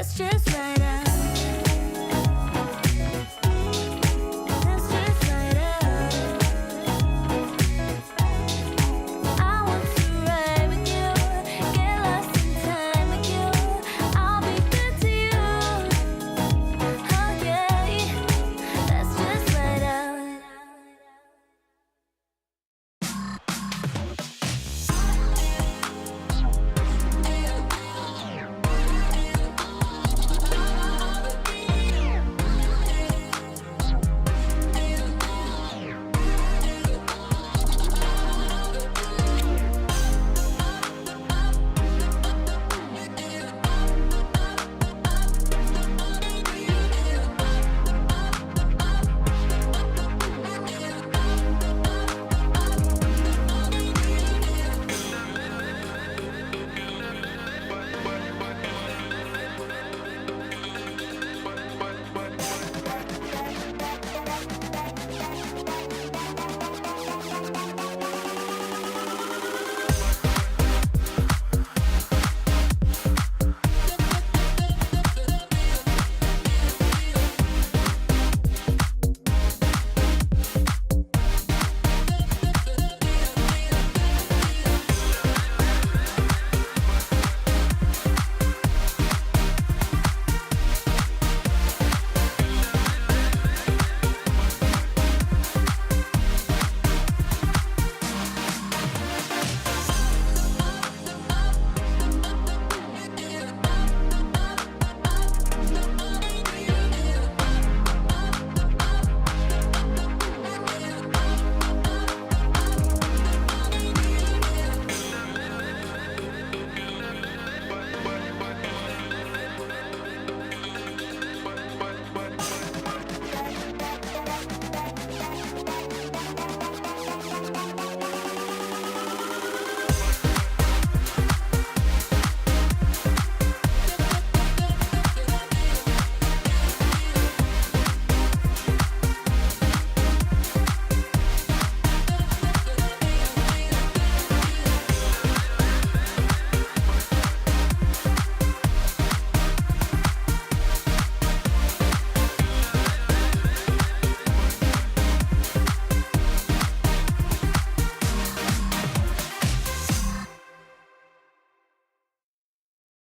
Let's just ride out. Let's just ride out. I want to ride with you, get lost in time with you. I'll be good to you. Oh yeah, let's just ride out.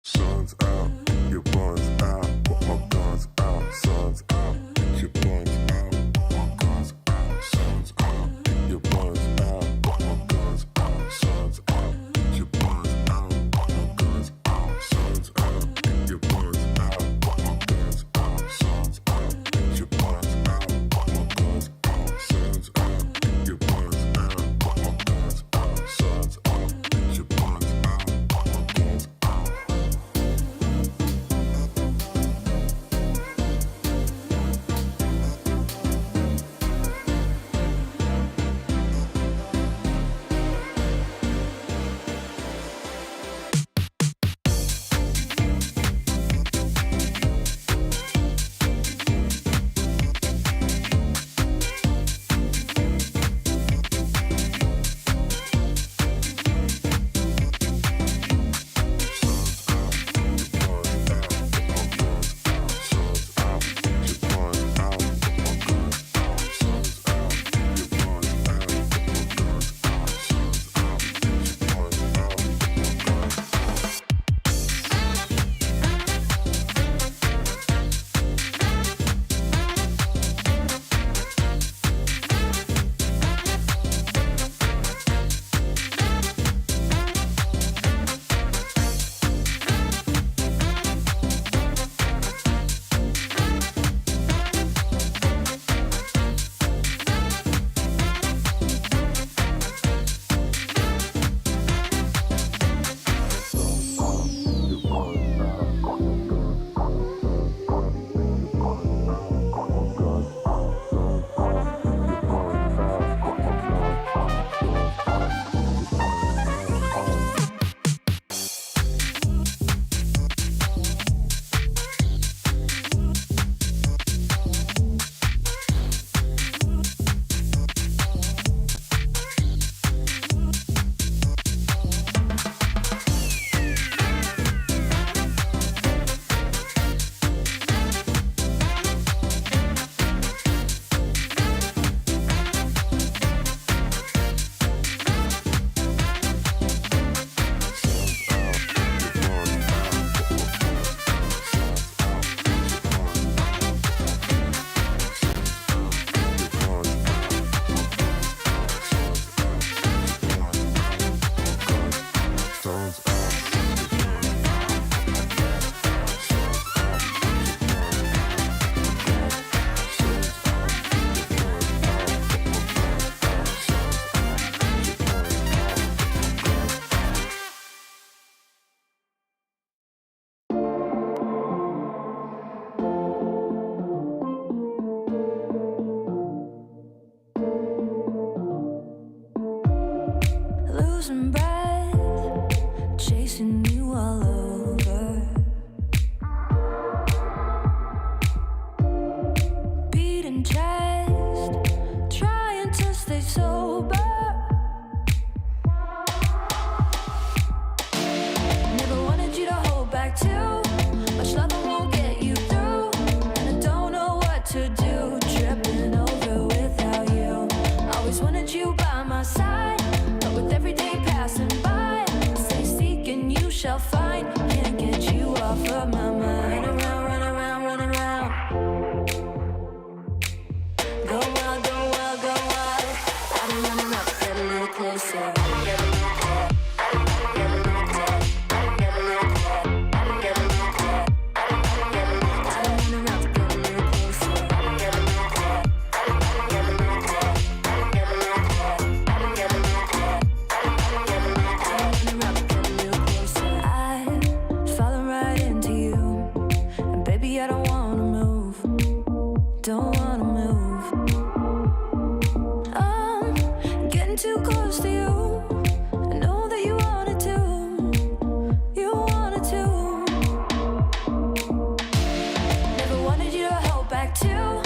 Sun's out, your buns out, put my guns out. Sun's out, your buns out, put my guns out. Sun's out, your buns out, put my guns out. Sun's out, your buns out, put my guns out. Sun's out, your buns out, put my guns out. Sun's out, your buns out, put my guns out. Sun's out, your buns out, put my guns out. Sun's out, your buns out, put my guns out. missing you all over. Beating chest, trying to stay sober. Never wanted you to hold back too much love, I won't get you through. And I don't know what to do, tripping over without you. Always wanted you by my side, but with every day passing by, stay seeking, you shall find. Can't get you off of my mind. Run around, run around, run around. Go wild, go wild, go wild. I've been running up, get a little closer. Don't wanna move. I'm getting too close to you. I know that you wanted to. You wanted to. Never wanted you to hold back too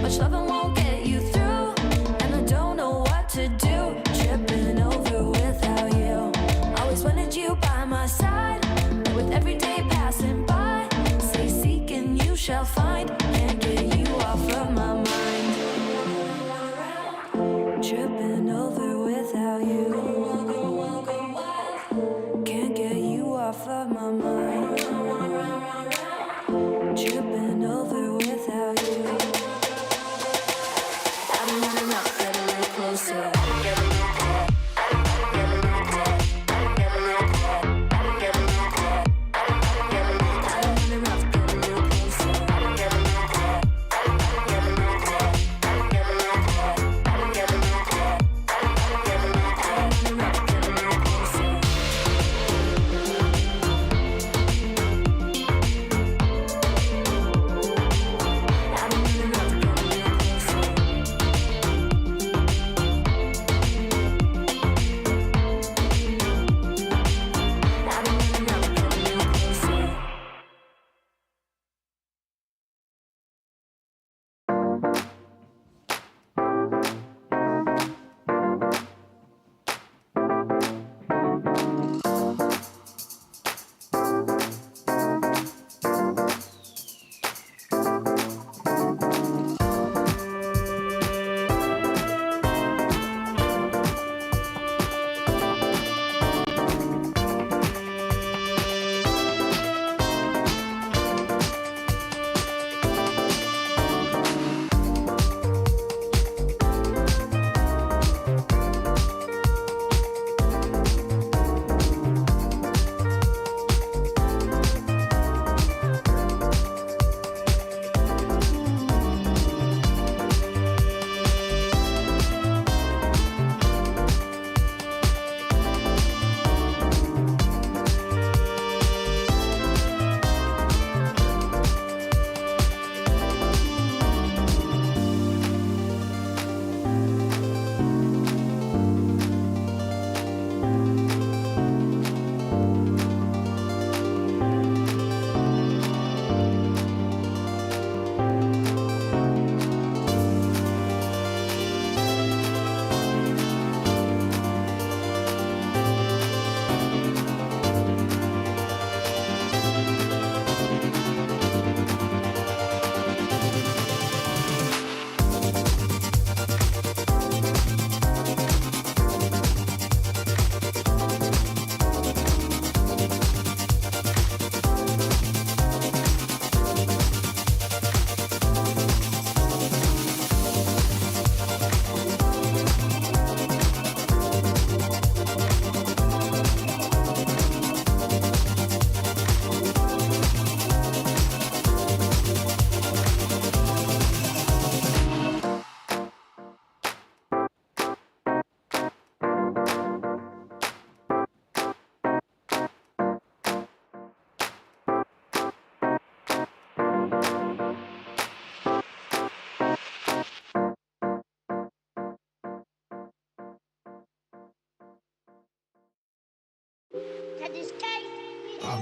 much love, I won't get you through. And I don't know what to do, tripping over without you. Always wanted you by my side, but with every day passing by, stay seeking, you shall find. Can't get you off of my mind. Tripping over without you. Can't get you off of my mind. Tripping over without you. I've been running up, get a little closer.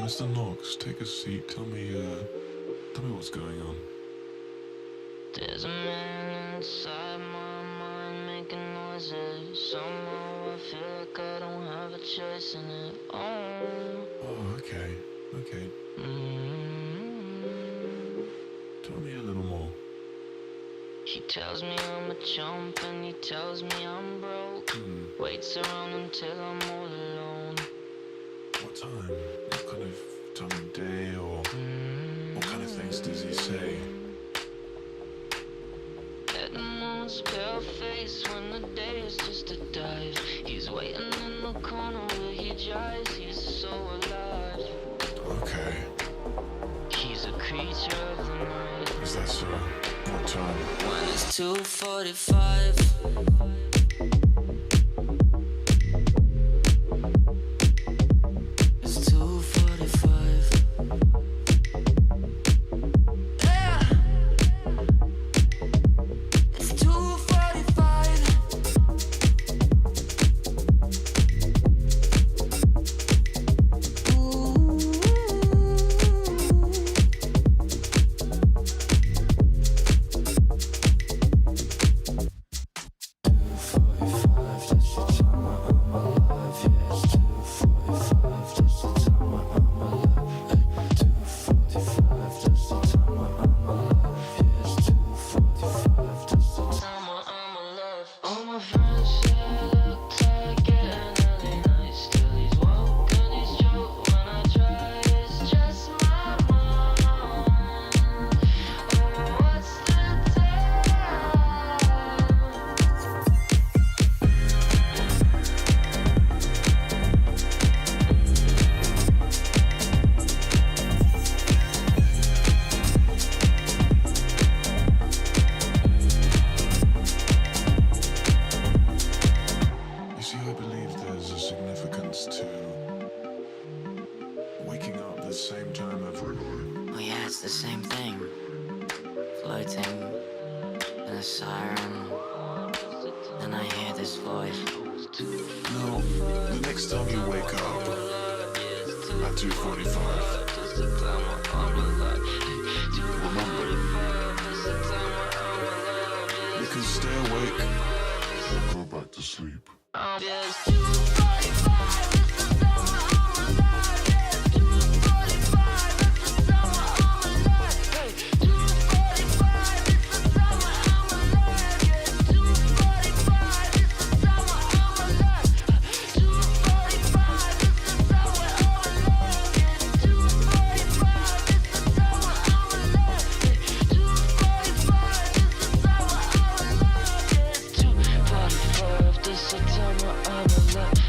Mr. Knox, take a seat. Tell me what's going on. There's a man inside my mind making noises. Somehow I feel like I don't have a choice in it. Oh, okay. Tell me a little more. He tells me I'm a chump and he tells me I'm broke. Waits around until I'm all alone. What time? What kind of time of day or what kind of things does he say? At the moon's pale face when the day is just a dive. He's waiting in the corner where he drives. He's so alive. Okay. He's a creature of the night. Is that so? What time? When it's 2:45. It's 2:45. Yeah. It's 2:45. All my friends say I look tired, getting early nights. Till he's woke and he's drunk when I try. It's just my mind. Oh, what's the time? You see, I believe there's a significance to waking up at the same time every night. Oh yeah, it's the same thing. Floating in a siren. Then I hear this voice. Now, the next time you wake up at 2:45, remember, you can stay awake or go back to sleep. It's 2:45. It's the summer I'm alive. Yeah, 2:45. It's the summer I'm alive. Hey, 2:45. It's the summer I'm alive. Yeah, 2:45. It's the summer I'm alive. 2:45. It's the summer I'm alive. Yeah, 2:45. It's the summer I'm alive. Hey, 2:45. It's the summer I'm alive. Yeah, 2:45. This the summer I'm alive.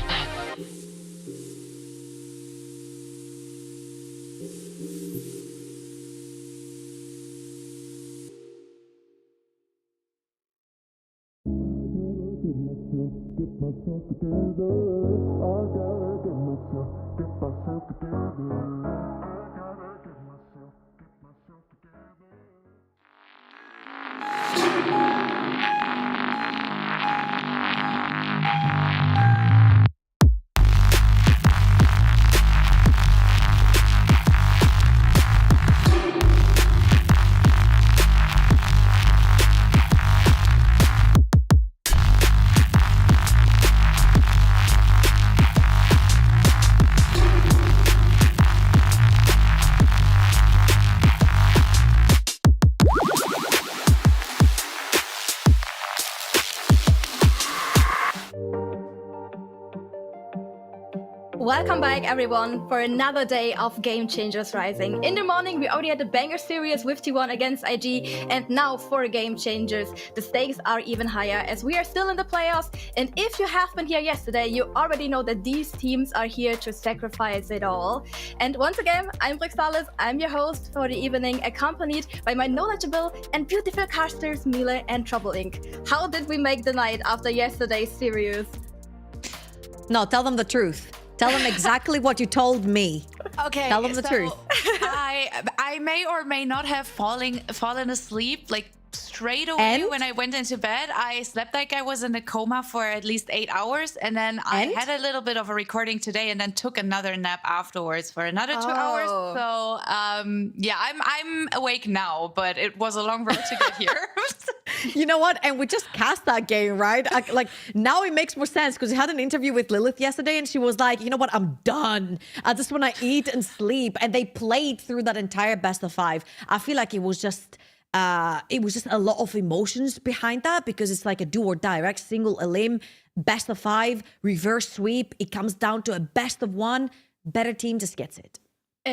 Welcome back, everyone, for another day of Game Changers Rising. In the morning, we already had a banger series with T1 against IG, and now for Game Changers, the stakes are even higher as we are still in the playoffs. And if you have been here yesterday, you already know that these teams are here to sacrifice it all. And once again, I'm Brixalis, I'm your host for the evening, accompanied by my knowledgeable and beautiful casters, Mile and Trouble Inc. How did we make the night after yesterday's series? No, tell them the truth. Tell them exactly what you told me. Okay, tell them the truth. I may or may not have fallen asleep like straight away And? when I went into bed, I slept like I was in a coma for at least 8 hours. And then I And? had a little bit of a recording today and then took another nap afterwards for another 2 hours. Oh. So yeah, I'm awake now, but it was a long road to get here. You know what? And we just cast that game, right? Like now it makes more sense because we had an interview with Lilith yesterday and she was like, you know what? I'm done. I just want to eat and sleep. And they played through that entire best of 5. I feel like it was just a lot of emotions behind that because it's like a do or die, right? Single elim, best of 5, reverse sweep. It comes down to a best of 1. Better team just gets it.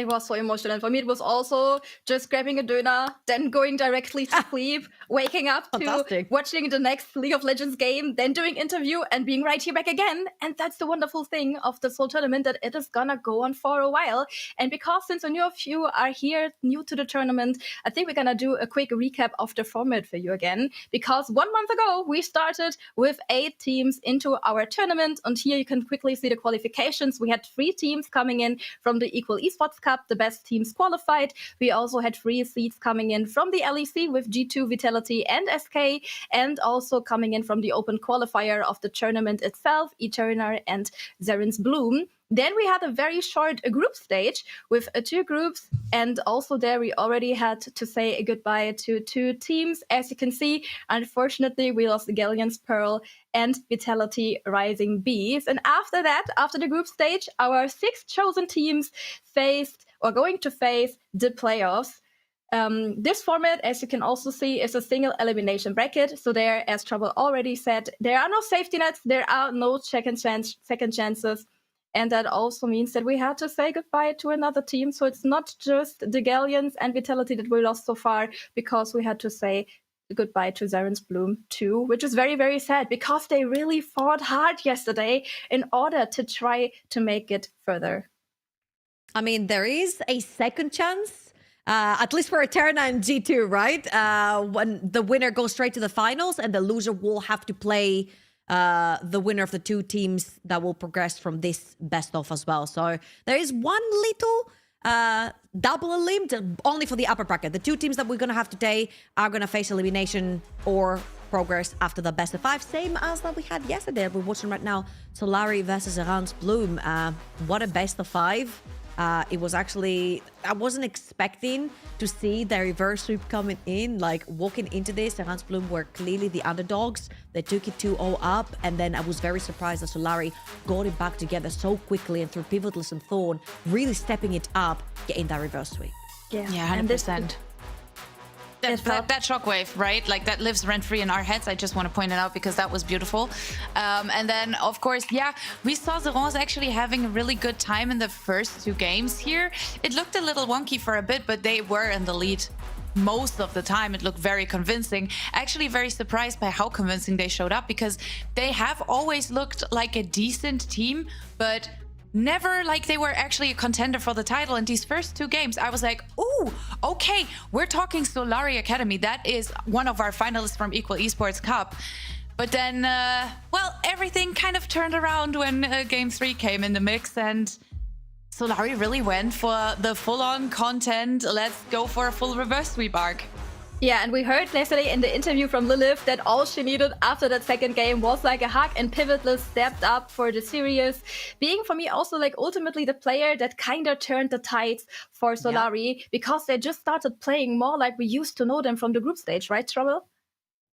It was so emotional. And for me, it was also just grabbing a doner, then going directly to sleep, waking up to Fantastic. watching the next League of Legends game, then doing interview and being right here back again. And that's the wonderful thing of this whole tournament, that it is gonna go on for a while. And because since a new of you are here, new to the tournament, I think we're gonna do a quick recap of the format for you again. Because 1 month ago, we started with 8 teams into our tournament. And here you can quickly see the qualifications. We had 3 teams coming in from the Equal Esports Cup. The best teams qualified. We also had 3 seeds coming in from the LEC with G2, Vitality, and SKA, and also coming in from the open qualifier of the tournament itself, Eternar and Zerin's Bloom. Then we had a very short group stage with 2 groups, and also there we already had to say goodbye to 2 teams. As you can see, unfortunately, we lost the Galleon's Pearl and Vitality Rising Bees. And after that, after the group stage, our 6 chosen teams going to face the playoffs. This format, as you can also see, is a single elimination bracket. So there, as Trouble already said, there are no safety nets, there are no second chances. And that also means that we had to say goodbye to another team. So it's not just the Galleons and Vitality that we lost so far, because we had to say goodbye to Zerin's Bloom too, which is very, very sad because they really fought hard yesterday in order to try to make it further. I mean, there is a second chance, at least for Eterna and G2, right? When the winner goes straight to the finals and the loser will have to play the winner of the 2 teams that will progress from this best of as well. So there is one little double elim only for the upper bracket. The 2 teams that we're going to have today are going to face elimination or progress after the best of 5, same as that we had yesterday. We're watching right now Solari versus Zerin's Bloom. What a best of 5. It was actually, I wasn't expecting to see the reverse sweep coming in. Like walking into this, Zerin's Bloom were clearly the underdogs. They took it 2-0 up, and then I was very surprised that Solari got it back together so quickly and through Pivotless and Thorn, really stepping it up, getting that reverse sweep. Yeah, And this 100%. That shockwave, right? Like that lives rent-free in our heads. I just want to point it out because that was beautiful. And then, of course, yeah, we saw Zerons actually having a really good time in the first 2 games here. It looked a little wonky for a bit, but they were in the lead most of the time. It looked very convincing. Actually very surprised by how convincing they showed up, because they have always looked like a decent team, but never like they were actually a contender for the title. In these first 2 games, I was like, ooh, okay, we're talking Solari Academy. That is one of our finalists from Equal Esports Cup. But then, well, everything kind of turned around when Game 3 came in the mix, and Solari really went for the full-on content. Let's go for a full reverse sweep arc. Yeah, and we heard yesterday in the interview from Lilith that all she needed after that second game was like a hug, and Pivotless stepped up for the series, being for me also like ultimately the player that kind of turned the tides for Solari, because they just started playing more like we used to know them from the group stage, right, Trouble?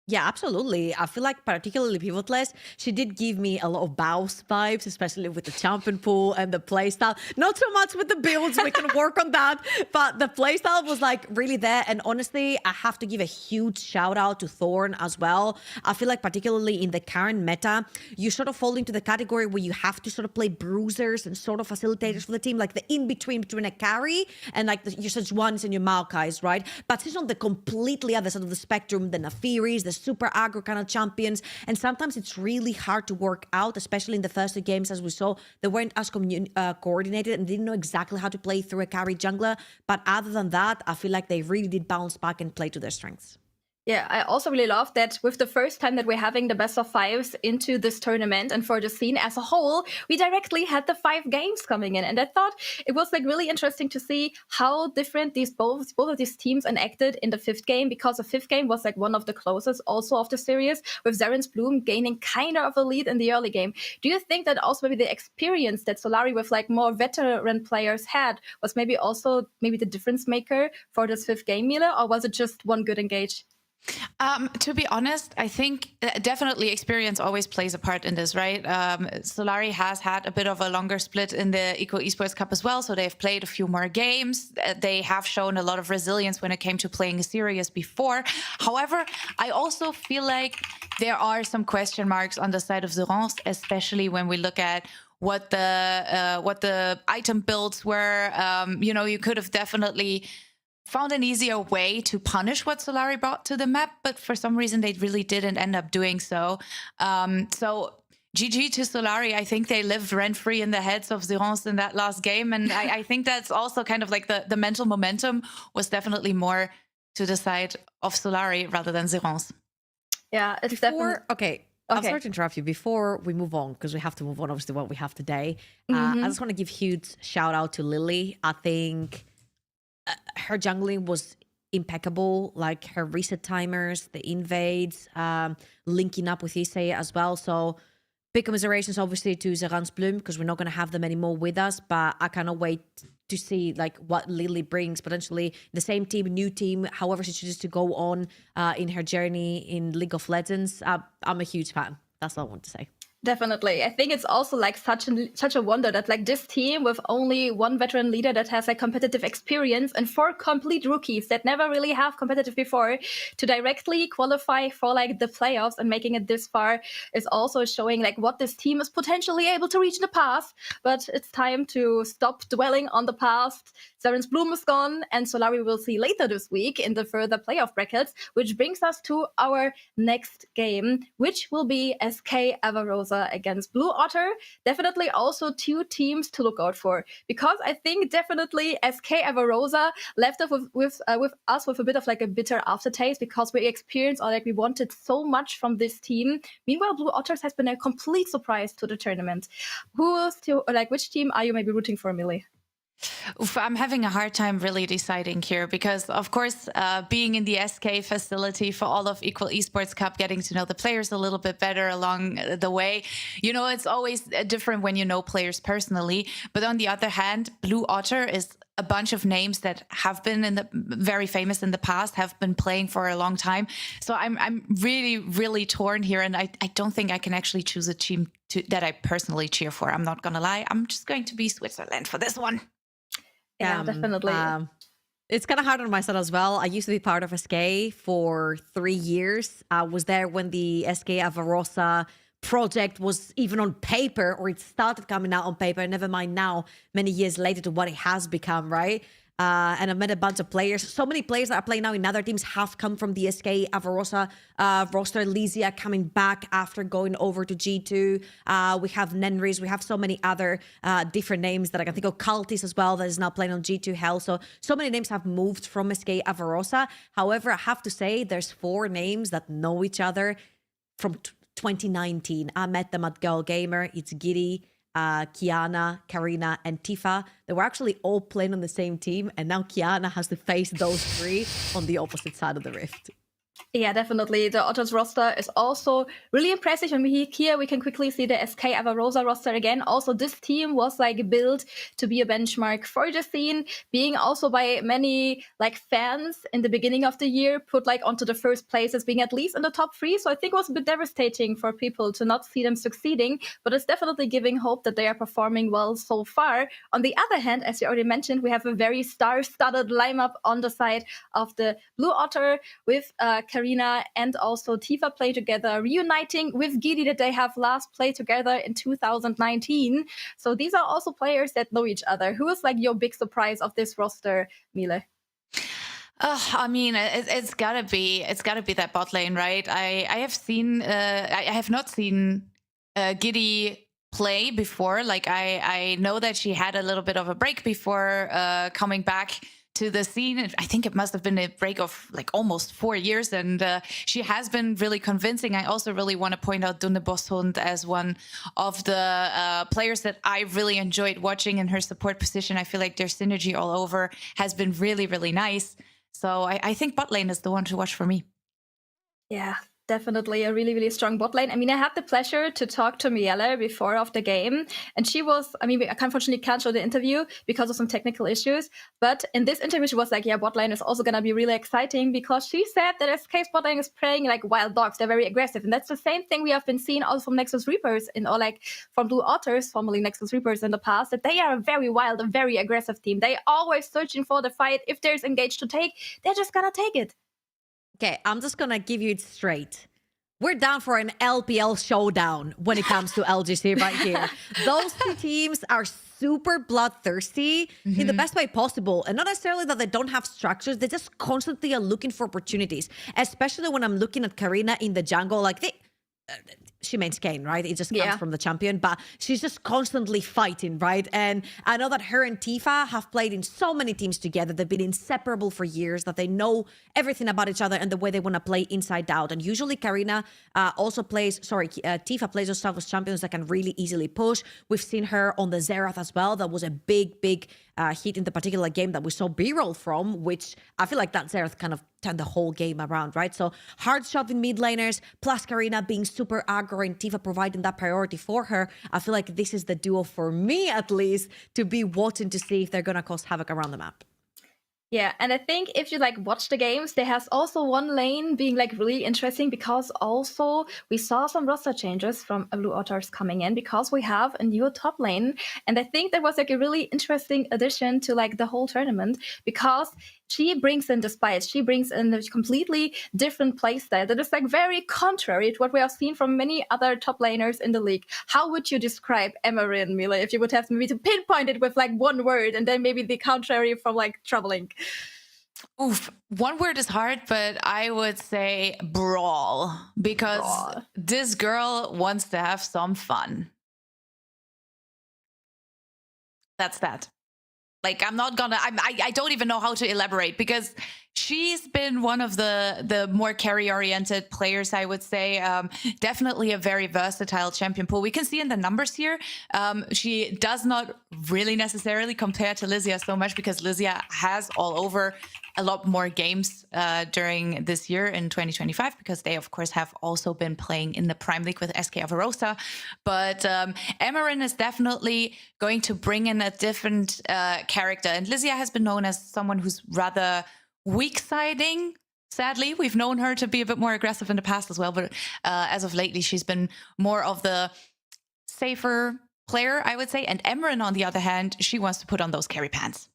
Yeah, absolutely. I feel like particularly Pivotless, she did give me a lot of Baus vibes, especially with the champion pool and the playstyle. Not so much with the builds, we can work on that, but the playstyle was like really there. And honestly, I have to give a huge shout out to Thorn as well. I feel like particularly in the current meta, you sort of fall into the category where you have to sort of play bruisers and sort of facilitators for the team, like the in-between between a carry and like your Sejuanis and your Maokais, right? But she's on the completely other side of the spectrum, the Nafiris, the super aggro kind of champions, and sometimes it's really hard to work out, especially in the first 2 games. As we saw, they weren't as coordinated and didn't know exactly how to play through a carry jungler. But other than that, I feel like they really did bounce back and play to their strengths. Yeah, I also really love that with the first time that we're having the best of fives into this tournament and for the scene as a whole, we directly had the 5 games coming in. And I thought it was like really interesting to see how different these both of these teams enacted in the 5th game, because the 5th game was like one of the closest also of the series, with Zeren's Bloom gaining kind of a lead in the early game. Do you think that also maybe the experience that Solari with like more veteran players had was maybe also maybe the difference maker for this 5th game, Mila, or was it just one good engage? To be honest, I think definitely experience always plays a part in this, right? Solari has had a bit of a longer split in the Eco Esports Cup as well, so they've played a few more games. They have shown a lot of resilience when it came to playing a series before. However, I also feel like there are some question marks on the side of Zerance, especially when we look at what the item builds were. You could have definitely found an easier way to punish what Solari brought to the map, but for some reason they really didn't end up doing so. So GG to Solari. I think they lived rent-free in the heads of Zerance in that last game, and I think that's also kind of like the mental momentum was definitely more to the side of Solari rather than Zerance. Yeah, it's definitely... Okay. I'm sorry to interrupt you. Before we move on, because we have to move on, obviously, what we have today, I just want to give huge shout out to Lily. I think her jungling was impeccable, like her reset timers, the invades, linking up with Issei as well. So big commiserations, obviously, to Zeren's Bloom, because we're not going to have them anymore with us, but I cannot wait to see like what Lily brings, potentially the same team, new team, however she chooses to go on in her journey in League of Legends. I'm a huge fan. That's all I want to say. Definitely. I think it's also like such a wonder that like this team with only one veteran leader that has like competitive experience and 4 complete rookies that never really have competitive before to directly qualify for like the playoffs and making it this far is also showing like what this team is potentially able to reach in the past. But it's time to stop dwelling on the past. Zeren's Bloom is gone, and Solari will see later this week in the further playoff brackets, which brings us to our next game, which will be SK Avarosa against Blue Otter. Definitely also 2 teams to look out for, because I think definitely SK Avarosa left us with us with a bit of like a bitter aftertaste, because we experienced or like we wanted so much from this team. Meanwhile, Blue Otters has been a complete surprise to the tournament. Which team are you maybe rooting for, Millie? Oof, I'm having a hard time really deciding here because, of course, being in the SK facility for all of Equal Esports Cup, getting to know the players a little bit better along the way, it's always different when you know players personally. But on the other hand, Blue Otter is a bunch of names that have been very famous in the past, have been playing for a long time. So I'm really, really torn here, and I don't think I can actually choose a team that I personally cheer for. I'm not gonna lie. I'm just going to be Switzerland for this one. Yeah, definitely. It's kind of hard on my side as well. I used to be part of SKA for 3 years. I was there when the SK Avarosa project was even on paper, or it started coming out on paper, never mind now, many years later, to what it has become, right? And I've met a bunch of players. So many players that are playing now in other teams have come from the SK Avarosa roster. Lysia coming back after going over to G2. We have Nenris. We have so many other different names that I can think of. Cultis as well, that is now playing on G2 Hell. So many names have moved from SK Avarosa. However, I have to say there's 4 names that know each other from 2019. I met them at Girl Gamer. It's Giddy, Kiana, Karina, and Tifa. They were actually all playing on the same team, and now Kiana has to face those 3 on the opposite side of the rift. Yeah, definitely. The Otters roster is also really impressive. And here we can quickly see the SK Avarosa roster again. Also, this team was like built to be a benchmark for the scene, being also by many like fans in the beginning of the year put like onto the first place as being at least in the top 3. So I think it was a bit devastating for people to not see them succeeding, but it's definitely giving hope that they are performing well so far. On the other hand, as you already mentioned, we have a very star-studded lineup on the side of the Blue Otter with Karina and also Tifa play together, reuniting with Giddy that they have last played together in 2019. So these are also players that know each other. Who is like your big surprise of this roster, Mile? I mean, it's gotta be that bot lane, right? I have not seen Giddy play before. Like I know that she had a little bit of a break before coming back to the scene. I think it must have been a break of like almost 4 years, and she has been really convincing. I also really want to point out Dunne Boshund as one of the players that I really enjoyed watching in her support position. I feel like their synergy all over has been really, really nice. So I think bot lane is the one to watch for me. Yeah, definitely a really, really strong bot lane. I mean, I had the pleasure to talk to Miele before of the game, and she was, I mean, we unfortunately can't show the interview because of some technical issues, but in this interview, she was like, yeah, bot lane is also going to be really exciting because she said that SK's bot lane is playing like wild dogs. They're very aggressive, and that's the same thing we have been seeing also from Nexus Reapers or like from Blue Otters, formerly Nexus Reapers in the past, that they are a very wild, a very aggressive team. They always searching for the fight. If there's engage to take, they're just going to take it. Okay, I'm just gonna give you it straight. We're down for an LPL showdown when it comes to LGC right here. Those two teams are super bloodthirsty in the best way possible. And not necessarily that they don't have structures, they just constantly are looking for opportunities. Especially when I'm looking at Karina in the jungle, like she mains Kane, right? It just comes from the champion, but she's just constantly fighting, right? And I know that her and Tifa have played in so many teams together. They've been inseparable for years, that they know everything about each other and the way they want to play inside out. And usually Karina Tifa plays those type of champions that can really easily push. We've seen her on the Xerath as well. That was a big hit in the particular game that we saw B-roll from, which I feel like that Xerath kind of turned the whole game around, right? So hard shoving mid laners, plus Karina being super aggro and Tifa providing that priority for her. I feel like this is the duo for me, at least, to be watching to see if they're going to cause havoc around the map. Yeah, and I think if you like watch the games, there has also one lane being like really interesting because also we saw some roster changes from Blue Otters coming in because we have a new top lane. And I think that was like a really interesting addition to like the whole tournament because she brings in the spice. She brings in a completely different playstyle that is like very contrary to what we have seen from many other top laners in the league. How would you describe Emerin, Mila, if you would have maybe to pinpoint it with like one word and then maybe the contrary from like troubling? Oof, one word is hard, but I would say brawl because this girl wants to have some fun. That's that. Like, I'm not gonna, I don't even know how to elaborate because she's been one of the more carry-oriented players, I would say. Definitely a very versatile champion pool. We can see in the numbers here, she does not really necessarily compare to Lysia so much because Lysia has all over a lot more games during this year in 2025 because they, of course, have also been playing in the Prime League with SKA Verosa. But Emerin is definitely going to bring in a different character. And Lysia has been known as someone who's rather weak-siding. Sadly, we've known her to be a bit more aggressive in the past as well. But as of lately, she's been more of the safer player, I would say. And Emerin, on the other hand, she wants to put on those carry pants.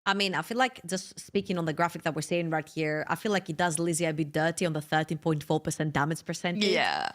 I mean, I feel like just speaking on the graphic that we're seeing right here, I feel like it does Lysia a bit dirty on the 13.4% damage percentage. Yeah.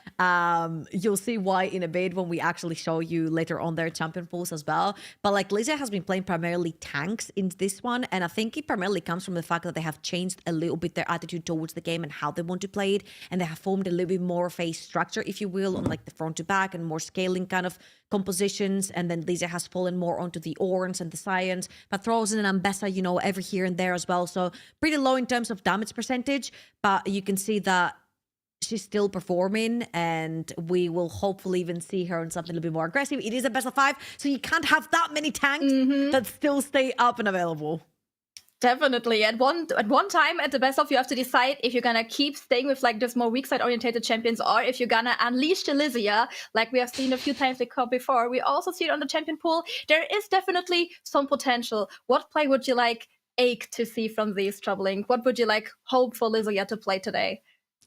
You'll see why in a bit when we actually show you later on their champion pools as well. But like Lysia has been playing primarily tanks in this one. And I think it primarily comes from the fact that they have changed a little bit their attitude towards the game and how they want to play it. And they have formed a little bit more of a structure, if you will, on like the front to back and more scaling kind of compositions. And then Lysia has fallen more onto the Orns and the Scions, but throws in an Ambessa, you know, every here and there as well. So pretty low in terms of damage percentage, but you can see that she's still performing and we will hopefully even see her on something a little bit more aggressive. It is a best of 5, so you can't have that many tanks that still stay up and available. Definitely. At one time at the best of, you have to decide if you're gonna keep staying with like this more weak side oriented champions or if you're gonna unleash the Lysia, like we have seen a few times before. We also see it on the champion pool. There is definitely some potential. What play would you like ache to see from these troubling? What would you like hope for Lysia to play today?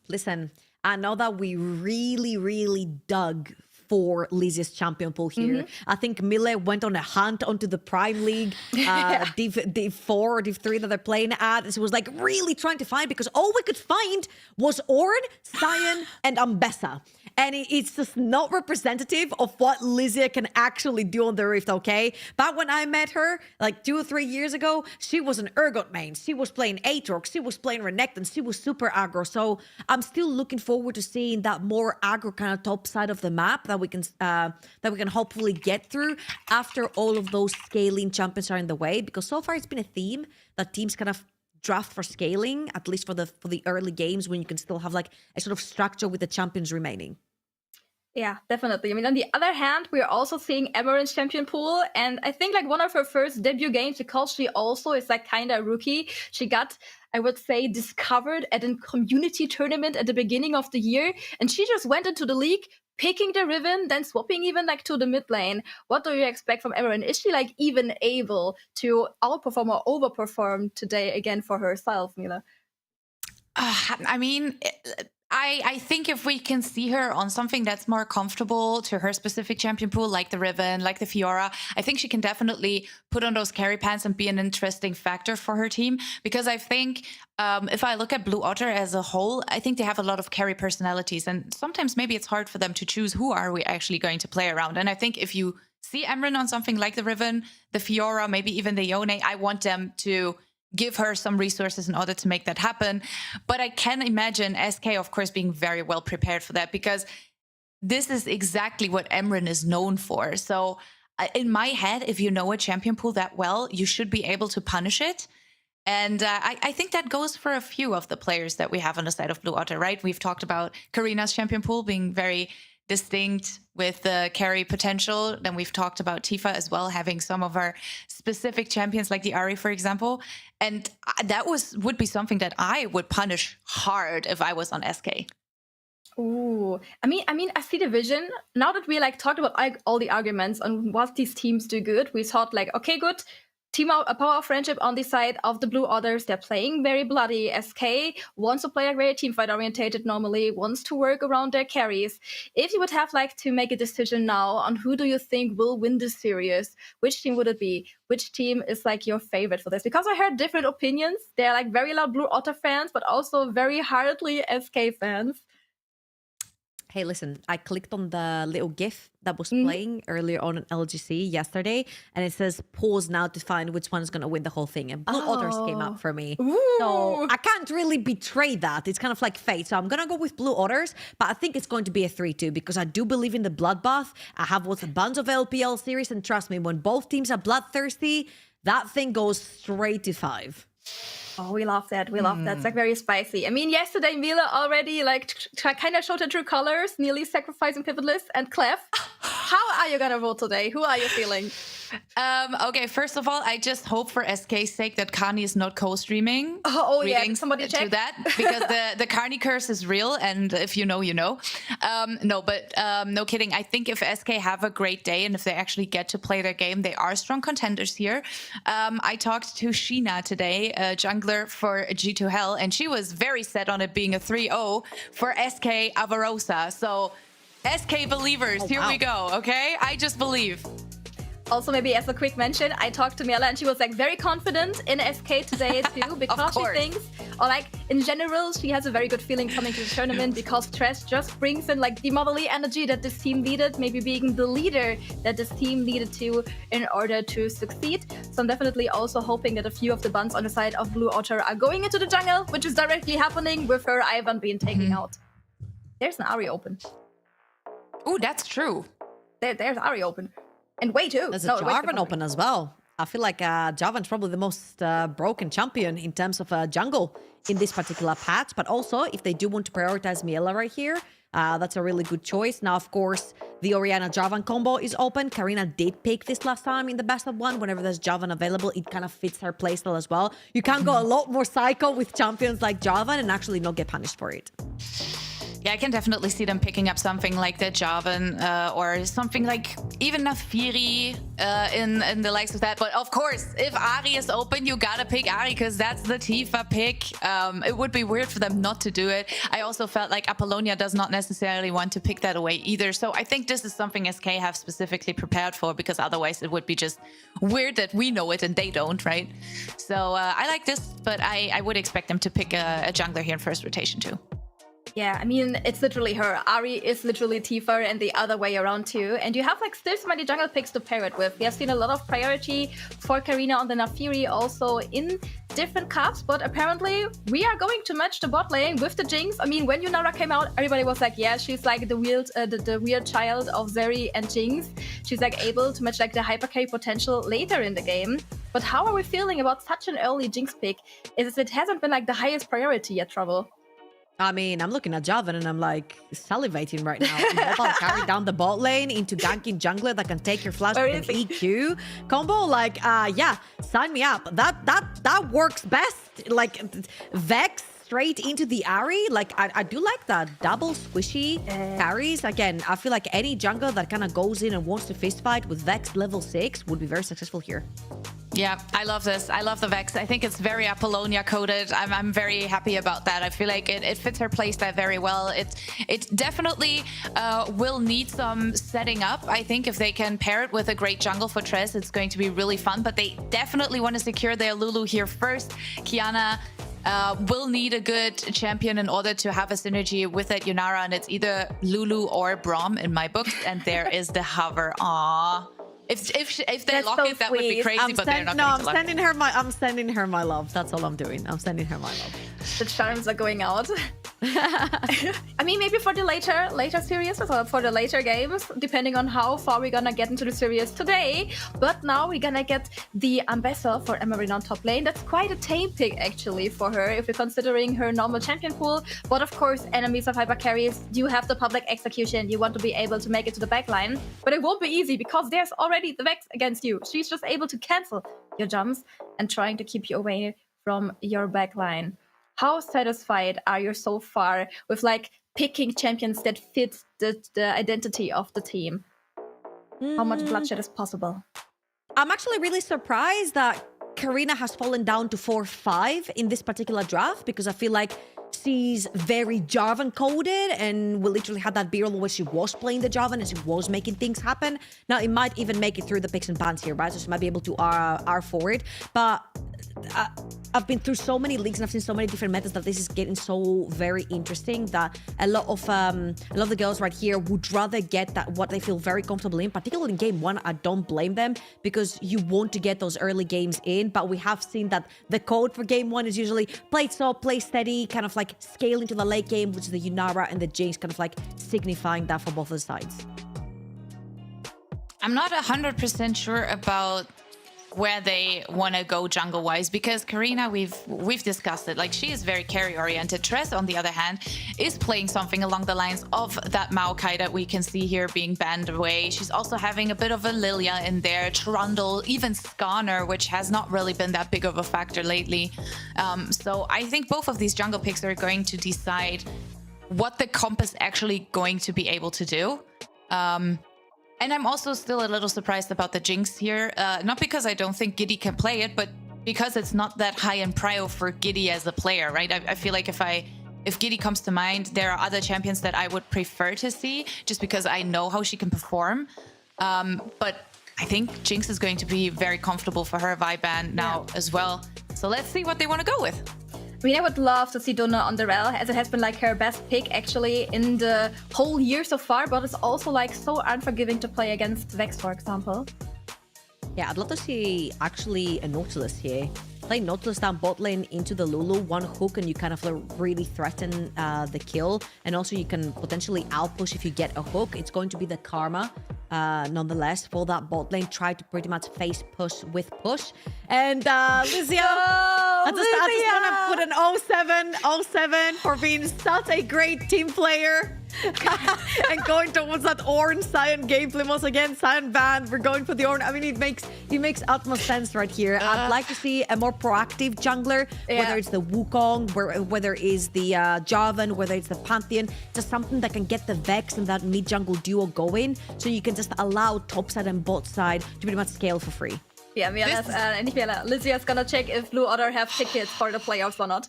Listen, I know that we really dug for Lysia's champion pool here. I think Mille went on a hunt onto the Prime League, Div 4 or Div 3 that they're playing at. And she was like really trying to find because all we could find was Orn, Scion, and Ambessa. And it's just not representative of what Lysia can actually do on the Rift, okay? But when I met her like 2 or 3 years ago, she was an Urgot main. She was playing Aatrox. She was playing Renekton. She was super aggro. So I'm still looking forward to seeing that more aggro kind of top side of the map that that we can hopefully get through after all of those scaling champions are in the way. Because so far it's been a theme that teams kind of draft for scaling, at least for the early games when you can still have like a sort of structure with the champions remaining. Yeah, definitely. I mean, on the other hand, we're also seeing Emma's champion pool, and I think like one of her first debut games, because she also is like kind of a rookie. She got, I would say, discovered at a community tournament at the beginning of the year, and she just went into the league, picking the Riven, then swapping even like to the mid lane. What do you expect from Emma? Is she like even able to outperform or overperform today again for herself, Mila? I mean, I think if we can see her on something that's more comfortable to her specific champion pool, like the Riven, like the Fiora, I think she can definitely put on those carry pants and be an interesting factor for her team. Because I think if I look at Blue Otter as a whole, I think they have a lot of carry personalities. And sometimes maybe it's hard for them to choose who are we actually going to play around. And I think if you see Emran on something like the Riven, the Fiora, maybe even the Yone, I want them to give her some resources in order to make that happen. But I can imagine SK, of course, being very well prepared for that, because this is exactly what Emran is known for. So in my head, if you know a champion pool that well, you should be able to punish it. And I think that goes for a few of the players that we have on the side of Blue Otter, right? We've talked about Karina's champion pool being very distinct with the carry potential. Then we've talked about Tifa as well, having some of our specific champions like the Ahri, for example. And that would be something that I would punish hard if I was on SK. Ooh, I mean, I see the vision. Now that we like talked about all the arguments on what these teams do good, we thought like, okay, good. Team out, a power of friendship on the side of the Blue Otters. They're playing very bloody. SK wants to play a very teamfight orientated normally, wants to work around their carries. If you would have like to make a decision now on who do you think will win this series, which team would it be? Which team is like your favorite for this? Because I heard different opinions. They're like very loud Blue Otter fans, but also very hardly SK fans. Hey, listen, I clicked on the little GIF that was playing earlier on LGC yesterday, and it says pause now to find which one is going to win the whole thing. And Blue Otters came up for me. So I can't really betray that. It's kind of like fate. So I'm going to go with Blue Otters, but I think it's going to be a 3-2 because I do believe in the bloodbath. I have watched a bunch of LPL series, and trust me, when both teams are bloodthirsty, that thing goes straight to 5. Oh, we love that. We love that. It's like very spicy. I mean, yesterday Mila already like kind of showed her true colors, nearly sacrificing Pivotless and Clef. How are you gonna vote today? Who are you feeling? Okay, first of all, I just hope for SK's sake that Kani is not co-streaming. Oh yeah, somebody check that, because the Kani curse is real, and if you know, you know. No kidding. I think if SK have a great day and if they actually get to play their game, they are strong contenders here. I talked to Sheena today, a jungler for G2 Hell, and she was very set on it being a 3-0 for SK Avarosa. So SK believers, here we go, okay? I just believe. Also, maybe as a quick mention, I talked to Miela and she was like very confident in SK today too, because she thinks, or like in general, she has a very good feeling coming to the tournament because Trash just brings in like the motherly energy that this team needed, maybe being the leader that this team needed to in order to succeed. So I'm definitely also hoping that a few of the buns on the side of Blue Otter are going into the jungle, which is directly happening with her Ivan being taken out. There's an Ahri open. Ooh, that's true. There's Ahri open. And way too. There's a Jarvan open as well. I feel like Jarvan's probably the most broken champion in terms of jungle in this particular patch. But also, if they do want to prioritize Miela right here, that's a really good choice. Now, of course, the Orianna Jarvan combo is open. Karina did pick this last time in the best of one. Whenever there's Jarvan available, it kind of fits her playstyle as well. You can go a lot more psycho with champions like Jarvan and actually not get punished for it. Yeah, I can definitely see them picking up something like the Jarvan or something like even Nafiri in the likes of that. But of course, if Ahri is open, you gotta pick Ahri because that's the Tifa pick. It would be weird for them not to do it. I also felt like Apollonia does not necessarily want to pick that away either. So I think this is something SK have specifically prepared for, because otherwise it would be just weird that we know it and they don't, right? So I like this, but I would expect them to pick a jungler here in first rotation too. Yeah, I mean, it's literally her. Ahri is literally Tifa and the other way around too. And you have like still so many jungle picks to pair it with. We have seen a lot of priority for Karina on the Nafiri also in different cups, but apparently we are going to match the bot lane with the Jinx. I mean, when Yunara came out, everybody was like, yeah, she's like the weird child of Zeri and Jinx. She's like able to match like the hyper carry potential later in the game. But how are we feeling about such an early Jinx pick? It hasn't been like the highest priority yet, Trouble. I mean, I'm looking at Javan and I'm like salivating right now. Mobile carry down the bot lane into ganking jungler that can take your flash with an EQ combo. Like, yeah, sign me up. That works best. Like, Vex straight into the Ahri. Like, I do like that. Double squishy carries. Again, I feel like any jungler that kind of goes in and wants to fist fight with Vex level 6 would be very successful here. Yeah, I love this. I love the Vex. I think it's very Apollonia coded. I'm very happy about that. I feel like it fits her playstyle very well. It definitely will need some setting up. I think if they can pair it with a great jungle for Tress, it's going to be really fun. But they definitely want to secure their Lulu here first. Kiana will need a good champion in order to have a synergy with that Yunara, and it's either Lulu or Braum in my books. And there is the hover. Aww. If they lock it, that would be crazy, but they're not going to lock it. I'm sending her my love. That's all I'm doing. I'm sending her my love. The charms are going out. I mean, maybe for the later series or for the later games, depending on how far we're gonna get into the series today. But now we're gonna get the ambassador for Emery on top lane. That's quite a tame pick actually for her if you're considering her normal champion pool. But of course, enemies of hyper carries, you have the public execution. You want to be able to make it to the backline, but it won't be easy because there's already the Vex against you. She's just able to cancel your jumps and trying to keep you away from your backline. How satisfied are you so far with like picking champions that fit the identity of the team? How much bloodshed is possible? I'm actually really surprised that Karina has fallen down to 4-5 in this particular draft, because I feel like she's very Jarvan coded, and we literally had that B-roll where she was playing the Jarvan and she was making things happen. Now it might even make it through the picks and bans here, right? So she might be able to R forward, but I've been through so many leagues and I've seen so many different metas that this is getting so very interesting that a lot of the girls right here would rather get that what they feel very comfortable in, particularly in game one. I don't blame them, because you want to get those early games in, but we have seen that the code for game one is usually play soft, play steady, kind of like scale into the late game, which is the Yunara and the Jinx kind of like signifying that for both of the sides. I'm not 100% sure about where they want to go jungle wise, because Karina, we've discussed it, like she is very carry oriented. Tress on the other hand is playing something along the lines of that Maokai that we can see here being banned away. She's also having a bit of a Lilia in there, Trundle, even Skarner, which has not really been that big of a factor lately. So I think both of these jungle picks are going to decide what the comp is actually going to be able to do. And I'm also still a little surprised about the Jinx here. Not because I don't think Giddy can play it, but because it's not that high in prio for Giddy as a player, right? I feel like if Giddy comes to mind, there are other champions that I would prefer to see, just because I know how she can perform. But I think Jinx is going to be very comfortable for her vibe band now as well. So let's see what they want to go with. I mean, I would love to see Donna on the Rel, as it has been like her best pick actually in the whole year so far, but it's also like so unforgiving to play against Vex, for example. Yeah, I'd love to see actually a Nautilus here. Play Nautilus down bot lane into the Lulu, one hook, and you kind of really threaten the kill. And also you can potentially outpush if you get a hook. It's going to be the karma, nonetheless, for that bot lane. Try to pretty much face push with push. And Lizia, I just want to put an 07 for being such a great team player. And going towards that Ornn Sion gameplay once again. Sion banned. We're going for the Ornn. I mean, it makes utmost sense right here. I'd like to see a more proactive jungler, whether it's the Wukong, whether it's the Jarvan, whether it's the Pantheon, just something that can get the Vex and that mid jungle duo going, so you can just allow top side and bot side to pretty much scale for free. Yeah, Lysia's gonna check if Blue Otter have tickets for the playoffs or not.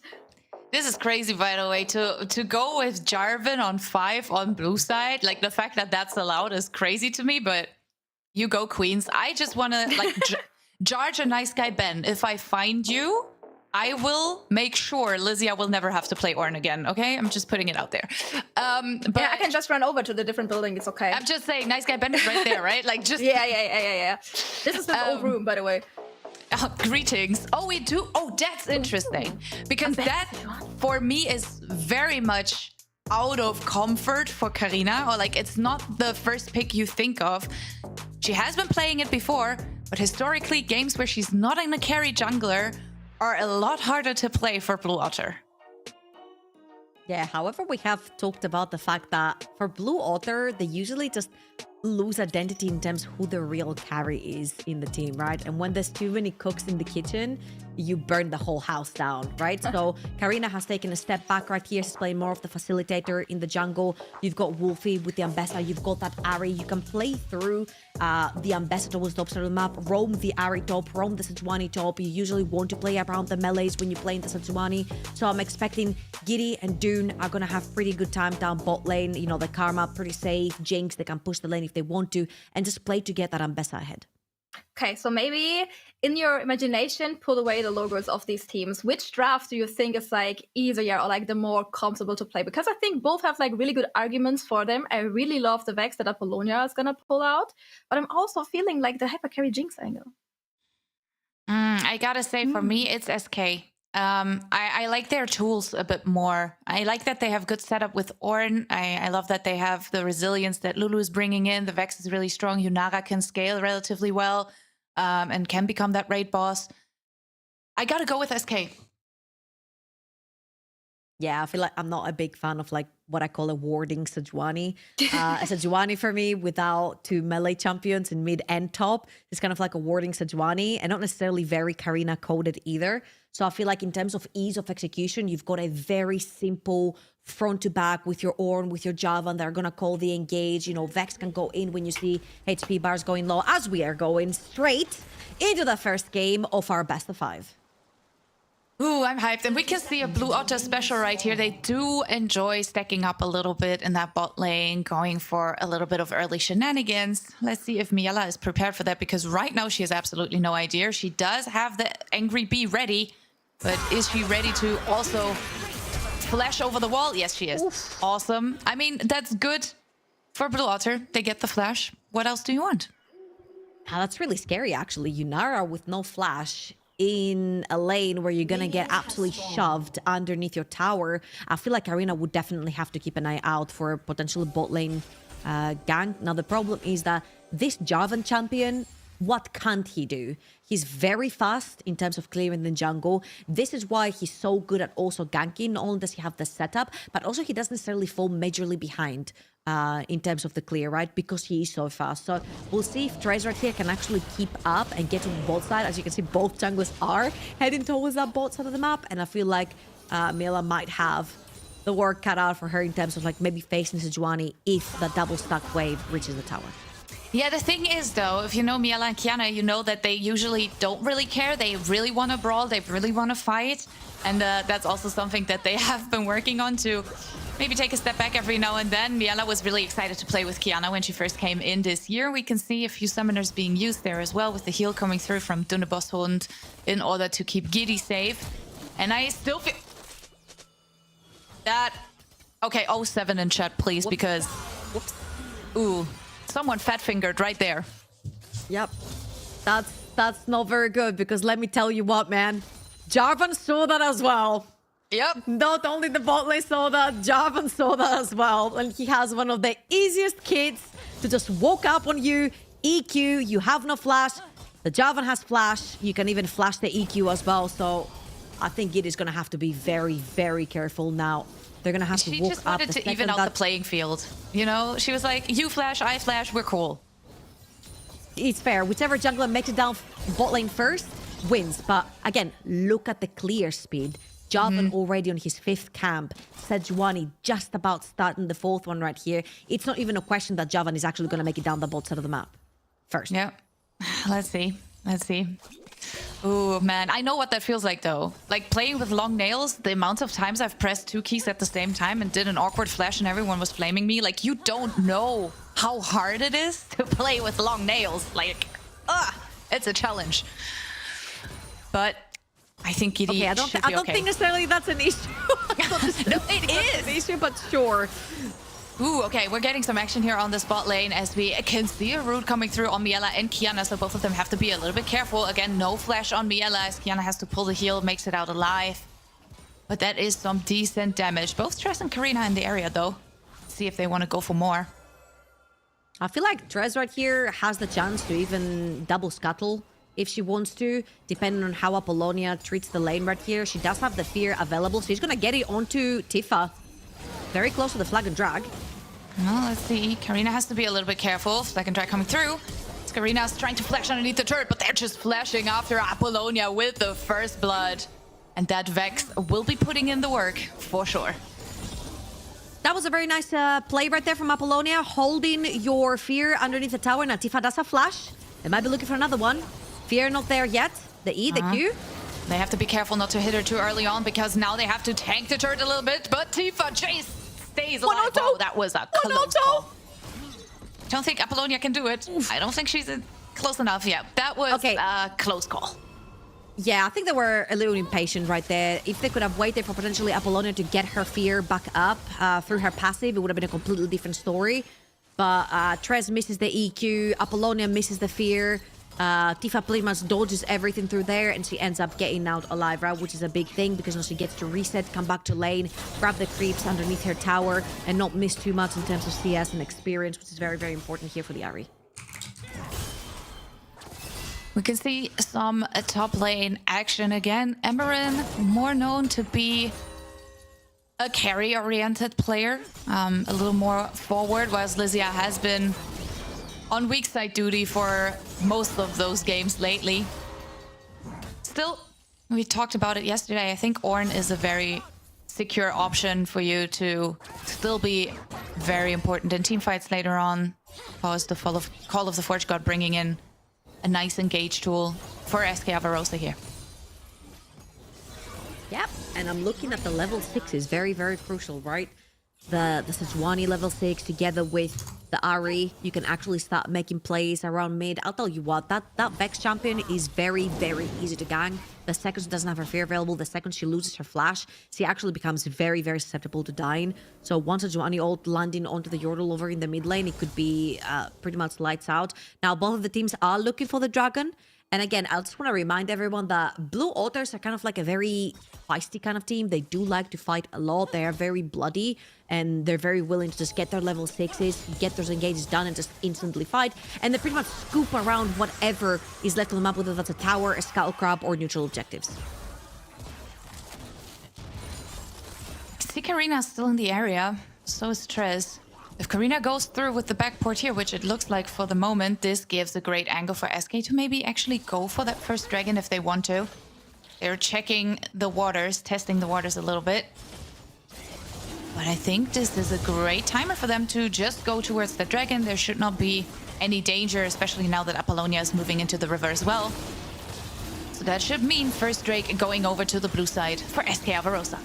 This is crazy, by the way, to go with Jarvan on 5 on blue side. Like, the fact that that's allowed is crazy to me, but you go, Queens. I just want to, like, charge a nice guy Ben. If I find you, I will make sure Lizia will never have to play Ornn again, okay? I'm just putting it out there. But yeah, I can just run over to the different building. It's okay. I'm just saying, nice guy Ben is right there, right? Like, just... Yeah. This is the old room, by the way. Greetings. Oh, we do. Oh, that's interesting. Because that, for me, is very much out of comfort for Karina. Or like, it's not the first pick you think of. She has been playing it before, but historically, games where she's not in a carry jungler are a lot harder to play for Blue Otter. Yeah, however, we have talked about the fact that for Blue Otter, they usually just lose identity in terms of who the real carry is in the team, right? And when there's too many cooks in the kitchen, you burn the whole house down, right? So Karina has taken a step back right here. She's playing more of the facilitator in the jungle. You've got Wolfie with the Ambassador. You've got that Ari. You can play through the Ambassador towards the top side of the map, roam the Ari top, roam the Sejuani top. You usually want to play around the melees when you play in the Sejuani. So I'm expecting Giddy and Dune are going to have pretty good time down bot lane. You know, the Karma pretty safe. Jinx, they can push the lane if they want to and just play to get that Ambassador ahead. Okay, so maybe in your imagination, put away the logos of these teams. Which draft do you think is like easier or like the more comfortable to play? Because I think both have like really good arguments for them. I really love the Vex that Apollonia is gonna pull out, but I'm also feeling like the hyper carry Jinx angle. I gotta say, for me, it's SK. I like their tools a bit more. I like that they have good setup with Ornn. I love that they have the resilience that Lulu is bringing in. The Vex is really strong. Yunara can scale relatively well and can become that raid boss. I gotta go with SK. Yeah, I feel like I'm not a big fan of like what I call a warding Sejuani. A Sejuani for me without two melee champions in mid and top is kind of like a warding Sejuani and not necessarily very Karina coded either. So I feel like in terms of ease of execution, you've got a very simple front to back with your Ornn, with your Javan. They're going to call the engage. You know, Vex can go in when you see HP bars going low, as we are going straight into the first game of our best of 5. Ooh, I'm hyped. And we can see a Blue Otter special right here. They do enjoy stacking up a little bit in that bot lane, going for a little bit of early shenanigans. Let's see if Miela is prepared for that, because right now she has absolutely no idea. She does have the Angry Bee ready, but is she ready to also flash over the wall? Yes, she is. Oof. Awesome. I mean, that's good for Blue Otter. They get the flash. What else do you want? That's really scary, actually. Yunara with no flash in a lane where you're gonna get absolutely shoved underneath your tower. I feel like Karina would definitely have to keep an eye out for a potential bot lane gank. Now the problem is that this Javan champion, what can't he do? He's very fast in terms of clearing the jungle. This is why he's so good at also ganking. Not only does he have the setup, but also he doesn't necessarily fall majorly behind in terms of the clear, right? Because he is so fast. So we'll see if Tracer right here can actually keep up and get to the bot side. As you can see, both junglers are heading towards that bot side of the map. And I feel like Mila might have the work cut out for her in terms of like maybe facing Sejuani if the double stack wave reaches the tower. Yeah, the thing is, though, if you know Miela and Kiana, you know that they usually don't really care. They really want to brawl. They really want to fight. And that's also something that they have been working on to maybe take a step back every now and then. Miela was really excited to play with Kiana when she first came in this year. We can see a few summoners being used there as well, with the heal coming through from Duneboshund in order to keep Giddy safe. And I still feel that... Okay, 07 in chat, please, Whoops. because... Whoops. Ooh. Someone fat-fingered right there. Yep. That's not very good, because let me tell you what, man. Jarvan saw that as well. Yep. Not only the bot lane saw that, Jarvan saw that as well. And he has one of the easiest kits to just walk up on you, EQ, you have no flash. The Jarvan has flash. You can even flash the EQ as well. So I think it is going to have to be very, very careful now. They're going to have to walk up. She just wanted to even out the playing field. You know, she was like, you flash, I flash, we're cool. It's fair. Whichever jungler makes it down bot lane first wins. But again, look at the clear speed. Javan already on his 5th camp. Sejuani just about starting the 4th one right here. It's not even a question that Javan is actually going to make it down the bot side of the map first. Yeah. Let's see. Let's see. Ooh, man. I know what that feels like, though. Like, playing with long nails, the amount of times I've pressed 2 keys at the same time and did an awkward flash and everyone was flaming me. Like, you don't know how hard it is to play with long nails. Like, it's a challenge. But I think Giddy should be I don't think necessarily that's an issue. No, it is an issue, but sure. Ooh, okay, we're getting some action here on the spot lane as we can see a root coming through on Miela and Kiana, so both of them have to be a little bit careful. Again, no flash on Miela as Kiana has to pull the heal, makes it out alive. But that is some decent damage. Both Tress and Karina in the area, though. Let's see if they want to go for more. I feel like Trez right here has the chance to even double scuttle if she wants to, depending on how Apollonia treats the lane right here. She does have the fear available, so she's going to get it onto Tifa. Very close to the flag and drag. Well, let's see. Karina has to be a little bit careful. Second drag coming through. Karina's trying to flash underneath the turret, but they're just flashing after Apollonia with the first blood. And that Vex will be putting in the work, for sure. That was a very nice play right there from Apollonia, holding your fear underneath the tower. Now Tifa does have flash. They might be looking for another one. Fear not there yet. The E, the Q. They have to be careful not to hit her too early on because now they have to tank the turret a little bit. But Tifa Chase stays alive. Oh, that was a close call. Don't think Apollonia can do it. I don't think she's close enough. Yeah, that was a close call. Yeah, I think they were a little impatient right there. If they could have waited for potentially Apollonia to get her fear back up through her passive, it would have been a completely different story. But Trez misses the EQ, Apollonia misses the fear. Tifa pretty much dodges everything through there, and she ends up getting out alive, right? Which is a big thing because now she gets to reset, come back to lane, grab the creeps underneath her tower, and not miss too much in terms of CS and experience, which is very, very important here for the Ahri. We can see some top lane action again. Emerin, more known to be a carry-oriented player, a little more forward, whilst Lysia has been on weak side duty for most of those games lately. Still, we talked about it yesterday. I think Ornn is a very secure option for you to still be very important in teamfights later on. As the Call of the Forge God bringing in a nice engage tool for SKA Avarosa here. Yep, and I'm looking at the level 6 is very, very crucial, right? The Sejuani level 6 together with the Ahri, you can actually start making plays around mid. I'll tell you what, that Vex champion is very, very easy to gang. The second she doesn't have her fear available, the second she loses her flash, she actually becomes very, very susceptible to dying. So once a Sejuani ult landing onto the Yordle over in the mid lane, it could be pretty much lights out. Now, both of the teams are looking for the dragon. And again, I just want to remind everyone that Blue Otters are kind of like a very feisty kind of team. They do like to fight a lot. They are very bloody, and they're very willing to just get their level 6s, get those engages done, and just instantly fight. And they pretty much scoop around whatever is left on the map, whether that's a tower, a scuttle crab, or neutral objectives. See, Karina's still in the area. So is Trez. If Karina goes through with the backport here, which it looks like for the moment, this gives a great angle for SK to maybe actually go for that first dragon if they want to. They're checking the waters, testing the waters a little bit. But I think this is a great timer for them to just go towards the dragon. There should not be any danger, especially now that Apollonia is moving into the river as well. So that should mean first Drake going over to the blue side for SK Avarosa.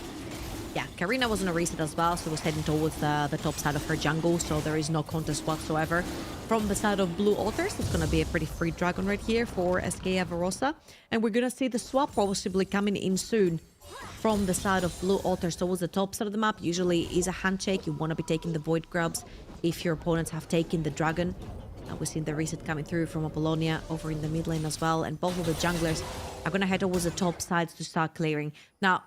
Yeah, Karina was on a reset as well, so was heading towards the top side of her jungle, so there is no contest whatsoever. From the side of Blue Otters, it's going to be a pretty free dragon right here for SKA Avarosa. And we're going to see the swap possibly coming in soon from the side of Blue Otters towards the top side of the map. Usually is a handshake. You want to be taking the Void Grubs if your opponents have taken the dragon. We've seen the reset coming through from Apollonia over in the mid lane as well. And both of the junglers are going to head towards the top sides to start clearing. Now,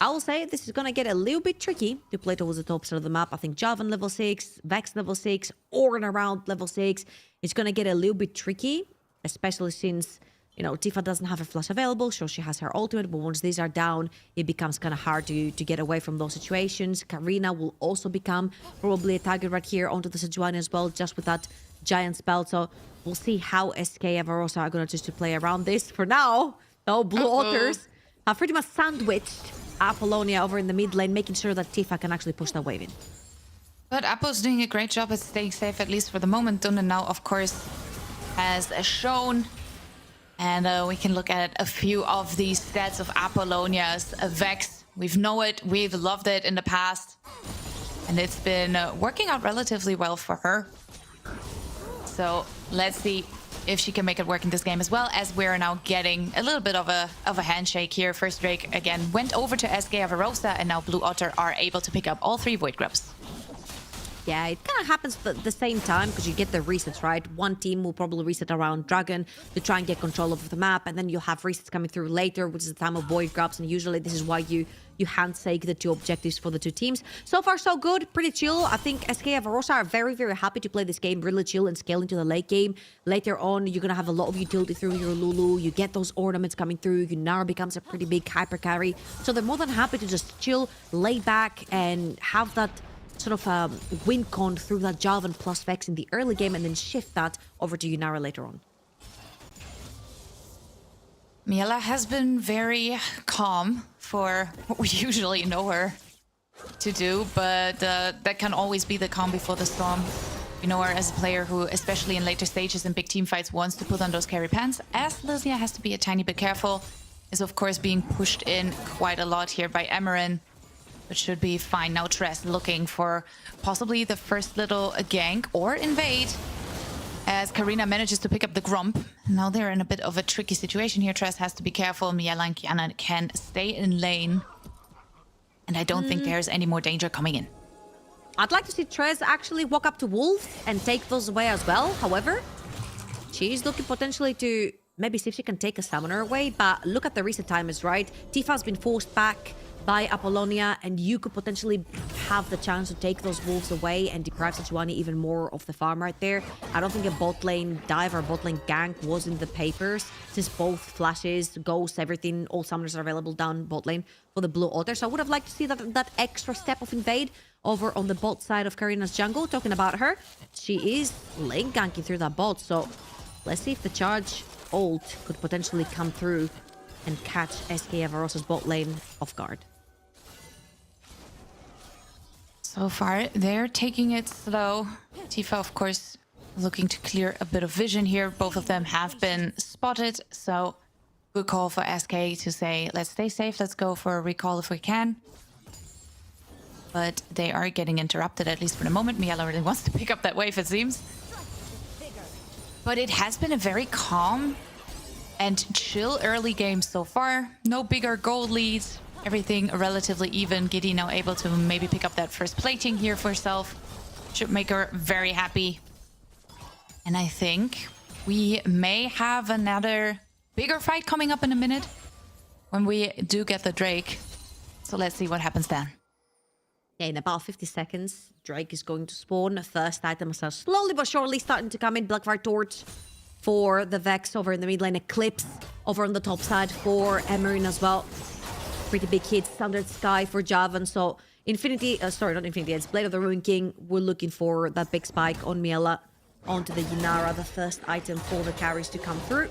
I will say this is going to get a little bit tricky to play towards the top side of the map. I think Jarvan level 6, Vex level 6, Ornn around level 6. It's going to get a little bit tricky, especially since, you know, Tifa doesn't have her flash available. Sure, she has her ultimate, but once these are down, it becomes kind of hard to get away from those situations. Karina will also become probably a target right here onto the Sejuani as well, just with that giant spell. So we'll see how SKA Avarosa are going to choose to play around this. For now, though, Blue Otters have pretty much sandwiched Apollonia over in the mid lane, making sure that Tifa can actually push that wave in. But Apo's doing a great job at staying safe, at least for the moment. Duna now, of course, has shown. And we can look at a few of these stats of Apollonia's Vex. We've loved it in the past. And it's been working out relatively well for her. So let's see if she can make it work in this game as well, as we're now getting a little bit of a handshake here. First Drake again went over to SK Avarosa, and now Blue Otter are able to pick up all 3 Void Grubs. Yeah, it kind of happens at the same time because you get the resets, right? One team will probably reset around Dragon to try and get control of the map, and then you'll have resets coming through later, which is the time of void grabs, and usually this is why you handshake the two objectives for the two teams. So far, so good. Pretty chill. I think SKA Varosa are very, very happy to play this game really chill and scale into the late game. Later on, you're going to have a lot of utility through your Lulu. You get those ornaments coming through. Yunara becomes a pretty big hyper carry. So they're more than happy to just chill, lay back, and have that sort of win con through that Javan plus Vex in the early game and then shift that over to Yunara later on. Miela has been very calm for what we usually know her to do, but that can always be the calm before the storm. You know her as a player who, especially in later stages and big team fights, wants to put on those carry pants. As Lysia has to be a tiny bit careful, is of course being pushed in quite a lot here by Emerin, but should be fine. Now Tress looking for possibly the first little gank or invade, as Karina manages to pick up the Grump. Now they're in a bit of a tricky situation here. Tress has to be careful. Miela and Kiana can stay in lane. And I don't think there's any more danger coming in. I'd like to see Trez actually walk up to Wolves and take those away as well. However, she's looking potentially to maybe see if she can take a summoner away. But look at the recent timers, right? Tifa's been forced back by Apollonia, and you could potentially have the chance to take those wolves away and deprive Sejuani even more of the farm right there. I don't think a bot lane dive or bot lane gank was in the papers, since both flashes, ghosts, everything, all summoners are available down bot lane for the Blue Otter. So I would have liked to see that extra step of invade over on the bot side of Karina's jungle. Talking about her, she is lane ganking through that bot, so let's see if the charge ult could potentially come through and catch SKA Varosa's bot lane off guard. So far, they're taking it slow. Tifa, of course, looking to clear a bit of vision here. Both of them have been spotted, so good call for SK to say, let's stay safe, let's go for a recall if we can. But they are getting interrupted, at least for the moment. Miela really wants to pick up that wave, it seems. But it has been a very calm and chill early game so far. No bigger gold leads. Everything relatively even. Giddy now able to maybe pick up that first plating here for herself. Should make her very happy. And I think we may have another bigger fight coming up in a minute when we do get the Drake. So let's see what happens then. Yeah, in about 50 seconds, Drake is going to spawn. First items are slowly but surely starting to come in. Blackfire Torch for the Vex over in the mid lane. Eclipse over on the top side for Emerin as well. Pretty big hit. Standard Sky for Javan. So Infinity, sorry, not Infinity, it's Blade of the Ruined King. We're looking for that big spike on Miela onto the Yunara, the first item for the carries to come through.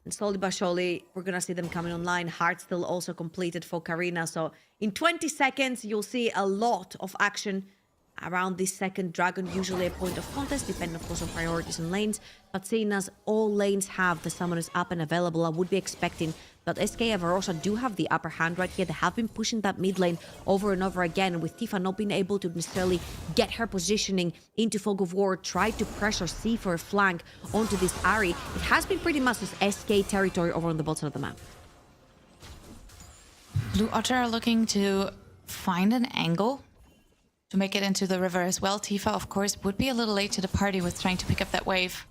And slowly but surely, we're going to see them coming online. Heart still also completed for Karina. So in 20 seconds, you'll see a lot of action around this second dragon. Usually a point of contest, depending, of course, on priorities and lanes. But seeing as all lanes have the summoners up and available, I would be expecting that SKA Varosa do have the upper hand right here. They have been pushing that mid lane over and over again. And with Tifa not being able to necessarily get her positioning into Fog of War, try to pressure C for a flank onto this Ahri, it has been pretty much this SK territory over on the bottom of the map. Blue Otter are looking to find an angle to make it into the river as well. Tifa, of course, would be a little late to the party with trying to pick up that wave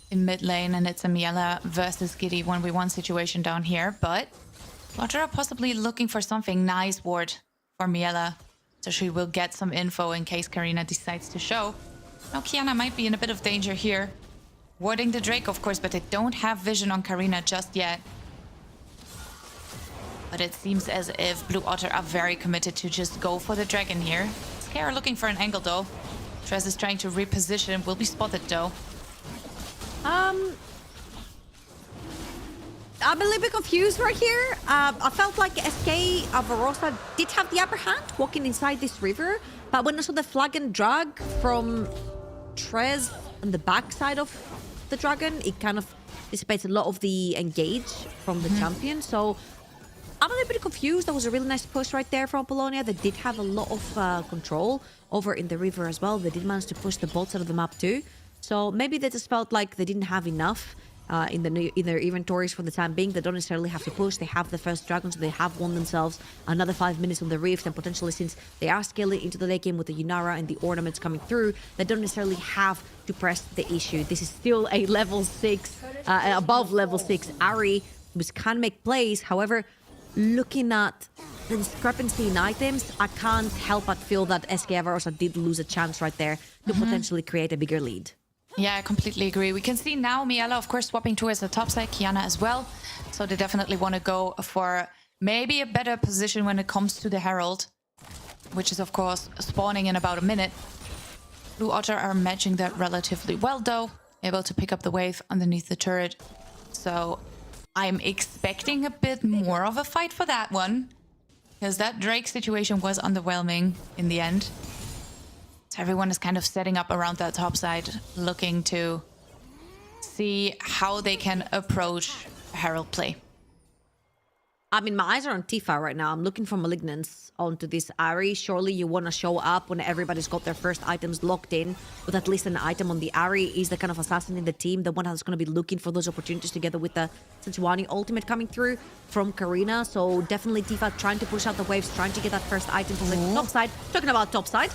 in mid lane, and it's a Miela versus Giddy 1v1 situation down here, but Otter are possibly looking for something. Nice ward for Miela, so she will get some info in case Karina decides to show. Now Kiana might be in a bit of danger here. Warding the Drake, of course, but they don't have vision on Karina just yet. But it seems as if Blue Otter are very committed to just go for the dragon here. SKA are looking for an angle though. Trez is trying to reposition, will be spotted though. I'm a little bit confused right here. I felt like SK Varosa did have the upper hand walking inside this river, but when I saw the flag and drag from Trez on the backside of the dragon, it kind of dissipates a lot of the engage from the champion. So I'm a little bit confused. That was a really nice push right there from Apollonia. They did have a lot of control over in the river as well. They did manage to push the bot out of the map too. So maybe they just felt like they didn't have enough in their inventories for the time being. They don't necessarily have to push. They have the first dragon, so they have won themselves another 5 minutes on the Rift, and potentially, since they are scaling into the late game with the Yunara and the ornaments coming through, they don't necessarily have to press the issue. This is still a level 6, above level 6 Ahri, which can make plays. However, looking at the discrepancy in items, I can't help but feel that SKA Avarosa did lose a chance right there to potentially create a bigger lead. Yeah, I completely agree. We can see now Miela, of course, swapping towards the top side, Kiana as well. So they definitely want to go for maybe a better position when it comes to the Herald, which is, of course, spawning in about a minute. Blue Otter are matching that relatively well, though, able to pick up the wave underneath the turret. So I'm expecting a bit more of a fight for that one, because that Drake situation was underwhelming in the end. So everyone is kind of setting up around that top side, looking to see how they can approach Herald play. I mean, my eyes are on Tifa right now. I'm looking for Malignance onto this Ahri. Surely you want to show up when everybody's got their first items locked in, with at least an item on the Ahri. Is the kind of assassin in the team, the one that's going to be looking for those opportunities, together with the Sejuani ultimate coming through from Karina. So definitely Tifa trying to push out the waves, trying to get that first item from the top side. Talking about top side.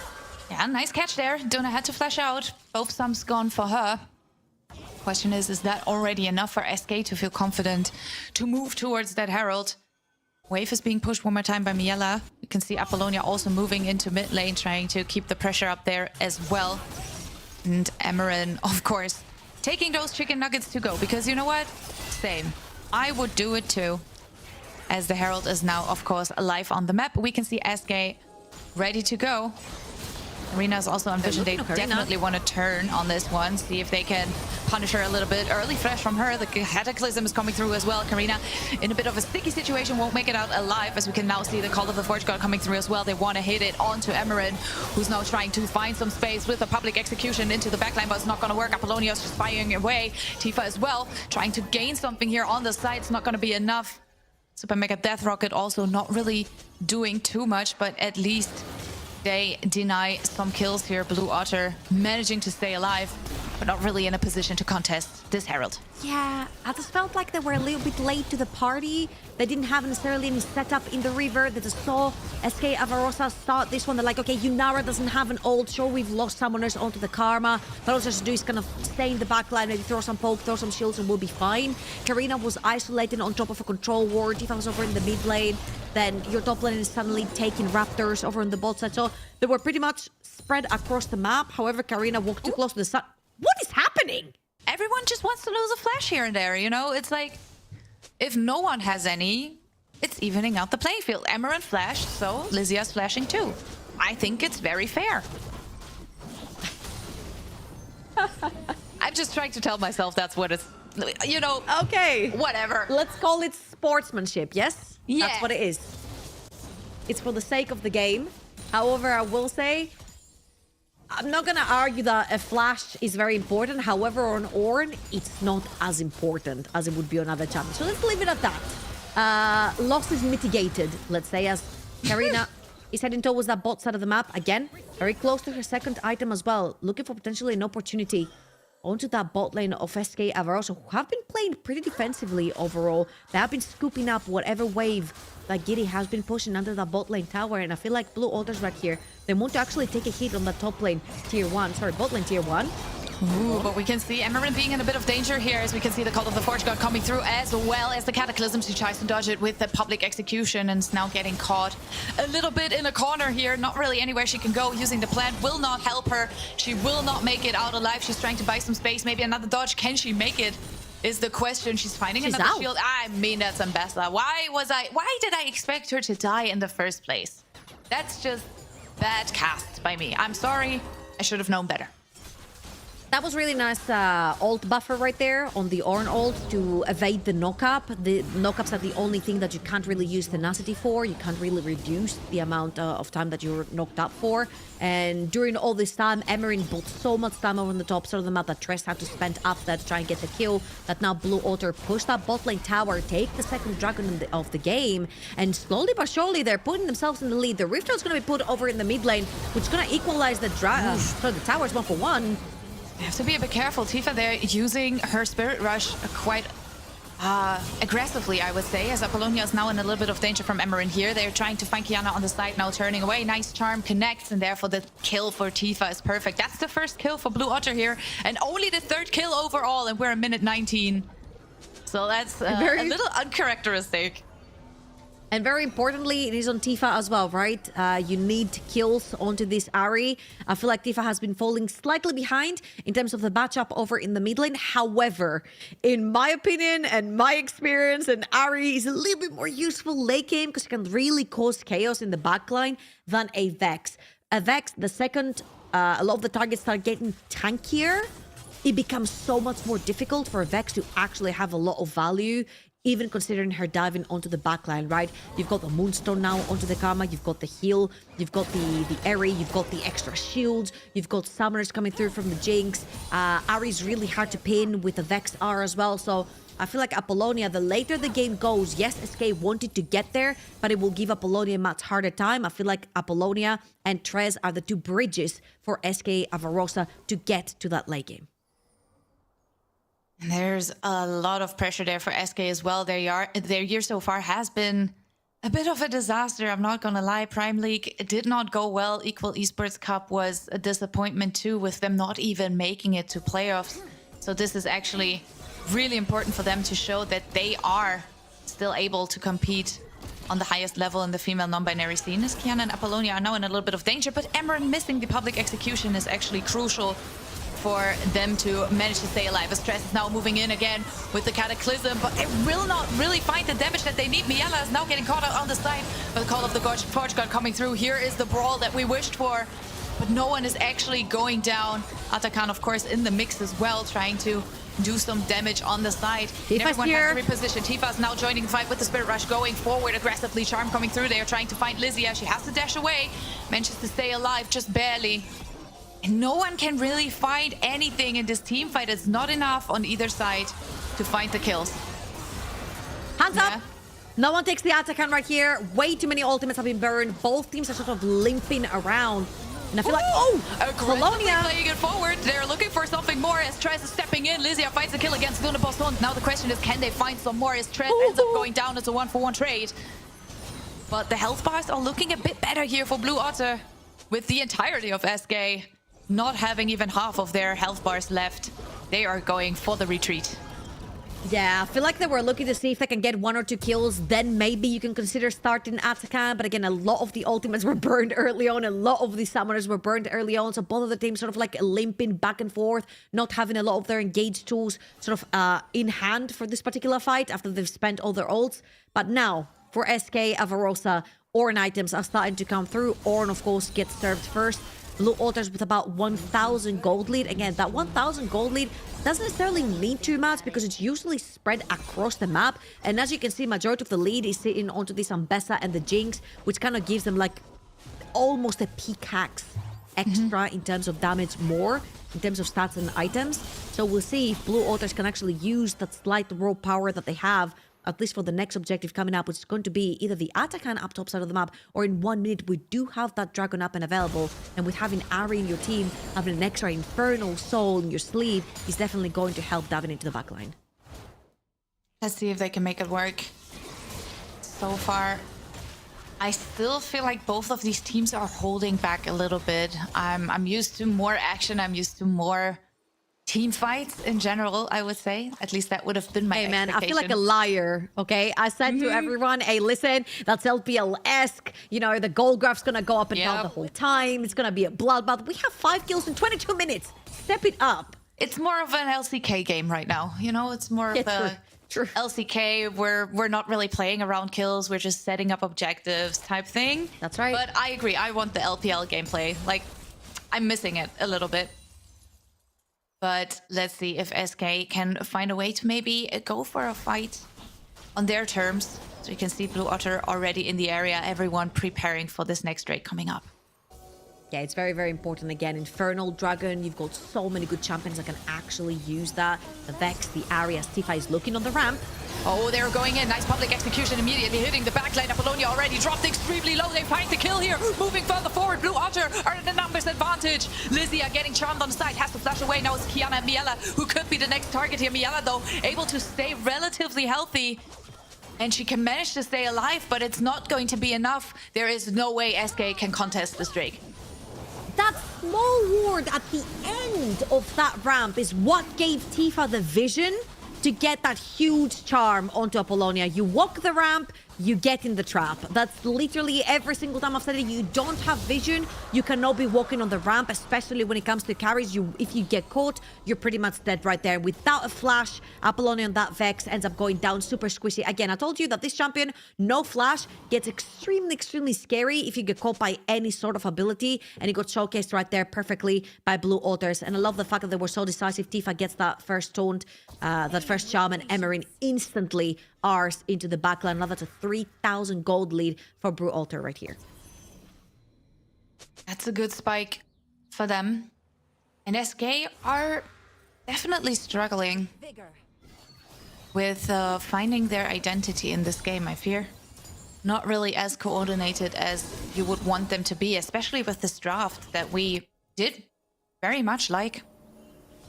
Yeah, nice catch there. Duna had to flash out. Both sums gone for her. Question is that already enough for SK to feel confident to move towards that Herald? Wave is being pushed one more time by Miela. You can see Apollonia also moving into mid lane, trying to keep the pressure up there as well. And Amarin, of course, taking those chicken nuggets to go. Because you know what? Same. I would do it too. As the Herald is now, of course, alive on the map. We can see SK ready to go. Arena is also on vision. They definitely want to turn on this one, see if they can punish her a little bit. Early flash from her. The Cataclysm is coming through as well. Karina in a bit of a sticky situation, won't make it out alive, as we can now see the Call of the Forge God coming through as well. They want to hit it onto Amarin, who's now trying to find some space with a public execution into the backline, but it's not going to work. Apollonia's just firing away. Tifa as well, trying to gain something here on the side. It's not going to be enough. Super Mega Death Rocket also not really doing too much, but at least they deny some kills here. Blue Otter managing to stay alive, but not really in a position to contest this Herald. Yeah, I just felt like they were a little bit late to the party. They didn't have necessarily any setup in the river. They just saw SK Avarosa start this one. They're like, okay, Yunara doesn't have an ult. Sure, we've lost summoners onto the Karma. But all just do is kind of stay in the back line, maybe throw some poke, throw some shields, and we'll be fine. Karina was isolated on top of a control ward. Tifa was over in the mid lane. Then your top lane is suddenly taking Raptors over on the bot side. So they were pretty much spread across the map. However, Karina walked too close to the sun. What is happening? Everyone just wants to lose a flash here and there, you know? It's like, if no one has any, it's evening out the playing field. Amaranth flashed, so Lysia's flashing too. I think it's very fair. I'm just trying to tell myself that's what it's, you know, Okay. whatever. Let's call it sportsmanship, yes? Yeah. That's what it is. It's for the sake of the game. However, I will say, I'm not gonna argue that a flash is very important. However, on Ornn, it's not as important as it would be on other champions. So let's leave it at that. Loss is mitigated, let's say, as Karina is heading towards that bot side of the map. Again, very close to her second item as well. Looking for potentially an opportunity onto that bot lane of SK Avarosa, who have been playing pretty defensively overall. They have been scooping up whatever wave that Giddy has been pushing under that bot lane tower, and I feel like Blue Otters right here, they want to actually take a hit on that top lane tier 1, sorry, bot lane tier 1. Ooh, but we can see Amarin being in a bit of danger here, as we can see the Call of the Forge God coming through, as well as the Cataclysm. She tries to dodge it with the public execution and is now getting caught a little bit in a corner here. Not really anywhere she can go. Using the plant will not help her. She will not make it out alive. She's trying to buy some space. Maybe another dodge. Can she make it? Is the question. She's finding another out. shield. I mean, that's Ambassador. Why did I expect her to die in the first place? That's just bad cast by me. I'm sorry. I should have known better. That was really nice ult buffer right there on the Ornn ult to evade the knock-up. The knock-ups are the only thing that you can't really use tenacity for. You can't really reduce the amount of time that you're knocked up for. And during all this time, Amarin bought so much time over on the top side of the map that Tress had to spend up there to try and get the kill. That now Blue Otter pushed that bot lane tower, take the second dragon of the game, and slowly but surely they're putting themselves in the lead. The Rift is going to be put over in the mid lane, which is going to equalize the the towers 1-for-1. You have to be a bit careful. Tifa there using her Spirit Rush quite aggressively, I would say, as Apollonia is now in a little bit of danger from Emerin here. They're trying to find Kiana on the side, now turning away. Nice charm connects, and therefore the kill for Tifa is perfect. That's the first kill for Blue Otter here, and only the third kill overall, and we're a minute 19. So that's a little uncharacteristic. And very importantly, it is on Tifa as well, right? You need kills onto this Ahri. I feel like Tifa has been falling slightly behind in terms of the matchup over in the mid lane. However, in my opinion and my experience, an Ahri is a little bit more useful late game because it can really cause chaos in the backline than a Vex. A Vex, the second a lot of the targets start getting tankier, it becomes so much more difficult for a Vex to actually have a lot of value, even considering her diving onto the backline, right? You've got the Moonstone now onto the Karma, you've got the heal, you've got the Ahri, you've got the extra shields, you've got Summoners coming through from the Jinx. Ahri's really hard to pin with the Vex R as well, so I feel like Apollonia, the later the game goes, yes, SKA wanted to get there, but it will give Apollonia a much harder time. I feel like Apollonia and Trez are the two bridges for SKA Avarosa to get to that late game. And there's a lot of pressure there for SK as well. Their year so far has been a bit of a disaster. I'm not going to lie. Prime League did not go well. Equal Esports Cup was a disappointment too, with them not even making it to playoffs. So this is actually really important for them to show that they are still able to compete on the highest level in the female non-binary scene. As Kiana and Apollonia are now in a little bit of danger, but Emerin missing the public execution is actually crucial for them to manage to stay alive. As Stress is now moving in again with the Cataclysm, but it will not really find the damage that they need. Miela is now getting caught out on the side, but the Call of the Forge God coming through. Here is the brawl that we wished for, but no one is actually going down. Atakan, of course, in the mix as well, trying to do some damage on the side. Everyone has to reposition. Tifa's now joining the fight with the Spirit Rush, going forward aggressively. Charm coming through. They are trying to find Lysia. She has to dash away. Manages to stay alive, just barely. And no one can really find anything in this team fight. It's not enough on either side to find the kills. Hands up! No one takes the Atakan right here. Way too many ultimates have been burned. Both teams are sort of limping around. And I feel like, Apollonia playing it forward. They're looking for something more as Trez is stepping in. Lysia finds a kill against Luna Boston. Now the question is, can they find some more as Trez ends up going down as a 1-for-1 trade? But the health bars are looking a bit better here for Blue Otter, with the entirety of SK not having even half of their health bars left. They are going for the retreat. Yeah, I feel like they were looking to see if they can get 1 or 2 kills. Then maybe you can consider starting Atakan. But again, a lot of the ultimates were burned early on. A lot of the summoners were burned early on. So both of the teams sort of like limping back and forth, not having a lot of their engaged tools sort of in hand for this particular fight after they've spent all their ults. But now, for SK Avarosa, Ornn items are starting to come through. Ornn, of course, gets served first. Blue Otters with about 1,000 gold lead. Again, that 1,000 gold lead doesn't necessarily mean too much because it's usually spread across the map. And as you can see, majority of the lead is sitting onto this Ambessa and the Jinx, which kind of gives them like almost a pickaxe extra in terms of damage more, in terms of stats and items. So we'll see if Blue Otters can actually use that slight raw power that they have, at least for the next objective coming up, which is going to be either the Atakan up top side of the map, or in 1 minute, we do have that Dragon up and available. And with having Ahri in your team, having an extra Infernal Soul in your sleeve is definitely going to help diving into the backline. Let's see if they can make it work. So far, I still feel like both of these teams are holding back a little bit. I'm used to more action. I'm used to more team fights in general, I would say. At least that would have been my expectation. I feel like a liar, okay? I said to everyone, hey, listen, that's LPL-esque. You know, the gold graph's gonna go up and down the whole time. It's gonna be a bloodbath. We have 5 kills in 22 minutes. Step it up. It's more of an LCK game right now. You know, it's more of a LCK where we're not really playing around kills. We're just setting up objectives type thing. That's right. But I agree. I want the LPL gameplay. Like, I'm missing it a little bit. But let's see if SK can find a way to maybe go for a fight on their terms. So you can see Blue Otter already in the area, everyone preparing for this next raid coming up. Yeah, it's very, very important. Again, Infernal Dragon, you've got so many good champions that can actually use that. The Vex, the Arias, Tifa is looking on the ramp. Oh, they're going in. Nice public execution immediately hitting the backline. Apollonia already dropped extremely low. They find the kill here. Moving further forward. Blue Otter are at a numbers advantage. Lizia getting charmed on the side. Has to flash away. Now it's Kiana and Miela who could be the next target here. Miela, though, able to stay relatively healthy. And she can manage to stay alive, but it's not going to be enough. There is no way SKA can contest this Drake. That small ward at the end of that ramp is what gave Tifa the vision to get that huge charm onto Apollonia. You walk the ramp, you get in the trap. That's literally every single time I've said it. You don't have vision, you cannot be walking on the ramp, especially when it comes to carries. If you get caught, you're pretty much dead right there. Without a flash, Apollonia on that Vex ends up going down super squishy. Again, I told you that this champion, no flash, gets extremely scary if you get caught by any sort of ability, and it got showcased right there perfectly by Blue Otters. And I love the fact that they were so decisive. Tifa gets that first taunt, that first charm, and Emerin instantly R's into the backline. Now that's a 3,000 gold lead for Blue Altar right here. That's a good spike for them. And SK are definitely struggling with finding their identity in this game, I fear. Not really as coordinated as you would want them to be, especially with this draft that we did very much like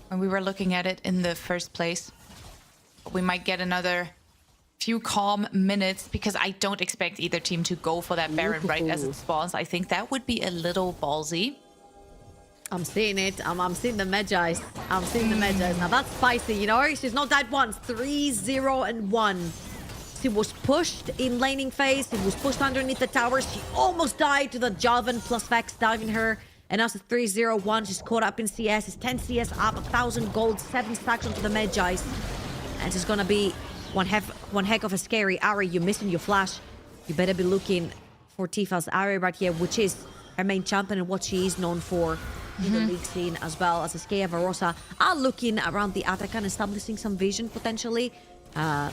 when we were looking at it in the first place. But we might get another few calm minutes because I don't expect either team to go for that Baron right as it spawns. I think that would be a little ballsy. I'm seeing it. I'm seeing the Medjais. I'm seeing the Medjais. Now that's spicy, you know? She's not died once. 3-0-1. She was pushed in laning phase. She was pushed underneath the towers. She almost died to the Jarvan plus Vex diving her. And now it's a 3-0-1. She's caught up in CS. It's 10 CS up, 1,000 gold, 7 stacks onto the Medjais. And it's gonna be one heck of a scary Ari. You're missing your flash. You better be looking for Tifa's Ari right here, which is her main champion and what she is known for in the league scene, as well as SKA Varosa are looking around the Atakan, establishing some vision potentially,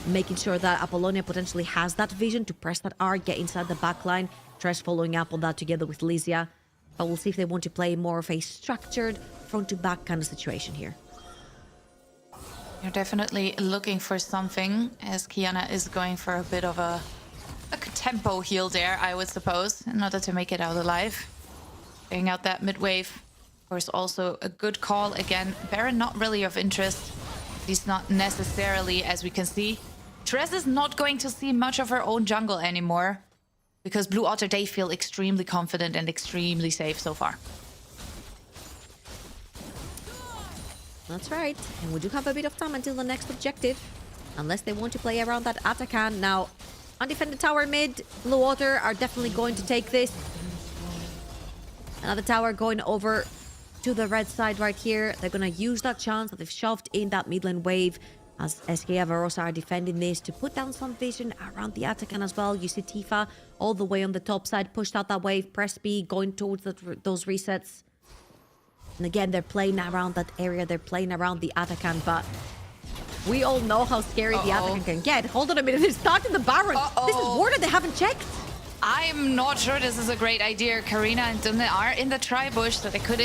making sure that Apollonia potentially has that vision to press that R, get inside the backline. Tresh following up on that together with Lizia. But we'll see if they want to play more of a structured front-to-back kind of situation here. You're definitely looking for something, as Kiana is going for a bit of a tempo heal there, I would suppose, in order to make it out alive. Getting out that mid-wave, of course, also a good call. Again, Baron not really of interest. At least not necessarily, as we can see. Tress is not going to see much of her own jungle anymore, because Blue Otter, they feel extremely confident and extremely safe so far. That's right. And we do have a bit of time until the next objective. Unless they want to play around that Atakan. Now, undefended tower mid. Blue Water are definitely going to take this. Another tower going over to the red side right here. They're going to use that chance that they've shoved in that mid lane wave. As SKA Varosa are defending this to put down some vision around the Atakan as well. You see Tifa all the way on the top side. Pushed out that wave. Press B going towards those resets. And again, they're playing around that area. They're playing around the Atakan, but we all know how scary the Atakan can get. Hold on a minute. They're starting the Baron. This is warded. They haven't checked. I'm not sure this is a great idea. Karina and Dunne are in the tri-bush, so they could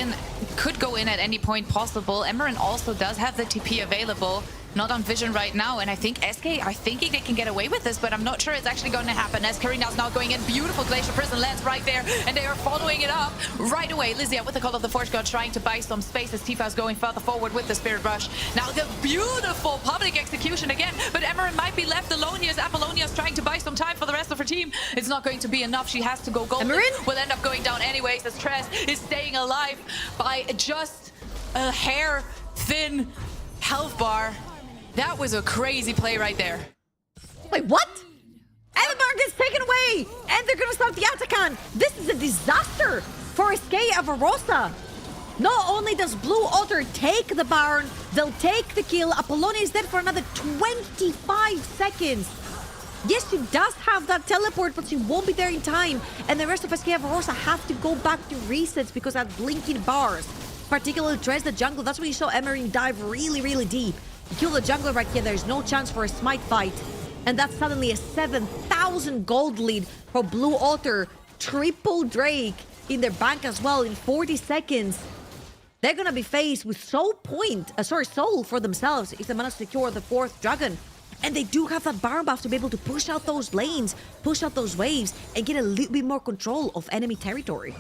go in at any point possible. Emerin also does have the TP available. Not on vision right now, and I think SK are thinking they can get away with this, but I'm not sure it's actually going to happen, as Karina's now going in. Beautiful Glacier Prison lands right there, and they are following it up right away. Lizia with the Call of the Forge God trying to buy some space as Tifa's going further forward with the Spirit Rush. Now the beautiful public execution again, but Emerin might be left alone here as Apollonia's trying to buy some time for the rest of her team. It's not going to be enough. She has to go golden. Emerin Will end up going down anyways, as Tress is staying alive by just a hair-thin health bar. That was a crazy play right there. Wait, what? Elmar gets taken away! And they're gonna start the Atakan! This is a disaster for SKA Varosa! Not only does Blue Otter take the Baron, they'll take the kill. Apollonia is dead for another 25 seconds. Yes, she does have that teleport, but she won't be there in time. And the rest of SKA Varosa have to go back to resets because of blinking bars. Particularly Tress the jungle. That's when you saw Emerin dive really deep. You kill the jungler right here, there's no chance for a smite fight. And that's suddenly a 7,000 gold lead for Blue Otter. Triple Drake in their bank as well in 40 seconds. They're gonna be faced with Soul for themselves if they manage to secure the 4th dragon. And they do have that Baron buff to be able to push out those lanes, push out those waves, and get a little bit more control of enemy territory.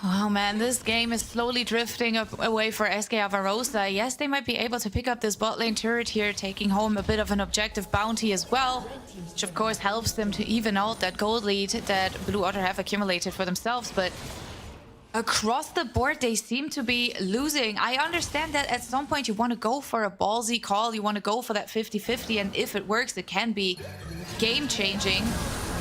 Oh man, this game is slowly drifting away for SKA Avarosa. Yes, they might be able to pick up this bot lane turret here, taking home a bit of an objective bounty as well, which of course helps them to even out that gold lead that Blue Otter have accumulated for themselves. But across the board, they seem to be losing. I understand that at some point you want to go for a ballsy call, you want to go for that 50-50, and if it works, it can be game-changing.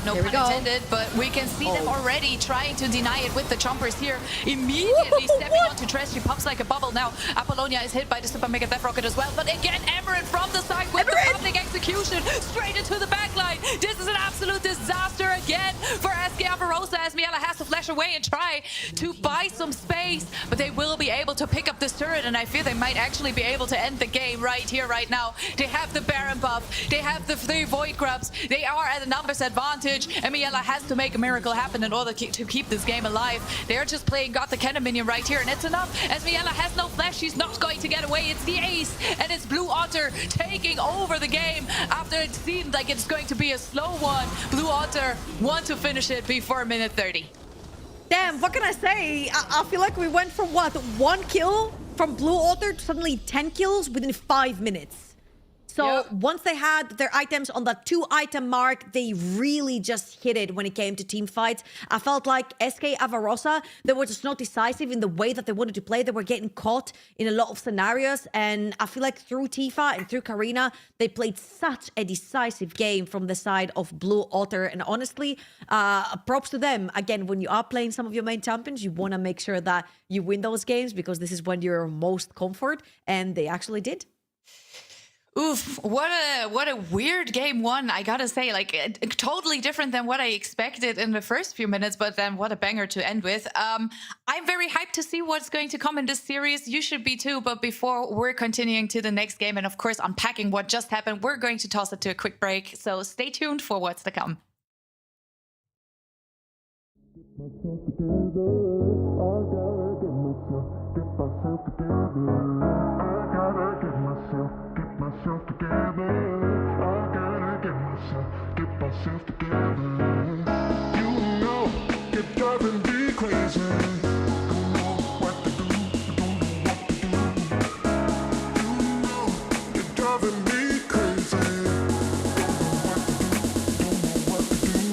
No pun intended, but we can see them already trying to deny it with the chompers here. Immediately stepping onto Trash, she pops like a bubble. Now, Apollonia is hit by the Super Mega Death Rocket as well. But again, Emmeryn from the side with the public execution straight into the backline. This is an absolute disaster again for SKA Avarosa as Miela has to flash away and try to buy some space. But they will be able to pick up this turret, and I fear they might actually be able to end the game right here, right now. They have the Baron buff. They have the 3 Void Grubs. They are at a numbers advantage. And Miela has to make a miracle happen in order to keep this game alive. They're just playing God the Cannon minion right here, and it's enough. As Miela has no flash, she's not going to get away. It's the ace, and it's Blue Otter taking over the game after it seemed like it's going to be a slow one. Blue Otter want to finish it before minute 30. Damn, what can I say? I feel like we went from what, 1 kill from Blue Otter to suddenly 10 kills within 5 minutes. So once they had their items on that 2-item mark, they really just hit it when it came to team fights. I felt like SKA Avarosa, they were just not decisive in the way that they wanted to play. They were getting caught in a lot of scenarios. And I feel like through Tifa and through Karina, they played such a decisive game from the side of Blue Otter. And honestly, props to them. Again, when you are playing some of your main champions, you want to make sure that you win those games because this is when you're most comfort. And they actually did. Oof, what a weird game one, I gotta say. Like, totally different than what I expected in the first few minutes, but then what a banger to end with. I'm very hyped to see what's going to come in this series. You should be too, but before we're continuing to the next game and of course unpacking what just happened, we're going to toss it to a quick break, so stay tuned for what's to come. Myself together. I gotta get myself together. You know, you're driving me crazy. Don't know what to do. Don't know what to do. You know, you're driving me crazy. Don't know what to do. Don't know what to do.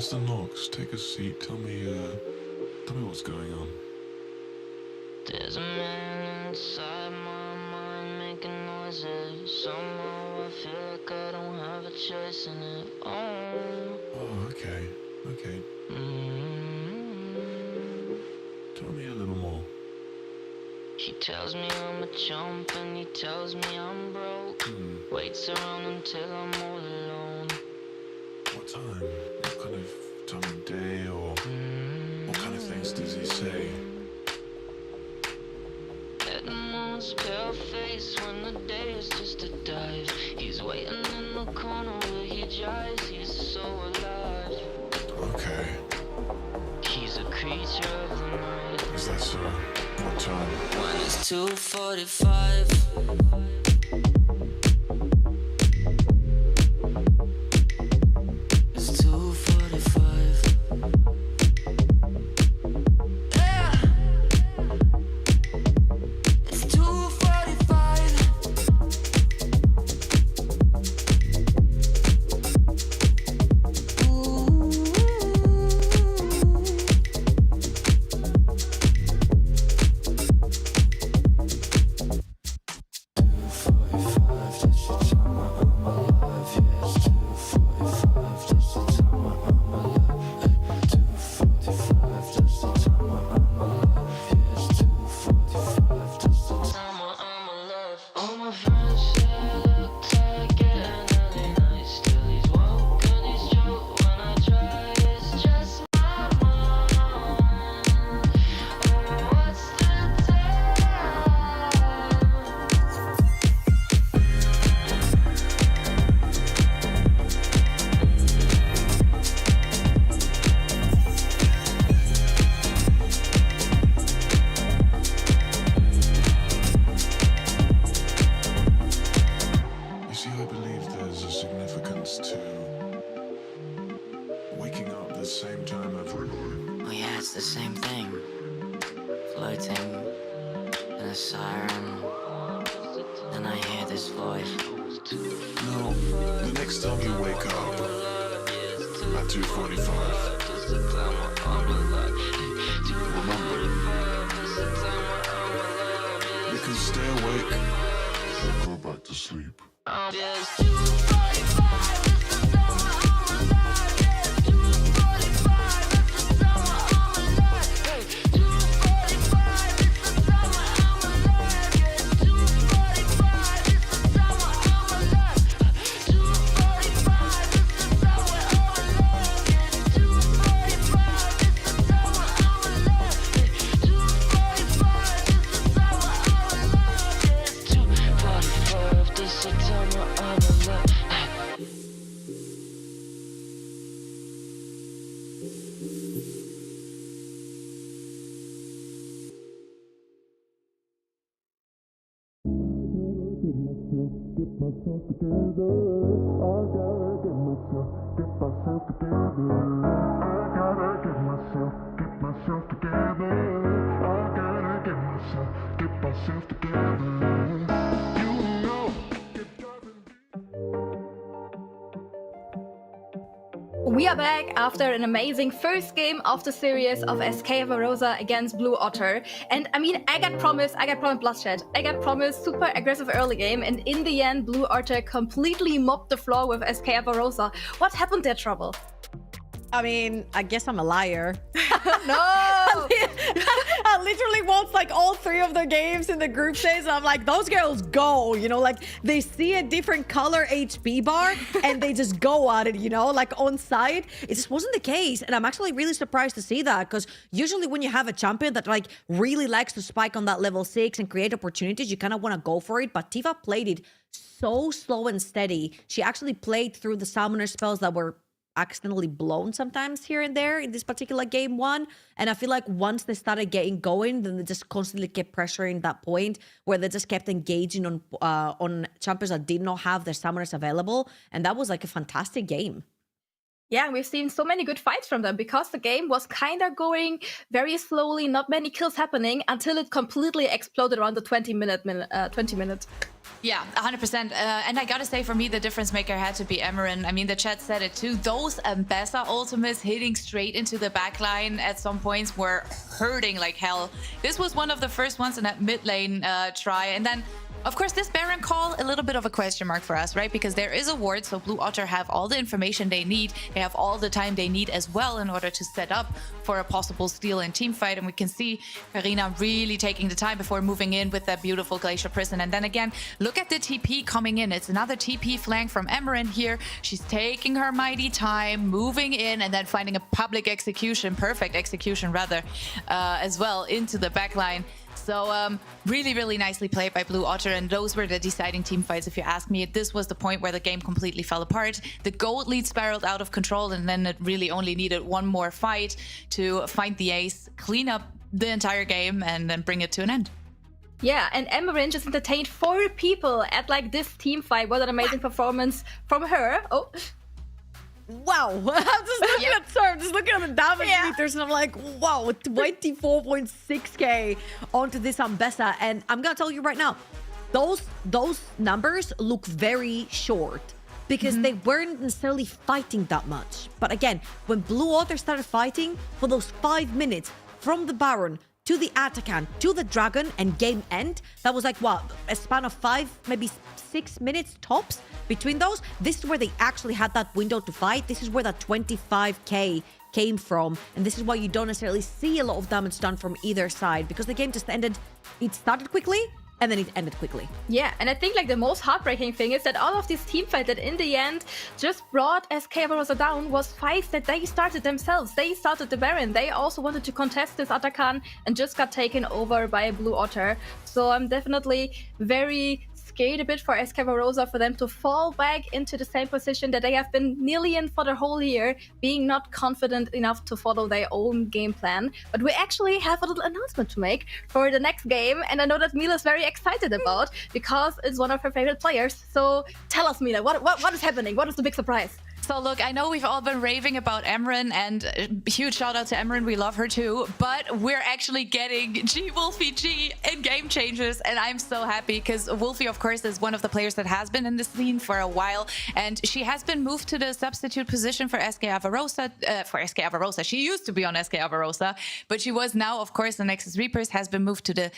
Mr. Knox, take a seat. Tell me what's going on. There's a man inside my mind making noises. Somehow I feel like I don't have a choice in it. Oh, okay. Tell me a little more. He tells me I'm a chump and he tells me I'm broke. Waits around until I'm all alone. What time? What kind of time of day or what kind of things does he say? Edmund's pale face when the day is just a dive. He's waiting in the corner where he drives. He's so alive. Okay. He's a creature of the night. Is that so? What time? When it's 2:45. It's 2:45. Yeah. It's 2:45. All my friends say I look tired, getting early nights. Still he's woke and he's choked when I try. It's just my mind. Oh, what's the time? You see, I believe there's a significance to waking up at the same time every night. Oh yeah, it's the same thing. Floating in a siren. Then I hear this voice. No, the next time you wake up at 2:45, remember, you can stay awake or go back to sleep. It's 2:45. It's the summer of my life. Yeah, it's 2:45. It's the summer of my life. Hey, 2:45. It's the summer of my life. Yeah, it's 2:45. It's the summer of my life. 2:45. It's the summer of my life. Yeah, it's 2:45. It's the summer of my life. Hey, 2:45. It's the summer of my life. Yeah, it's 2:45. This the summer of my life. We are back after an amazing first game of the series of SKA Varosa against Blue Otter. And I mean, I got promised bloodshed. I got promised super aggressive early game, and in the end, Blue Otter completely mopped the floor with SKA Varosa. What happened there, Trouble? I mean, I guess I'm a liar. No! I literally watched like all three of the games in the group stage. I'm like, those girls go, you know, like they see a different color HP bar and they just go at it, you know, like on site. It just wasn't the case. And I'm actually really surprised to see that, because usually when you have a champion that like really likes to spike on that level 6 and create opportunities, you kind of want to go for it. But Tifa played it so slow and steady. She actually played through the summoner spells that were accidentally blown sometimes here and there in this particular game 1, and I feel like once they started getting going, then they just constantly kept pressuring that point where they just kept engaging on champions that did not have their summoners available, and that was like a fantastic game. Yeah, we've seen so many good fights from them because the game was kind of going very slowly, not many kills happening until it completely exploded around the 20 minutes. Yeah, 100%. And I gotta say, for me, the difference maker had to be Emerin. I mean, the chat said it too. Those Ambessa ultimates hitting straight into the backline at some points were hurting like hell. This was one of the first ones in that mid lane try. And then, of course, this Baron call, a little bit of a question mark for us, right? Because there is a ward, so Blue Otter have all the information they need. They have all the time they need as well in order to set up for a possible steal and team fight. And we can see Karina really taking the time before moving in with that beautiful Glacial Prison. And then again, look at the TP coming in. It's another TP flank from Emerin here. She's taking her mighty time, moving in, and then finding a public execution, perfect execution rather, as well into the backline. So really, really nicely played by Blue Otter, and those were the deciding team fights, if you ask me. This was the point where the game completely fell apart. The gold lead spiraled out of control, and then it really only needed one more fight to find the ace, clean up the entire game, and then bring it to an end. Yeah, and Emerin just entertained 4 people at like this team fight. What an amazing performance from her. Oh. Wow. I'm just looking at Serve, just looking at the damage meters, and I'm like, wow, 24.6k onto this Ambessa. And I'm gonna tell you right now, those numbers look very short because they weren't necessarily fighting that much. But again, when Blue Otter started fighting for those 5 minutes from the Baron to the Atakan to the Dragon and game end, that was like, what, a span of 5, maybe 6 minutes tops between those. This is where they actually had that window to fight. This is where that 25k came from, and this is why you don't necessarily see a lot of damage done from either side, because the game just ended. It started quickly and then it ended quickly. Yeah, and I think like the most heartbreaking thing is that all of these team fights that in the end just brought SKA Barossa down was fights that they started themselves. They started the Baron. They also wanted to contest this Atakan and just got taken over by Blue Otter. So I'm definitely very scared a bit for SKA Barossa, for them to fall back into the same position that they have been nearly in for the whole year, being not confident enough to follow their own game plan. But we actually have a little announcement to make for the next game, and I know that Mila is very excited about because it's one of her favorite players. So tell us, Mila, what is happening? What is the big surprise? So look, I know we've all been raving about Emerin, and huge shout out to Emerin, we love her too, but we're actually getting Wolfie G in Game Changers, and I'm so happy because Wolfie, of course, is one of the players that has been in the scene for a while, and she has been moved to the substitute position for SKA Barossa. She used to be on SKA Barossa, but she was now, of course, the Nexus Reapers, has been moved to the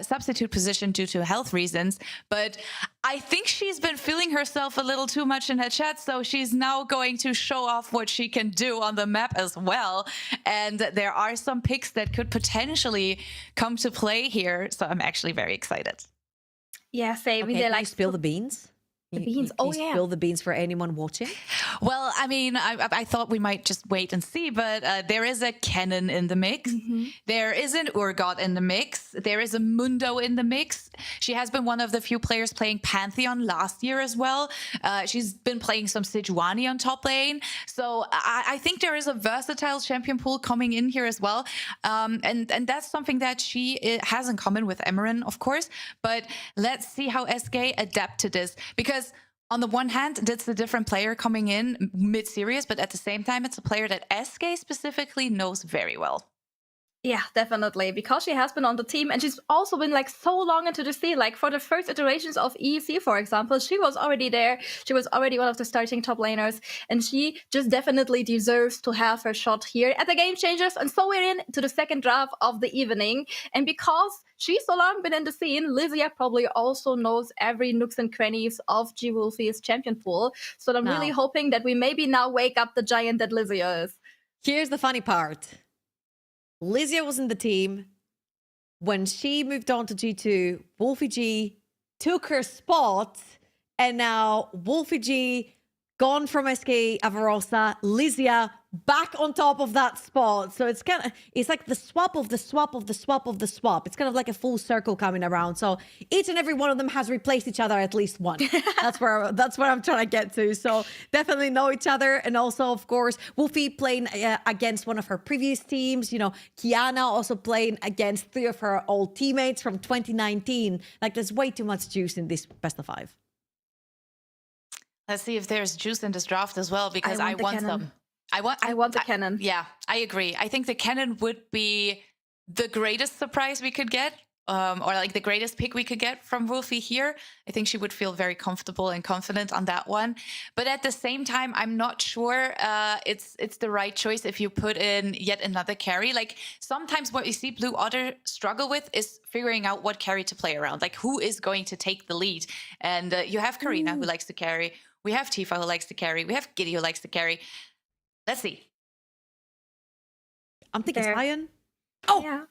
substitute position due to health reasons, but I think she's been feeling herself a little too much in her chat, so she's now going to show off what she can do on the map as well. And there are some picks that could potentially come to play here, so I'm actually very excited. Yeah, same. Okay, They're can like you spill the beans? the beans. Can Oh you yeah. spill the beans for anyone watching? Well, I mean, I thought we might just wait and see, but there is a Kennen in the mix. There is an Urgot in the mix. There is a Mundo in the mix. She has been one of the few players playing Pantheon last year as well. She's been playing some Sejuani on top lane. So I think there is a versatile champion pool coming in here as well. And that's something that she has in common with Emerin, of course. But let's see how SK adapt to this, because on the one hand, it's a different player coming in mid-series, but at the same time, it's a player that SK specifically knows very well. Yeah, definitely, because she has been on the team and she's also been like so long into the scene. Like for the first iterations of EEC, for example, she was already there. She was already one of the starting top laners, and she just definitely deserves to have her shot here at the Game Changers. And so we're in to the second draft of the evening. And because she's so long been in the scene, Lysia probably also knows every nooks and crannies of G Wolfie's champion pool. So I'm really hoping that we maybe now wake up the giant that Lysia is. Here's the funny part. Lysia was in the team. When she moved on to G2, Wolfie G took her spot, and now Wolfie G gone from SKA Barossa, Lysia back on top of that spot. So it's like the swap of the swap of the swap of the swap. It's kind of like a full circle coming around. So each and every one of them has replaced each other at least once. That's where I'm trying to get to. So definitely know each other. And also, of course, Wolfie playing against one of her previous teams. You know, Kiana also playing against 3 of her old teammates from 2019. Like, there's way too much juice in this best of 5. Let's see if there's juice in this draft as well, because I want some. I want the cannon. Yeah, I agree. I think the cannon would be the greatest surprise we could get, or like the greatest pick we could get from Wolfie here. I think she would feel very comfortable and confident on that one. But at the same time, I'm not sure it's the right choice if you put in yet another carry. Like sometimes what you see Blue Otter struggle with is figuring out what carry to play around, like who is going to take the lead. And you have Karina who likes to carry. We have Tifa who likes to carry. We have Giddy who likes to carry. Let's see. I'm thinking Fair. Sion. Oh, Yeah.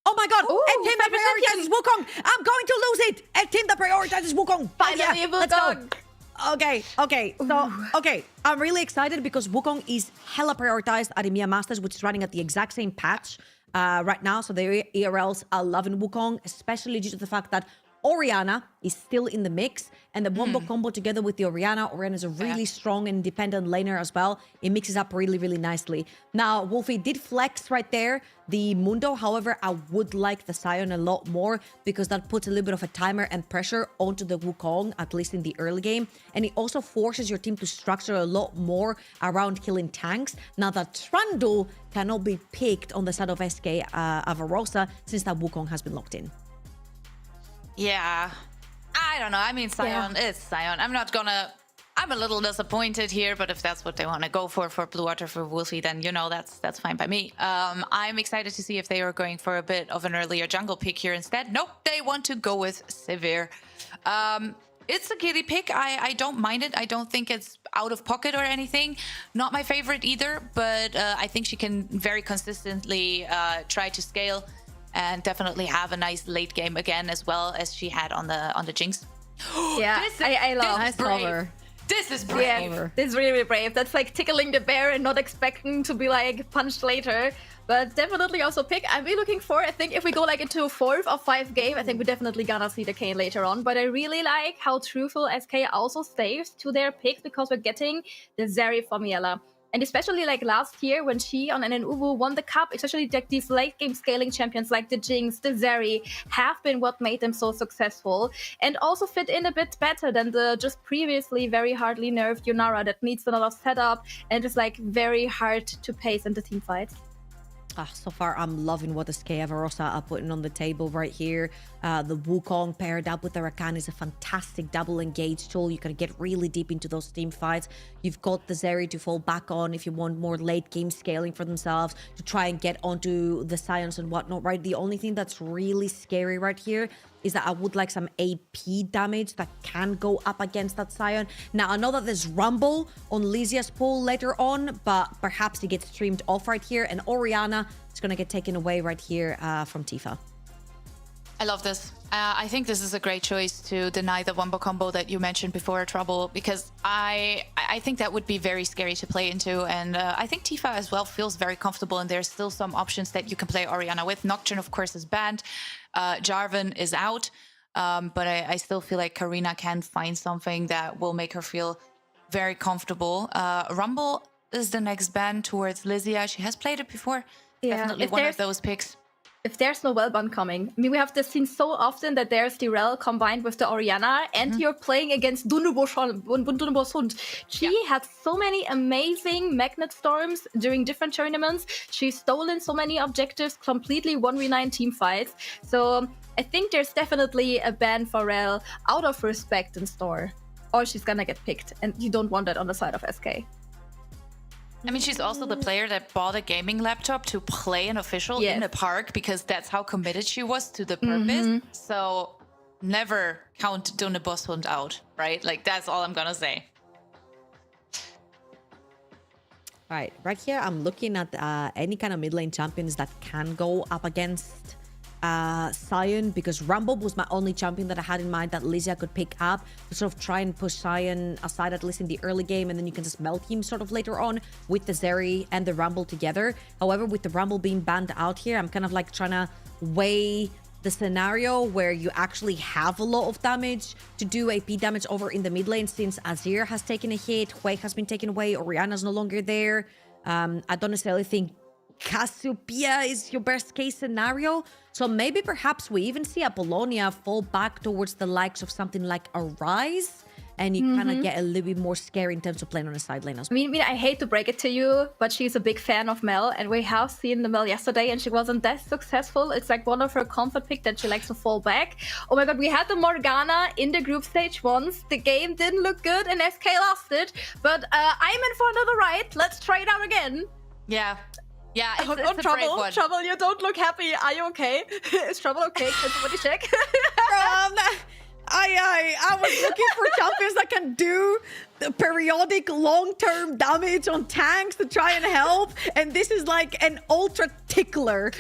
oh my God! Ooh, A team that 5% prioritizes Wukong. I'm going to lose it. A team that prioritizes Wukong. Finally, Let's go. Wukong. Okay. So, okay, I'm really excited because Wukong is hella prioritized at EMEA Masters, which is running at the exact same patch right now. So the ERLs are loving Wukong, especially due to the fact that Orianna is still in the mix, and the Wombo combo together with the Orianna is a really strong and independent laner as well. It mixes up really, really nicely. Now, Wolfie did flex right there, the Mundo. However, I would like the Sion a lot more because that puts a little bit of a timer and pressure onto the Wukong, at least in the early game. And it also forces your team to structure a lot more around killing tanks. Now that Trundle cannot be picked on the side of SK Avarosa since that Wukong has been locked in. Yeah, I don't know. I mean, Sion is Sion. I'm a little disappointed here, but if that's what they want to go for Blue Water for Wolfie, then that's fine by me. I'm excited to see if they are going for a bit of an earlier jungle pick here instead. Nope, they want to go with Severe. It's a kitty pick. I don't mind it. I don't think it's out of pocket or anything. Not my favorite either, but I think she can very consistently try to scale and definitely have a nice late game again, as well as she had on the Jinx. Yeah, I love Nice cover. This is brave. Yeah, this is really, really brave. That's like tickling the bear and not expecting to be like punched later. But definitely also pick. I'm really looking for, I think if we go like into a 4th or 5th game, I think we're definitely gonna see the Kayn later on. But I really like how truthful SK also stays to their picks because we're getting the Zeri from Yella. And especially like last year when she on NNUVU won the cup, especially like these late game scaling champions like the Jinx, the Zeri have been what made them so successful and also fit in a bit better than the just previously very hardly nerfed Yunara that needs a lot of setup and is like very hard to pace in the team fights. So far, I'm loving what the SKA Avarosa are putting on the table right here. The Wukong paired up with the Rakan is a fantastic double engage tool. You can get really deep into those team fights. You've got the Zeri to fall back on if you want more late game scaling for themselves to try and get onto the Scions and whatnot, right? The only thing that's really scary right here is that I would like some AP damage that can go up against that Sion. Now, I know that there's Rumble on Lysia's pool later on, but perhaps it gets streamed off right here, and Orianna is going to get taken away right here from Tifa. I love this. I think this is a great choice to deny the Wombo combo that you mentioned before, Trouble, because I think that would be very scary to play into. And I think Tifa as well feels very comfortable, and there's still some options that you can play Orianna with. Nocturne, of course, is banned. Jarvan is out. But I still feel like Karina can find something that will make her feel very comfortable. Rumble is the next ban towards Lysia. She has played it before. Yeah, Definitely one of those picks. If there's no Wellbond coming, I mean, we have this seen so often that there's the Rel combined with the Orianna, and you're playing against Dunebosund. She had so many amazing Magnet Storms during different tournaments. She's stolen so many objectives, completely 1v9 team fights. So I think there's definitely a ban for Rel out of respect in store, or she's gonna get picked, and you don't want that on the side of SK. I mean, she's also the player that bought a gaming laptop to play an official in a park because that's how committed she was to the purpose. So never count Dunebosund out, right? Like, that's all I'm gonna say. Right here, I'm looking at any kind of mid lane champions that can go up against Sion, because Rumble was my only champion that I had in mind that Lysia could pick up to sort of try and push Sion aside, at least in the early game, and then you can just melt him sort of later on with the Zeri and the Rumble together. However, with the Rumble being banned out here, I'm kind of like trying to weigh the scenario where you actually have a lot of damage to do AP damage over in the mid lane, since Azir has taken a hit, Hui has been taken away, Orianna's no longer there. I don't necessarily think Cassiopeia is your best case scenario. So maybe perhaps we even see Apollonia fall back towards the likes of something like a Rise and you kind of get a little bit more scary in terms of playing on the side lane as well. I mean, I hate to break it to you, but she's a big fan of Mel, and we have seen the Mel yesterday, and she wasn't that successful. It's like one of her comfort pick that she likes to fall back. Oh my god, we had the Morgana in the group stage once. The game didn't look good, and SK lost it. But I'm in for another ride. Let's try it out again. Yeah. Yeah, it's, Oh, it's a brave one. Trouble, you don't look happy. Are you okay? Is Trouble okay? Can somebody check? I was looking for champions that can do the periodic long-term damage on tanks to try and help, and this is like an ultra tickler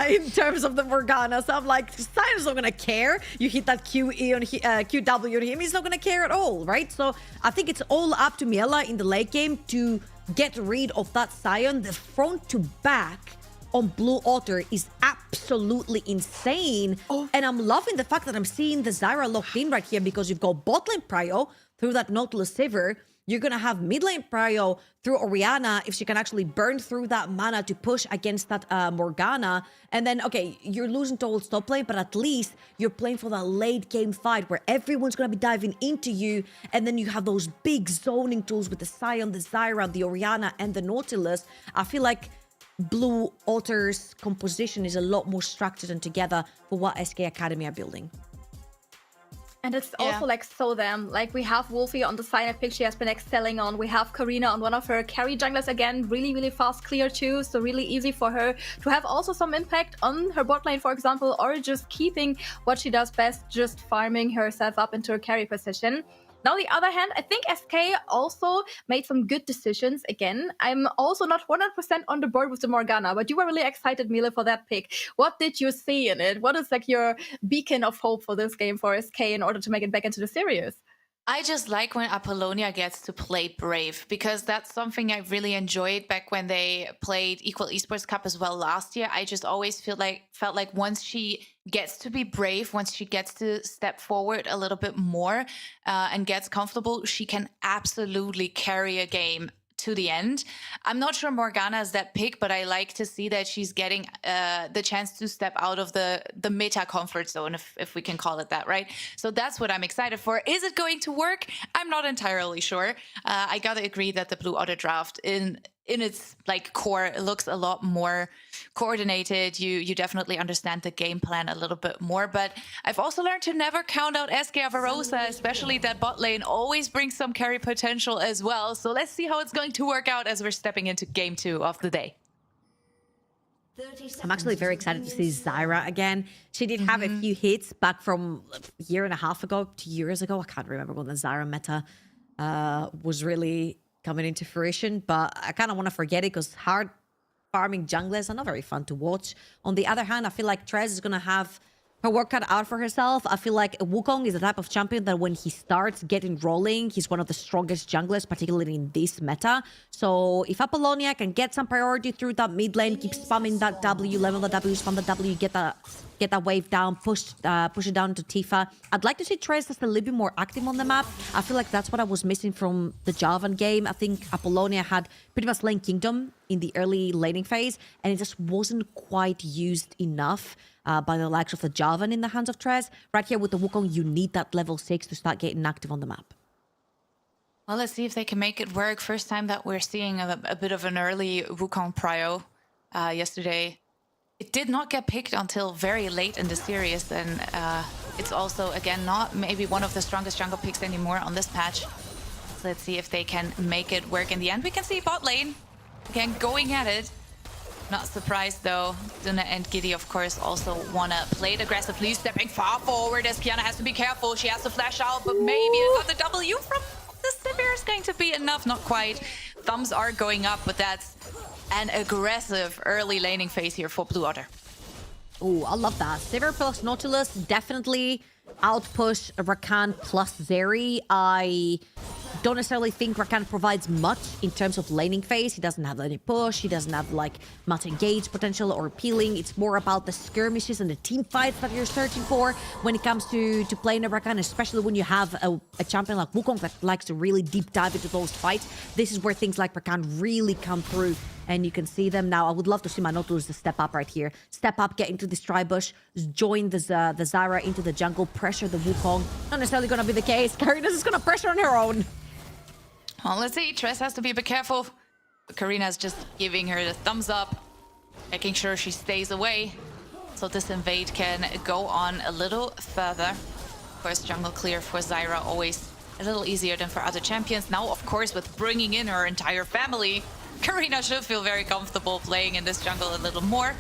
in terms of the Morgana. So I'm like, Sion's not gonna care. You hit that QE on QW on him, he's not gonna care at all, right? So I think it's all up to Miela in the late game to get rid of that Sion. The front to back on Blue Otter is absolutely insane. And I'm loving the fact that I'm seeing the Zyra locked in right here, because you've got bot lane Prio through that Nautilus Sivir. You're going to have mid lane Prio through Orianna if she can actually burn through that mana to push against that Morgana. And then, okay, you're losing to old top lane, but at least you're playing for that late game fight where everyone's going to be diving into you. And then you have those big zoning tools with the Sion, the Zyra, the Orianna, and the Nautilus. I feel like Blue Otter's composition is a lot more structured and together for what SK Academy are building. And it's also like so them. Like we have Wolfie on the side pick she has been excelling on. We have Karina on one of her carry junglers again, really, really fast clear too. So really easy for her to have also some impact on her bot lane, for example, or just keeping what she does best, just farming herself up into a carry position. Now, on the other hand, I think SK also made some good decisions again. I'm also not 100% on the board with the Morgana, but you were really excited, Mila, for that pick. What did you see in it? What is like your beacon of hope for this game for SK in order to make it back into the series? I just like when Apollonia gets to play brave, because that's something I really enjoyed back when they played Equal Esports Cup as well last year. I just always felt like once she gets to be brave, once she gets to step forward a little bit more and gets comfortable, she can absolutely carry a game to the end. I'm not sure Morgana is that pick, but I like to see that she's getting the chance to step out of the meta comfort zone, if we can call it that, right? So that's what I'm excited for. Is it going to work? I'm not entirely sure. I gotta agree that the Blue Otter draft in its like core looks a lot more coordinated. You definitely understand the game plan a little bit more, but I've also learned to never count out SK Avarosa, especially that bot lane always brings some carry potential as well. So let's see how it's going to work out as we're stepping into game 2 of the day. I'm actually very excited to see Zyra again. She did have a few hits back from a year and a half ago, 2 years ago. I can't remember when the Zyra meta was really coming into fruition, but I kind of want to forget it because hard farming junglers are not very fun to watch. On the other hand, I feel like Trez is going to have her work cut out for herself. I feel like Wukong is the type of champion that when he starts getting rolling, he's one of the strongest junglers, particularly in this meta. So if Apollonia can get some priority through that mid lane, keep spamming that W, level the W, spam the W, get that wave down, push it down to Tifa. I'd like to see Trez just a little bit more active on the map. I feel like that's what I was missing from the Jarvan game. I think Apollonia had pretty much lane kingdom in the early laning phase, and it just wasn't quite used enough by the likes of the Jarvan in the hands of Trez. Right here with the Wukong, you need that level 6 to start getting active on the map. Well, let's see if they can make it work. First time that we're seeing a bit of an early Wukong prio yesterday. It did not get picked until very late in the series, and it's also, again, not maybe one of the strongest jungle picks anymore on this patch. So let's see if they can make it work in the end. We can see bot lane, again, going at it. Not surprised, though. Duna and Giddy, of course, also want to play it aggressively, stepping far forward as Kiana has to be careful. She has to flash out, but maybe not the W from the Sivir is going to be enough. Not quite. Thumbs are going up, but that's an aggressive early laning phase here for Blue Otter. Oh, I love that. Sivir plus Nautilus definitely outpush Rakan plus Zeri. I don't necessarily think Rakan provides much in terms of laning phase. He doesn't have any push. He doesn't have like much engage potential or peeling. It's more about the skirmishes and the team fights that you're searching for when it comes to playing a Rakan, especially when you have a champion like Wukong that likes to really deep dive into those fights. This is where things like Rakan really come through And you can see them now. I would love to see my Nautilus to step up right here. Step up, get into this tri-bush, join the Zyra into the jungle, pressure the Wukong. Not necessarily going to be the case. Karina's is going to pressure on her own. Well, let's see. Tress has to be a bit careful. But Karina's just giving her the thumbs up, making sure she stays away, so this invade can go on a little further. Of course, jungle clear for Zyra, always a little easier than for other champions. Now, of course, with bringing in her entire family, Karina should feel very comfortable playing in this jungle a little more.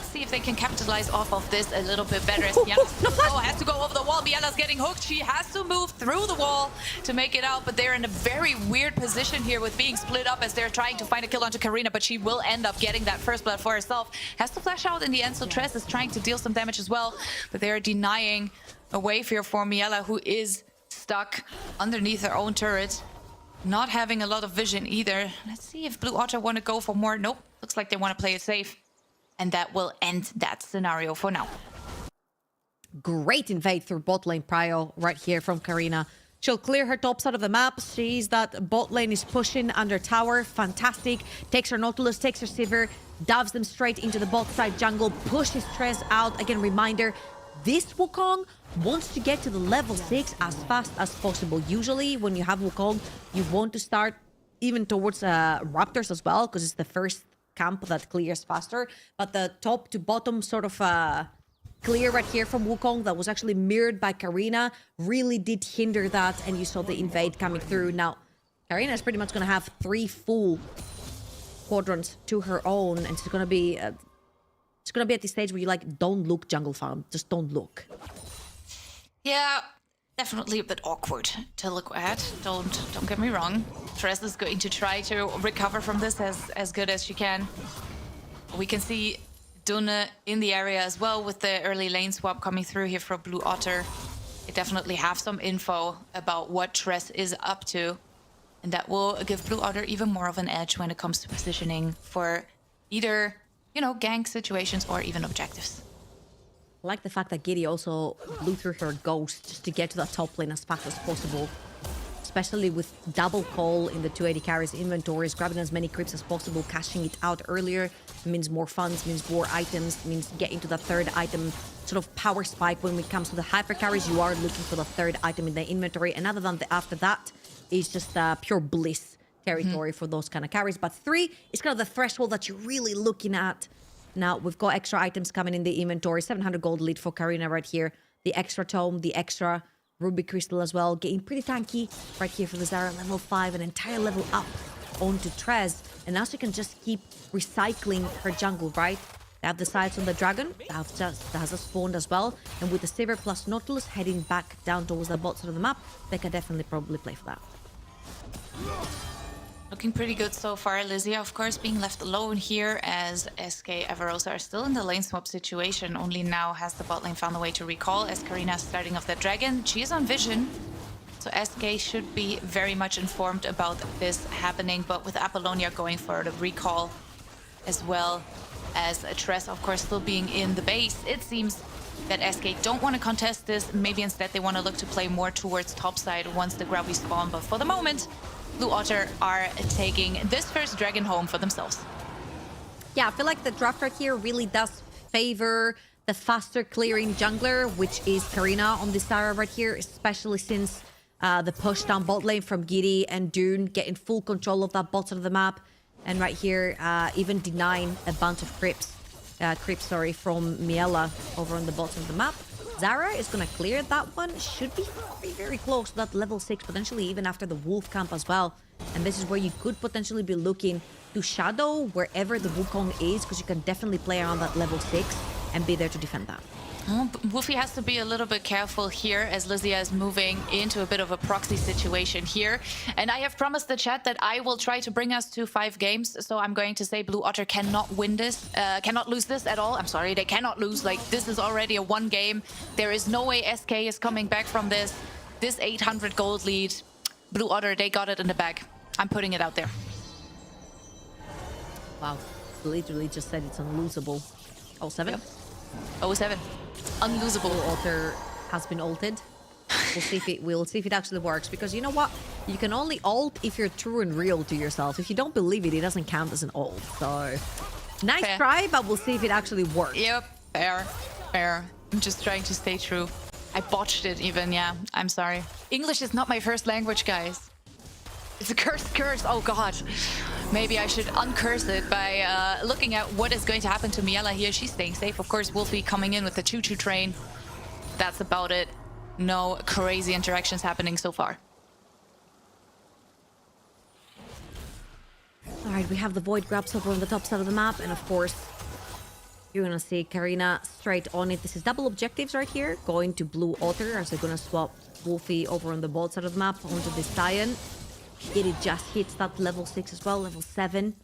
See if they can capitalize off of this a little bit better. As Miela has to go over the wall. Miela's getting hooked. She has to move through the wall to make it out, but they're in a very weird position here with being split up as they're trying to find a kill onto Karina, but she will end up getting that first blood for herself. Has to flash out in the end, so Tress is trying to deal some damage as well, but they're denying a wave here for Miela, who is stuck underneath her own turret. Not having a lot of vision either. Let's see if Blue Otter want to go for more. Nope, looks like they want to play it safe. And that will end that scenario for now. Great invade through bot lane prio right here from Karina. She'll clear her top side of the map. Sees that bot lane is pushing under tower. Fantastic. Takes her Nautilus, takes her Sivir, dives them straight into the bot side jungle, pushes Tress out. Again, reminder, this Wukong wants to get to the level 6 as fast as possible. Usually, when you have Wukong, you want to start even towards Raptors as well, because it's the first camp that clears faster. But the top to bottom sort of clear right here from Wukong that was actually mirrored by Karina really did hinder that, and you saw the invade coming through. Now, Karina is pretty much going to have 3 full quadrants to her own, and it's going to be at the stage where you like, don't look jungle farm, just don't look. Yeah, definitely a bit awkward to look at. Don't get me wrong. Tress is going to try to recover from this as good as she can. We can see Dune in the area as well with the early lane swap coming through here for Blue Otter. They definitely have some info about what Tress is up to, and that will give Blue Otter even more of an edge when it comes to positioning for either, you know, gank situations or even objectives. I like the fact that Giddy also blew through her ghost just to get to that top lane as fast as possible. Especially with double call in the 280 carries inventories, grabbing as many creeps as possible, cashing it out earlier means more funds, means more items, means getting to the third item, sort of power spike. When it comes to the hyper carries, you are looking for the third item in the inventory. And other than after that, is just pure bliss territory for those kind of carries. But 3 is kind of the threshold that you're really looking at. Now, we've got extra items coming in the inventory. 700 gold lead for Karina right here. The extra tome, the extra ruby crystal as well. Getting pretty tanky right here for the Zyra. Level 5, an entire level up onto Trez. And now she can just keep recycling her jungle, right? They have the sights on the dragon. That has a spawned as well. And with the Sivir plus Nautilus heading back down towards the bot side of the map, they can definitely probably play for that. Looking pretty good so far. Lizia, of course, being left alone here as SK Everosa are still in the lane swap situation. Only now has the bot lane found a way to recall as Karina is starting off the dragon. She is on vision, so SK should be very much informed about this happening. But with Apollonia going for the recall as well as Tress, of course, still being in the base, it seems that SK don't want to contest this. Maybe instead they want to look to play more towards topside once the Grubby spawn. But for the moment, Blue Otter are taking this first dragon home for themselves. Yeah, I feel like the draft right here really does favor the faster clearing jungler, which is Karina on this Zyra right here, especially since the push down bot lane from Giddy and Dune getting full control of that bottom of the map. And right here, even denying a bunch of creeps from Miela over on the bottom of the map. Zyra is going to clear that one. Should be very close to that level 6, potentially even after the wolf camp as well. And this is where you could potentially be looking to shadow wherever the Wukong is, because you can definitely play around that level 6 and be there to defend that. Wolfie has to be a little bit careful here as Lizia is moving into a bit of a proxy situation here. And I have promised the chat that I will try to bring us to 5 games. So I'm going to say Blue Otter cannot win this, cannot lose this at all. I'm sorry, they cannot lose. Like, this is already a 1 game. There is no way SK is coming back from this. This 800 gold lead, Blue Otter, they got it in the bag. I'm putting it out there. Wow, literally just said it's unlosable. 07? Yep. 07. Unlosable. Blue Otter has been ulted. We'll see if it actually works, because you know what? You can only ult if you're true and real to yourself. If you don't believe it, it doesn't count as an ult. So, nice Fair. try, but we'll see if it actually works. Yep, fair, fair. I'm just trying to stay true. I botched it even, yeah. I'm sorry. English is not my first language, guys. It's a cursed curse, oh god. Maybe I should uncurse it by looking at what is going to happen to Miela here. She's staying safe. Of course, Wolfie coming in with the choo-choo train. That's about it. No crazy interactions happening so far. All right, we have the Void grabs over on the top side of the map. And of course, you're going to see Karina straight on it. This is double objectives right here. Going to Blue Otter as they're going to swap Wolfie over on the bot side of the map onto this Cyan. It just hits that level 6 as well, level 7.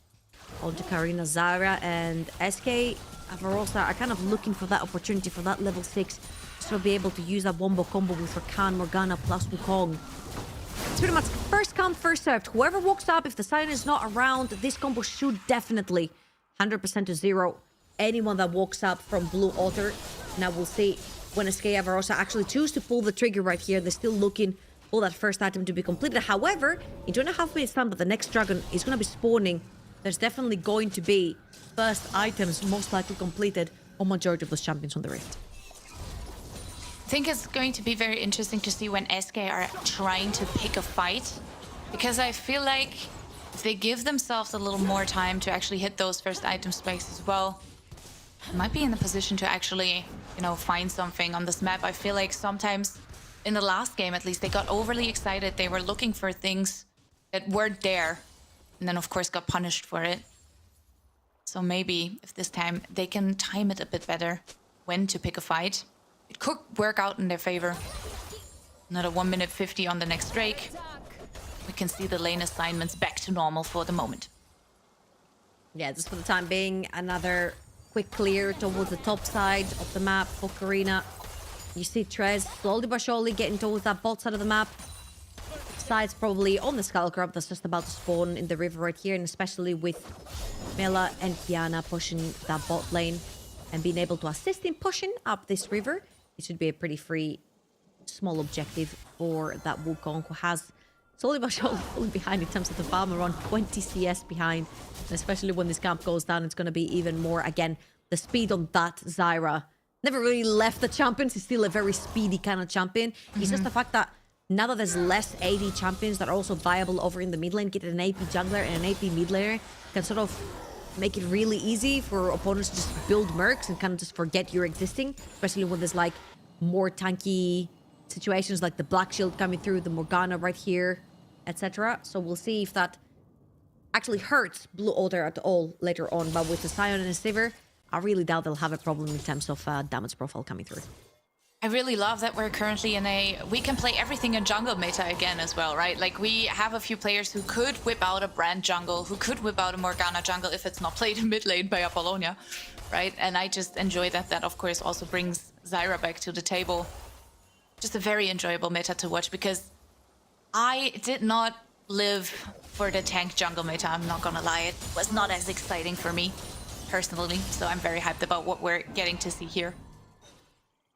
Onto Karina, Zyra, and SK. Avarosa are kind of looking for that opportunity for that level 6 to be able to use that wombo combo with Rakan, Morgana, plus Wukong. It's pretty much first come, first served. Whoever walks up, if the Cyan is not around, this combo should definitely 100% to 0 anyone that walks up from Blue Otter. Now we'll see when SKA Avarosa actually choose to pull the trigger right here. They're still looking for that first item to be completed. However, in 2.5 minutes time that the next dragon is going to be spawning, there's definitely going to be first items most likely completed on majority of those champions on the Rift. I think it's going to be very interesting to see when SK are trying to pick a fight, because I feel like if they give themselves a little more time to actually hit those first item spikes as well, might be in the position to actually, you know, find something on this map. I feel like sometimes in the last game, at least, they got overly excited. They were looking for things that weren't there, and then of course got punished for it. So maybe if this time they can time it a bit better when to pick a fight, it could work out in their favor. Another 1 minute 50 on the next Drake. We can see the lane assignments back to normal for the moment. Yeah, just for the time being, another quick clear towards the top side of the map for Karina. You see Trez slowly but surely getting towards that bot side of the map. Side's probably on the Skull Crab that's just about to spawn in the river right here, and especially with Mela and Kiana pushing that bot lane and being able to assist in pushing up this river. It should be a pretty free, small objective for that Wukong, who has slowly but surely falling behind in terms of the farm, around 20 CS behind. And especially when this camp goes down, it's going to be even more. Again, the speed on that Zyra never really left the champions. He's still a very speedy kind of champion. It's just the fact that now that there's less AD champions that are also viable over in the mid lane, get an AP jungler and an AP mid laner can sort of make it really easy for opponents to just build mercs and kind of just forget you're existing, especially when there's like more tanky situations like the Black Shield coming through, the Morgana right here, etc. So we'll see if that actually hurts Blue Otter at all later on. But with the Sion and the Sivir, I really doubt they'll have a problem in terms of damage profile coming through. I really love that we're currently in we can play everything in jungle meta again as well, right? Like, we have a few players who could whip out a Brand jungle, who could whip out a Morgana jungle if it's not played in mid lane by Apollonia, right? And I just enjoy that. That, of course, also brings Zyra back to the table. Just a very enjoyable meta to watch, because I did not live for the tank jungle meta, I'm not gonna lie. It was not as exciting for me, personally. So I'm very hyped about what we're getting to see here.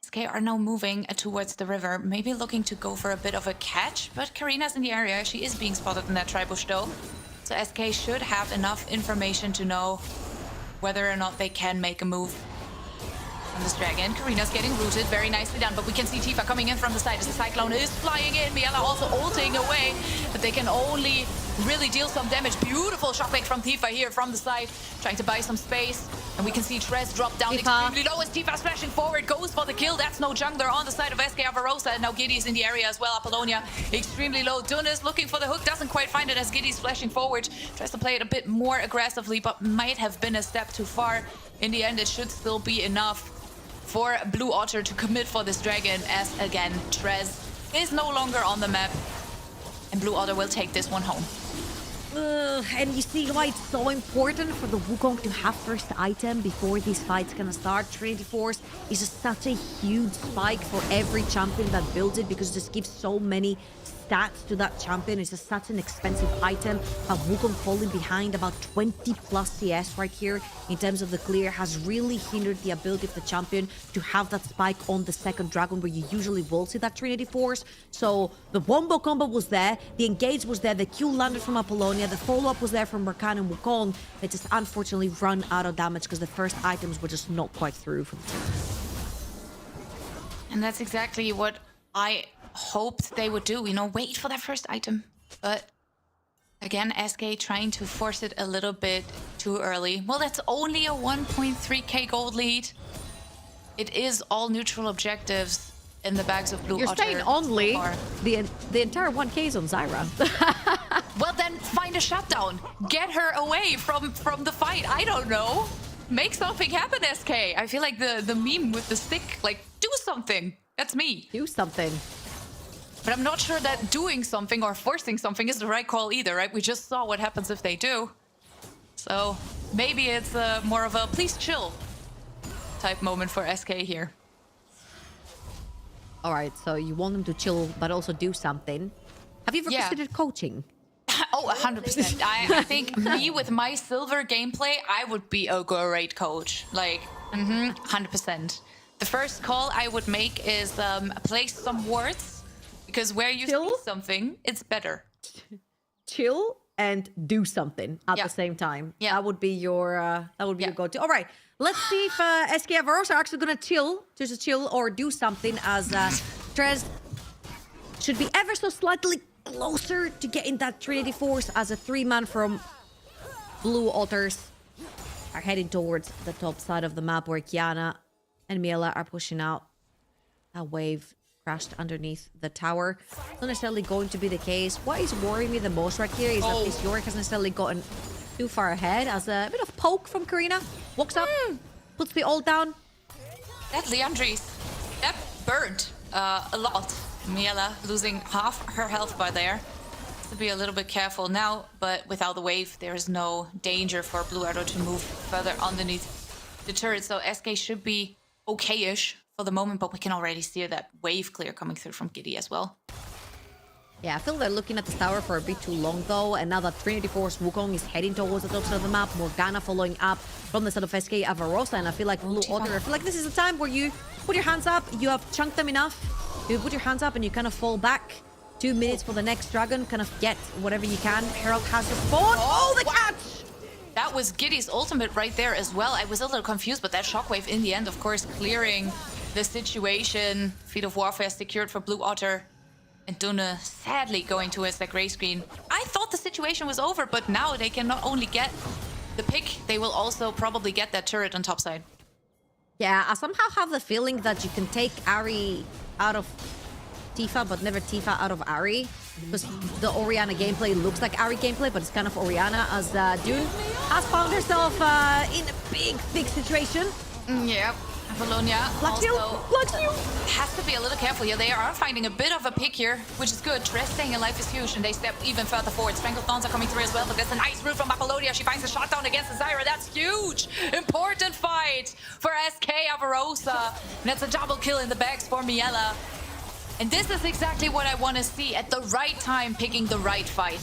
SK are now moving towards the river, maybe looking to go for a bit of a catch, but Karina's in the area. She is being spotted in that tribush though. So SK should have enough information to know whether or not they can make a move on this dragon. Karina's getting rooted, very nicely done, but we can see Tifa coming in from the side as the Cyclone is flying in. Miela also ulting away, but they can only really deal some damage. Beautiful shockwave from Tifa here from the side, trying to buy some space. And we can see Trez drop down extremely low as Tifa splashing forward, goes for the kill. That's no jungler on the side of SK Avarosa. And now Giddy's in the area as well. Apollonia extremely low. Dunas looking for the hook, doesn't quite find it as Giddy's flashing forward. Tries to play it a bit more aggressively, but might have been a step too far. In the end, it should still be enough for Blue Otter to commit for this dragon, as again, Trez is no longer on the map. And Blue Otter will take this one home. And you see why it's so important for the Wukong to have first item before these fights gonna start. Trinity Force is just such a huge spike for every champion that builds it, because it just gives so many stats to that champion. It's just such an expensive item. But Wukong falling behind about 20 plus CS right here in terms of the clear has really hindered the ability of the champion to have that spike on the second dragon where you usually will see that Trinity Force. So the wombo combo was there, the engage was there, the Q landed from Apollonia, the follow-up was there from Rakan and Wukong. They just unfortunately run out of damage because the first items were just not quite through for the team. And that's exactly what I hoped they would do, you know, wait for that first item. But again, SK trying to force it a little bit too early. Well, that's only a 1.3k gold lead. It is all neutral objectives in the bags of Blue You're Otter saying so only far. the entire 1k is on Zyra. Well, then find a shutdown. Get her away from the fight. I don't know. Make something happen, SK. I feel like the meme with the stick, like, do something. That's me. Do something. But I'm not sure that doing something or forcing something is the right call either, right? We just saw what happens if they do. So maybe it's more of a please chill type moment for SK here. All right, so you want them to chill, but also do something. Have you ever Yeah. considered coaching? Oh, 100%. I think me with my silver gameplay, I would be a great coach. Like, 100%. The first call I would make is place some words, because where you Chill? see something, it's better. Chill and do something at Yeah. the same time. Yeah. That would be your Yeah. go-to. All right, let's see if SKA Varos are actually gonna chill, just chill or do something, as Trez should be ever so slightly closer to getting that Trinity Force, as a 3-man from Blue Otters are heading towards the top side of the map where Kiana and Miela are pushing out. That wave crashed underneath the tower. It's not necessarily going to be the case. What is worrying me the most right here is that this Yorick hasn't necessarily gotten too far ahead, as a bit of poke from Karina. Walks up, puts the ult down. That Leandris, that burned a lot. Miela losing half her health bar there. Has to be a little bit careful now, but without the wave, there is no danger for Blue Arrow to move further underneath the turret. So SK should be okay-ish for the moment, but we can already see that wave clear coming through from Giddy as well. Yeah, I feel they're looking at the tower for a bit too long though, and now that Trinity Force Wukong is heading towards the top side of the map, Morgana following up from the side of SK Avarosa, and I feel like Blue Otter, I feel like this is a time where you put your hands up, you have chunked them enough, you put your hands up and you kind of fall back. 2 minutes for the next dragon, kind of get whatever you can. Herald has the spawn. Oh, the catch! That was Giddy's ultimate right there as well. I was a little confused, but that shockwave in the end, of course, clearing the situation. Feet of Warfare secured for Blue Otter. And Dune sadly going towards that gray screen. I thought the situation was over, but now they can not only get the pick, they will also probably get that turret on top side. Yeah, I somehow have the feeling that you can take Ari out of Tifa, but never Tifa out of Ari. Because the Orianna gameplay looks like Ari gameplay, but it's kind of Orianna, as Dune has found herself in a big situation. Yep. Apollonia Blacksteel, has to be a little careful here. They are finding a bit of a pick here, which is good. Tress staying in life is huge, and they step even further forward. Strangled Thorns are coming through as well, but that's a nice route from Apollonia. She finds a shutdown against the Zyra. That's huge. Important fight for SK Avarosa. And that's a double kill in the bags for Miela. And this is exactly what I want to see at the right time, picking the right fight.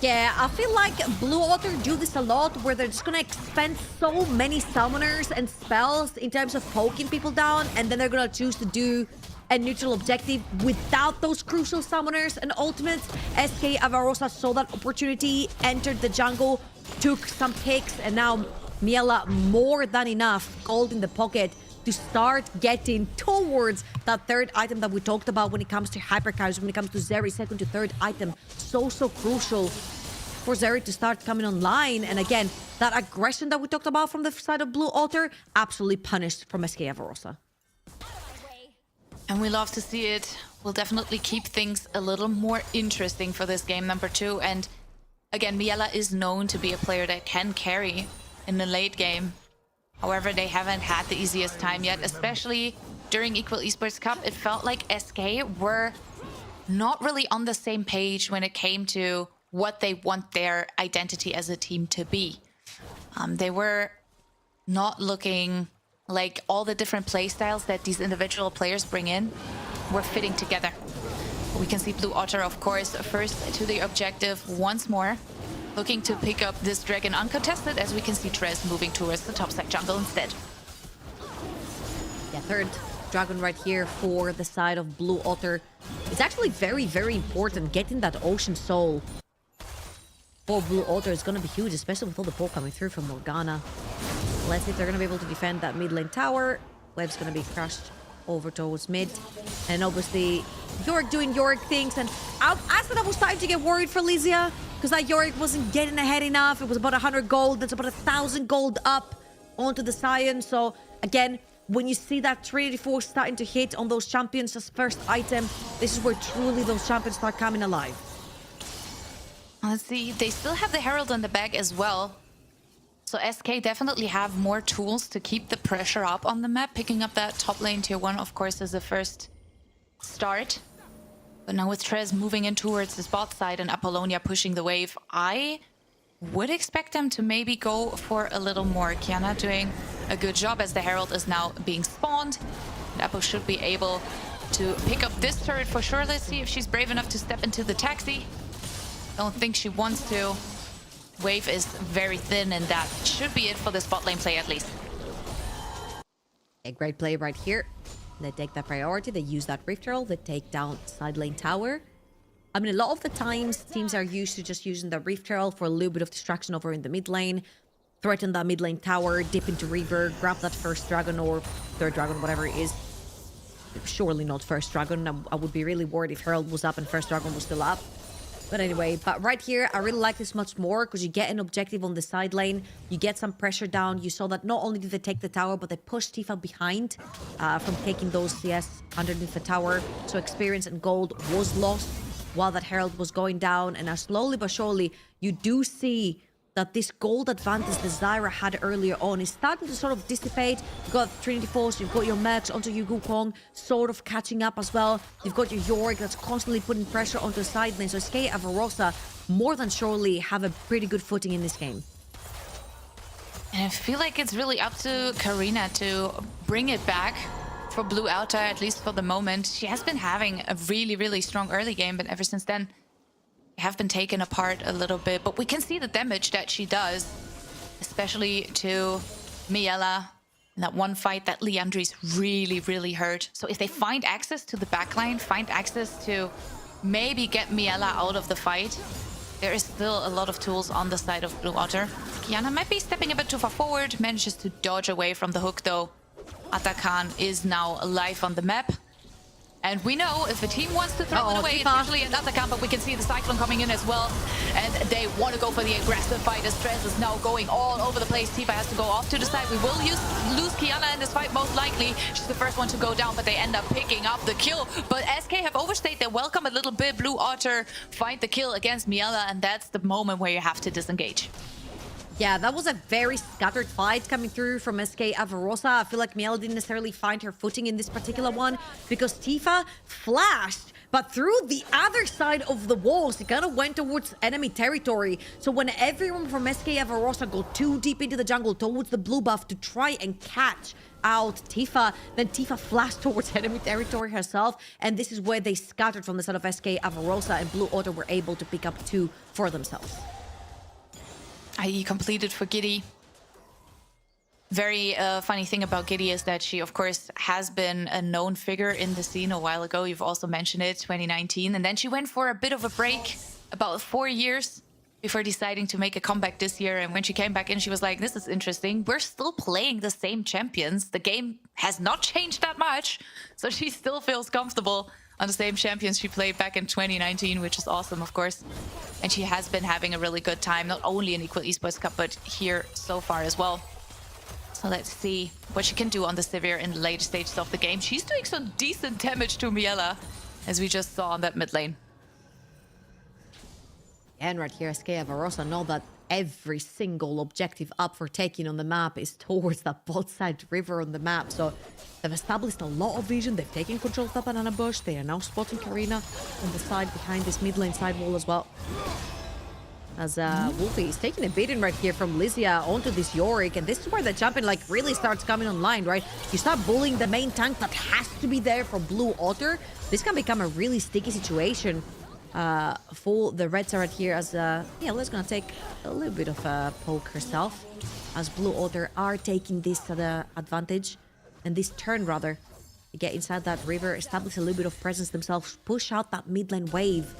Yeah, I feel like Blue Otter do this a lot, where they're just gonna expend so many summoners and spells in terms of poking people down, and then they're gonna choose to do a neutral objective without those crucial summoners and ultimates. SK Avarosa saw that opportunity, entered the jungle, took some picks, and now Miela more than enough gold in the pocket to start getting towards that third item that we talked about when it comes to hypercarries, when it comes to Zeri's second to third item. So crucial for Zeri to start coming online. And again, that aggression that we talked about from the side of Blue Otter, absolutely punished from SK Avarosa. And we love to see it. We'll definitely keep things a little more interesting for this game number 2. And again, Miela is known to be a player that can carry in the late game. However, they haven't had the easiest time yet, especially during Equal Esports Cup. It felt like SK were not really on the same page when it came to what they want their identity as a team to be. They were not looking like all the different play styles that these individual players bring in were fitting together. We can see Blue Otter, of course, first to the objective once more. Looking to pick up this dragon uncontested, as we can see Trez moving towards the topside jungle instead. Yeah, third dragon right here for the side of Blue Otter. It's actually very, very important. Getting that Ocean Soul for Blue Otter is going to be huge, especially with all the pull coming through from Morgana. Let's see if they're going to be able to defend that mid lane tower. Wave's going to be crushed over towards mid. And obviously, Yorick doing Yorick things. And I said I was starting to get worried for Lysia, because that Yorick wasn't getting ahead enough. It was about 100 gold. That's about 1,000 gold up onto the Sion. So, again, when you see that Trinity Force starting to hit on those champions as first item, this is where truly those champions start coming alive. Let's see, they still have the Herald on the back as well. So SK definitely have more tools to keep the pressure up on the map. Picking up that top lane tier 1, of course, is the first start. But now with Trez moving in towards the spot side and Apollonia pushing the wave, I would expect them to maybe go for a little more. Kiana doing a good job as the Herald is now being spawned. And Apo should be able to pick up this turret for sure. Let's see if she's brave enough to step into the taxi. Don't think she wants to. Wave is very thin, and that should be it for the spot lane play at least. A great play right here. They take that priority, they use that Rift Herald, they take down side lane tower. I mean, a lot of the times, teams are used to just using the Rift Herald for a little bit of distraction over in the mid lane. Threaten that mid lane tower, dip into Reaver, grab that first dragon or third dragon, whatever it is. Surely not first dragon. I would be really worried if Herald was up and first dragon was still up. But anyway, but right here, I really like this much more because you get an objective on the side lane. You get some pressure down. You saw that not only did they take the tower, but they pushed Tifa behind from taking those CS underneath the tower. So experience and gold was lost while that Herald was going down. And as slowly but surely, you do see that this gold advantage that Zyra had earlier on is starting to sort of dissipate. You've got Trinity Force, you've got your Mercs onto your Wukong, sort of catching up as well. You've got your Yorick that's constantly putting pressure onto the side lane. So SKA and Avarosa more than surely have a pretty good footing in this game. And I feel like it's really up to Karina to bring it back for Blue Outer, at least for the moment. She has been having a really, really strong early game, but ever since then, have been taken apart a little bit, but we can see the damage that she does, especially to Miela in that one fight that Liandry's really, really hurt. So if they find access to the backline, find access to maybe get Miela out of the fight, there is still a lot of tools on the side of Blue Otter. Kiana might be stepping a bit too far forward, manages to dodge away from the hook though. Atakan is now alive on the map. And we know if a team wants to throw it away, it's usually an Atakan, but we can see the Cyclone coming in as well. And they want to go for the aggressive fight as Trez is now going all over the place. Tifa has to go off to the side. We will lose Kiana in this fight most likely. She's the first one to go down, but they end up picking up the kill. But SK have overstayed their welcome a little bit. Blue Otter find the kill against Miela, and that's the moment where you have to disengage. Yeah, that was a very scattered fight coming through from SK Avarosa. I feel like Miela didn't necessarily find her footing in this particular one because Tifa flashed, but through the other side of the walls, it kind of went towards enemy territory. So when everyone from SK Avarosa got too deep into the jungle towards the blue buff to try and catch out Tifa, then Tifa flashed towards enemy territory herself, and this is where they scattered from the side of SK Avarosa, and Blue Otter were able to pick up 2 for themselves. IE completed for Giddy. Very funny thing about Giddy is that she, of course, has been a known figure in the scene a while ago. You've also mentioned it, 2019. And then she went for a bit of a break, about 4 years, before deciding to make a comeback this year. And when she came back in, she was like, this is interesting. We're still playing the same champions. The game has not changed that much. So she still feels comfortable on the same champions she played back in 2019, which is awesome, of course. And she has been having a really good time, not only in Equal Esports Cup, but here so far as well. So let's see what she can do on the Sivir in the later stages of the game. She's doing some decent damage to Miela, as we just saw on that mid lane. And right here, SK Avarosa know that every single objective up for taking on the map is towards that bot side river on the map. So they've established a lot of vision. They've taken control of that banana bush. They are now spotting Karina on the side behind this mid lane side wall as well. As Wolfie is taking a beating right here from Lysia onto this Yorick, and this is where the champion like really starts coming online, right? You start bullying the main tank that has to be there for Blue Otter. This can become a really sticky situation for the Reds right here. As Liz gonna take a little bit of a poke herself, as Blue Otter are taking this advantage, and this turn rather, to get inside that river, establish a little bit of presence themselves, push out that mid lane wave,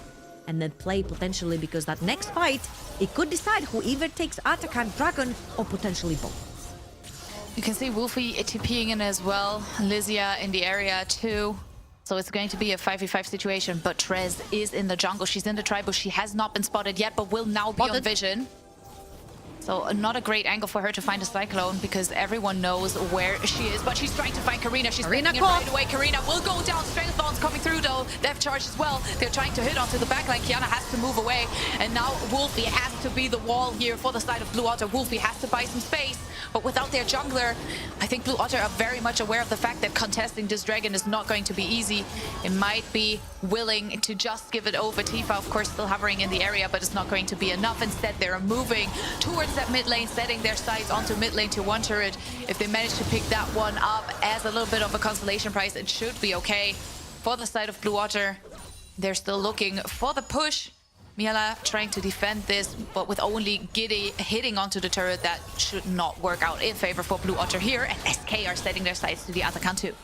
and then play potentially, because that next fight, it could decide who either takes Atakan, Dragon, or potentially both. You can see Wolfie TPing in as well, Lysia in the area too. So it's going to be a 5v5 situation, but Trez is in the jungle. She's in the tribe, she has not been spotted yet, but will now be on vision. So not a great angle for her to find a Cyclone, because everyone knows where she is, but she's trying to find Karina. She's Karina it right away. Karina will go down. Strength Bombs coming through though. They have charge as well. They're trying to hit onto the backline. Kiana has to move away. And now Wolfie has to be the wall here for the side of Blue Otter. Wolfie has to buy some space, but without their jungler, I think Blue Otter are very much aware of the fact that contesting this dragon is not going to be easy. It might be willing to just give it over. Tifa, of course, still hovering in the area, but it's not going to be enough. Instead, they're moving towards that mid lane, setting their sights onto mid lane to one turret. If they manage to pick that one up as a little bit of a consolation prize, it should be okay. For the side of Blue Otter, they're still looking for the push. Miela trying to defend this, but with only Giddy hitting onto the turret, that should not work out in favor for Blue Otter here. And SK are setting their sights to the Atakan too.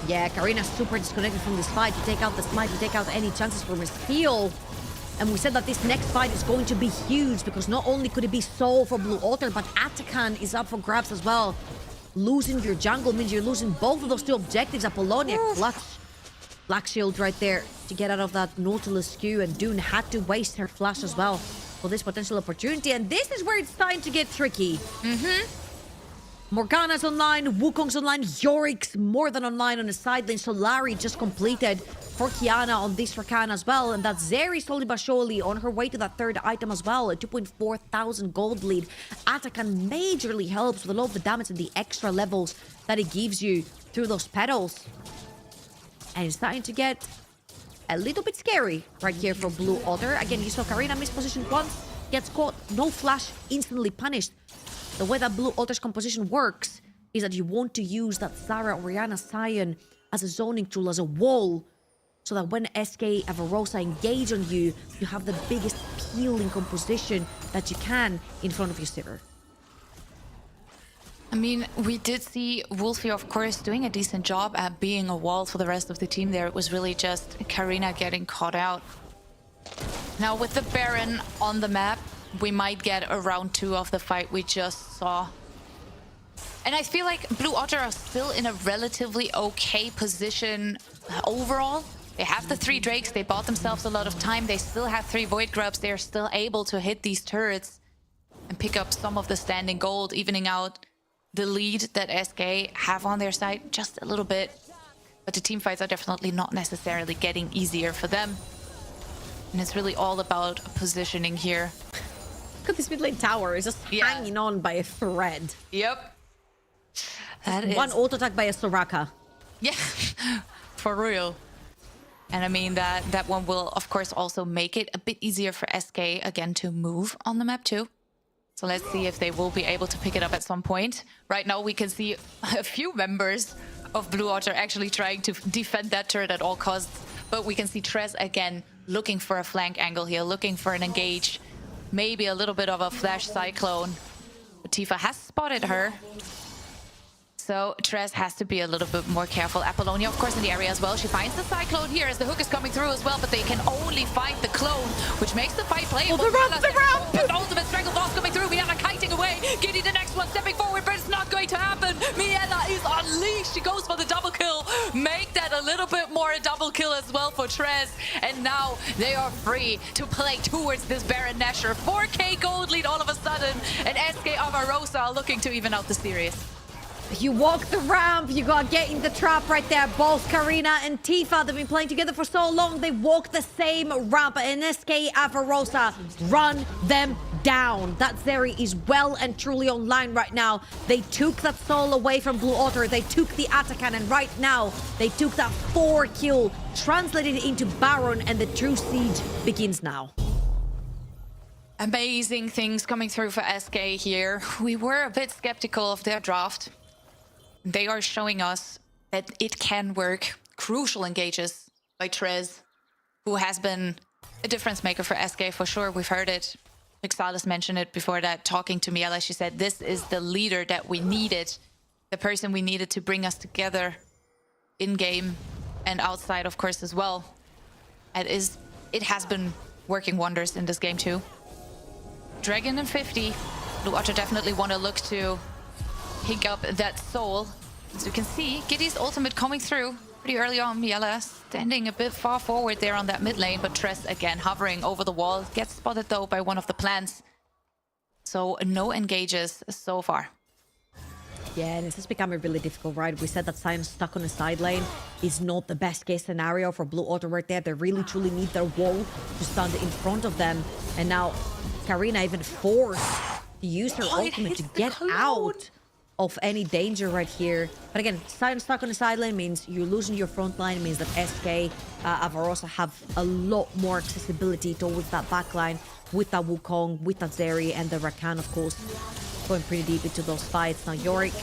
Yeah, Karina's super disconnected from this fight. To take out the smite, to take out any chances for his heal. And we said that this next fight is going to be huge, because not only could it be Soul for Blue Otter, but Atakan is up for grabs as well. Losing your jungle means you're losing both of those two objectives. Apollonia clutch. Black Shield right there to get out of that Nautilus skew, and Dune had to waste her flash as well for this potential opportunity. And this is where it's starting to get tricky. Morgana's online, Wukong's online, Yorick's more than online on the side lane. Solari just completed for Kiana on this Rakan as well. And that's Zeri slowly but surely on her way to that third item as well. A 2.4 thousand gold lead. Atakan majorly helps with a lot of the damage and the extra levels that it gives you through those petals. And it's starting to get a little bit scary right here for Blue Otter. Again, you saw Karina mispositioned once, gets caught, no flash, instantly punished. The way that Blue Otter's composition works is that you want to use that Zara Orianna Scion as a zoning tool, as a wall, so that when SKA Avarosa engage on you, you have the biggest peeling composition that you can in front of your Sivir. I mean, we did see Wolfie, of course, doing a decent job at being a wall for the rest of the team there. It was really just Karina getting caught out. Now, with the Baron on the map, we might get a round 2 of the fight we just saw. And I feel like Blue Otter are still in a relatively okay position overall. They have the 3 Drakes, they bought themselves a lot of time, they still have 3 Void Grubs, they're still able to hit these turrets and pick up some of the standing gold, evening out the lead that SK have on their side just a little bit. But the team fights are definitely not necessarily getting easier for them. And it's really all about positioning here. Look at this mid lane tower, is just hanging on by a thread. Yep. That is one auto attack by a Soraka. Yeah, for real. And I mean that one will of course also make it a bit easier for SK again to move on the map too. So let's see if they will be able to pick it up at some point. Right now we can see a few members of Blue Otter actually trying to defend that turret at all costs. But we can see Trez again looking for a flank angle here, looking for an engage. Maybe a little bit of a flash cyclone. But Tifa has spotted her. So Trez has to be a little bit more careful. Apollonia, of course, in the area as well. She finds the cyclone here as the hook is coming through as well, but they can only find the clone, which makes the fight playable. Oh, the ramp! The ultimate strangle boss coming through. Miela kiting away. Giddy the next one stepping forward, but it's not going to happen. Miela is unleashed. She goes for the double kill. Make that a little bit more a double kill as well for Trez. And now they are free to play towards this Baron Nashor. 4k gold lead all of a sudden, and SK Avarosa are looking to even out the series. You walk the ramp, you gotta get in the trap right there. Both Karina and Tifa, they've been playing together for so long, they walk the same ramp. And SK Avarosa run them down. That Zeri is well and truly online right now. They took that soul away from Blue Otter, they took the Atakan, and right now they took that 4 kill, translated into Baron, and the true siege begins now. Amazing things coming through for SKA here. We were a bit skeptical of their draft. They are showing us that it can work. Crucial engages by Trez, who has been a difference maker for SKA for sure. We've heard it. Pixalis mentioned it before that, talking to Miela. She said, this is the leader that we needed, the person we needed to bring us together in-game and outside, of course, as well. It has been working wonders in this game too. Dragon and 50. Blue Otter definitely want to look to pick up that soul. As you can see, Giddy's ultimate coming through pretty early on. Miela standing a bit far forward there on that mid lane, but Tress again hovering over the wall. Gets spotted though by one of the plants. So no engages so far. Yeah, and this is becoming really difficult, right? We said that Sion stuck on the side lane is not the best case scenario for Blue Otter right there. They really truly need their wall to stand in front of them. And now Karina even forced to use her ultimate to get out of any danger right here. But again, Sion stuck on the side lane means you're losing your front line, means that SK, Avarosa have a lot more accessibility towards that back line with that Wukong, with that Zeri, and the Rakan, of course, going pretty deep into those fights. Now Yorick,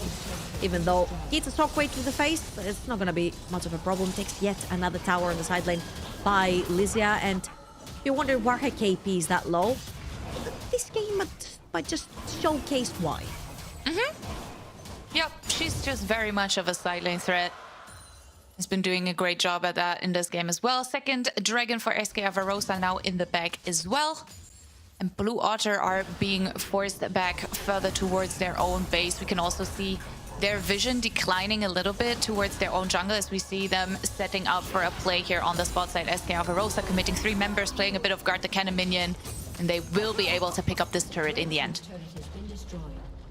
even though he hits a shockwave to the face, it's not going to be much of a problem. Takes yet another tower on the side lane by Lysia, and you wonder why her KP is that low. This game might just showcase why. Yep, she's just very much of a side lane threat. Has been doing a great job at that in this game as well. Second Dragon for SKA Varosa now in the bag as well. And Blue Otter are being forced back further towards their own base. We can also see their vision declining a little bit towards their own jungle as we see them setting up for a play here on the spot side. SKA Varosa committing 3 members, playing a bit of guard the cannon minion, and they will be able to pick up this turret in the end.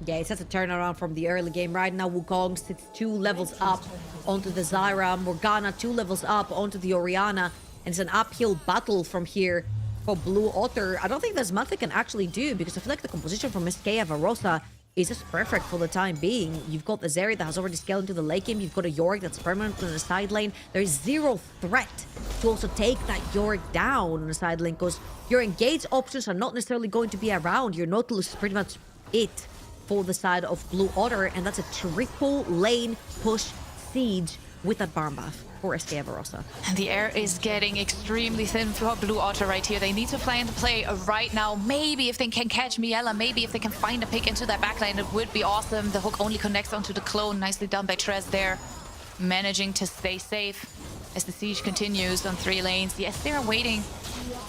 Yeah, it's just a turnaround from the early game. Right now, Wukong sits 2 levels up onto the Zyra. Morgana 2 levels up onto the Orianna. And it's an uphill battle from here for Blue Otter. I don't think there's much they can actually do because I feel like the composition from SKA Varosa is just perfect for the time being. You've got the Zeri that has already scaled into the late game. You've got a Yorick that's permanent on the side lane. There is zero threat to also take that Yorick down on the side lane because your engaged options are not necessarily going to be around. Your Nautilus is pretty much it for the side of Blue Otter, and that's a triple lane push siege with that Barn Buff for SKA Varosa. And the air is getting extremely thin for Blue Otter right here. They need to plan to play right now. Maybe if they can catch Miela, maybe if they can find a pick into that backline, it would be awesome. The hook only connects onto the clone. Nicely done by Trez there, managing to stay safe as the siege continues on 3 lanes. Yes, they are waiting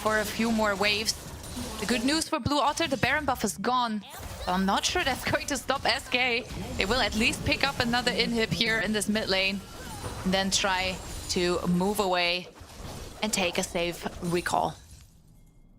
for a few more waves. The good news for Blue Otter, the Baron buff is gone. So I'm not sure that's going to stop SK. They will at least pick up another inhib here in this mid lane, and then try to move away and take a safe recall.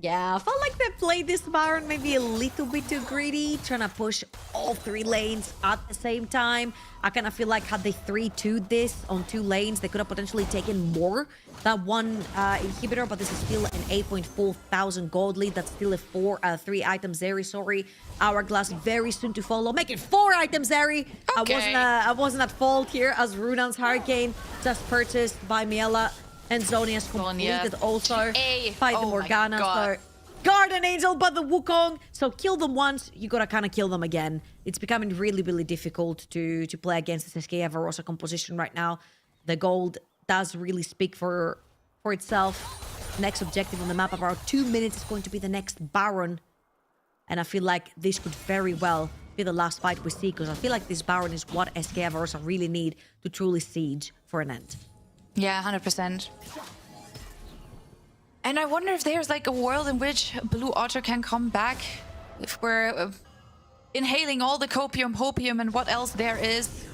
Yeah, I felt like they played this Baron maybe a little bit too greedy, trying to push all 3 lanes at the same time. I kind of feel like had they 3-2'd this on 2 lanes, they could have potentially taken more than 1 inhibitor, but this is still an 8.4 thousand gold lead. That's still a 3 item Zeri, sorry. Hourglass very soon to follow. Make it 4 items, Zeri! Okay. I wasn't at fault here as Runan's Hurricane just purchased by Miela. And Zonia's completed also by the Morgana. So Garden Angel, but the Wukong. So kill them once, you gotta kind of kill them again. It's becoming really, really difficult to play against this SKA Varosa composition right now. The gold does really speak for itself. Next objective on the map, about 2 minutes, is going to be the next Baron. And I feel like this could very well be the last fight we see, because I feel like this Baron is what SKA Varosa really need to truly siege for an end. Yeah, 100%. And I wonder if there's like a world in which Blue Otter can come back. If we're inhaling all the copium, hopium, and what else there is.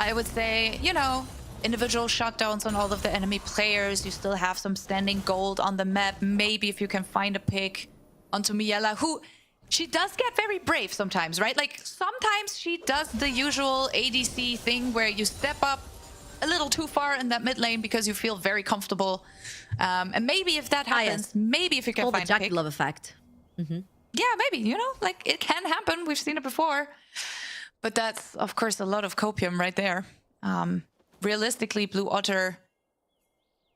I would say, you know, individual shutdowns on all of the enemy players. You still have some standing gold on the map. Maybe if you can find a pick onto Miela, who... she does get very brave sometimes, right? Like, sometimes she does the usual ADC thing where you step up a little too far in that mid lane because you feel very comfortable. And maybe if that happens, maybe if you can find a pick. The Love effect. Yeah, maybe, you know, like it can happen. We've seen it before. But that's, of course, a lot of copium right there. Realistically, Blue Otter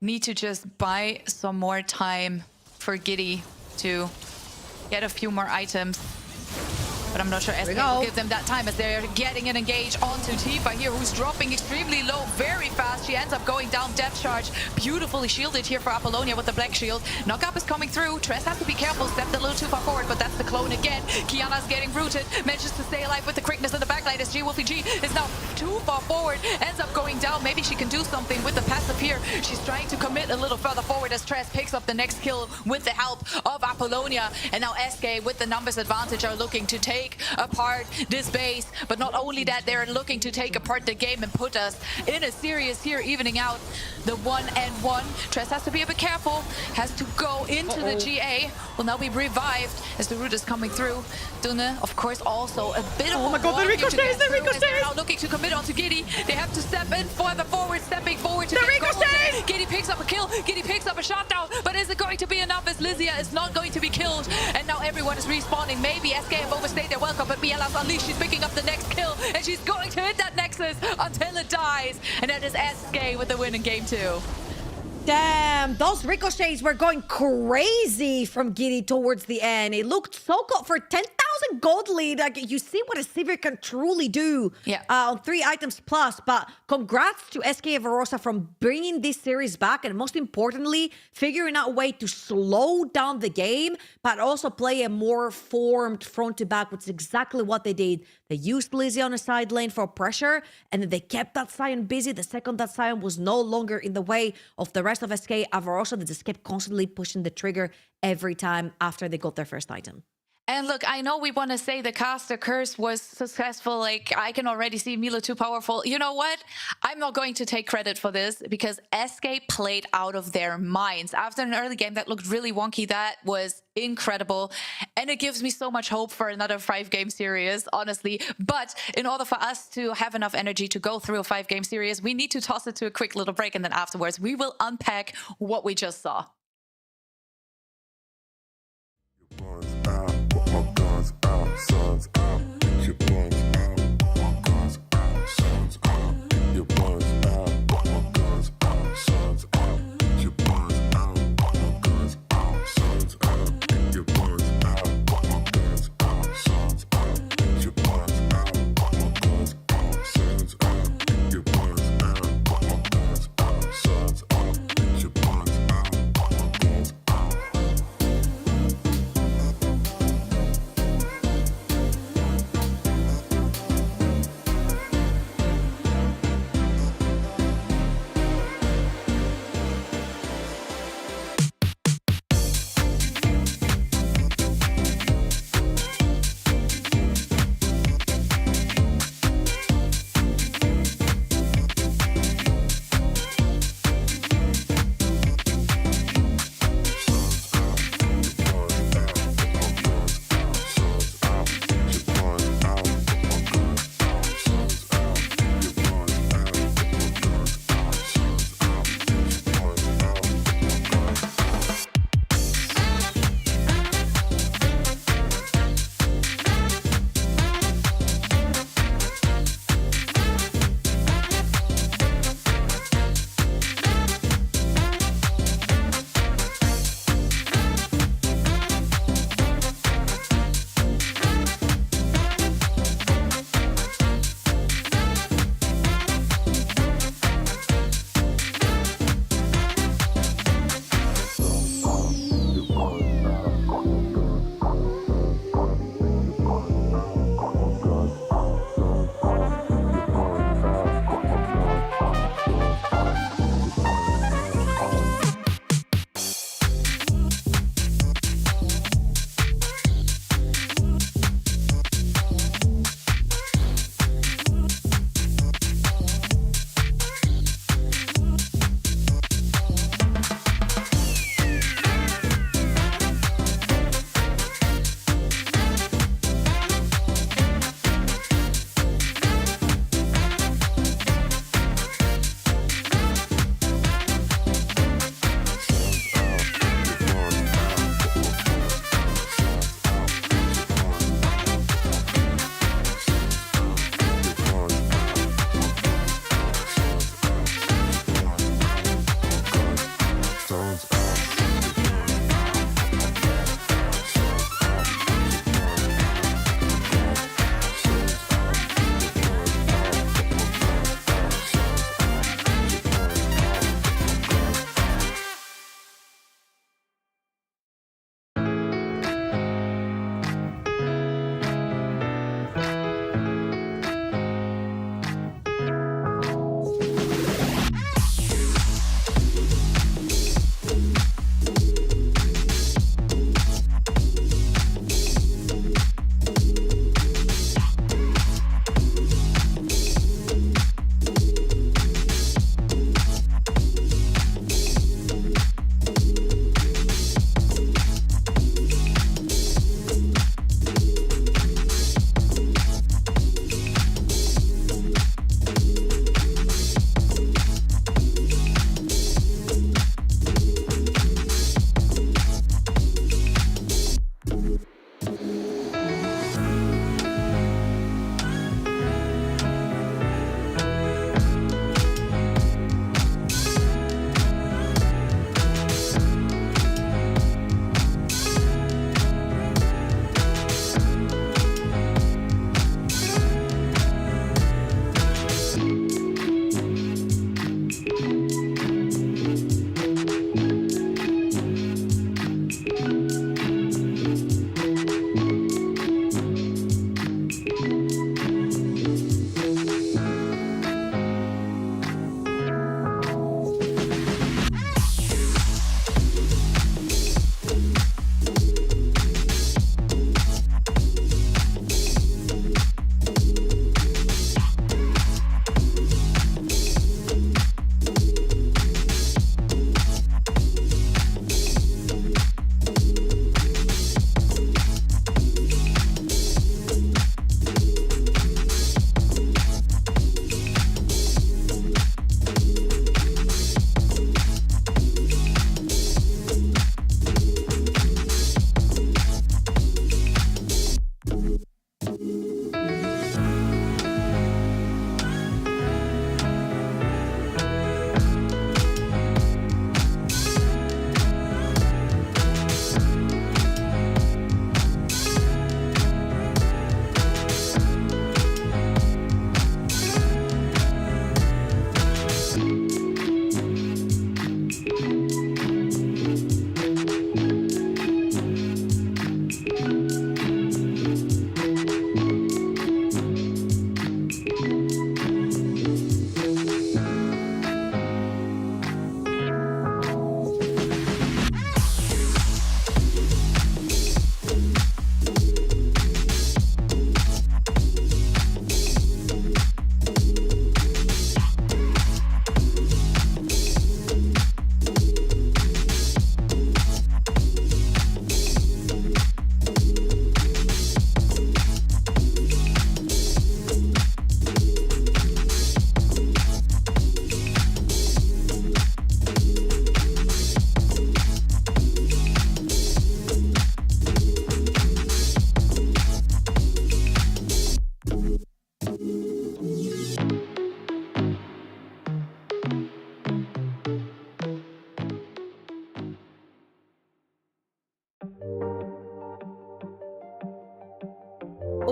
need to just buy some more time for Giddy to get a few more items. But I'm not sure SK we go. will give them that time as they're getting an engage onto Tifa here, who's dropping extremely low very fast. She ends up going down depth charge. Beautifully shielded here for Apollonia with the black shield. Knockup is coming through. Tress has to be careful, stepped a little too far forward, but that's the clone again. Kiana's getting rooted, manages to stay alive with the quickness in the backlight as Wolfie G is now too far forward, ends up going down. Maybe she can do something with the passive here. She's trying to commit a little further forward as Tress picks up the next kill with the help of Apollonia. And now SK with the numbers advantage are looking to take apart this base, but not only that, they're looking to take apart the game and put us in a series here, evening out the 1-1. Tress has to be a bit careful, has to go into the GA, will now be revived as the root is coming through. Dune, of course, also a bit of Oh my god, the ricochets, the ricochets! They're now looking to commit onto Giddy. They have to step in further forward, stepping forward to The get goals. ricochet! Giddy picks up a kill, Giddy picks up a shot down, but is it going to be enough as Lysia is not going to be killed? And now everyone is respawning. Maybe SK have overstayed their welcome, but Biela's unleashed. She's picking up the next kill, and she's going to hit that Nexus until it dies. And that is SK with the win in game 2. Damn, those ricochets were going crazy from Giddy towards the end. It looked so good for 10,000 gold lead. Like, you see what a Sivir can truly do on 3 items plus. But congrats to SK Avarosa from bringing this series back, and most importantly, figuring out a way to slow down the game, but also play a more formed front to back, which is exactly what they did. They used Lizzie on a side lane for pressure, and then they kept that Sion busy. The second that Sion was no longer in the way of the rest of SK Avarosa, they just kept constantly pushing the trigger every time after they got their first item. And look, I know we want to say the caster curse was successful. Like, I can already see Mila too powerful. You know what? I'm not going to take credit for this because SK played out of their minds. After an early game that looked really wonky, that was incredible. And it gives me so much hope for another 5-game series, honestly. But in order for us to have enough energy to go through a 5-game series, we need to toss it to a quick little break. And then afterwards, we will unpack what we just saw. Guns out, put my guns out, sons out, put your guns out, put my guns out, sons out, put your guns out, put my guns out, sons out, put your guns out, put my guns out, sons out, put your guns out, put my guns out, sons out, put your guns out, put my guns out, sons out, put your guns out, put my guns out, sons out, put your guns out, put my guns out.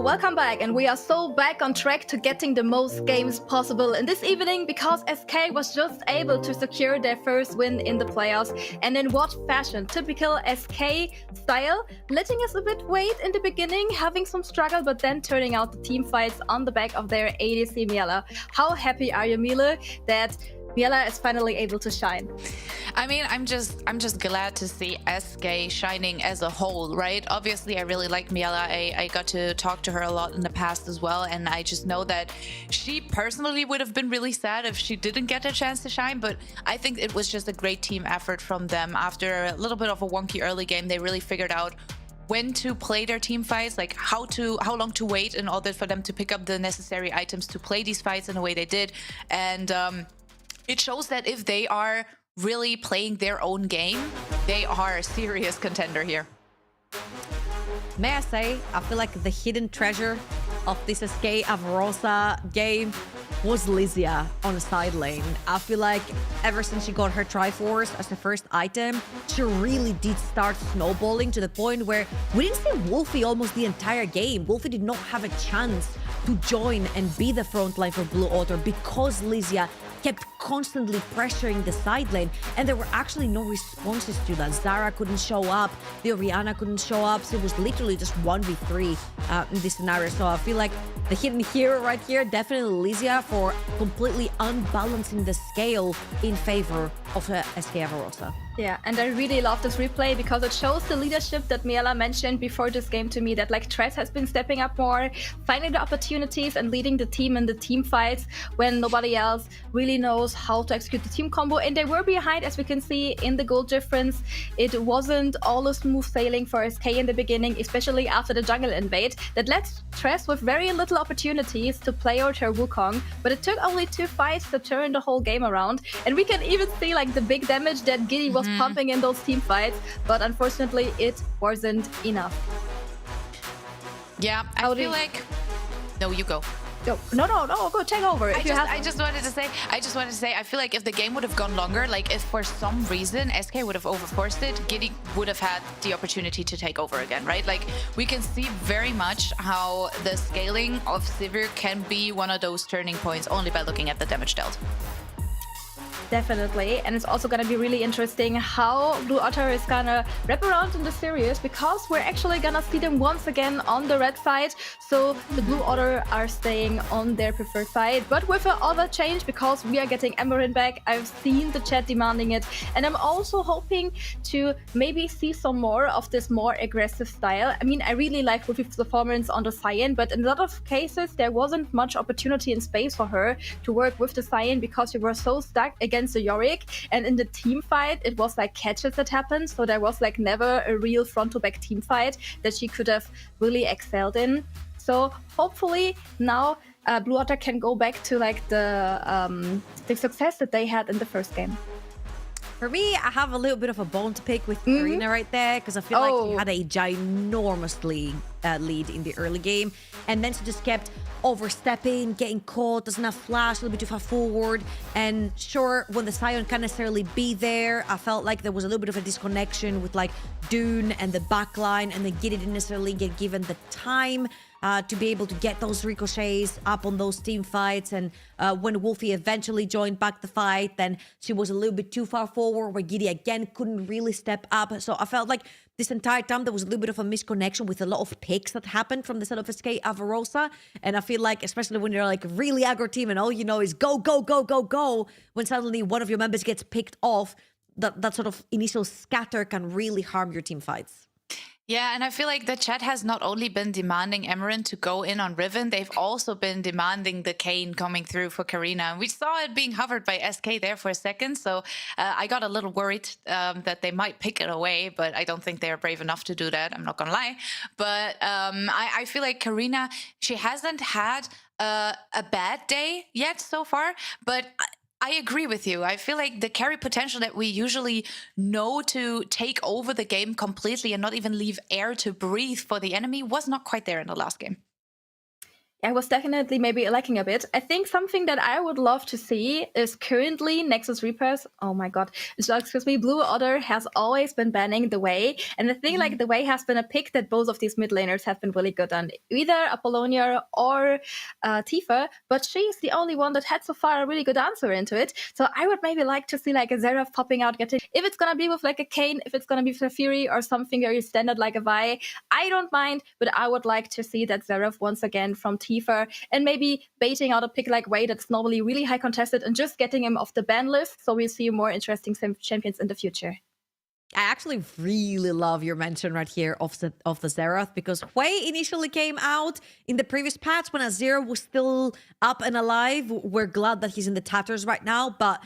welcome back, and we are so back on track to getting the most games possible in this evening because SK was just able to secure their first win in the playoffs. And in what fashion? Typical SK style, letting us a bit wait in the beginning, having some struggle, but then turning out the team fights on the back of their ADC Miela. How happy are you, Miele, that Miela is finally able to shine? I mean, I'm just glad to see SK shining as a whole, right? Obviously, I really like Miela. I got to talk to her a lot in the past as well, and I just know that she personally would have been really sad if she didn't get a chance to shine, but I think it was just a great team effort from them. After a little bit of a wonky early game, they really figured out when to play their team fights, like how long to wait in order for them to pick up the necessary items to play these fights in the way they did. And it shows that if they are really playing their own game, they are a serious contender here. May I say, I feel like the hidden treasure of this SK Avarosa game was Lysia on the side lane. I feel like ever since she got her Triforce as the first item, she really did start snowballing to the point where we didn't see Wolfie almost the entire game. Wolfie did not have a chance to join and be the front line for Blue Otter because Lysia kept constantly pressuring the side lane, and there were actually no responses to that. Zara couldn't show up, the Orianna couldn't show up, so it was literally just 1v3 in this scenario. So I feel like the hidden hero right here, definitely Lysia, for completely unbalancing the scale in favor of SK Avarosa. Yeah, and I really love this replay because it shows the leadership that Miela mentioned before this game to me, that like Tress has been stepping up more, finding the opportunities and leading the team in the team fights when nobody else really knows how to execute the team combo. And they were behind, as we can see in the goal difference. It wasn't all a smooth sailing for SK in the beginning, especially after the jungle invade that left Tress with very little opportunities to play out her Wukong. But it took only 2 fights to turn the whole game around. And we can even see like the big damage that Giddy was pumping in those team fights, but unfortunately it wasn't enough. Yeah, I feel like... No, you go. No, go take over. I just wanted to say, I feel like if the game would have gone longer, like if for some reason SK would have overforced it, Giddy would have had the opportunity to take over again, right? Like we can see very much how the scaling of Sivir can be one of those turning points only by looking at the damage dealt. Definitely, and it's also gonna be really interesting how Blue Otter is gonna wrap around in the series, because we're actually gonna see them once again on the red side. So the Blue Otter are staying on their preferred side, but with a other change because we are getting Amarin back. I've seen the chat demanding it, and I'm also hoping to maybe see some more of this more aggressive style. I mean, I really like Wolfie's performance on the Cyan, but in a lot of cases there wasn't much opportunity and space for her to work with the Cyan because we were so stuck against the Yorick, and in the team fight it was like catches that happened, so there was like never a real front to back team fight that she could have really excelled in. So hopefully now Blue Otter can go back to like the success that they had in the first game. For me, I have a little bit of a bone to pick with Karina right there, because I feel like she had a ginormous lead in the early game, and then she just kept overstepping, getting caught, doesn't have flash, a little bit too far forward. And sure, when the Sion can't necessarily be there, I felt like there was a little bit of a disconnection with like Dune and the backline, and the Giddy didn't necessarily get given the time to be able to get those ricochets up on those team fights. And when Wolfie eventually joined back the fight, then she was a little bit too far forward, where Giddy again couldn't really step up. So I felt like this entire time there was a little bit of a misconnection with a lot of picks that happened from the side of SK Avarosa. And I feel like, especially when you're like really aggro team and all you know is go, go, go, go, go, when suddenly one of your members gets picked off, that sort of initial scatter can really harm your team fights. Yeah, and I feel like the chat has not only been demanding Amarin to go in on Riven, they've also been demanding the Kayn coming through for Karina. We saw it being hovered by SK there for a second, so I got a little worried that they might pick it away, but I don't think they're brave enough to do that, I'm not gonna lie. But I feel like Karina, she hasn't had a bad day yet so far, but I agree with you. I feel like the carry potential that we usually know to take over the game completely and not even leave air to breathe for the enemy was not quite there in the last game. I was definitely maybe lacking a bit. I think something that I would love to see is currently Nexus Reapers. Oh my god. So, excuse me, Blue Order has always been banning the Way. And I think like the Way has been a pick that both of these mid laners have been really good on. Either Apollonia or Tifa. But she's the only one that had so far a really good answer into it. So I would maybe like to see like a Xerath popping out, getting, if it's gonna be with like a Kayn, if it's gonna be with a Fury or something very standard like a Vi, I don't mind, but I would like to see that Xerath once again from Tifa and maybe baiting out a pick like Way that's normally really high contested and just getting him off the ban list so we see more interesting champions in the future. I actually really love your mention right here of the Xerath, because Hui initially came out in the previous patch when Azir was still up and alive. We're glad that he's in the tatters right now, but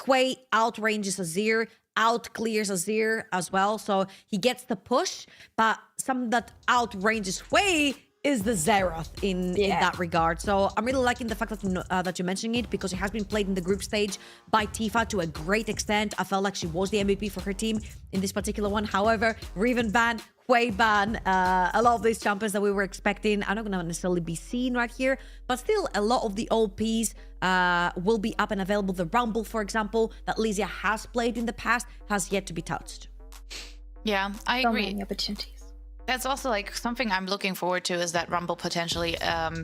Hui outranges Azir, out clears Azir as well, so he gets the push, but something that outranges Hui is the Xerath in that regard. So I'm really liking the fact that you're mentioning it, because it has been played in the group stage by Tifa to a great extent. I felt like she was the MVP for her team in this particular one. However, Riven ban, Hui ban, a lot of these champions that we were expecting are not going to necessarily be seen right here, but still a lot of the OPs will be up and available. The Rumble, for example, that Lysia has played in the past, has yet to be touched. Yeah, I agree. So many opportunities. That's also like something I'm looking forward to, is that Rumble potentially,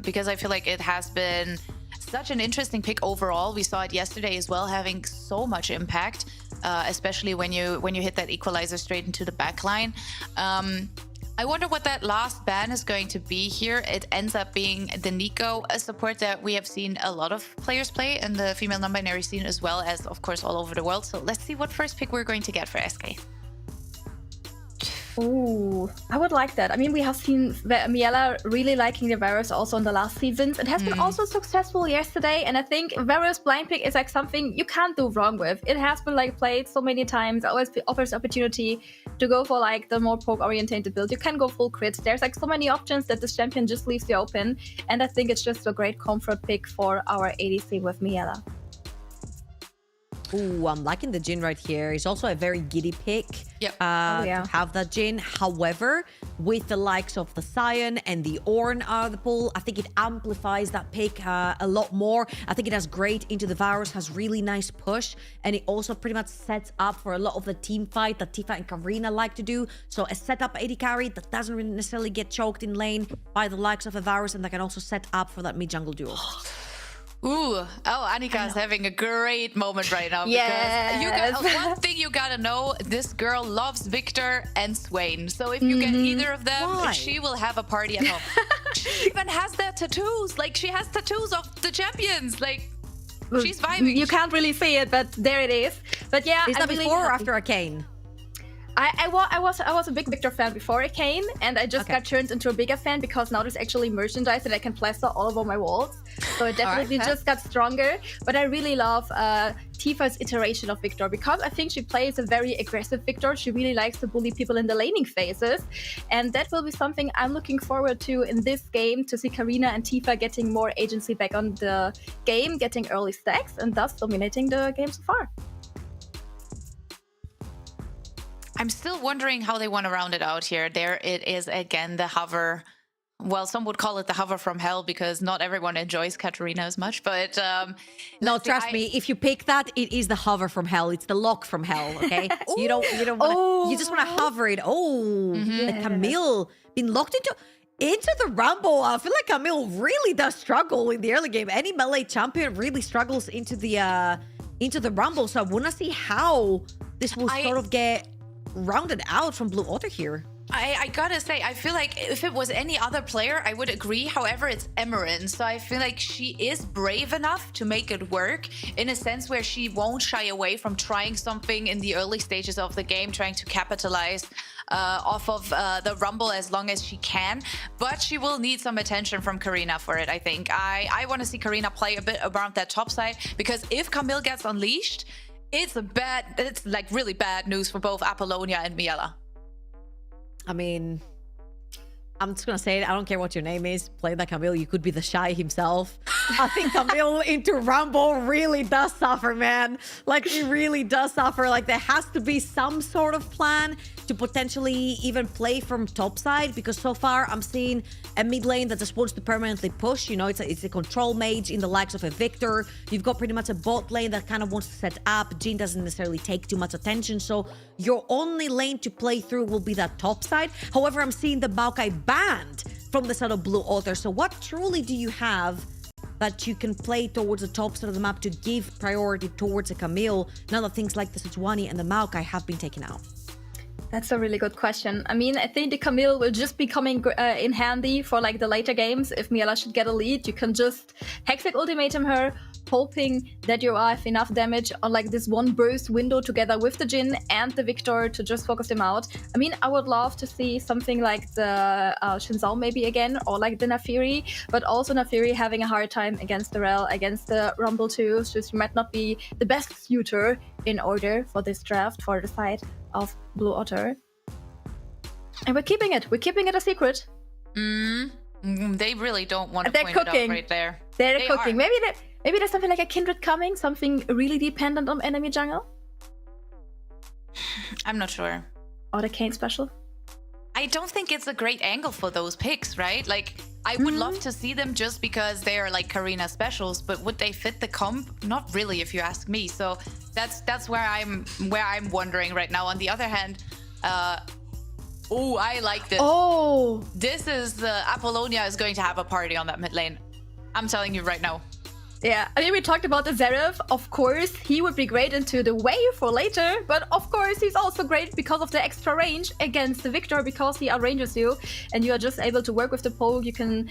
because I feel like it has been such an interesting pick overall. We saw it yesterday as well, having so much impact, especially when you hit that equalizer straight into the backline. I wonder what that last ban is going to be here. It ends up being the Nico, a support that we have seen a lot of players play in the female non-binary scene, as well as, of course, all over the world. So let's see what first pick we're going to get for SK. Ooh, I would like that. I mean, we have seen Miela really liking the Varus also in the last seasons. It has been also successful yesterday, and I think Varus blind pick is like something you can't do wrong with. It has been like played so many times. It always offers opportunity to go for like the more poke oriented build. You can go full crit. There's like so many options that this champion just leaves you open, and I think it's just a great comfort pick for our ADC with Miela. Ooh, I'm liking the Jhin right here. It's also a very giddy pick. Yep. To have that Jhin. However, with the likes of the Sion and the Ornn out of the pool, I think it amplifies that pick a lot more. I think it has great into the Varus, has really nice push, and it also pretty much sets up for a lot of the team fight that Tifa and Karina like to do. So a setup AD carry that doesn't really necessarily get choked in lane by the likes of a Varus, and that can also set up for that mid-jungle duel. Ooh, Annika is having a great moment right now. Yes. Because one thing you gotta know, this girl loves Victor and Swain. So if you get either of them, Why? she will have a party at home. She even has their tattoos. Like, she has tattoos of the champions. Like, she's vibing. You can't really see it, but there it is. But yeah, Is that I'm really before or happy. after Arcane? I was a big Victor fan before I came, and I just got turned into a bigger fan because now there's actually merchandise that I can plaster all over my walls. So it definitely just got stronger. But I really love Tifa's iteration of Victor, because I think she plays a very aggressive Victor. She really likes to bully people in the laning phases, and that will be something I'm looking forward to in this game, to see Karina and Tifa getting more agency back on the game, getting early stacks, and thus dominating the game so far. I'm still wondering how they want to round it out here. There it is again, the hover. Well, some would call it the hover from hell, because not everyone enjoys Katarina as much. But no, trust me, if you pick that, it is the hover from hell. It's the lock from hell. Okay, you don't want you just want to hover it. The Camille been locked into the Rumble. I feel like Camille really does struggle in the early game. Any melee champion really struggles into the Rumble. So I want to see how this will sort of get rounded out from Blue Order here. I gotta say, I feel like if it was any other player, I would agree. However, it's Emerin, so I feel like she is brave enough to make it work, in a sense where she won't shy away from trying something in the early stages of the game, trying to capitalize off of the Rumble as long as she can. But she will need some attention from Karina for it, I think. I want to see Karina play a bit around that top side, because if Camille gets unleashed, it's like really bad news for both Apollonia and Miela. I mean, I'm just gonna say it. I don't care what your name is. Play like Camille. You could be the Shy himself. I think Camille into Rumble really does suffer, man. Like, he really does suffer. Like, there has to be some sort of plan to potentially even play from top side, because so far I'm seeing a mid lane that just wants to permanently push. You know, it's a control mage in the likes of a Victor. You've got pretty much a bot lane that kind of wants to set up. Jhin doesn't necessarily take too much attention, so your only lane to play through will be that top side. However, I'm seeing the Maokai banned from the side of Blue Otter. So what truly do you have that you can play towards the top side of the map to give priority towards a Camille, now that things like the Sejuani and the Maokai have been taken out? That's a really good question. I mean, I think the Camille will just be coming in handy for like the later games. If Miela should get a lead, you can just Hextech ultimatum her, hoping that you have enough damage on like this one burst window together with the Jhin and the Victor to just focus them out. I mean, I would love to see something like the Shinzao maybe again, or like the Nafiri, but also Nafiri having a hard time against the Rel, against the Rumble too, so she might not be the best suitor in order for this draft for the side of Blue Otter. And we're keeping it a secret. They really don't want to They're point cooking. it out right there. They're They cooking. are. Maybe there's something like a Kindred coming, something really dependent on enemy jungle, I'm not sure. or the Kane special. I don't think it's a great angle for those picks, right? Like, I would love to see them just because they are like Karina specials, but would they fit the comp? Not really, if you ask me. So that's where I'm wondering right now. On the other hand, I like this. Oh, This is Apollonia is going to have a party on that mid lane. I'm telling you right now. yeah. I mean, we talked about the Zeref. Of course, he would be great into the wave for later, but of course, he's also great because of the extra range against the Victor, because he outranges you, and you are just able to work with the poke. You can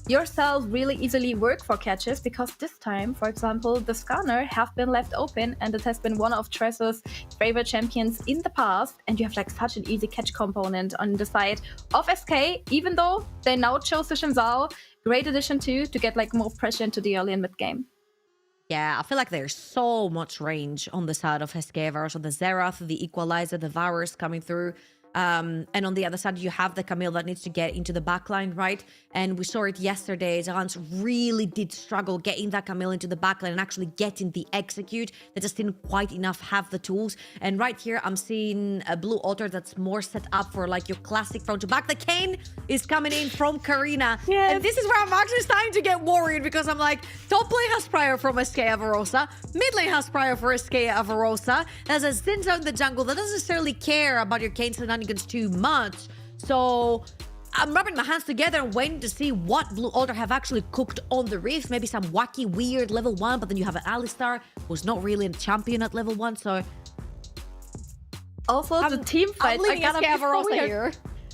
yourself really easily work for catches, because this time, for example, the Scanner have been left open, and it has been one of Tress's favorite champions in the past, and you have like such an easy catch component on the side of SK, even though they now chose the Shinzao. Great addition too, to get like more pressure into the early and mid game. Yeah, I feel like there's so much range on the side of SKA, so the Xerath, the Equalizer, the Varus coming through. And on the other side, you have the Camille that needs to get into the backline, right? And we saw it yesterday. Zalance really did struggle getting that Camille into the backline and actually getting the execute. They just didn't quite enough have the tools. And right here, I'm seeing a Blue Otter that's more set up for like your classic front to back. The Kane is coming in from Karina. Yes. And this is where I'm actually starting to get worried, because I'm like, top lane has prior from SKA Avarosa. Mid lane has prior for SKA Avarosa. There's a Zinzao in the jungle that doesn't necessarily care about your Kane shenanigans too much. So I'm rubbing my hands together and waiting to see what Blue Otter have actually cooked on the Rift. Maybe some wacky, weird level 1, but then you have an Alistar who's not really a champion at level 1, so... Also, the team fights are leaving gonna be SKA so Avarosa weird. here.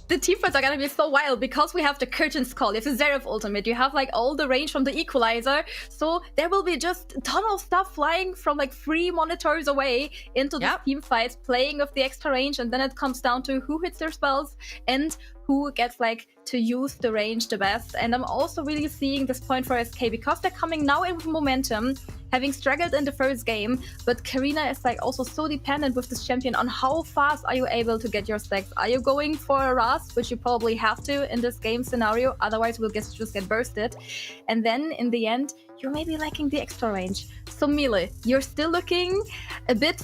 The team fights are gonna be so wild, because we have the Curtain's Call, you have the Zeref ultimate, you have like all the range from the Equalizer, so there will be just a ton of stuff flying from like 3 monitors away into the team fights, playing with the extra range, and then it comes down to who hits their spells and who gets like to use the range the best. And I'm also really seeing this point for SK, because they're coming now in with momentum, having struggled in the first game, but Karina is like also so dependent with this champion on how fast are you able to get your stacks. Are you going for a Rust, which you probably have to in this game scenario, otherwise we'll just get bursted. And then in the end, you're maybe lacking the extra range. So Mile, you're still looking a bit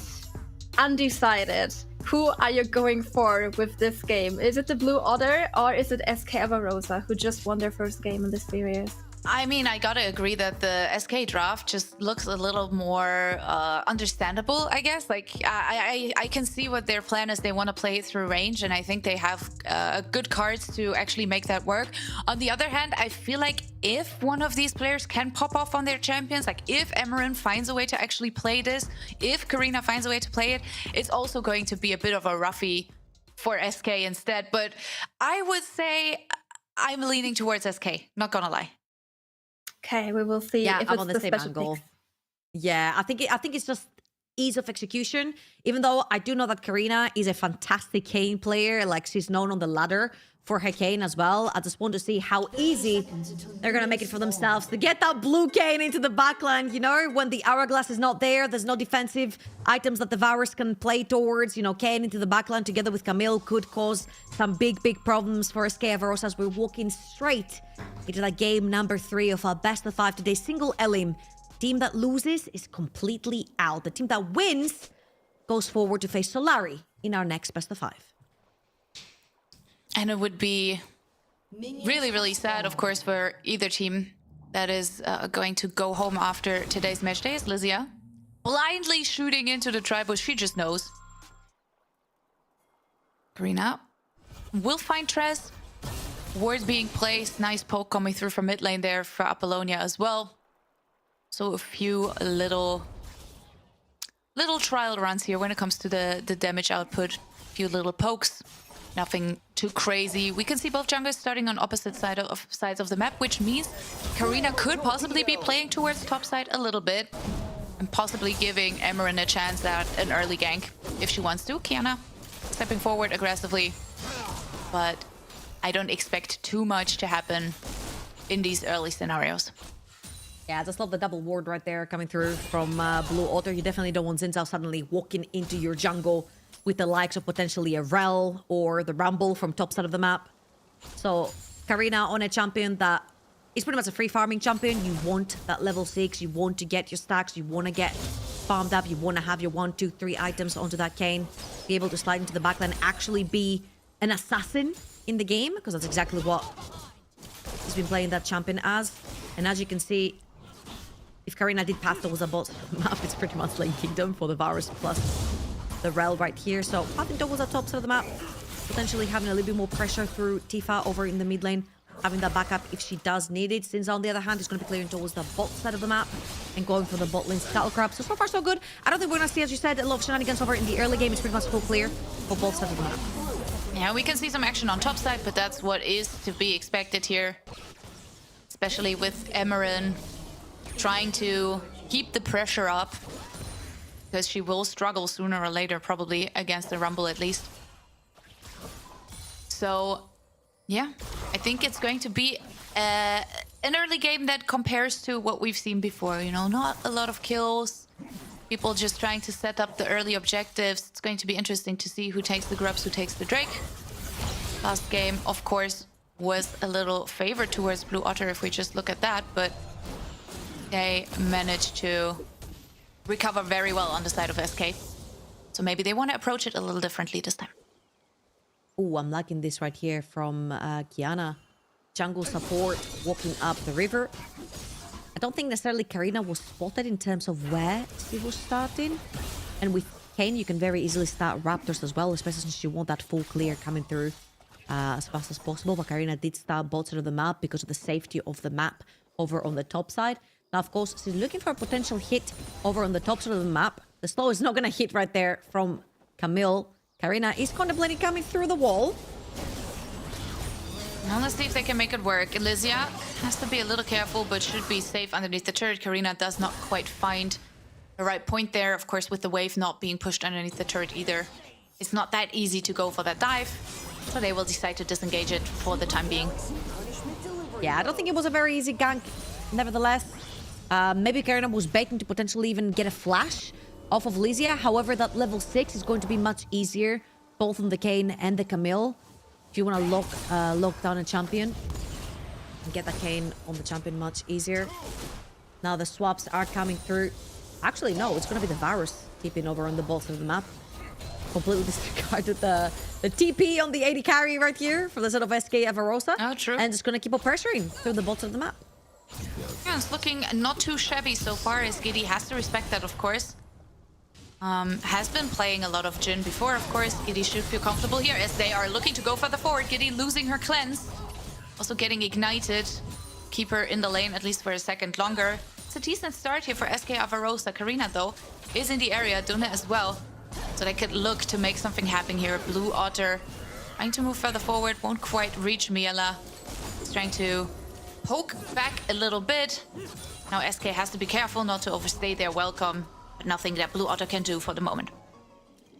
undecided. Who are you going for with this game? Is it the Blue Otter, or is it SK Avarosa, who just won their first game in this series? I mean, I gotta agree that the SK draft just looks a little more understandable, I guess. Like, I can see what their plan is. They want to play it through range, and I think they have good cards to actually make that work. On the other hand, I feel like if one of these players can pop off on their champions, like if Emerin finds a way to actually play this, if Karina finds a way to play it, it's also going to be a bit of a roughie for SK instead. But I would say I'm leaning towards SK, not gonna lie. Okay, we will see Yeah, if I'm it's on the the same special angle. picks. Yeah, I think it's just ease of execution. Even though I do know that Karina is a fantastic Kane player, like she's known on the ladder for her Kane as well. I just want to see how easy they're gonna make it for themselves to get that blue Kane into the backline. You know, when the hourglass is not there, there's no defensive items that the Varus can play towards. You know, Kane into the backline together with Camille could cause some big problems for SKA Avarosa as we're walking straight into that game number 3 of our best of 5 today. Single Elim. Team that loses is completely out. The team that wins goes forward to face Solari in our next best of 5. And it would be really, really sad, of course, for either team that is going to go home after today's match day. Is Lysia blindly shooting into the tribush. She just knows. Karina will find Trez. Ward being placed. Nice poke coming through from mid lane there for Apollonia as well. So a few little trial runs here when it comes to the damage output. A few little pokes. Nothing too crazy. We can see both junglers starting on opposite sides of the map, which means Karina could possibly be playing towards top side a little bit and possibly giving Emeren a chance at an early gank if she wants to. Kiana stepping forward aggressively, but I don't expect too much to happen in these early scenarios. Yeah, I just love the double ward right there coming through from Blue Otter. You definitely don't want Xin Zhao suddenly walking into your jungle with the likes of potentially a Rel or the Rumble from top side of the map. So Karina on a champion that is pretty much a free farming champion. You want that level 6, you want to get your stacks, you want to get farmed up, you want to have your 1, 2, 3 items onto that cane, be able to slide into the backline, actually be an assassin in the game, because that's exactly what he's been playing that champion as. And as you can see, if Karina did pass towards the bottom map, it's pretty much Lane Kingdom for the Varus plus the Rel right here. So passing towards the top side of the map, potentially having a little bit more pressure through Tifa over in the mid lane, having that backup if she does need it. Since on the other hand, is going to be clearing towards the bot side of the map and going for the bot lane Scuttle Crab. So far so good. I don't think we're going to see, as you said, a lot of shenanigans over in the early game. It's pretty much full clear for both sides of the map. Yeah, we can see some action on top side, but that's what is to be expected here. Especially with Emeren trying to keep the pressure up, because she will struggle sooner or later, probably against the Rumble at least. So, yeah, I think it's going to be an early game that compares to what we've seen before. You know, not a lot of kills, people just trying to set up the early objectives. It's going to be interesting to see who takes the grubs, who takes the Drake. Last game, of course, was a little favored towards Blue Otter if we just look at that, but they managed to recover very well on the side of SK. So maybe they want to approach it a little differently this time. Oh, I'm liking this right here from Kiana. Jungle support walking up the river. I don't think necessarily Karina was spotted in terms of where she was starting. And with Kayn, you can very easily start Raptors as well, especially since you want that full clear coming through as fast as possible. But Karina did start both sides of the map because of the safety of the map over on the top side. Now, of course, she's looking for a potential hit over on the top side of the map. The slow is not going to hit right there from Camille. Karina is contemplating coming through the wall. Now let's see if they can make it work. Elysia has to be a little careful, but should be safe underneath the turret. Karina does not quite find the right point there. Of course, with the wave not being pushed underneath the turret either, it's not that easy to go for that dive. So they will decide to disengage it for the time being. Yeah, I don't think it was a very easy gank. Nevertheless, maybe Karina was baiting to potentially even get a flash off of Lysia. However, that level 6 is going to be much easier, both on the Kayn and the Camille. If you want to lock down a champion, and get that Kayn on the champion much easier. Now the swaps are coming through. Actually, no, it's going to be the Varus keeping over on the both of the map. Completely disregarded the TP on the 80 carry right here for the side of SKA Avarosa. Oh, true. And just going to keep on pressuring through the bottom of the map. Yeah, it's looking not too shabby so far, as Giddy has to respect that, of course. Has been playing a lot of Jhin before, of course. Giddy should feel comfortable here as they are looking to go further forward. Giddy losing her cleanse. Also getting ignited. Keep her in the lane at least for a second longer. It's a decent start here for SK Avarosa. Karina, though, is in the area. Duna as well. So they could look to make something happen here. Blue Otter trying to move further forward. Won't quite reach Miela. He's trying to poke back a little bit. Now SK has to be careful not to overstay their welcome. But nothing that Blue Otter can do for the moment.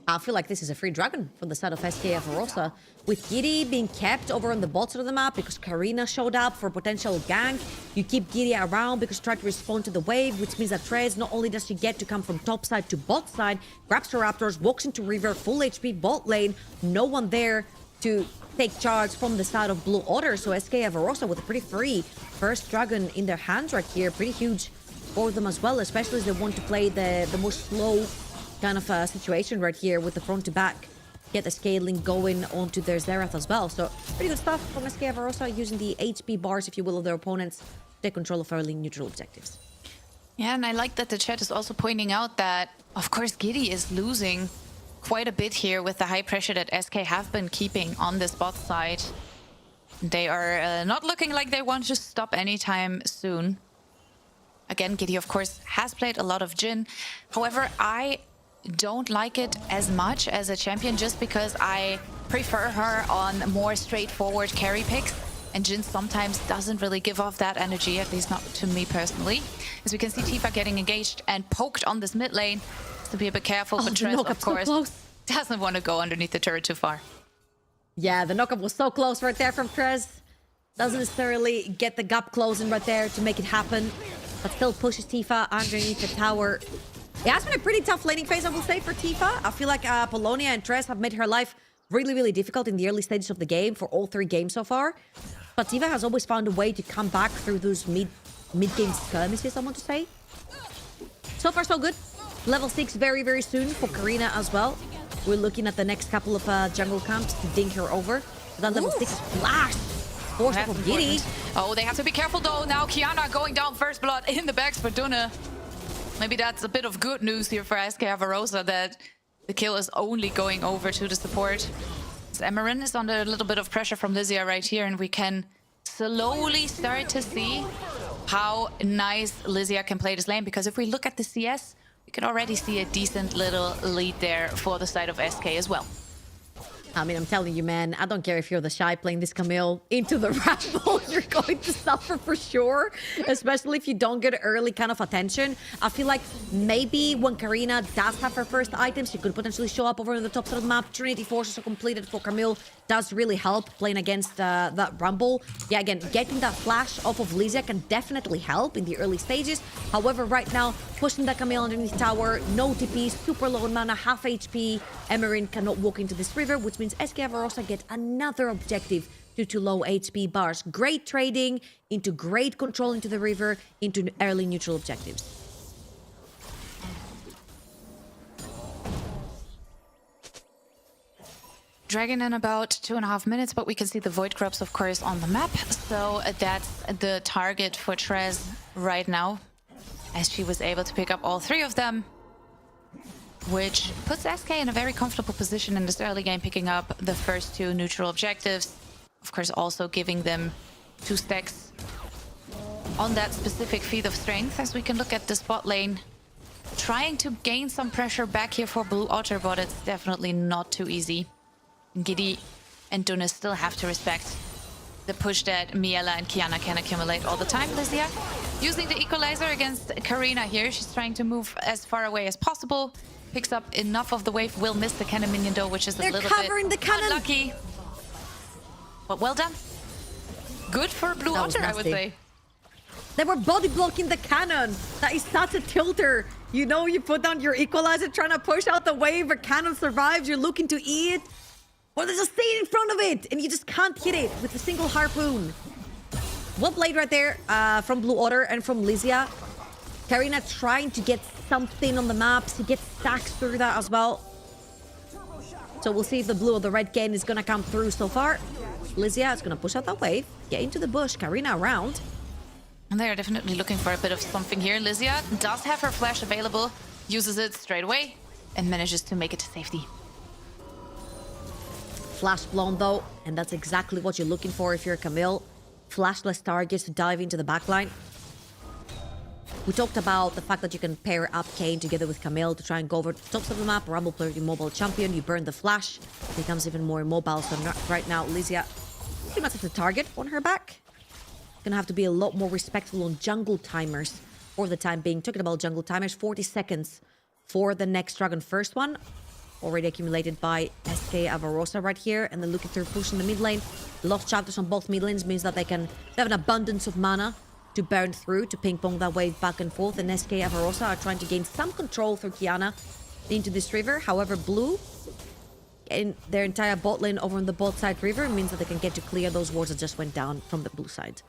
I feel like this is a free dragon from the side of SK Avarosa. With Giddy being kept over on the bottom of the map because Karina showed up for a potential gank. You keep Giddy around because you try to respond to the wave, which means that Trez, not only does she get to come from top side to bot side, grabs her Raptors, walks into river, full HP bot lane, no one there to take charge from the side of Blue Otter. So SK Avarosa with a pretty free first dragon in their hands right here. Pretty huge for them as well, especially as they want to play the more slow kind of situation right here with the front to back get the scaling going onto their Xerath as well. So pretty good stuff from SKA Avarosa, using the HP bars, if you will, of their opponents to take control of early neutral objectives. Yeah, and I like that the chat is also pointing out that, of course, Giddy is losing quite a bit here with the high pressure that SK have been keeping on this bot side. They are not looking like they want to stop anytime soon. Again, Giddy, of course, has played a lot of Jhin. However, I don't like it as much as a champion just because I prefer her on more straightforward carry picks. And Jhin sometimes doesn't really give off that energy, at least not to me personally. As we can see, Tifa getting engaged and poked on this mid lane. To be a bit careful, but Trez, of course, doesn't want to go underneath the turret too far. Yeah, the knockup was so close right there from Trez. Doesn't necessarily get the gap closing right there to make it happen, but still pushes Tifa underneath the tower. It has been a pretty tough laning phase, I will say, for Tifa. I feel like Polonia and Trez have made her life really, really difficult in the early stages of the game for all 3 games so far. But Tifa has always found a way to come back through those mid-game skirmishes, I want to say. So far, so good. Level 6 very, very soon for Karina as well. We're looking at the next couple of jungle camps to dink her over. That level 6 flash. Force up of Giddy. Oh, they have to be careful though. Now Kiana going down first blood in the backs for Duna. Maybe that's a bit of good news here for SKA Avarosa, that the kill is only going over to the support. Emerin is under a little bit of pressure from Lysia right here, and we can slowly start to see how nice Lysia can play this lane, because if we look at the CS, we can already see a decent little lead there for the side of SK as well. I mean, I'm telling you, man, I don't care if you're the shy playing this Camille into the Rumble, you're going to suffer for sure, especially if you don't get early kind of attention. I feel like maybe when Karina does have her first item, she could potentially show up over on the top side of the map. Trinity Forces are completed for Camille, does really help playing against that Rumble. Yeah, again, getting that flash off of Lysia can definitely help in the early stages. However, right now, pushing that Camille underneath tower, no TP, super low in mana, half HP. Emerin cannot walk into this river, which means SKA Avarosa get another objective due to low HP bars. Great trading into great control into the river, into early neutral objectives. Dragon in about 2.5 minutes, but we can see the Void Grubs, of course, on the map. So that's the target for Trez right now, as she was able to pick up all 3 of them, which puts SK in a very comfortable position in this early game, picking up the first 2 neutral objectives. Of course, also giving them 2 stacks on that specific feat of strength, as we can look at the spot lane. Trying to gain some pressure back here for Blue Otter, but it's definitely not too easy. Giddy and Duna still have to respect the push that Miela and Kiana can accumulate all the time. Lysia using the equalizer against Karina here. She's trying to move as far away as possible. Picks up enough of the wave. Will miss the cannon minion though, which is a little bit unlucky. But well done. Good for Blue Otter, I would say. They were body blocking the cannon. That is such a tilter. You know, you put down your equalizer trying to push out the wave, a cannon survives, you're looking to eat. Or they just stay in front of it, and you just can't hit it with a single harpoon. Well played right there from Blue Otter and from Lysia. Karina trying to get something on the map. She gets stacks through that as well. So we'll see if the blue or the red gain is going to come through so far. Lysia is going to push out that wave, get into the bush. Karina around. And they are definitely looking for a bit of something here. Lysia does have her flash available, uses it straight away, and manages to make it to safety. Flash blown though, and that's exactly what you're looking for if you're Camille. Flashless targets to dive into the backline. We talked about the fact that you can pair up Kayn together with Camille to try and go over the tops of the map. Rumble player, immobile champion, you burn the flash, it becomes even more immobile. So right now, Lysia pretty much has the target on her back. Gonna have to be a lot more respectful on jungle timers for the time being. Talking about jungle timers, 40 seconds for the next Dragon first one. Already accumulated by SKA Avarosa right here, and then looking through pushing the mid lane. Lost chapters on both mid lanes means that they have an abundance of mana to burn through, to ping pong that wave back and forth, and SKA Avarosa are trying to gain some control through Kiana into this river. However, blue in their entire bot lane over on the bot side river means that they can get to clear those wards that just went down from the blue side.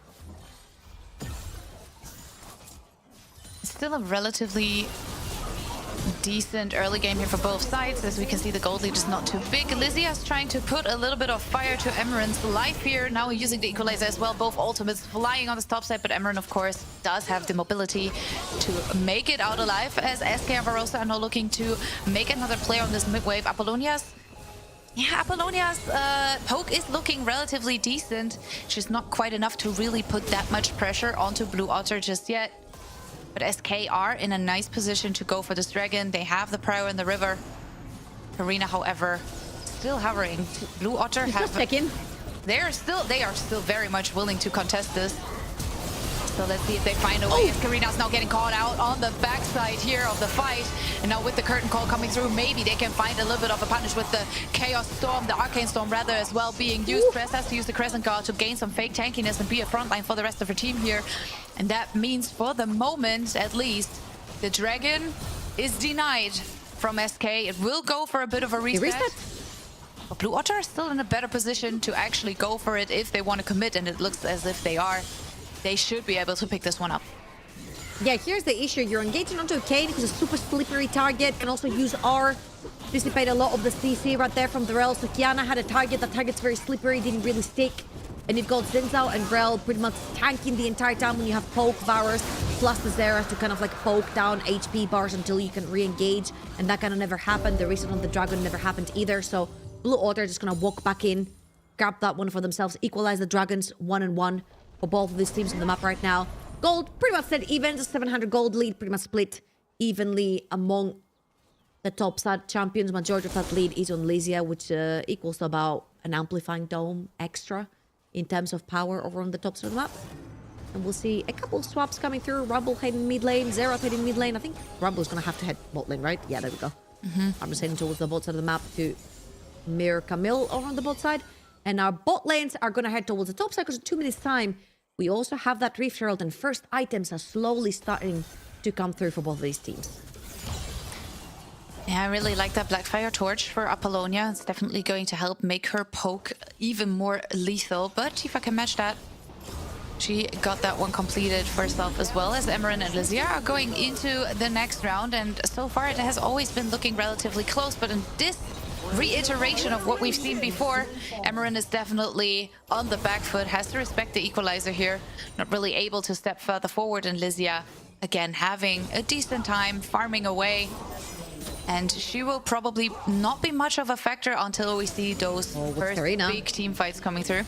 Still a relatively decent early game here for both sides. As we can see, the gold lead is not too big. Lysia's trying to put a little bit of fire to Emeren's life here. Now using the equalizer as well. Both ultimates flying on the top side, but Emeren, of course, does have the mobility to make it out alive, as SKA and Barossa are now looking to make another play on this mid wave. Apollonia's poke is looking relatively decent. Just not quite enough to really put that much pressure onto Blue Otter just yet. But SK are in a nice position to go for this dragon. They have the Prio in the river. Karina, however, still hovering. Blue Otter they are still very much willing to contest this. So let's see if they find a way. As Karina's now getting caught out on the backside here of the fight. And now with the curtain call coming through, maybe they can find a little bit of a punish with the Chaos Storm, the Arcane Storm rather, as well being used. Press has to use the Crescent Guard to gain some fake tankiness and be a frontline for the rest of her team here. And that means, for the moment at least, the Dragon is denied from SK. It will go for a bit of a reset. But Blue Otter is still in a better position to actually go for it if they want to commit, and it looks as if they are. They should be able to pick this one up. Yeah, here's the issue. You're engaging onto a Kayn, who's a super slippery target, can also use R, dissipate a lot of the CC right there from the Rel. So Kiana had a target, that target's very slippery, didn't really stick. And you've got Zinzao and Rel pretty much tanking the entire time when you have poke Varus, plus the Zera to kind of like poke down HP bars until you can re-engage. And that kind of never happened. The reset on the Dragon never happened either. So Blue Otter just gonna walk back in, grab that one for themselves, equalize the Dragons 1-1. For both of these teams on the map right now. Gold pretty much set even, the 700 gold lead pretty much split evenly among the top side champions. Majority of that lead is on Lysia, which equals to about an amplifying dome extra in terms of power over on the top side of the map. And we'll see a couple of swaps coming through. Rumble heading mid lane, Zera heading mid lane. I think Rumble's gonna have to head bot lane, right? Yeah, there we go. I'm just heading towards the bot side of the map to mirror Camille over on the bot side. And our bot lanes are gonna head towards the top side because in 2 minutes time, we also have that Rift Herald, and first items are slowly starting to come through for both of these teams. Yeah, I really like that Blackfire Torch for Apollonia. It's definitely going to help make her poke even more lethal. But Tifa can match that. She got that one completed for herself, as well as Emeren and Lysia are going into the next round. And so far it has always been looking relatively close, but in this reiteration of what we've seen before, Emeren is definitely on the back foot, has to respect the equalizer here, not really able to step further forward, and Lysia again having a decent time farming away, and she will probably not be much of a factor until we see those first big team fights coming through.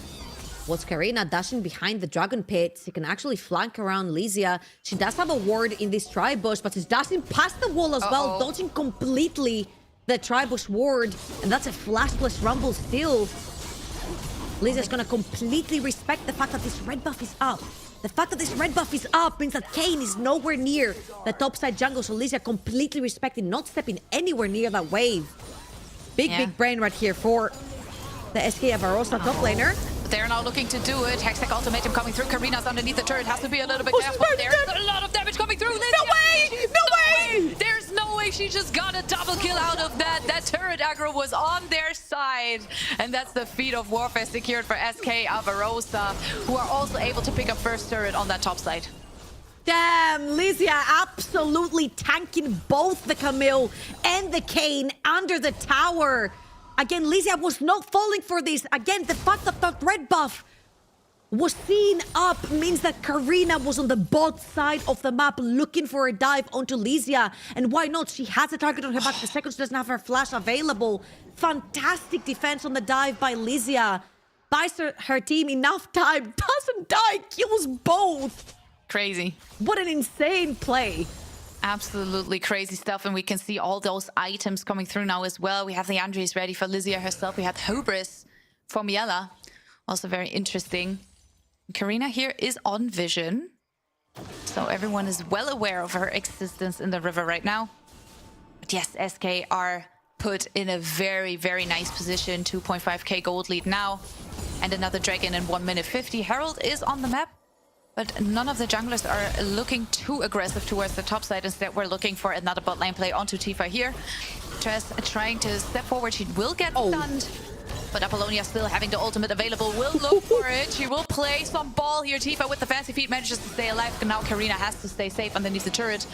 What's Karina dashing behind the Dragon Pit? She can actually flank around Lysia. She does have a ward in this Tribush, but she's dashing past the wall as well, dodging completely the Tribush ward, and that's a flashless Rumble still. Lysia's gonna completely respect the fact that this red buff is up. The fact that this red buff is up means that Kayn is nowhere near the topside jungle, so Lysia completely respecting, not stepping anywhere near that wave. Big brain right here for the SKA Barossa top laner. They're now looking to do it. Hextech ultimatum coming through. Karina's underneath the turret. Has to be a little bit careful. There's a lot of damage coming through. No way! No way! There's no way she just got a double kill out of that. That turret aggro was on their side. And that's the feat of warfare secured for SK Barossa, who are also able to pick up first turret on that top side. Damn, Lysia absolutely tanking both the Camille and the Kayn under the tower. Again, Lysia was not falling for this. Again, the fact that that red buff was seen up means that Karina was on the bot side of the map looking for a dive onto Lysia. And why not? She has a target on her back. The second she doesn't have her flash available. Fantastic defense on the dive by Lysia. Buys her team enough time. Doesn't die. Kills both. Crazy. What an insane play. Absolutely crazy stuff, and we can see all those items coming through now as well. We have the Andres ready for Lysia herself. We have Hubris for Miela. Also very interesting. Karina here is on vision, so everyone is well aware of her existence in the river right now. But yes, SK are put in a very, very nice position. 2.5k gold lead now, and another dragon in 1 minute 50. Herald is on the map, but none of the junglers are looking too aggressive towards the top side. Instead, we're looking for another bot lane play onto Tifa here. Tress trying to step forward. She will get stunned. But Apollonia still having the ultimate available. Will look for it. She will play some ball here. Tifa with the fancy feet manages to stay alive. Now Karina has to stay safe underneath the turret.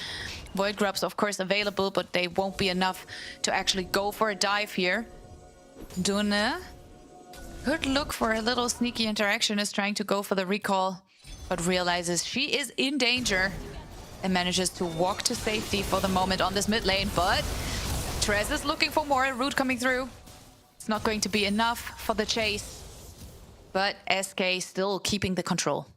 Void Grubs, of course, available, but they won't be enough to actually go for a dive here. Dune could look for a little sneaky interaction, is trying to go for the recall, but realizes she is in danger and manages to walk to safety for the moment on this mid lane. But Trez is looking for more, root coming through. It's not going to be enough for the chase, but SK still keeping the control.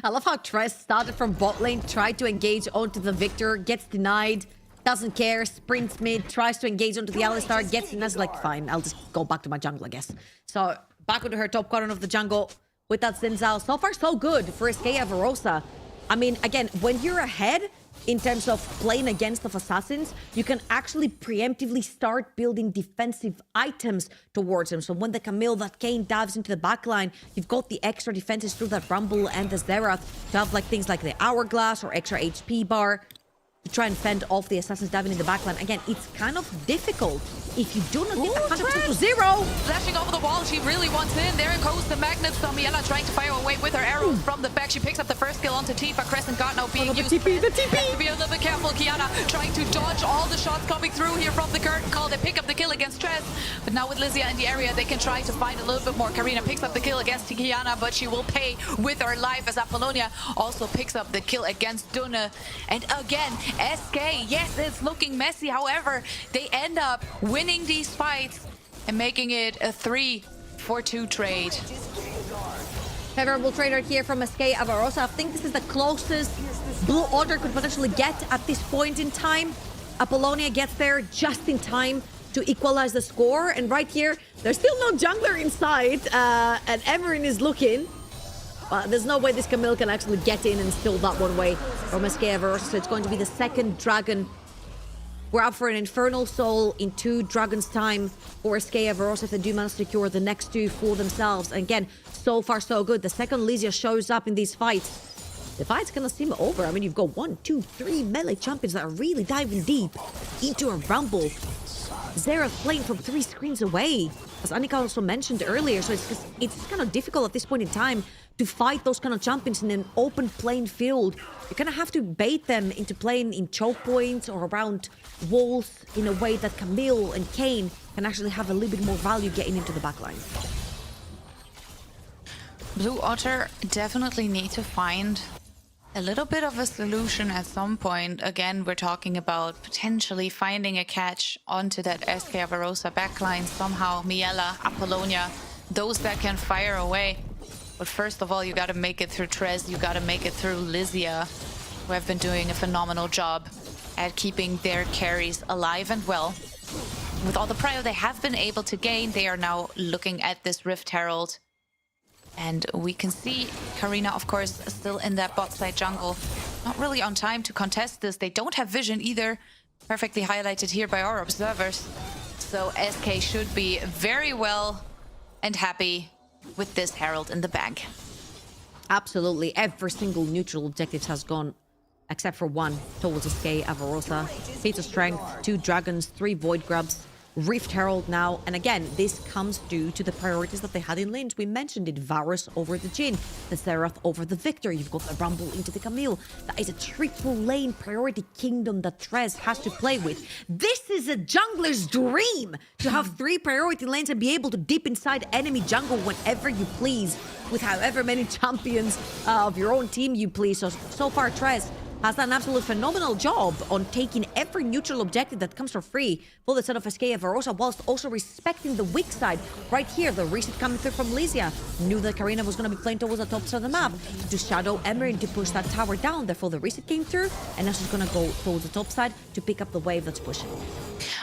I love how Trez started from bot lane, tried to engage onto the Victor, gets denied, doesn't care, sprints mid, tries to engage onto the Alistar, gets denied, like, fine, I'll just go back to my jungle, I guess. So, back onto her top corner of the jungle with that Xin Zhao. So far, so good for SKA Verosa. I mean, again, when you're ahead in terms of playing against the assassins, you can actually preemptively start building defensive items towards them. So when the Camille, that Kayn dives into the backline, you've got the extra defenses through that Rumble and the Xerath to have like things like the Hourglass or extra HP bar to try and fend off the assassins diving in the backline. Again, it's kind of difficult if you do not get 100% to zero. Flashing over the wall, she really wants in. There goes the magnet from Miela, trying to fire away with her arrows from the back. She picks up the first kill onto Tifa. Crescent Guard now being used. The TP. Has to be a little bit careful. Kiana trying to dodge all the shots coming through here from the curtain call. They pick up the kill against Trez, but now with Lysia in the area, they can try to find a little bit more. Karina picks up the kill against Kiana, but she will pay with her life as Apollonia also picks up the kill against Duna. And again, SK, yes, it's looking messy. However, they end up winning these fights and making it a 3-4-2 trade. Favorable trader here from SKA Verosa. I think this is the closest Blue Order could potentially get at this point in time. Apollonia gets there just in time to equalize the score. And right here, there's still no jungler inside. And Emerin is looking. But there's no way this Camille can actually get in and steal that one way from SKA Verosa. So it's going to be the second dragon. We're up for an Infernal Soul in 2 dragons' time for SKA Verosa if they do manage to secure the next 2 for themselves. And again, so far so good. The second Lysia shows up in these fights, the fight's gonna seem over. I mean, you've got 1, 2, 3 melee champions that are really diving deep into a rumble. Xerath playing from 3 screens away, as Annika also mentioned earlier. So it's kind of difficult at this point in time to fight those kind of champions in an open playing field. You're gonna have to bait them into playing in choke points or around walls in a way that Camille and Kayn can actually have a little bit more value getting into the backline. Blue Otter definitely need to find a little bit of a solution at some point. Again, we're talking about potentially finding a catch onto that SK Verosa backline somehow. Miela, Apollonia, those that can fire away. But first of all, you gotta make it through Trez, you gotta make it through Lysia, who have been doing a phenomenal job at keeping their carries alive and well. With all the prio they have been able to gain, they are now looking at this Rift Herald. And we can see Karina, of course, still in that bot side jungle. Not really on time to contest this. They don't have vision either. Perfectly highlighted here by our observers. So SK should be very well and happy with this Herald in the bag. Absolutely. Every single neutral objective has gone, except for one, towards SKA Verosa. Feats of Strength, 2 dragons, 3 Void Grubs, Rift Herald now. And again, this comes due to the priorities that they had in lanes. We mentioned it, Varus over the Jhin, the Xerath over the Victor. You've got the Rumble into the Camille. That is a triple lane priority kingdom that Trez has to play with. This is a jungler's dream, to have 3 priority lanes and be able to dip inside enemy jungle whenever you please, with however many champions of your own team you please. So far, Trez has done an absolute phenomenal job on taking every neutral objective that comes for free for the set of SKA Verosa, whilst also respecting the weak side. Right here, the reset coming through from Lysia. Knew that Karina was going to be playing towards the top side of the map to shadow Emerin to push that tower down. Therefore, the reset came through, and now she's going to go towards the top side to pick up the wave that's pushing.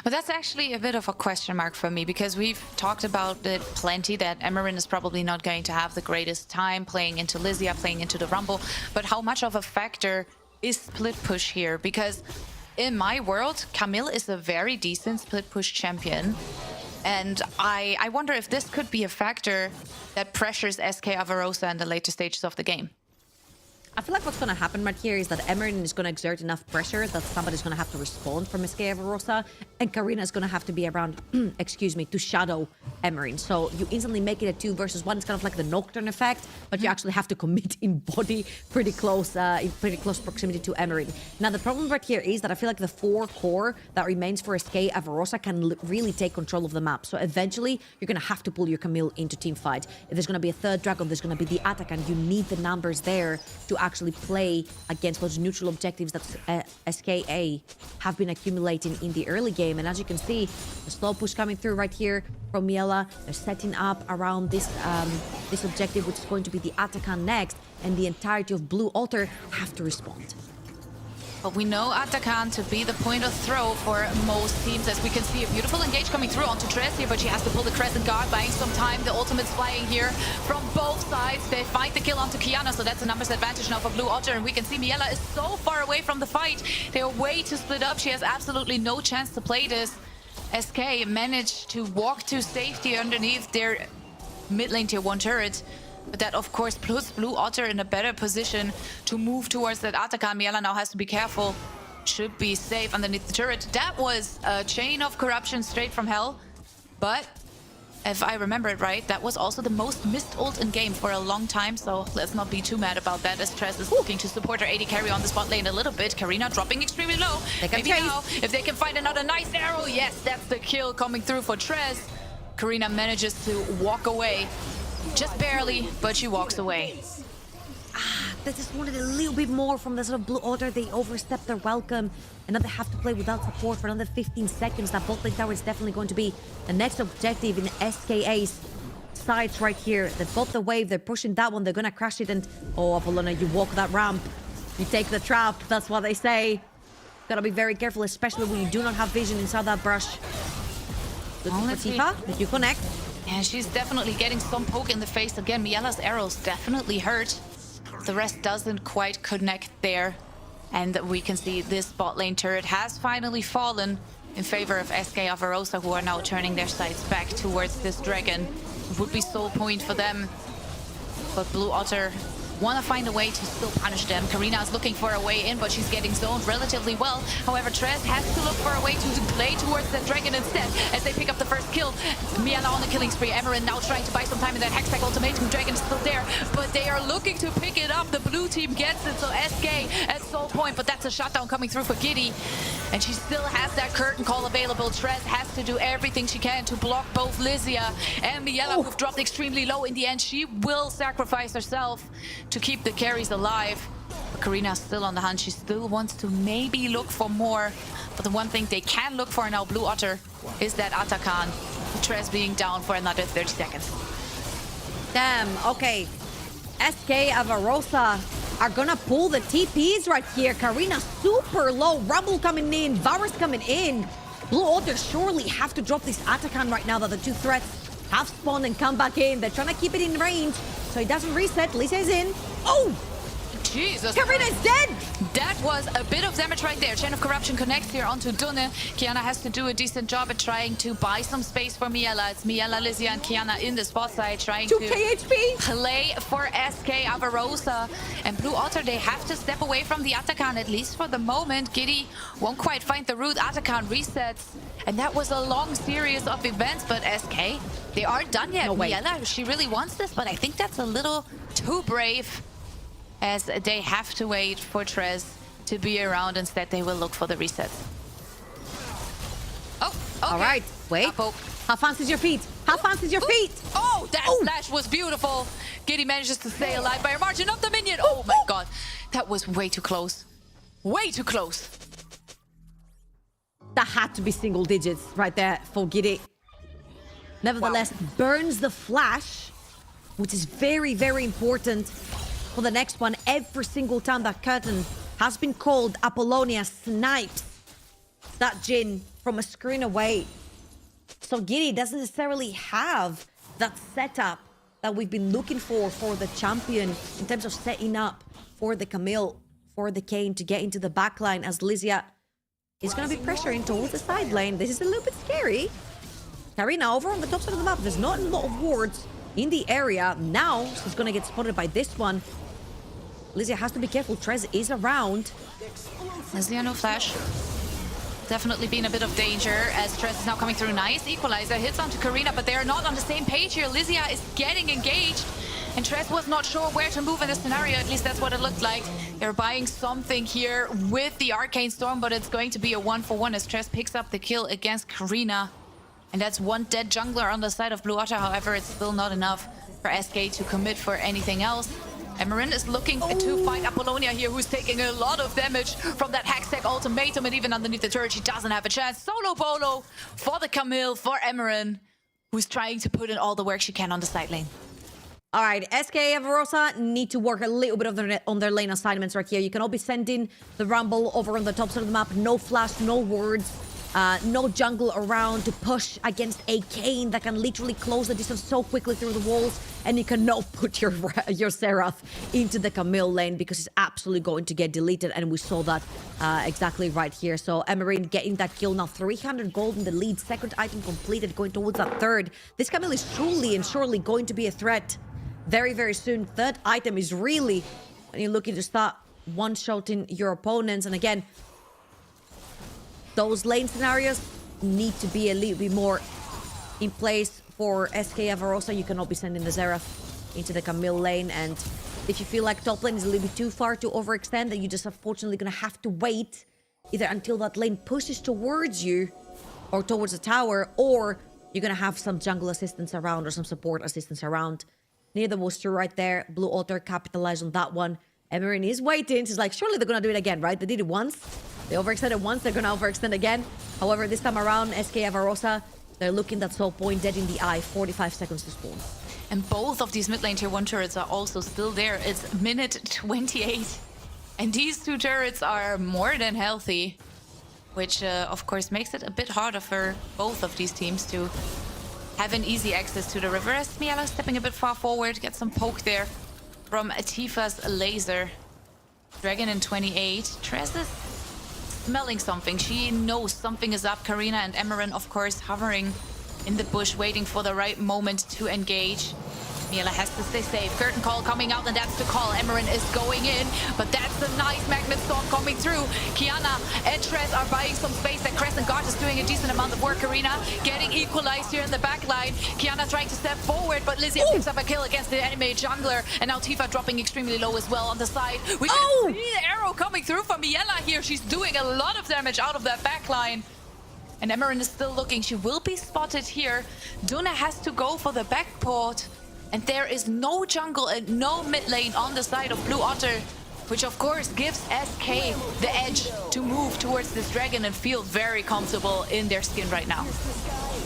But that's actually a bit of a question mark for me, because we've talked about it plenty, that Emerin is probably not going to have the greatest time playing into Lysia, playing into the Rumble. But how much of a factor is split push here? Because in my world, Camille is a very decent split push champion. And I wonder if this could be a factor that pressures SK Verosa in the later stages of the game. I feel like what's going to happen right here is that Emerin is going to exert enough pressure that somebody's going to have to respond from SKA Avarosa, and Karina is going to have to be around, excuse me, to shadow Emerin. So you instantly make it a 2 versus 1. It's kind of like the Nocturne effect, but you actually have to commit in body pretty close, in pretty close proximity to Emerin. Now, the problem right here is that I feel like the 4 core that remains for SKA Avarosa can really take control of the map. So eventually, you're going to have to pull your Camille into team fight. If there's going to be a third Dragon, there's going to be the attack, and you need the numbers there to actually play against those neutral objectives that SKA have been accumulating in the early game. And as you can see, the slow push coming through right here from Miela. They're setting up around this this objective, which is going to be the Atakan next, and the entirety of Blue Altar have to respond. But we know Atakan to be the point of throw for most teams, as we can see a beautiful engage coming through onto Tres here, but she has to pull the Crescent Guard, buying some time. The ultimate's flying here from both sides. They find the kill onto Kiana, so that's a numbers advantage now for Blue Otter, and we can see Miela is so far away from the fight. They're way too split up. She has absolutely no chance to play this. SK managed to walk to safety underneath their mid lane tier 1 turret. But that, of course, puts Blue Otter in a better position to move towards that Atakan. Miela now has to be careful. Should be safe underneath the turret. That was a chain of corruption straight from hell. But if I remember it right, that was also the most missed ult in game for a long time. So let's not be too mad about that, as Tres is looking to support her AD carry on the spot lane a little bit. Karina dropping extremely low. Maybe now, if they can find another nice arrow. Yes, that's the kill coming through for Tres. Karina manages to walk away. Just barely, but she walks away. They just wanted a little bit more from the sort of Blue Order. They overstepped their welcome, and now they have to play without support for another 15 seconds. That bot lane tower is definitely going to be the next objective in SKA's sides right here. They've got the wave, they're pushing that one, they're gonna crash it, and oh, Apollona, you walk that ramp, you take the trap, that's what they say. Gotta be very careful, especially when you do not have vision inside that brush. Looking for Tifa, did you connect? Yeah, she's definitely getting some poke in the face again. Miela's arrows definitely hurt. The rest doesn't quite connect there. And we can see this bot lane turret has finally fallen in favor of SK Avarosa, who are now turning their sights back towards this dragon. It would be soul point for them. But Blue Otter want to find a way to still punish them. Karina is looking for a way in, but she's getting zoned relatively well. However, Tres has to look for a way to play towards the dragon instead, as they pick up the first kill. Miela on the killing spree. Emerin now trying to buy some time in that Hextech ultimatum. Dragon is still there, but they are looking to pick it up. The blue team gets it, so SK at soul point, but that's a shutdown coming through for Giddy. And she still has that curtain call available. Tres has to do everything she can to block both Lysia and Miela, who've dropped extremely low in the end. She will sacrifice herself to keep the carries alive. But Karina's still on the hunt. She still wants to maybe look for more. But the one thing they can look for now, Blue Otter, is that Atakan. Tres being down for another 30 seconds. Damn, okay. SK Avarosa are gonna pull the TPs right here. Karina super low. Rubble coming in. Varus coming in. Blue Order surely have to drop this Atakan right now that the 2 threats have spawned and come back in. They're trying to keep it in range so it doesn't reset. Lisa is in. Oh! Jesus. Karina is dead! That was a bit of damage right there. Chain of Corruption connects here onto Dunne. Kiana has to do a decent job at trying to buy some space for Miela. It's Miela, Lysia, and Kiana in the spot side trying 2k HP. play for SK Avarosa. And Blue Otter, they have to step away from the Atakan, at least for the moment. Giddy won't quite find the route. Atakan resets. And that was a long series of events, but SK, they aren't done yet. No way. Miela, she really wants this, but I think that's a little too brave, as they have to wait for Tres to be around. Instead, they will look for the reset. Oh, okay. All right, wait. Apo. How fast is your feet? How fast is your feet? Oh, that flash was beautiful. Giddy manages to stay alive by a margin of the minion. Oh my god. That was way too close. Way too close. That had to be single digits right there for Giddy. Nevertheless, burns the flash, which is very, very important for the next one. Every single time that curtain has been called, Apollonia snipes that Jhin from a screen away. So Giddy doesn't necessarily have that setup that we've been looking for the champion in terms of setting up for the Camille, for the Kayn to get into the backline, as Lysia is going to be pressuring towards the side lane. This is a little bit scary. Karina over on the top side of the map. There's not a lot of wards in the area. Now she's going to get spotted by this one. Lizzie has to be careful. Trez is around. Lizzie, no flash. Definitely been a bit of danger as Trez is now coming through. Nice equalizer. Hits onto Karina, but they are not on the same page here. Lizzie is getting engaged. And Trez was not sure where to move in this scenario. At least that's what it looked like. They're buying something here with the Arcane Storm, but it's going to be a 1-for-1 as Trez picks up the kill against Karina. And that's one dead jungler on the side of Blue Otter. However, it's still not enough for SKA to commit for anything else. Emerin is looking to fight Apollonia here, who's taking a lot of damage from that Hextech ultimatum, and even underneath the turret, she doesn't have a chance. Solo bolo for the Camille, for Emerin, who's trying to put in all the work she can on the side lane. All right, SKA and Varosa need to work a little bit on their lane assignments right here. You can all be sending the Rumble over on the top side of the map. No flash, no wards, no jungle around to push against a Kayn that can literally close the distance so quickly through the walls. And you cannot put your Seraph into the Camille lane because it's absolutely going to get deleted. And we saw that exactly right here. So Emerin getting that kill now. 300 gold in the lead. Second item completed, going towards that third. This Camille is truly and surely going to be a threat very, very soon. Third item is really when you're looking to start one-shotting your opponents. And again, those lane scenarios need to be a little bit more in place for SKA Varosa. You cannot be sending the Xerath into the Camille lane. And if you feel like top lane is a little bit too far to overextend, then you just unfortunately gonna have to wait either until that lane pushes towards you or towards the tower, or you're gonna have some jungle assistance around or some support assistance around. Neither was true right there. Blue Otter capitalized on that one. Emerin is waiting. She's like, surely they're gonna do it again, right? They did it once. They overextended once. They're gonna overextend again. However, this time around, SKA Varosa, they're looking at Soul Point dead in the eye. 45 seconds to spawn. And both of these mid lane tier 1 turrets are also still there. It's minute 28. And these two turrets are more than healthy, which of course makes it a bit harder for both of these teams to have an easy access to the river. As Miela stepping a bit far forward, get some poke there from Tifa's laser. Dragon in 28. Trez is smelling something. She knows something is up. Karina and Emerin, of course, hovering in the bush, waiting for the right moment to engage. Miela has to stay safe. Curtain call coming out, and that's the call. Emerin is going in, but that's a nice magnet storm coming through. Kiana and Trez are buying some space. That Crescent Guard is doing a decent amount of work. Karina getting equalized here in the back line. Kiana trying to step forward, but Lizzie picks up a kill against the enemy jungler. And now Tifa dropping extremely low as well on the side. We can see the arrow coming through from Miela here. She's doing a lot of damage out of that back line. And Emerin is still looking. She will be spotted here. Duna has to go for the back port. And there is no jungle and no mid lane on the side of Blue Otter, which of course gives SK the edge to move towards this dragon and feel very comfortable in their skin right now.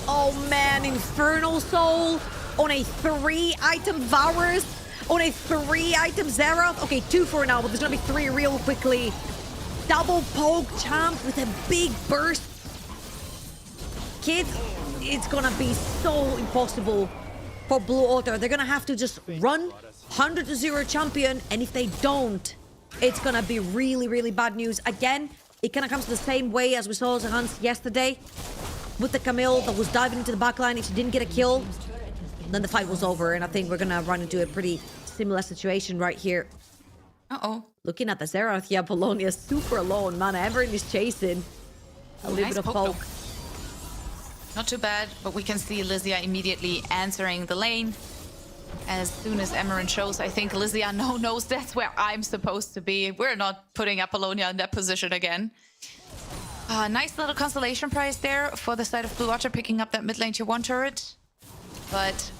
Oh man, Infernal Soul on a 3-item Varus, on a 3-item Xerath. Okay, 2 for now, but there's gonna be 3 real quickly. Double poke champ with a big burst. Kids, it's gonna be so impossible for Blue Otter. They're gonna have to just run 100-0 champion, and if they don't, it's gonna be really, really bad news. Again, it kind of comes the same way as we saw Hans yesterday with the Camille that was diving into the backline. If she didn't get a kill, then the fight was over, and I think we're gonna run into a pretty similar situation right here. Uh-oh. Looking at the Xerath, yeah, Polonia super alone, man. Emerin is chasing a little Nice bit of poke, poke. Not too bad, but we can see Lysia immediately answering the lane. As soon as Emerin shows, I think Lysia knows that's where I'm supposed to be. We're not putting Apollonia in that position again. Nice little consolation prize there for the side of Blue Otter, picking up that mid lane tier 1 turret. But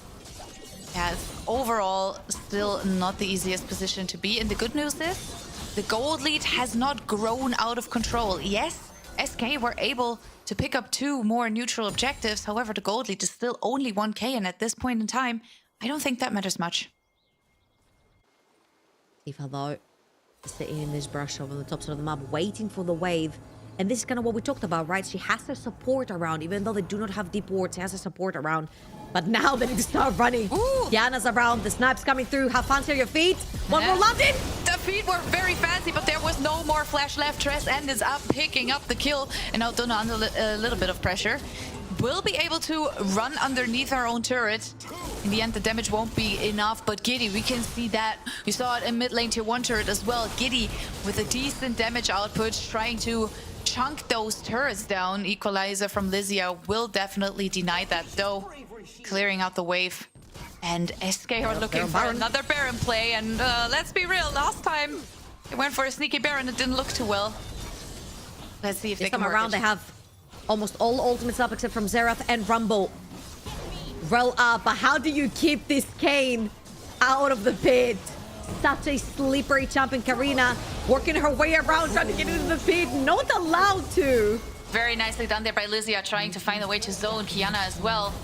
yeah, overall, still not the easiest position to be. And the good news is, the gold lead has not grown out of control. Yes, SK were able to pick up 2 more neutral objectives. However, the gold lead is still only 1k, and at this point in time, I don't think that matters much. Tifa, though, is sitting in this brush over the top side of the map, waiting for the wave. And this is kind of what we talked about, right? She has her support around, even though they do not have deep wards, she has her support around. But now they need to start running. Ooh. Diana's around, the snipes coming through. How fancy are your feet? One more landing! The feet were very fancy, but there was no more flash left. Trez ends up picking up the kill, and now Donna under a little bit of pressure. Will be able to run underneath our own turret. In the end, the damage won't be enough, but Giddy, we can see that. We saw it in mid lane tier 1 turret as well. Giddy with a decent damage output, trying to chunk those turrets down. Equalizer from Lysia will definitely deny that though, clearing out the wave. And SK are looking for another Baron play, and let's be real, last time they went for a sneaky Baron, it didn't look too well. Let's see if they can work around it. they have almost all ultimates up except from Xerath and Rumble. Rel up, but how do you keep this Kayn out of the pit? Such a slippery champion. Karina working her way around, trying to get into the pit. Not allowed to. Very nicely done there by Lysia, trying to find a way to zone Kiana as well.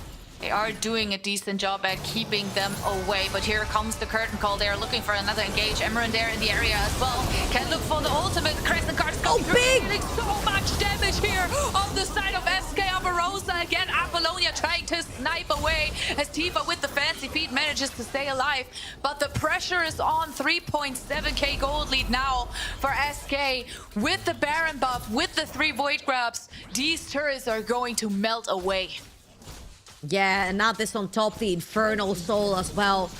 They are doing a decent job at keeping them away, but here comes the curtain call. They are looking for another engage. Emerin there in the area as well. Can look for the ultimate. Crescent Guard's going big! dealing so much damage here on the side of SKA Barossa. Again, Apollonia trying to snipe away as Tifa with the fancy feet manages to stay alive. But the pressure is on. 3.7k gold lead now for SK. With the Baron buff, with the 3 Void Grabs, these turrets are going to melt away. Yeah, and now this on top, the Infernal Soul as well.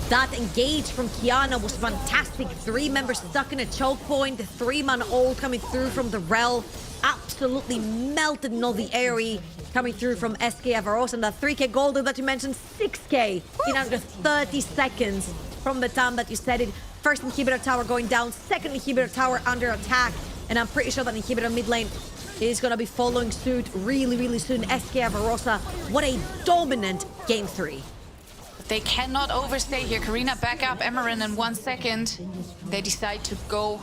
That engage from Kiana was fantastic. 3 members stuck in a choke point. The 3-man ult coming through from the Rel. Absolutely melted Novi Airy coming through from SKA Barossa. And that 3k gold that you mentioned, 6k in under 30 seconds from the time that you said it. First inhibitor tower going down, second inhibitor tower under attack. And I'm pretty sure that inhibitor mid lane is going to be following suit really, really soon. SKA Barossa, what a dominant game 3. They cannot overstay here. Karina back up Emerin in 1 second. They decide to go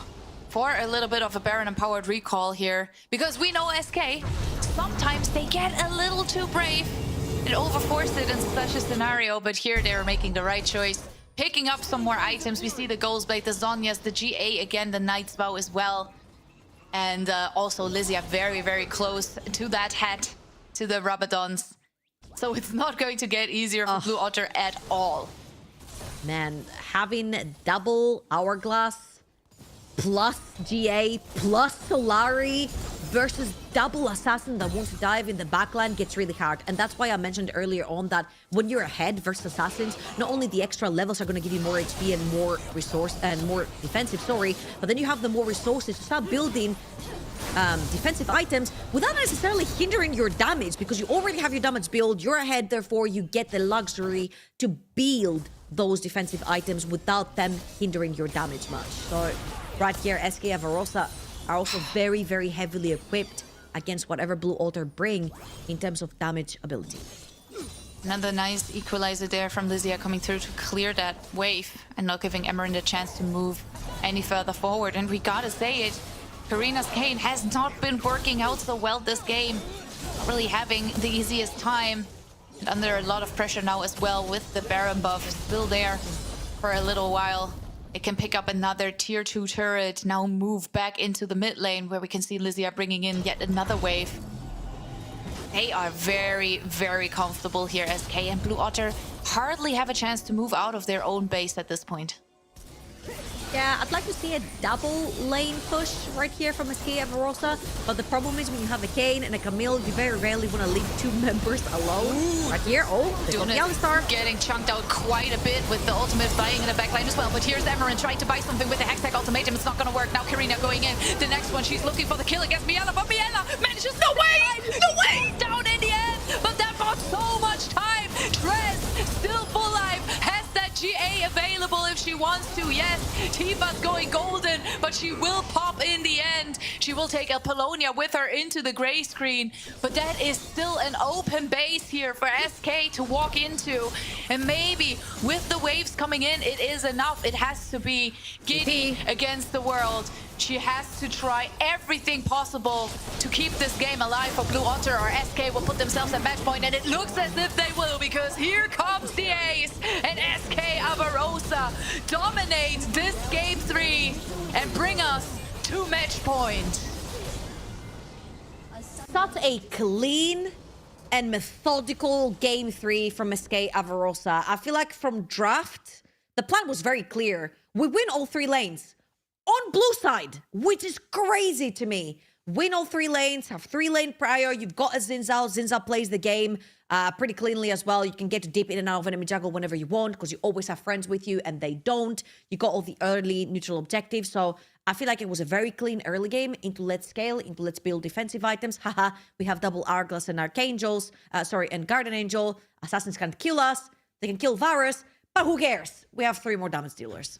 for a little bit of a Baron-empowered recall here. Because we know SK, sometimes they get a little too brave and overforce it in such a scenario. But here they are making the right choice. Picking up some more items. We see the Ghost Blade, the Zhonya's, the GA again, the Knight's Vow as well. And also Lysia very, very close to that hat, to the Rabadons. So it's not going to get easier for Blue Otter at all. Man, having double Hourglass plus GA plus Solari versus double Assassin that wants to dive in the backline gets really hard. And that's why I mentioned earlier on that when you're ahead versus Assassins, not only the extra levels are going to give you more HP and more resource and more defensive, but then you have the more resources to start building defensive items without necessarily hindering your damage, because you already have your damage build. You're ahead, therefore you get the luxury to build those defensive items without them hindering your damage much. So right here, SKA Barossa are also very, very heavily equipped against whatever Blue Altar bring in terms of damage ability. Another nice equalizer there from Lysia coming through to clear that wave and not giving Emerin the chance to move any further forward. And we gotta say it, Karina's Kayn has not been working out so well this game. Not really having the easiest time. And under a lot of pressure now as well, with the Baron buff still there for a little while. It can pick up another tier 2 turret, now move back into the mid lane where we can see Lysia bringing in yet another wave. They are very, very comfortable here. SK and Blue Otter hardly have a chance to move out of their own base at this point. Yeah, I'd like to see a double lane push right here from SKA Barossa, but the problem is when you have a Kayn and a Camille, you very rarely want to leave 2 members alone. Right here, Doing it, getting chunked out quite a bit with the ultimate buying in the backline as well. But here's Emerin trying to buy something with the Hextech ultimatum. It's not going to work. Now Karina going in. The next one, she's looking for the kill against Miela, but Miela manages no way down in the end. But that bought so much time. Trez still full life, has that GA available if she wants to. Yes, Tifa's going golden, but she will pop in the end. She will take Apollonia with her into the gray screen, but that is still an open base here for SK to walk into. And maybe with the waves coming in, it is enough. It has to be Giddy against the world. She has to try everything possible to keep this game alive for Blue Otter, or SK will put themselves at match point, and it looks as if they will, because here comes the ace, and SKA Barossa dominates this game 3 and bring us to match point. Such a clean and methodical game 3 from SKA Barossa. I feel like from draft, the plan was very clear. We win all 3 lanes on blue side, which is crazy to me. win all 3 lanes, have 3-lane prior. You've got a Xin Zhao plays the game pretty cleanly as well. You can get to dip in and out of enemy jungle whenever you want because you always have friends with you and they don't. You got all the early neutral objectives. So I feel like it was a very clean early game into let's scale, into let's build defensive items. Haha, we have double Hourglass and Archangels, and Guardian Angel. Assassins can't kill us. They can kill Varus, but who cares? We have 3 more damage dealers.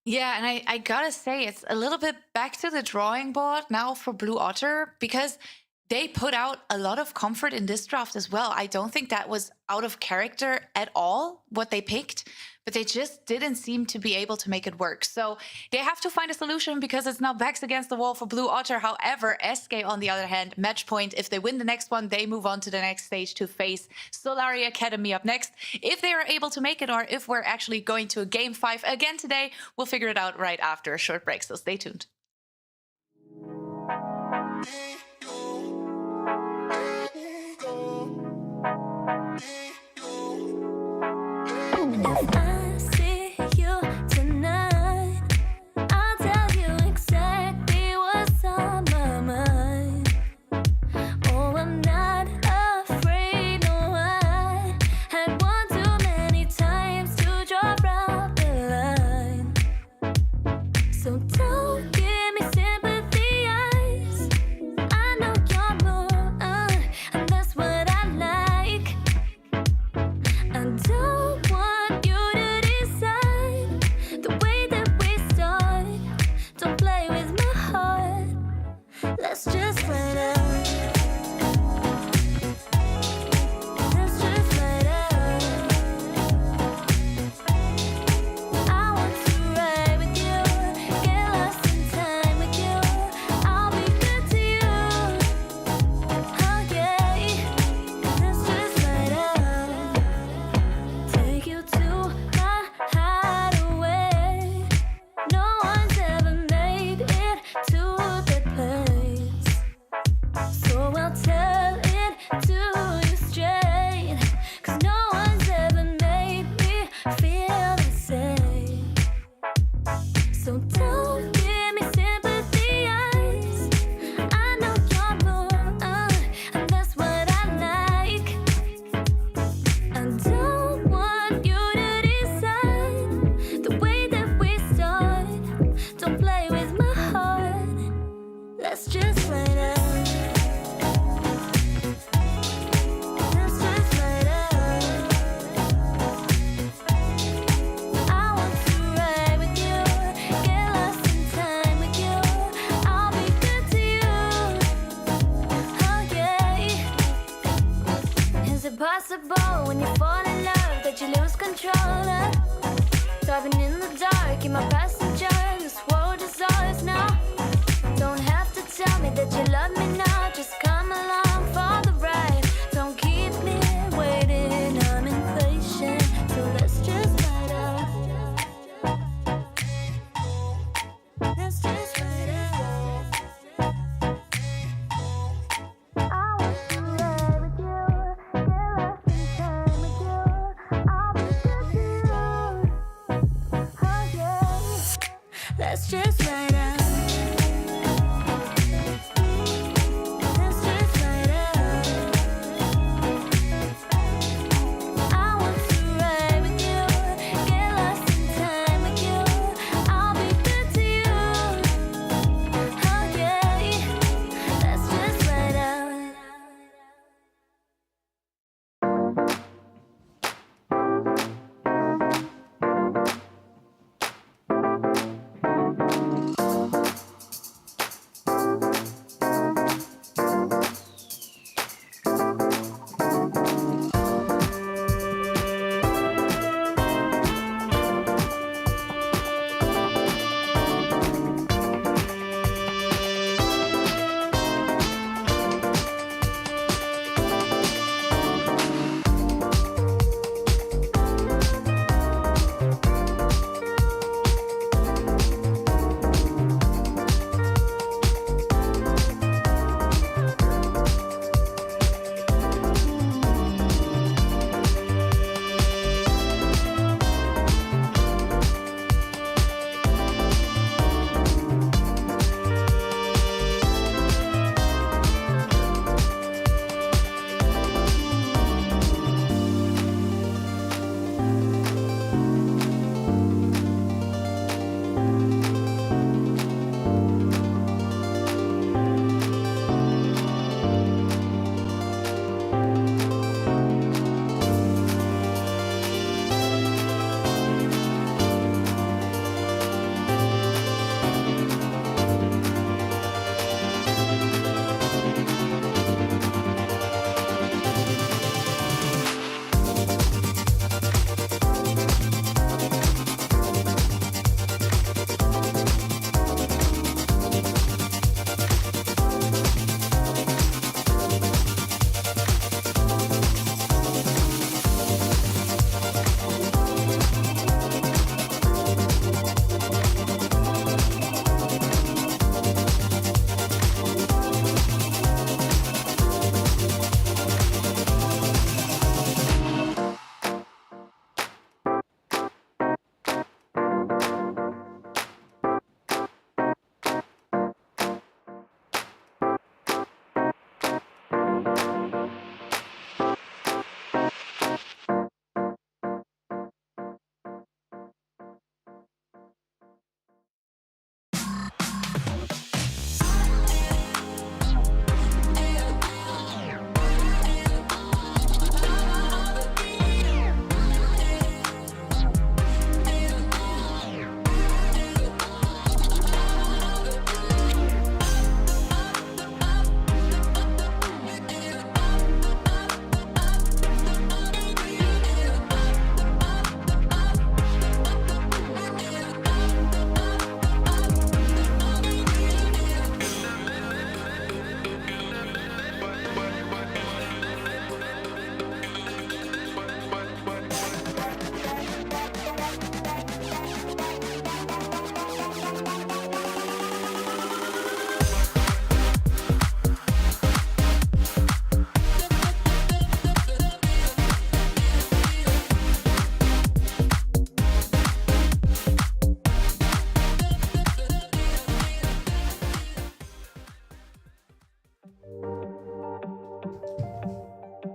Yeah, and I gotta say, it's a little bit back to the drawing board now for Blue Otter because they put out a lot of comfort in this draft as well. I don't think that was out of character at all, what they picked, but they just didn't seem to be able to make it work. So they have to find a solution because it's now backs against the wall for Blue Otter. However, SK, on the other hand, match point. If they win the next one, they move on to the next stage to face Solari Academy up next. If they are able to make it, or if we're actually going to a Game 5 again today, we'll figure it out right after a short break, so stay tuned. If I see you tonight, I'll tell you exactly what's on my mind. Oh, I'm not afraid, no, I had one too many times to draw out the line. So don't give me sympathy eyes. I know you're more, and that's what I like. I don't want you to decide the way that we start. Don't play with my heart. Let's just fight out. Let's just fight out. I want to ride with you, get lost in time with you. I'll be good to you. Oh yeah. Let's just fight out. Take you to my hideaway. No one's ever made it to that place. So I'll tell it to you straight. 'Cause no one's ever made me feel the same. So don't give me sympathy eyes. I know you're more, and that's what I like. I don't want you to decide the way that we start. Don't play with my heart. Let's just fight out. Let's just fight out. I want to ride with you, get lost in time with you. I'll be good to you. Oh yeah. Is it possible when you fall in love that you lose control? Driving in the dark, in my passenger, this world is ours now. Don't have to tell me that you love me now. Just come along for the ride. Don't keep me waiting, I'm impatient. So let's just fight out. Let's just fight out. I want to ride with you, get lost in time with you. I'll be good to you. Oh yeah. Let's just ride out.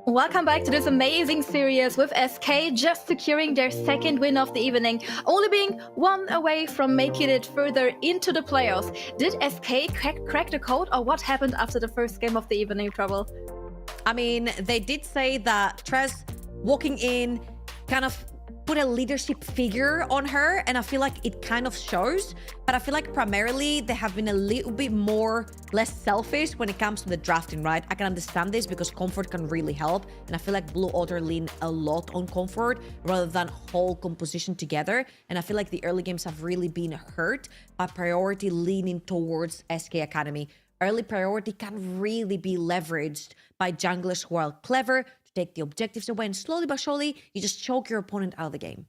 Welcome back to this amazing series with SK just securing their second win of the evening, only being one away from making it further into the playoffs. Did SK crack the code, or what happened after the first game of the evening, Trouble? I mean, they did say that Trez walking in kind of put a leadership figure on her, and I feel like it kind of shows, but I feel like primarily they have been a little bit less selfish when it comes to the drafting, right? I can understand this because comfort can really help, and I feel like Blue Otter lean a lot on comfort rather than whole composition together, and I feel like the early games have really been hurt by priority leaning towards SK Academy. Early priority can really be leveraged by junglers who are clever to take the objectives away, and slowly but surely, you just choke your opponent out of the game.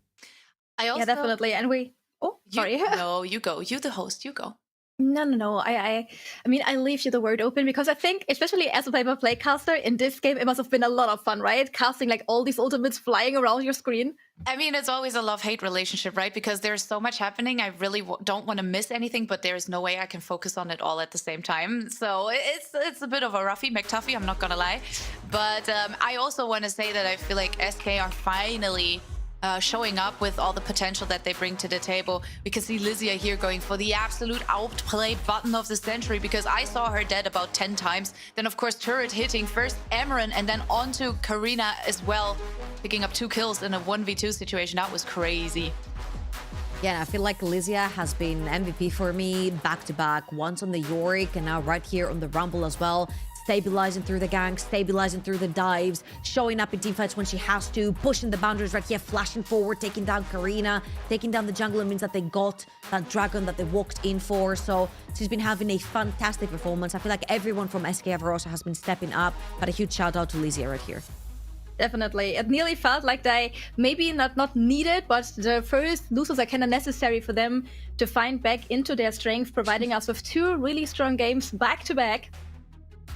I also, Yeah, definitely. And we... Oh, sorry. No, you go. You the host, you go. No. I mean, I leave you the word open because I think, especially as a play-by-play caster, in this game, it must have been a lot of fun, right? Casting like all these ultimates flying around your screen. I mean, it's always a love-hate relationship, right? Because there's so much happening. I really don't want to miss anything, but there's no way I can focus on it all at the same time. So it's a bit of a roughie McTuffie, I'm not gonna lie. But I also want to say that I feel like SK are finally showing up with all the potential that they bring to the table. We can see Lysia here going for the absolute outplay button of the century, because I saw her dead about 10 times. Then, of course, turret hitting first Amaran and then onto Karina as well, picking up 2 kills in a 1v2 situation. That was crazy. Yeah, I feel like Lysia has been MVP for me back-to-back, once on the Yorick and now right here on the Rumble as well. Stabilizing through the gank, stabilizing through the dives, showing up in teamfights when she has to, pushing the boundaries right here, flashing forward, taking down Karina, taking down the jungler means that they got that dragon that they walked in for. So she's been having a fantastic performance. I feel like everyone from SK Avarosa has been stepping up, but a huge shout out to Lysia right here. Definitely. It nearly felt like they maybe not needed, but the first losers are kind of necessary for them to find back into their strength, providing us with 2 really strong games back to back.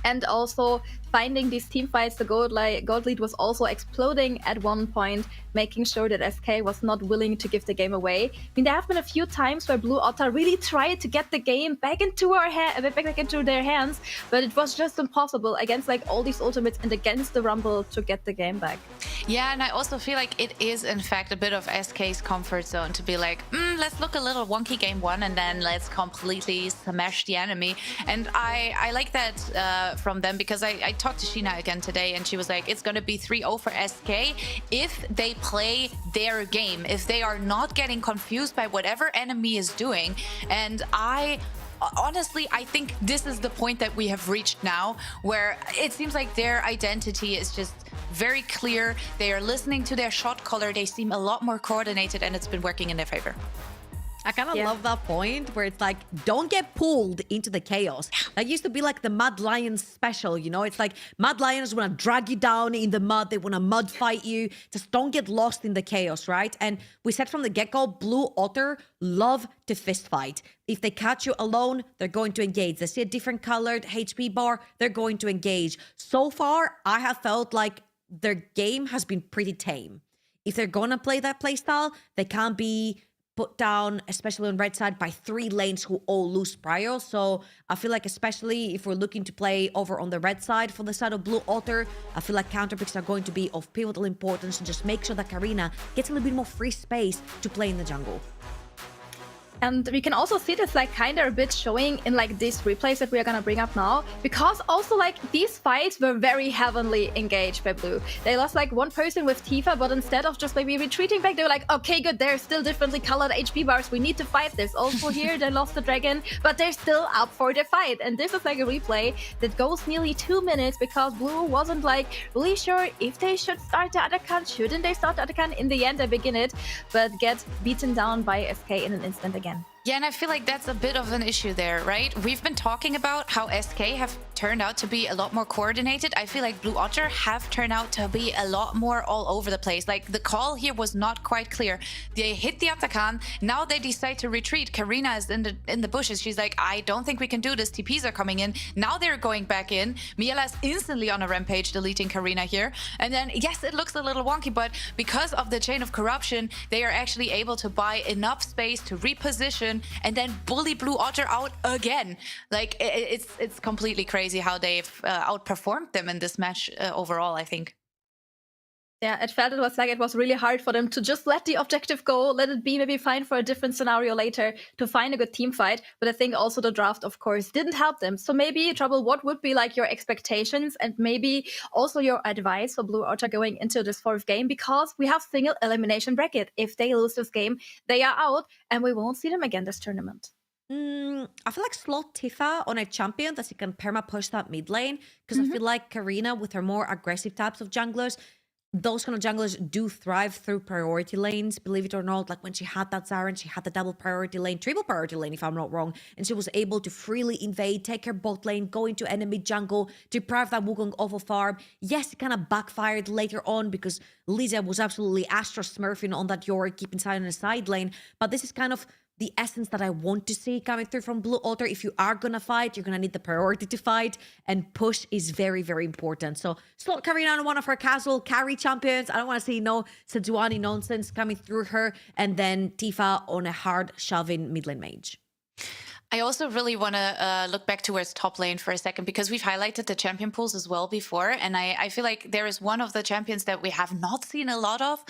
And also finding these team fights, the gold lead was also exploding at one point, making sure that SK was not willing to give the game away. I mean, there have been a few times where Blue Otter really tried to get the game back into back into their hands, but it was just impossible against like all these ultimates and against the Rumble to get the game back. Yeah, and I also feel like it is, in fact, a bit of SK's comfort zone to be like, let's look a little wonky game 1 and then let's completely smash the enemy. And I like that from them, because I talked to Sheena again today, and she was like, it's going to be 3-0 for SK if they play their game, if they are not getting confused by whatever enemy is doing. And honestly, I think this is the point that we have reached now, where it seems like their identity is just very clear. They are listening to their shot caller. They seem a lot more coordinated, and it's been working in their favor. I kind of love that point where it's like, don't get pulled into the chaos. That used to be like the Mad Lions special, you know? It's like Mad Lions want to drag you down in the mud. They want to mud fight you. Just don't get lost in the chaos, right? And we said from the get-go, Blue Otter love to fist fight. If they catch you alone, they're going to engage. They see a different colored HP bar, they're going to engage. So far, I have felt like their game has been pretty tame. If they're going to play that playstyle, they can't be put down, especially on red side, by 3 lanes who all lose prio. So I feel like, especially if we're looking to play over on the red side for the side of Blue Otter, I feel like counter picks are going to be of pivotal importance to just make sure that Karina gets a little bit more free space to play in the jungle. And we can also see this like kind of a bit showing in like these replays that we are gonna bring up now, because also like these fights were very heavily engaged by Blue. They lost like 1 person with Tifa, but instead of just maybe retreating back, they were like, okay, good, there's still differently colored HP bars, we need to fight. There's also here, they lost the dragon, but they're still up for the fight. And this is like a replay that goes nearly 2 minutes, because Blue wasn't like really sure if they should start the Atakan, shouldn't they start the Atakan. In the end, they begin it, but get beaten down by SK in an instant again. Yeah, and I feel like that's a bit of an issue there, right? We've been talking about how SK have turned out to be a lot more coordinated. I feel like Blue Otter have turned out to be a lot more all over the place. Like, the call here was not quite clear. They hit the Atakan, now they decide to retreat. Karina is in the bushes. She's like, I don't think we can do this. TPs are coming in. Now they're going back in. Miela is instantly on a rampage, deleting Karina here. And then, yes, it looks a little wonky, but because of the chain of corruption, they are actually able to buy enough space to reposition and then bully Blue Otter out again. Like, it's completely crazy how they've outperformed them in this match overall, I think. Yeah, it felt it was really hard for them to just let the objective go, let it be maybe fine for a different scenario later to find a good team fight. But I think also the draft, of course, didn't help them. So maybe, Trouble, what would be like your expectations and maybe also your advice for Blue Otter going into this fourth game? Because we have single elimination bracket. If they lose this game, they are out and we won't see them again this tournament. I feel like slot Tifa on a champion that she can perma push that mid lane because I feel like Karina with her more aggressive types of junglers, those kind of junglers do thrive through priority lanes, believe it or not. Like when she had that Siren, she had the double priority lane, triple priority lane, if I'm not wrong. And she was able to freely invade, take her bot lane, go into enemy jungle, deprive that Wukong of a farm. Yes, it kind of backfired later on because Lisa was absolutely Astra smurfing on that Yorick, keeping side in the side lane. But this is kind of the essence that I want to see coming through from Blue Otter. If you are gonna fight, you're gonna need the priority to fight, and push is very, very important. So slot Karina on one of her casual carry champions. I don't want to see no Sejuani nonsense coming through her, and then Tifa on a hard shoving mid lane mage. I also really want to look back towards top lane for a second because we've highlighted the champion pools as well before. And I feel like there is one of the champions that we have not seen a lot of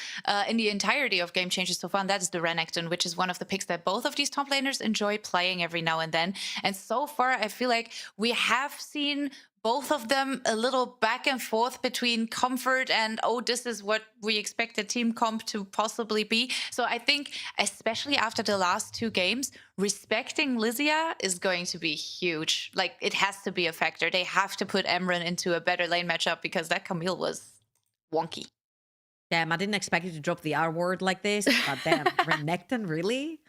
in the entirety of Game Changers so far. And that is the Renekton, which is one of the picks that both of these top laners enjoy playing every now and then. And so far, I feel like we have seen both of them a little back and forth between comfort and, oh, this is what we expect a team comp to possibly be. So I think, especially after the last two games, respecting Lysia is going to be huge. Like, it has to be a factor. They have to put Emran into a better lane matchup because that Camille was wonky. Damn, I didn't expect you to drop the R word like this. But damn, Renekton, really?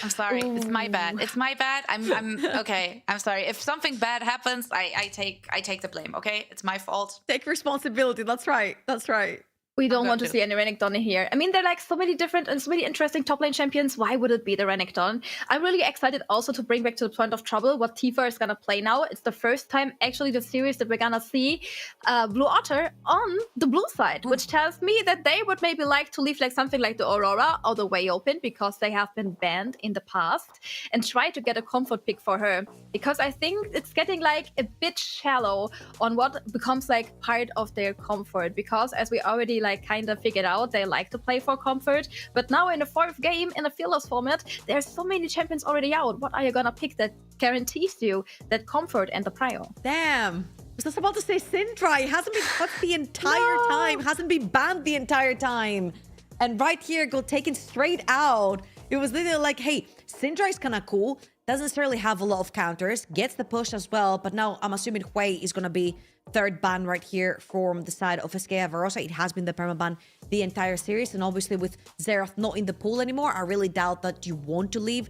I'm sorry. It's my bad. It's my bad. I'm okay. I'm sorry. If something bad happens, I take the blame. Okay, it's my fault. Take responsibility. That's right. That's right. We don't want to see any Renekton here. I mean, there are like so many different and so many interesting top lane champions. Why would it be the Renekton? I'm really excited also to bring back to the point of Trouble what Tifa is going to play now. It's the first time actually the series that we're going to see Blue Otter on the blue side, which tells me that they would maybe like to leave like something like the Aurora all the way open because they have been banned in the past and try to get a comfort pick for her. Because I think it's getting like a bit shallow on what becomes like part of their comfort. Because as we already like kind of figured out, they like to play for comfort. But now in the fourth game in the fearless format, there's so many champions already out. What are you gonna pick that guarantees you that comfort and the prior? Damn. I was just about to say Syndra. It hasn't been cut the entire time. Hasn't been banned the entire time. And right here, got taken straight out. It was literally like, hey, Syndra is kind of cool. Doesn't necessarily have a lot of counters. Gets the push as well. But now I'm assuming Hui is going to be third ban right here from the side of SKA Verosa. It has been the permaban the entire series. And obviously with Xerath not in the pool anymore, I really doubt that you want to leave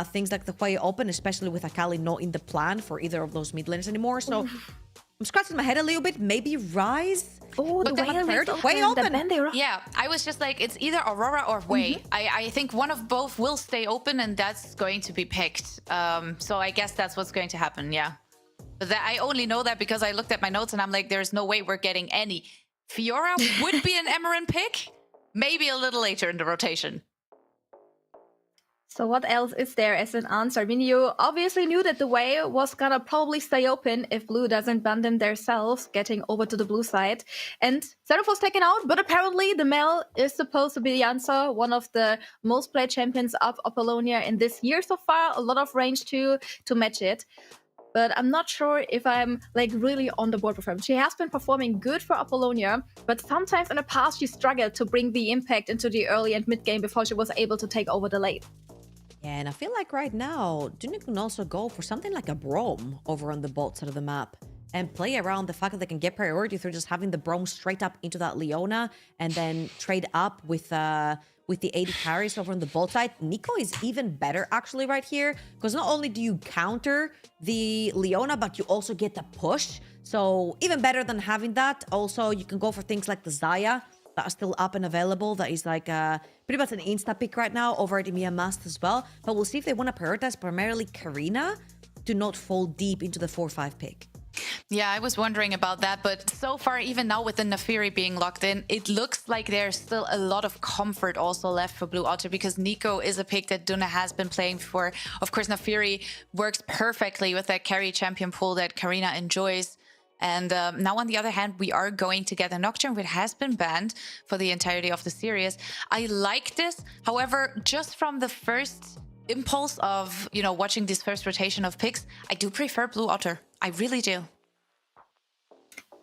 things like the Hui open, especially with Akali not in the plan for either of those mid laners anymore. So I'm scratching my head a little bit. Maybe Rise? Oh, the Way open. Yeah, I was just like, it's either Aurora or Wei. I think one of both will stay open and that's going to be picked. So I guess that's what's going to happen, yeah. But I only know that because I looked at my notes and I'm like, there's no way we're getting any. Fiora would be an Emerald pick, maybe a little later in the rotation. So what else is there as an answer? I mean, you obviously knew that the way was gonna probably stay open if Blue doesn't ban them themselves, getting over to the blue side. And Xerath was taken out, but apparently the Mel is supposed to be the answer. One of the most played champions of Apollonia in this year so far. A lot of range to match it. But I'm not sure if I'm like really on the board with her. She has been performing good for Apollonia, but sometimes in the past she struggled to bring the impact into the early and mid game before she was able to take over the late. Yeah, and I feel like right now, Dune can also go for something like a Braum over on the bot side of the map and play around the fact that they can get priority through just having the Braum straight up into that Leona and then trade up with the AD carries over on the bot side. Nico is even better actually right here because not only do you counter the Leona, but you also get the push. So even better than having that. Also, you can go for things like the Zaya that are still up and available. That is like pretty much an insta pick right now over at Emiya Mast as well. But we'll see if they want to prioritize primarily Karina to not fall deep into the 4-5 pick. Yeah, I was wondering about that, but so far, even now with the Nafiri being locked in, it looks like there's still a lot of comfort also left for Blue Otter because Nico is a pick that Duna has been playing for. Of course, Nafiri works perfectly with that carry champion pool that Karina enjoys. And now, on the other hand, we are going to get a Nocturne, which has been banned for the entirety of the series. I like this. However, just from the first impulse of, you know, watching this first rotation of picks, I do prefer Blue Otter. I really do.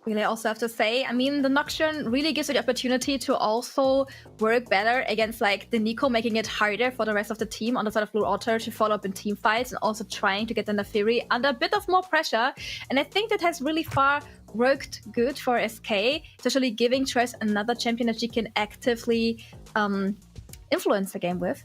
Really, I also have to say, I mean, the Nocturne really gives you the opportunity to also work better against like the Nico, making it harder for the rest of the team on the side of Blue Otter to follow up in team fights and also trying to get the Naafiri under a bit of more pressure. And I think that has really far worked good for SK, especially giving Tress another champion that she can actively influence the game with.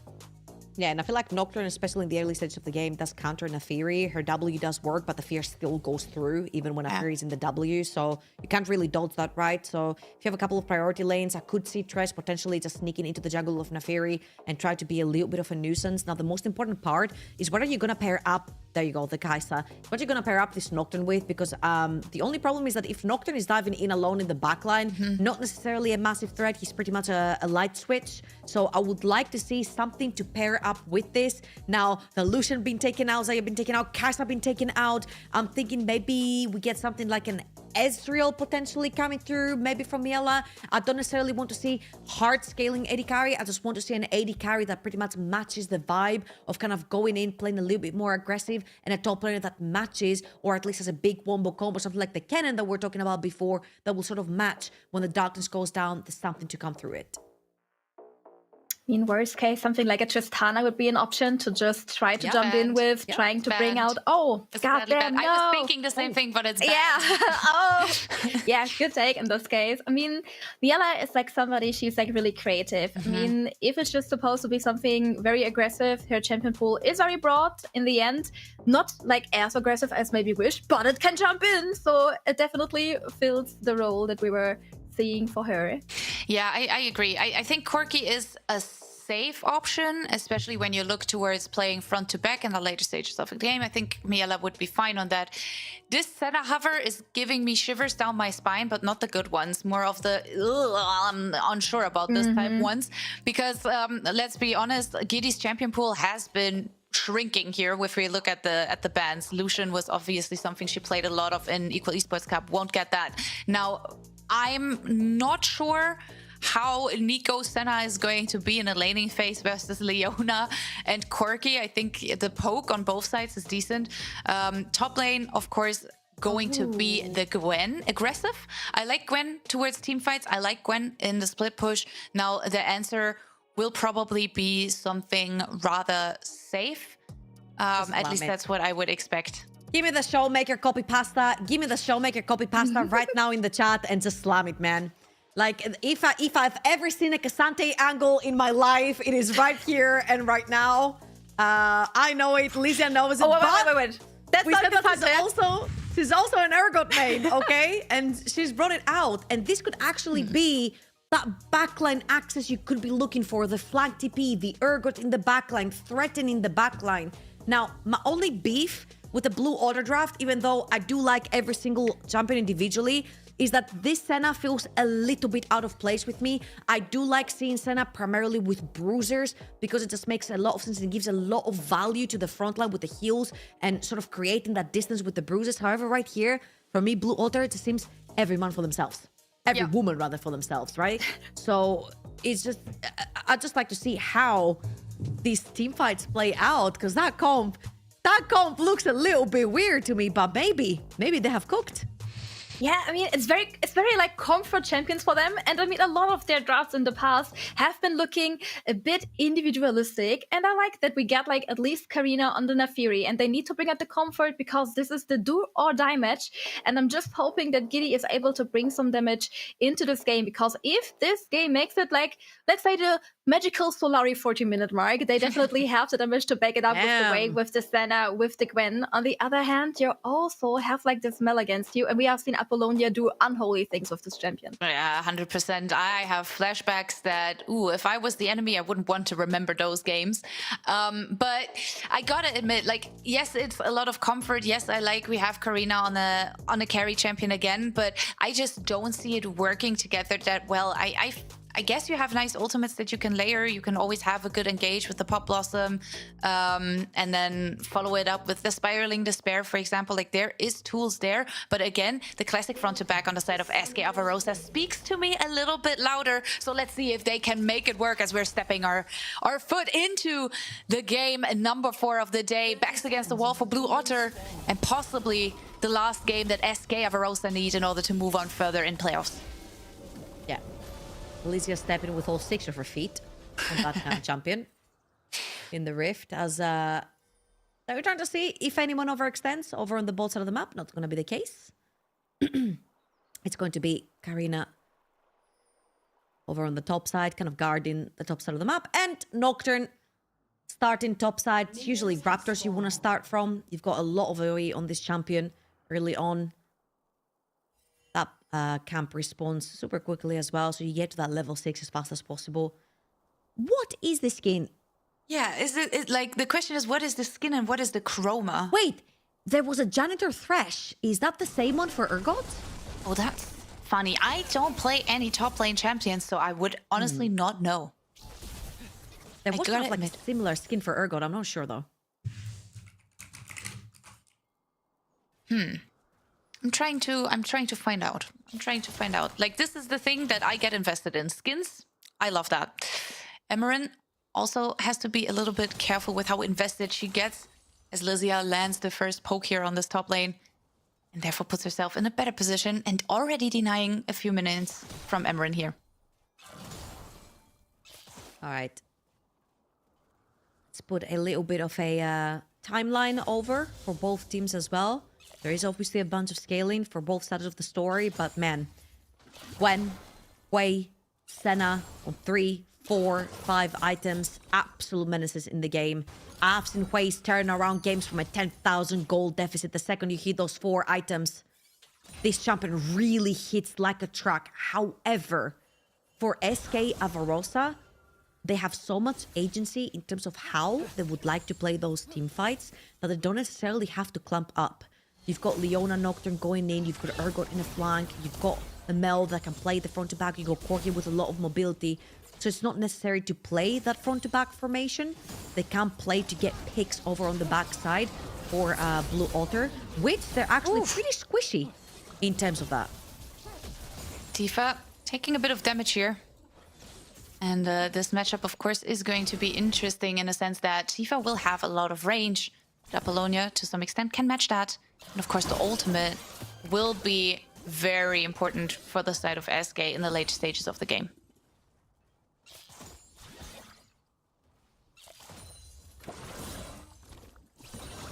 Yeah, and I feel like Nocturne, especially in the early stages of the game, does counter Naafiri. Her W does work, but the fear still goes through, even when Naafiri is in the W. So you can't really dodge that, right? So if you have a couple of priority lanes, I could see Tress potentially just sneaking into the jungle of Naafiri and try to be a little bit of a nuisance. Now, the most important part is what are you going to pair up? There you go, the Kai'Sa. What you're going to pair up this Nocturne with, because the only problem is that if Nocturne is diving in alone in the backline, not necessarily a massive threat. He's pretty much a light switch. So I would like to see something to pair up with this. Now, the Lucian been taken out, Xayah been taken out, Kai'Sa been taken out. I'm thinking maybe we get something like an Ezreal potentially coming through, maybe from Miela. I don't necessarily want to see hard scaling AD carry. I just want to see an AD carry that pretty much matches the vibe of kind of going in, playing a little bit more aggressive, and a top player that matches, or at least has a big wombo combo, something like the cannon that we're talking about before, that will sort of match when the darkness goes down. There's something to come through it. In worst case, something like a Tristana would be an option to just try to jump in with, trying to bring out. Oh, goddamn! No. I was thinking the same thing, but it's bad. Yeah. Oh, yeah. Good take in this case. I mean, Miela is like somebody. She's like really creative. I mean, if it's just supposed to be something very aggressive, her champion pool is very broad in the end. Not like as aggressive as maybe wish, but it can jump in. So it definitely fills the role that we were seeing for her. Yeah, I agree. I think Corki is a safe option, especially when you look towards playing front to back in the later stages of the game. I think Miela would be fine on that. This Senna hover is giving me shivers down my spine, but not the good ones, more of the I'm unsure about this type ones, because let's be honest, Giddy's champion pool has been shrinking here. If we look at the bans, Lucian was obviously something she played a lot of in Equal Esports Cup, won't get that. Now, I'm not sure how Nico Senna is going to be in a laning phase versus Leona and Corki. I think the poke on both sides is decent. Top lane, of course, going to be the Gwen. Aggressive. I like Gwen towards team fights. I like Gwen in the split push. Now, the answer will probably be something rather safe. At least that's what I would expect. Give me the Showmaker copy pasta. Give me the Showmaker copy pasta right now in the chat and just slam it, man. Like, if I've ever seen a Cassante angle in my life, it is right here and right now. I know it. Lysia knows it. Oh, wait. That's not the she's also an Urgot main, okay? And she's brought it out. And this could actually be that backline access you could be looking for. The flag TP, the Urgot in the backline, threatening the backline. Now, my only beef with the Blue Order draft, even though I do like every single champion individually, is that this Senna feels a little bit out of place with me. I do like seeing Senna primarily with bruisers because it just makes a lot of sense and gives a lot of value to the front line with the heals and sort of creating that distance with the bruisers. However, right here, for me, Blue Altar, it just seems every man for themselves. Every woman, rather, for themselves, right? So it's just, I'd just like to see how these team fights play out, because that comp looks a little bit weird to me, but maybe they have cooked. Yeah, I mean, it's very like comfort champions for them. And I mean, a lot of their drafts in the past have been looking a bit individualistic. And I like that we get like at least Karina on the Naafiri, and they need to bring out the comfort because this is the do or die match. And I'm just hoping that Giddy is able to bring some damage into this game, because if this game makes it like, let's say the magical Solari 40-minute mark, they definitely have the damage to back it up with the Wave, with the Senna, with the Gwen. On the other hand, you also have like this Mel against you, and we have seen Apollonia do unholy things with this champion. Yeah, 100%. I have flashbacks that, if I was the enemy, I wouldn't want to remember those games. But I gotta admit, like, yes, it's a lot of comfort. Yes, we have Karina on a carry champion again, but I just don't see it working together that well. I guess you have nice ultimates that you can layer. You can always have a good engage with the Pop Blossom, and then follow it up with the Spiraling Despair, for example. Like, there is tools there. But again, the classic front to back on the side of SKA Avarosa speaks to me a little bit louder. So let's see if they can make it work as we're stepping our foot into the game. Number 4 of the day. Backs against the wall for Blue Otter, and possibly the last game that SK Avarosa need in order to move on further in playoffs. Yeah. Alicia stepping with all 6 of her feet on that champion in the Rift, as we're trying to see if anyone overextends over on the bot side of the map. Not going to be the case. It's going to be Karina over on the top side, kind of guarding the top side of the map, and Nocturne starting top side. It's usually Raptors you want to start from. You've got a lot of AoE on this champion early on. That camp responds super quickly as well, so you get to that level 6 as fast as possible. What is the skin? Yeah, is it like, the question is, what is the skin and what is the chroma? Wait, there was a Janitor Thresh. Is that the same one for Urgot? Oh, that's funny. I don't play any top lane champions, so I would honestly not know. There I was gotta kind of like a admit. similar skin for Urgot. I'm not sure though. I'm trying to find out. Like, this is the thing that I get invested in. Skins, I love that. Emerin also has to be a little bit careful with how invested she gets, as Lysia lands the first poke here on this top lane, and therefore puts herself in a better position, and already denying a few minutes from Emerin here. All right. Let's put a little bit of a timeline over for both teams as well. There is obviously a bunch of scaling for both sides of the story, but man, Gwen, Wei, Senna on 3, 4, 5 items, absolute menaces in the game. I've seen Wei's turn around games from a 10,000 gold deficit the second you hit those 4 items. This champion really hits like a truck. However, for SK Avarosa, they have so much agency in terms of how they would like to play those team fights that they don't necessarily have to clump up. You've got Leona Nocturne going in, you've got Urgot in the flank, you've got a Mel that can play the front to back, you've got Corki with a lot of mobility. So it's not necessary to play that front to back formation. They can play to get picks over on the back side for Blue Otter, which they're actually pretty squishy in terms of that. Tifa taking a bit of damage here. And this matchup, of course, is going to be interesting in a sense that Tifa will have a lot of range. But Apollonia, to some extent, can match that. And of course, the ultimate will be very important for the side of SK in the late stages of the game.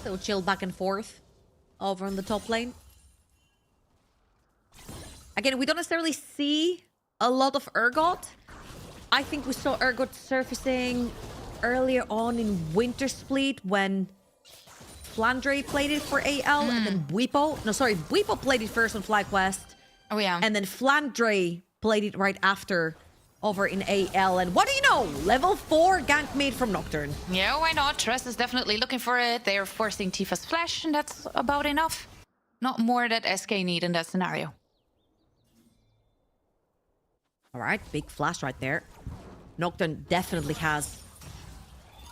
So chill back and forth over on the top lane. Again, we don't necessarily see a lot of Urgot. I think we saw Urgot surfacing earlier on in Winter Split when Flandre played it for AL, and then Bwipo played it first on FlyQuest. Oh, yeah. And then Flandre played it right after over in AL. And what do you know? Level 4 gank made from Nocturne. Yeah, why not? Tress is definitely looking for it. They are forcing Tifa's flash, and that's about enough. Not more that SK need in that scenario. All right, big flash right there. Nocturne definitely has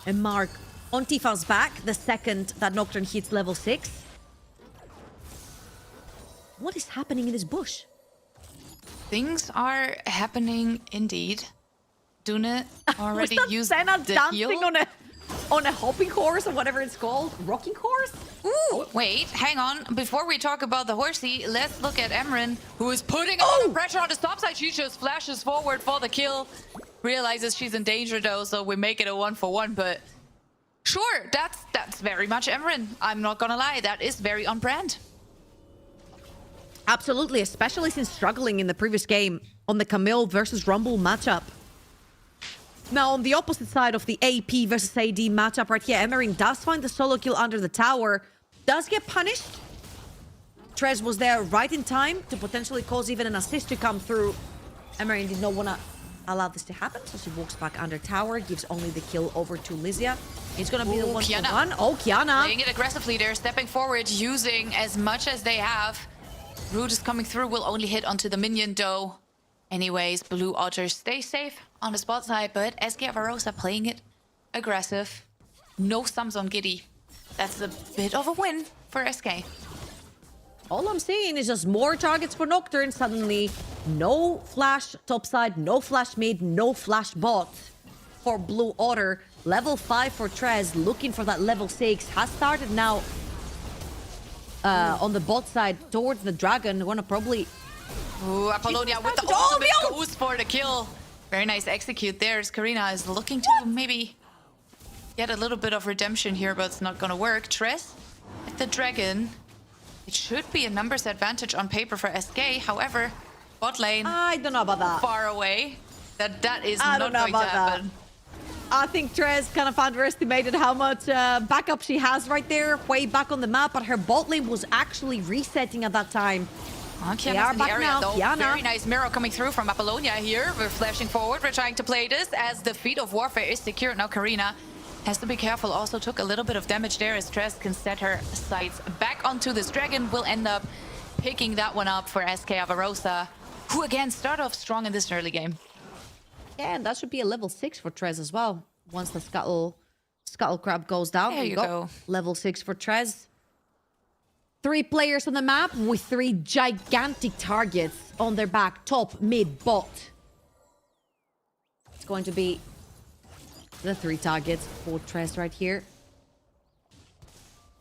a mark on Tifa's back the second that Nocturne hits level 6. What is happening in this bush? Things are happening indeed. Dune already Was that used Senna the dancing heal. on a hopping horse or whatever it's called? Rocking horse? Ooh, wait, hang on. Before we talk about the horsey, let's look at Emerin, who is putting a lot of pressure on the top side. She just flashes forward for the kill. Realizes she's in danger though, so we make it a 1-for-1, but sure, that's very much Emerin. I'm not gonna lie, that is very on brand. Absolutely, especially since struggling in the previous game on the Camille versus Rumble matchup. Now, on the opposite side of the AP versus AD matchup right here, Emerin does find the solo kill under the tower, does get punished. Trez was there right in time to potentially cause even an assist to come through. Emerin did not want to allow this to happen, so she walks back under tower, gives only the kill over to Lysia. It's going to be the 1-for-1. Oh, Kiana. Playing it aggressively, they're stepping forward, using as much as they have. Root is coming through, will only hit onto the minion though. Anyways, Blue Otters stay safe on the spot side, but SKA Avarosa playing it aggressive. No sums on Giddy. That's a bit of a win for SK. All I'm seeing is just more targets for Nocturne. Suddenly, no flash topside, no flash mid, no flash bot for Blue Otter. Level 5 for Trez, looking for that level 6. Has started now on the bot side towards the dragon. Wanna probably... Ooh, Apollonia with the ultimate goes for the kill. Very nice execute there as Karina is looking to maybe get a little bit of redemption here, but it's not gonna work. Trez at the dragon. It should be a numbers advantage on paper for SK. However, bot lane I don't know about that. far away. That is I not don't know going to about that. happen. I think Trez kind of underestimated how much backup she has right there, way back on the map, but her bot lane was actually resetting at that time. Okay, They are in the back area now. though. Kiana. Very nice mirror coming through from Apollonia here. We're flashing forward. We're trying to play this as the feat of warfare is secured. Now Karina has to be careful. Also took a little bit of damage there as Trez can set her sights back onto this dragon. Will end up picking that one up for SKA Avarosa, who again start off strong in this early game. Yeah, and that should be a level 6 for Trez as well. Once the scuttle crab goes down, There you go. Level 6 for Trez. 3 players on the map with 3 gigantic targets on their back. Top, mid, bot. It's going to be the 3 targets for Trez right here.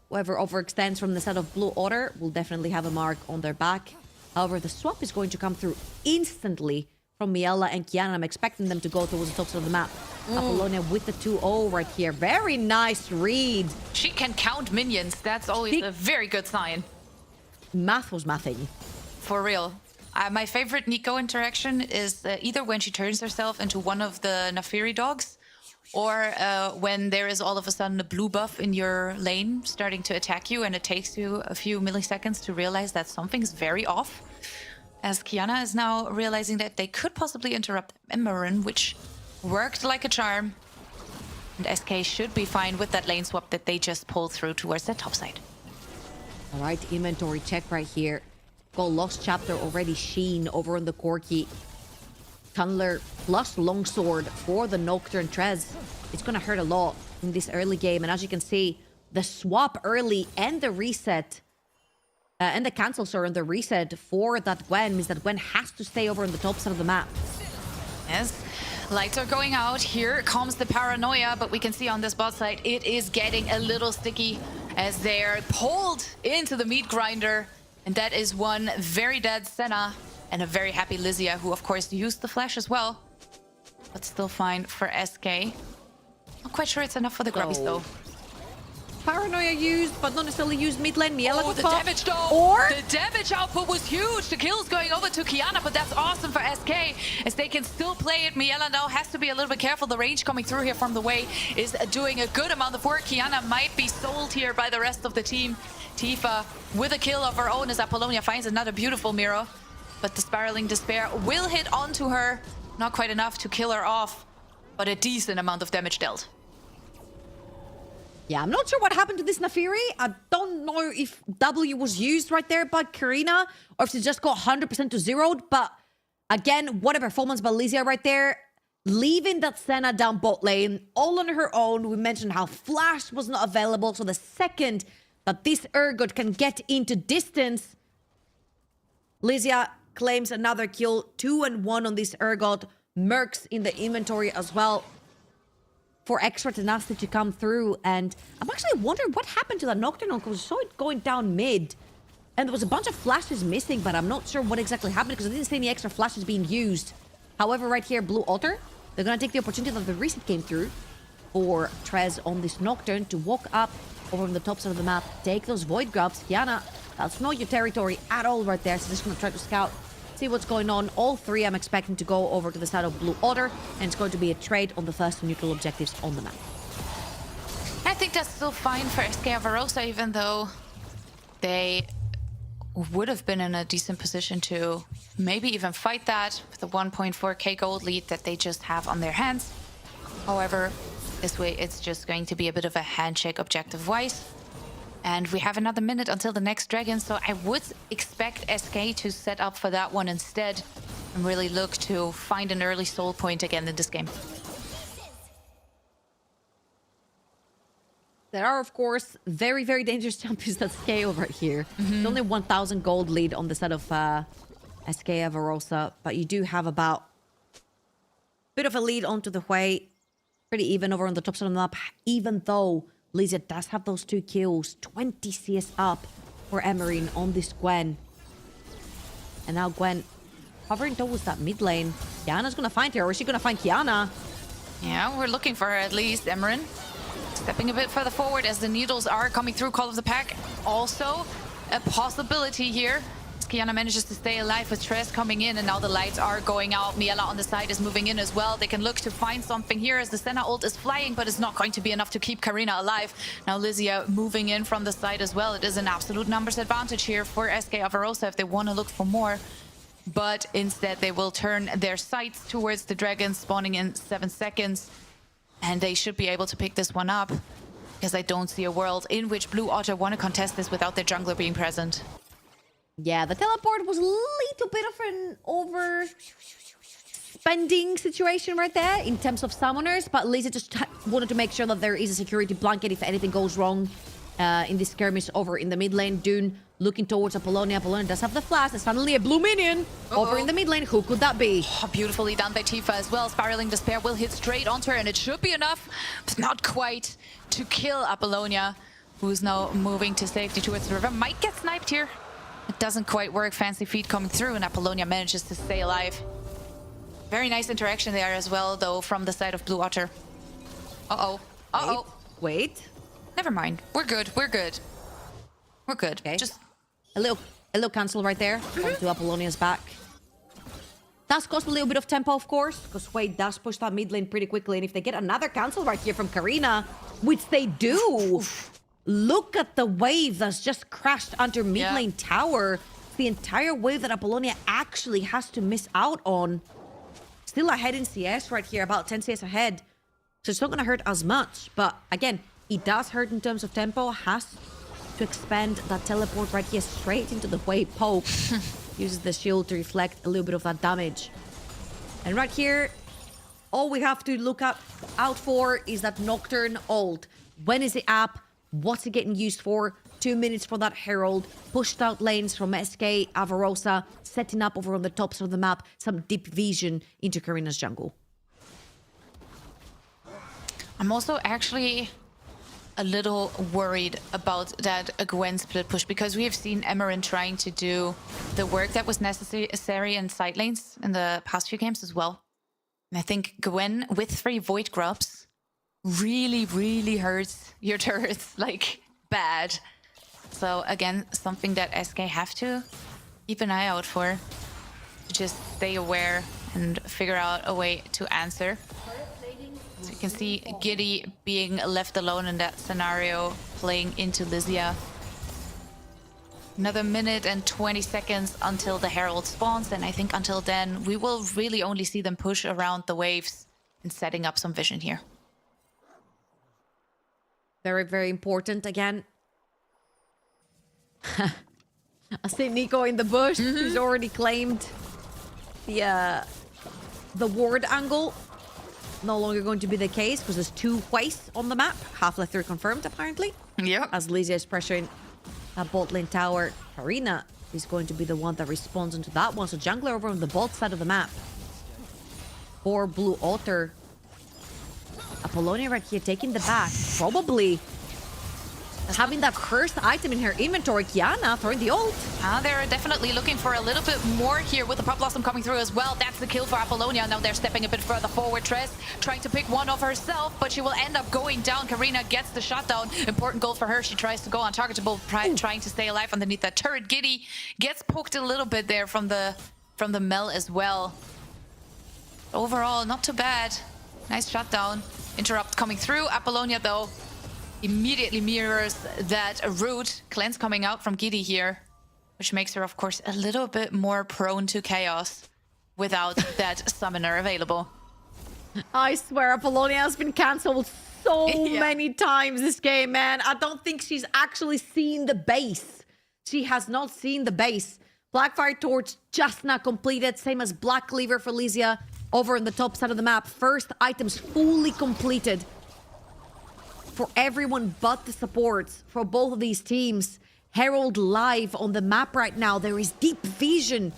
Whoever overextends from the side of Blue Otter will definitely have a mark on their back. However, the swap is going to come through instantly from Miela and Kiana. I'm expecting them to go towards the top side of the map. Apollonia with the 2-0 right here. Very nice read. She can count minions. That's always a very good sign. Math was mathing. For real. My favorite Nico interaction is either when she turns herself into one of the Nafiri dogs, or when there is all of a sudden a blue buff in your lane starting to attack you, and it takes you a few milliseconds to realize that something's very off. As Kiana is now realizing that they could possibly interrupt Emerin, which worked like a charm. And SK should be fine with that lane swap that they just pulled through towards the top side. All right, inventory check right here. Got Lost Chapter already Sheen over on the Corki. Tunneler plus Longsword for the Nocturne Trez. It's going to hurt a lot in this early game. And as you can see, the swap early and the reset, and the cancel, sorry, and the reset for that Gwen means that Gwen has to stay over on the top side of the map. Yes, lights are going out. Here comes the paranoia, but we can see on this bot side, it is getting a little sticky as they're pulled into the meat grinder. And that is one very dead Senna and a very happy Lysia, who of course used the flash as well. But still fine for SK. Not quite sure it's enough for the grubbies though. Paranoia used, but not necessarily used mid lane. Miela Oh, the got damage though! Or The damage output was huge! The kills going over to Kiana, but that's awesome for SK, as they can still play it. Miela now has to be a little bit careful. The range coming through here from the way is doing a good amount of work. Kiana might be sold here by the rest of the team. Tifa with a kill of her own as Apollonia finds another beautiful mirror. But the Spiraling Despair will hit onto her. Not quite enough to kill her off, but a decent amount of damage dealt. yeah, I'm not sure what happened to this Nafiri. I don't know if W was used right there by Karina or if she just got 100% to zeroed. But again, what a performance by Lysia right there. Leaving that Senna down bot lane all on her own. We mentioned how Flash was not available. So the second that this Urgot can get into distance, Lysia claims another kill. 2-1 on this Urgot. Mercs in the inventory as well, for extra tenacity to come through. And I'm actually wondering what happened to that Nocturne, because I saw it going down mid and there was a bunch of flashes missing, but I'm not sure what exactly happened because I didn't see any extra flashes being used. However, right here, Blue Otter, they're gonna take the opportunity that the reset came through for Trez on this Nocturne to walk up over on the top side of the map, take those Void Grubs. Kiana, that's not your territory at all right there, so just gonna try to scout, see what's going on. All 3 I'm expecting to go over to the side of Blue Otter, and it's going to be a trade on the first neutral objectives on the map. I think that's still fine for SKA Avarosa, even though they would have been in a decent position to maybe even fight that with the 1.4k gold lead that they just have on their hands. However, this way it's just going to be a bit of a handshake objective-wise. And we have another minute until the next dragon, so I would expect SK to set up for that one instead. and really look to find an early soul point again in this game. There are, of course, very, very dangerous champions that SKA over here. There's only 1,000 gold lead on the side of SKA Avarosa, but you do have about a bit of a lead onto the way. Pretty even over on the top side of the map, even though Lysia does have those 2 kills. 20 CS up for Emerin on this Gwen. And now Gwen hovering towards that mid lane. Kiana's gonna find her, or is she gonna find Kiana? Yeah, we're looking for her at least, Emerin. Stepping a bit further forward as the needles are coming through Call of the Pack. Also, a possibility here. Kiana manages to stay alive with Tres coming in, and now the lights are going out. Miela on the side is moving in as well. They can look to find something here as the Senna ult is flying, but it's not going to be enough to keep Karina alive. Now Lysia moving in from the side as well. It is an absolute numbers advantage here for SK Avarosa if they want to look for more. But instead, they will turn their sights towards the dragons spawning in 7 seconds. And they should be able to pick this one up, because I don't see a world in which Blue Otter want to contest this without their jungler being present. Yeah, the teleport was a little bit of an overspending situation right there in terms of summoners, but Lysia just wanted to make sure that there is a security blanket if anything goes wrong in this skirmish over in the mid lane. Dune looking towards Apollonia. Apollonia does have the flash. There's suddenly a blue minion over in the mid lane. Who could that be? Oh, beautifully done by Tifa as well. Spiraling Despair will hit straight onto her, and it should be enough, but not quite, to kill Apollonia, who's now moving to safety towards the river. Might get sniped here. It doesn't quite work. Fancy feet coming through, and Apollonia manages to stay alive. Very nice interaction there as well, though, from the side of Blue Otter. Uh-oh. Uh-oh. Wait. Never mind. We're good. We're good. We're good. Okay. Just A little cancel right there onto Apollonia's back. Does cost a little bit of tempo, of course, because Wade does push that mid lane pretty quickly. And if they get another cancel right here from Karina, which they do, look at the wave that's just crashed under mid lane tower. The entire wave that Apollonia actually has to miss out on. Still ahead in CS right here, about 10 CS ahead. So it's not going to hurt as much. But again, it does hurt in terms of tempo. Has to expand that teleport right here straight into the wave poke. Uses the shield to reflect a little bit of that damage. And right here, all we have to look out for is that Nocturne ult. When is it up? What's it getting used for? 2 minutes for that Herald. Pushed out lanes from SK, Avarosa, setting up over on the tops of the map some deep vision into Karina's jungle. I'm also actually a little worried about that Gwen split push, because we have seen Emerin trying to do the work that was necessary in side lanes in the past few games as well. And I think Gwen with 3 Void Grubs really, really hurts your turrets, like, bad. So again, something that SK have to keep an eye out for. To just stay aware and figure out a way to answer. So you can see Giddy being left alone in that scenario, playing into Lysia. Another minute and 20 seconds until the Herald spawns, and I think until then we will really only see them push around the waves and setting up some vision here. Very, very important again. I see Nico in the bush. He's already claimed the ward angle. No longer going to be the case because there's 2 wastes on the map. Half-Life 3 confirmed, apparently. Yeah. As Lysia is pressuring that bot lane tower. Karina is going to be the one that responds into that one. So jungler over on the bot side of the map. For Blue Otter. Apollonia right here taking the back. Probably having that cursed item in her inventory. Kiana throwing the ult. They're definitely looking for a little bit more here with the Pop Blossom coming through as well. That's the kill for Apollonia. Now they're stepping a bit further forward. Tres trying to pick one of herself, but she will end up going down. Karina gets the shutdown. Important goal for her. She tries to go untargetable, trying to stay alive underneath that turret. Giddy gets poked a little bit there from the Mel as well. Overall, not too bad. Nice shutdown. Interrupt coming through. Apollonia, though, immediately mirrors that root. Cleanse coming out from Giddy here, which makes her, of course, a little bit more prone to chaos without that summoner available. I swear Apollonia has been cancelled so many times this game, man. I don't think she's actually seen the base. She has not seen the base. Blackfire Torch just not completed. Same as Black Cleaver for Lysia over on the top side of the map. First items fully completed for everyone but the supports for both of these teams. Herald live on the map right now. There is deep vision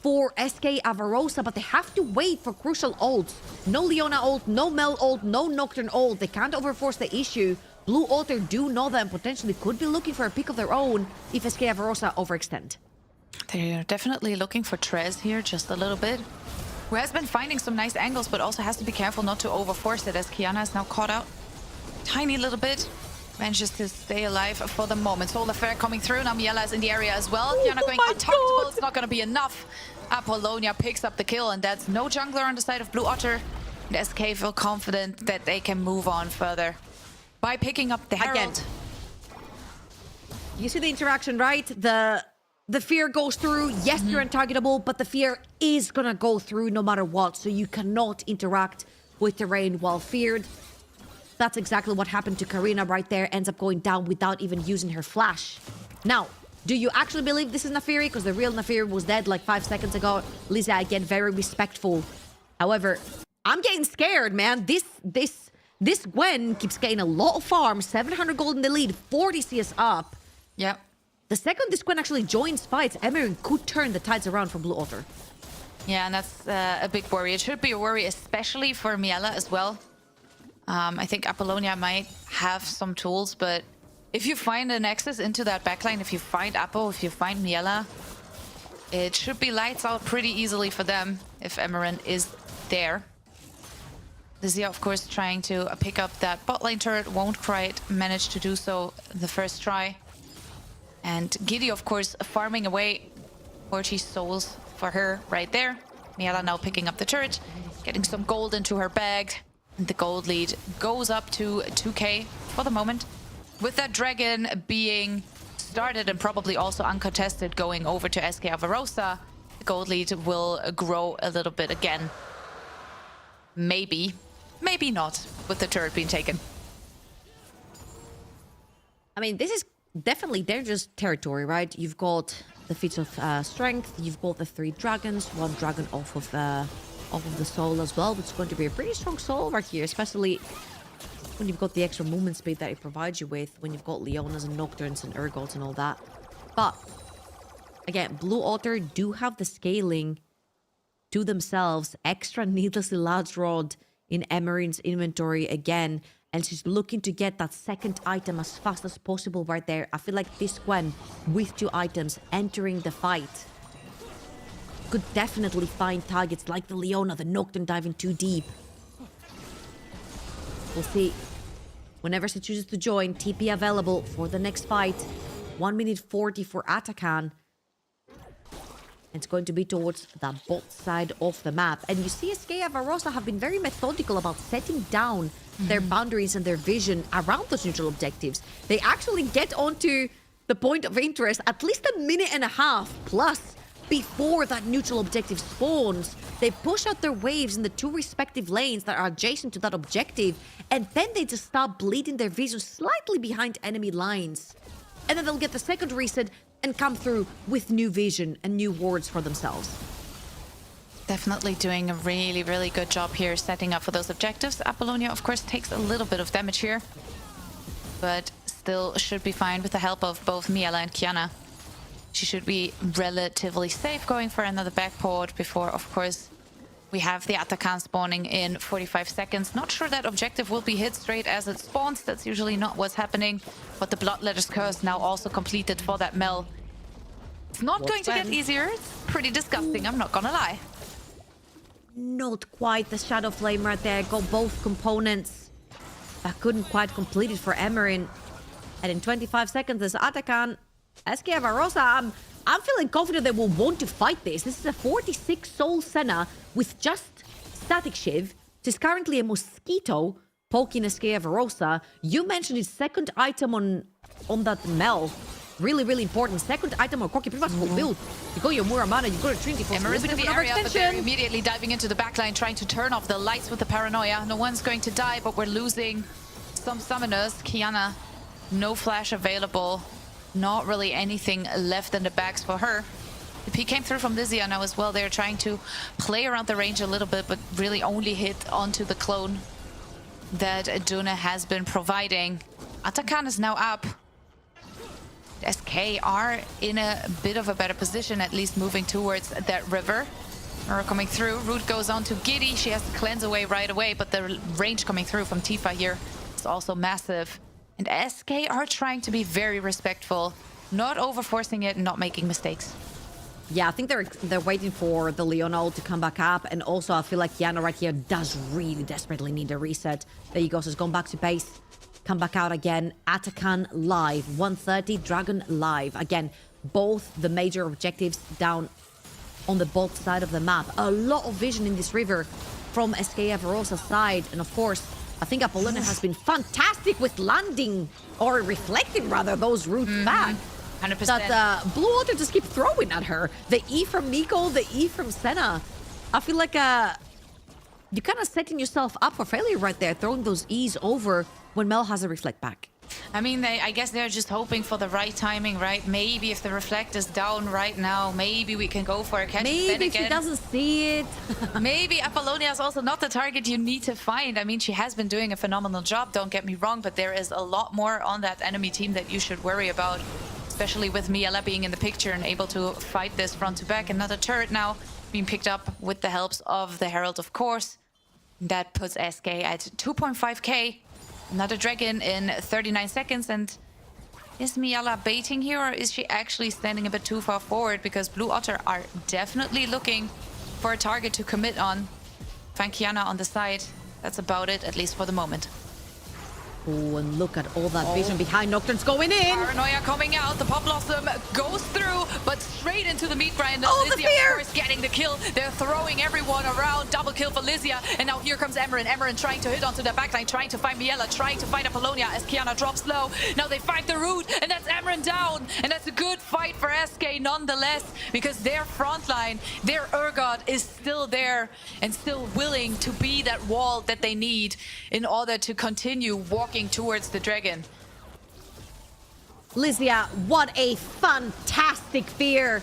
for SKA Avarosa, but they have to wait for crucial ults. No Leona ult, no Mel ult, no Nocturne ult. They can't overforce the issue. Blue Altar do know them, potentially could be looking for a pick of their own if SKA Avarosa overextend. They're definitely looking for Trez here just a little bit. Who has been finding some nice angles, but also has to be careful not to overforce it, as Kiana is now caught out tiny little bit. Manages to stay alive for the moment. Solar Flare coming through. Now Miela is in the area as well. Kiana going untouchable. It's not going to be enough. Apollonia picks up the kill, and that's no jungler on the side of Blue Otter. And SK feel confident that they can move on further by picking up the Herald. Again, you see the interaction, right? The fear goes through. Yes, you're untargetable, but the fear is gonna go through no matter what. So you cannot interact with terrain while feared. That's exactly what happened to Karina right there. Ends up going down without even using her flash. Now, do you actually believe this is Nafiri? Because the real Nafiri was dead like 5 seconds ago. Lisa, again, very respectful. However, I'm getting scared, man. This Gwen keeps getting a lot of farm. 700 gold in the lead, 40 CS up. Yeah. The second this Gwen actually joins fights, Emerin could turn the tides around for Blue Otter. Yeah, and that's a big worry. It should be a worry, especially for Miela as well. I think Apollonia might have some tools, but if you find an access into that backline, if you find Apo, if you find Miela, it should be lights out pretty easily for them if Emerin is there. Lysia, of course, trying to pick up that bot lane turret, won't quite manage to do so the first try. And Giddy, of course, farming away 40 souls for her right there. Miela now picking up the turret, getting some gold into her bag. The gold lead goes up to 2k for the moment. With that dragon being started and probably also uncontested going over to SKA Avarosa, the gold lead will grow a little bit again. Maybe, maybe not, with the turret being taken. I mean, this is definitely dangerous territory, right? You've got the feats of strength, you've got the 3 dragons, 1 dragon off of the soul as well, which is going to be a pretty strong soul right here, especially when you've got the extra movement speed that it provides you with, when you've got Leonas and Nocturnes and Urgots and all that. But again, Blue Otter do have the scaling to themselves, extra needlessly large rod in Emerin's inventory again, and she's looking to get that second item as fast as possible right there. I feel like this Gwen, with 2 items entering the fight, could definitely find targets like the Leona, the Nocturne diving too deep. We'll see. Whenever she chooses to join, TP available for the next fight. 1 minute 40 for Atakan. It's going to be towards the bot side of the map. And you see SKA Avarosa have been very methodical about setting down their boundaries and their vision around those neutral objectives. They actually get onto the point of interest at least a minute and a half plus before that neutral objective spawns. They push out their waves in the 2 respective lanes that are adjacent to that objective, and then they just start bleeding their vision slightly behind enemy lines. And then they'll get the second reset and come through with new vision and new wards for themselves. Definitely doing a really, really good job here setting up for those objectives. Apollonia, of course, takes a little bit of damage here, but still should be fine with the help of both Miela and Kiana. She should be relatively safe going for another backport before, of course, we have the Atakan spawning in 45 seconds. Not sure that objective will be hit straight as it spawns. That's usually not what's happening. But the Bloodletter's Curse now also completed for that Mel. It's not going to get easier. It's pretty disgusting, I'm not gonna lie. Not quite the Shadow Flame right there. Got both components. That couldn't quite complete it for Emerin. And in 25 seconds, there's Atakan. SKA Avarosa, I'm feeling confident they will want to fight this. This is a 46 soul Senna with just Static Shiv. It is currently a Mosquito poking SKA Avarosa. You mentioned his second item on that Mel. Really, really important. Second item on Koki, pretty much full build. You got your Muramana, you got a Trinity Force. Emerin's in the area, but they're immediately diving into the backline, trying to turn off the lights with the Paranoia. No one's going to die, but we're losing some summoners. Kiana, no flash available. Not really anything left in the bags for her. The P came through from Lysia now as well. They're trying to play around the range a little bit, but really only hit onto the clone that Duna has been providing. Atakan is now up. SK are in a bit of a better position, at least moving towards that river. Or coming through. Root goes on to Giddy. She has to cleanse away right away, but the range coming through from Tifa here is also massive. And SK are trying to be very respectful, not over-forcing it and not making mistakes. Yeah, I think they're waiting for the Leona ult to come back up. And also, I feel like Yana right here does really desperately need a reset. There he goes. Has gone back to base. Come back out again. Atakan live. 130. Dragon live. Again, both the major objectives down on the both side of the map. A lot of vision in this river from SKA Verosa's side. And of course, I think Apollonia has been fantastic with landing, or reflecting rather, those roots back. 100%. That Blue Water just keep throwing at her. The E from Nico, the E from Senna. I feel like you're kind of setting yourself up for failure right there, throwing those E's over when Mel has a reflect back. I mean, I guess they're just hoping for the right timing, right? Maybe if the reflect is down right now, maybe we can go for a catch. Maybe if she doesn't see it. Maybe Apollonia is also not the target you need to find. I mean, she has been doing a phenomenal job, don't get me wrong, but there is a lot more on that enemy team that you should worry about, especially with Miela being in the picture and able to fight this front to back. Another turret now being picked up with the helps of the Herald, of course. That puts SK at 2.5k. Another dragon in 39 seconds. And is Miela baiting here, or is she actually standing a bit too far forward? Because Blue Otter are definitely looking for a target to commit on. Find Kiana on the side. That's about it, at least for the moment. Oh, and look at all that vision behind. Nocturne's going in. Paranoia coming out. The Pop Blossom goes through, but straight into the meat grinder. Oh, the Lysia, fear! of course, getting the kill. They're throwing everyone around. Double kill for Lysia. And now here comes Emran. Emran trying to hit onto the backline, trying to find Miela, trying to find Apollonia as Kiana drops low. Now they find the root, and that's Emran down. And that's a good fight for SK nonetheless, because their frontline, their Urgot is still there and still willing to be that wall that they need in order to continue walking towards the dragon. Lysia, what a fantastic fear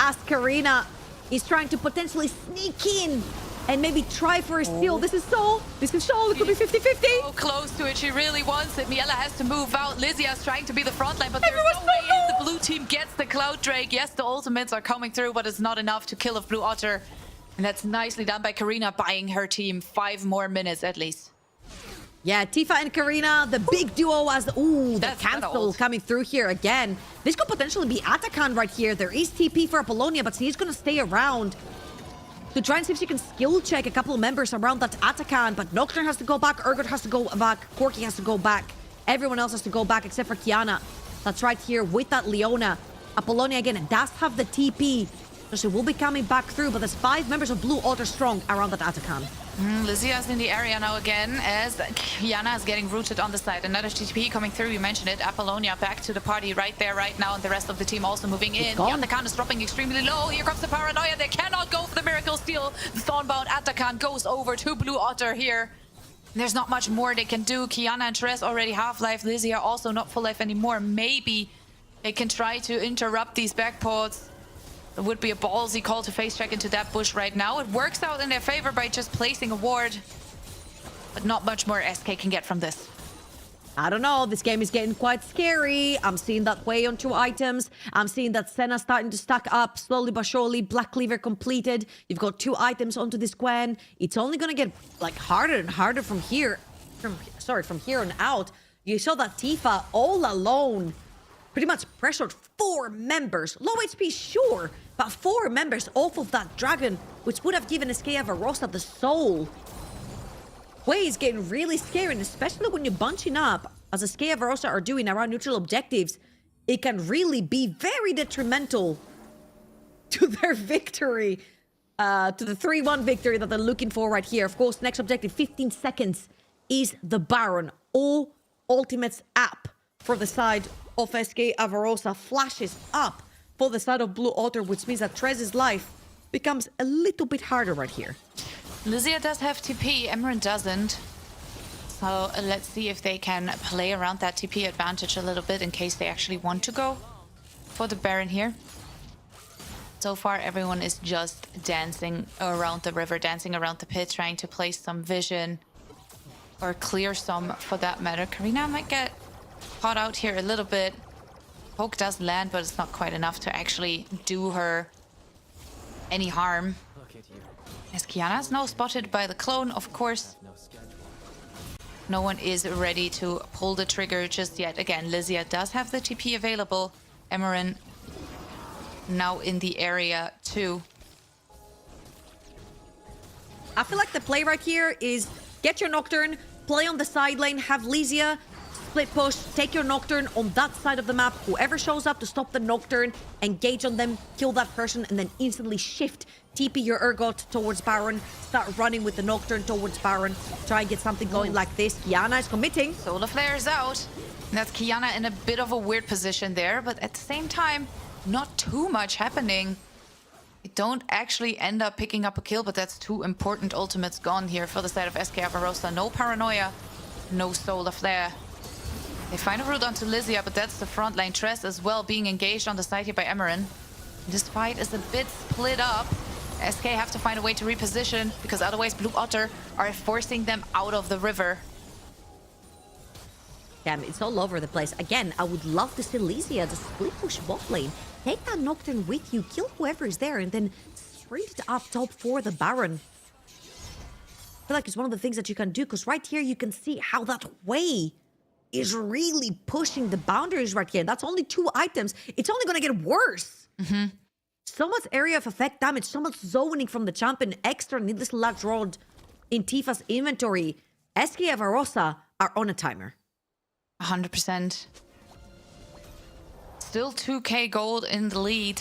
as Karina is trying to potentially sneak in and maybe try for a steal. This is Soul. It could be 50-50. So close to it. She really wants it. Miela has to move out. Lysia's trying to be the front line, but there's Everyone's no way so in. The blue team gets the Cloud Drake. Yes, the ultimates are coming through, but it's not enough to kill a Blue Otter. And that's nicely done by Karina, buying her team 5 more minutes at least. Yeah, Tifa and Karina, the big duo as the... Ooh, the That's that cancel old. coming through here again. This could potentially be Atakan right here. There is TP for Apollonia, but she's going to stay around to try and see if she can skill check a couple of members around that Atakan. But Nocturne has to go back, Urgot has to go back, Corki has to go back. Everyone else has to go back except for Kiana. That's right here with that Leona. Apollonia again does have the TP, so she will be coming back through, but there's 5 members of Blue Otter strong around that Atakan. Lysia's in the area now again as Kiana is getting rooted on the side. Another TP coming through, you mentioned it. Apollonia back to the party right there, right now, and the rest of the team also moving in. gone. Atakan is dropping extremely low. Here comes the Paranoia. They cannot go for the Miracle Steal. The Thornbound Atakan goes over to Blue Otter here. There's not much more they can do. Kiana and Therese already half-life. Lysia also not full life anymore. Maybe they can try to interrupt these backports. It would be a ballsy call to face check into that bush right now. It works out in their favor by just placing a ward. But not much more SK can get from this. I don't know. This game is getting quite scary. I'm seeing that way on 2 items. I'm seeing that Senna starting to stack up slowly but surely. Black Cleaver completed. You've got 2 items onto this Gwen. It's only going to get like harder and harder from here. From here on out. You saw that Tifa all alone pretty much pressured 4 members. Low HP, sure, but 4 members off of that dragon, which would have given SKA Verosa the soul. Way is getting really scary, and especially when you're bunching up, as SKA Verosa are doing around neutral objectives, it can really be very detrimental to their victory, to the 3-1 victory that they're looking for right here. Of course, next objective, 15 seconds, is the Baron. All ultimates up for the side of SKA Verosa, flashes up for the side of Blue Otter, which means that Trez's life becomes a little bit harder right here. Lysia does have TP, Emran doesn't. So let's see if they can play around that TP advantage a little bit in case they actually want to go for the Baron here. So far, everyone is just dancing around the river, dancing around the pit, trying to place some vision or clear some for that matter. Karina might get caught out here a little bit. Poke does land, but it's not quite enough to actually do her any harm. As Kiana's now spotted by the clone, of course. No one is ready to pull the trigger just yet. Again, Lysia does have the TP available. Emerin now in the area too. I feel like the play right here is get your Nocturne, play on the side lane, have Lysia split push, take your Nocturne on that side of the map. Whoever shows up to stop the Nocturne, engage on them, kill that person, and then instantly shift. TP your Urgot towards Baron, start running with the Nocturne towards Baron, try and get something going like this. Kiana is committing. Solar Flare is out. And that's Kiana in a bit of a weird position there, but at the same time, not too much happening. They don't actually end up picking up a kill, but that's two important ultimates gone here for the side of SKA Varosa. No Paranoia, no Solar Flare. They find a route onto Lysia, but that's the front lane. Tress as well being engaged on the side here by Emerin. This fight is a bit split up. SK have to find a way to reposition, because otherwise Blue Otter are forcing them out of the river. Damn, it's all over the place. Again, I would love to see Lysia just split push bot lane. Take that Nocturne with you, kill whoever is there, and then straight it up top for the Baron. I feel like it's one of the things that you can do, because right here you can see how that way is really pushing the boundaries right here. That's only 2 items. It's only going to get worse. So much area of effect damage, so much zoning from the champion, extra needless large rod in Tifa's inventory. SKA Varosa are on a timer. 100%. Still 2k gold in the lead.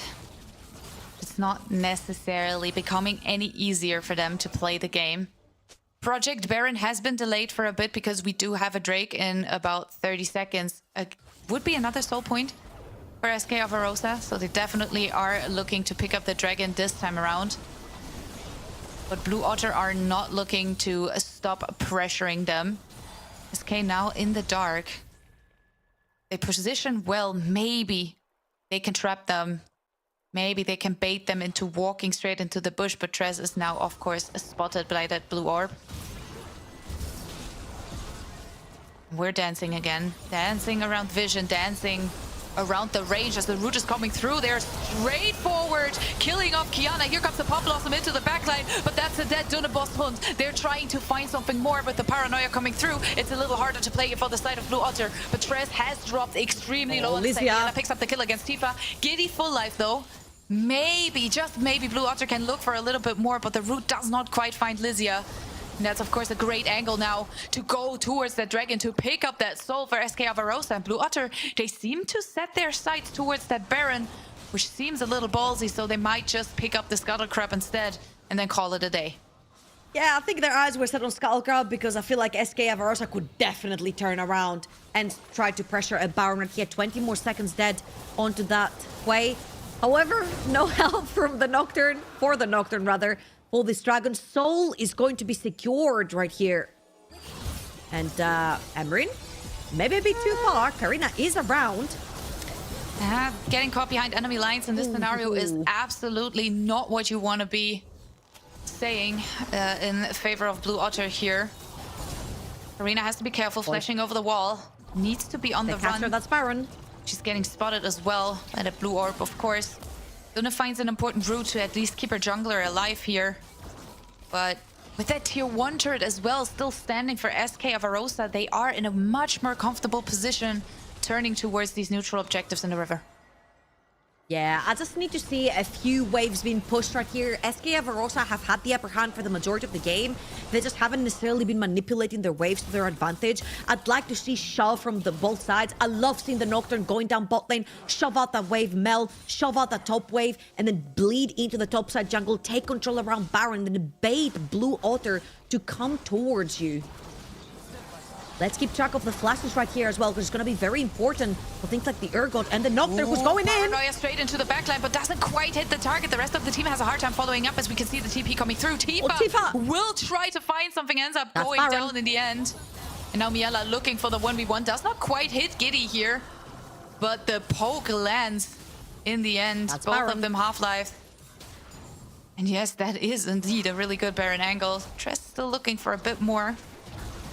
It's not necessarily becoming any easier for them to play the game. Project Baron has been delayed for a bit because we do have a Drake in about 30 seconds. Would be another soul point for SKA Varosa, so they definitely are looking to pick up the dragon this time around. But Blue Otter are not looking to stop pressuring them. SK now in the dark. They position well. Maybe they can trap them. Maybe they can bait them into walking straight into the bush, but Trez is now, of course, spotted by that blue orb. We're dancing again. Dancing around vision, dancing around the range as the root is coming through. They're straight forward, killing off Kiana. Here comes the Pop Blossom into the backline, but that's a dead Dunaboss hunt. They're trying to find something more with the Paranoia coming through. It's a little harder to play it for the side of Blue Otter, but Trez has dropped extremely low on the side. Kiana picks up the kill against Tifa. Giddy full life though. Maybe, just maybe, Blue Otter can look for a little bit more, but the root does not quite find Lysia. And that's, of course, a great angle now to go towards that dragon, to pick up that soul for SKA Varosa. And Blue Otter, they seem to set their sights towards that Baron, which seems a little ballsy, so they might just pick up the Scuttle Crab instead and then call it a day. Yeah, I think their eyes were set on Scuttle Crab because I feel like SKA Varosa could definitely turn around and try to pressure a Baron. He had 20 more seconds dead onto that way. However, no help from the Nocturne, for the Nocturne rather. All this Dragon Soul is going to be secured right here. And Emerin, maybe a bit too far. Karina is around. Getting caught behind enemy lines in this scenario is absolutely not what you want to be saying in favor of Blue Otter here. Karina has to be careful, flashing over the wall. Needs to be on the run. That's Baron. She's getting spotted as well by the blue orb, of course. Luna finds an important route to at least keep her jungler alive here. But with that tier 1 turret as well still standing for SKA Varosa, they are in a much more comfortable position turning towards these neutral objectives in the river. Yeah, I just need to see a few waves being pushed right here. SKA Varosa have had the upper hand for the majority of the game. They just haven't necessarily been manipulating their waves to their advantage. I'd like to see shove from both sides. I love seeing the Nocturne going down bot lane, shove out that wave, Mel, shove out that top wave, and then bleed into the top side jungle, take control around Baron, then bait Blue Otter to come towards you. Let's keep track of the flashes right here as well, because it's going to be very important for things like the Urgot and the Nocturne who's going in. Paranoia straight into the backline, but doesn't quite hit the target. The rest of the team has a hard time following up, as we can see the TP coming through. Tifa will try to find something, ends up going down in the end. And now Miela looking for the 1v1. Does not quite hit Giddy here, but the poke lands in the end. Both of them half-life. And yes, that is indeed a really good Baron angle. Tress still looking for a bit more.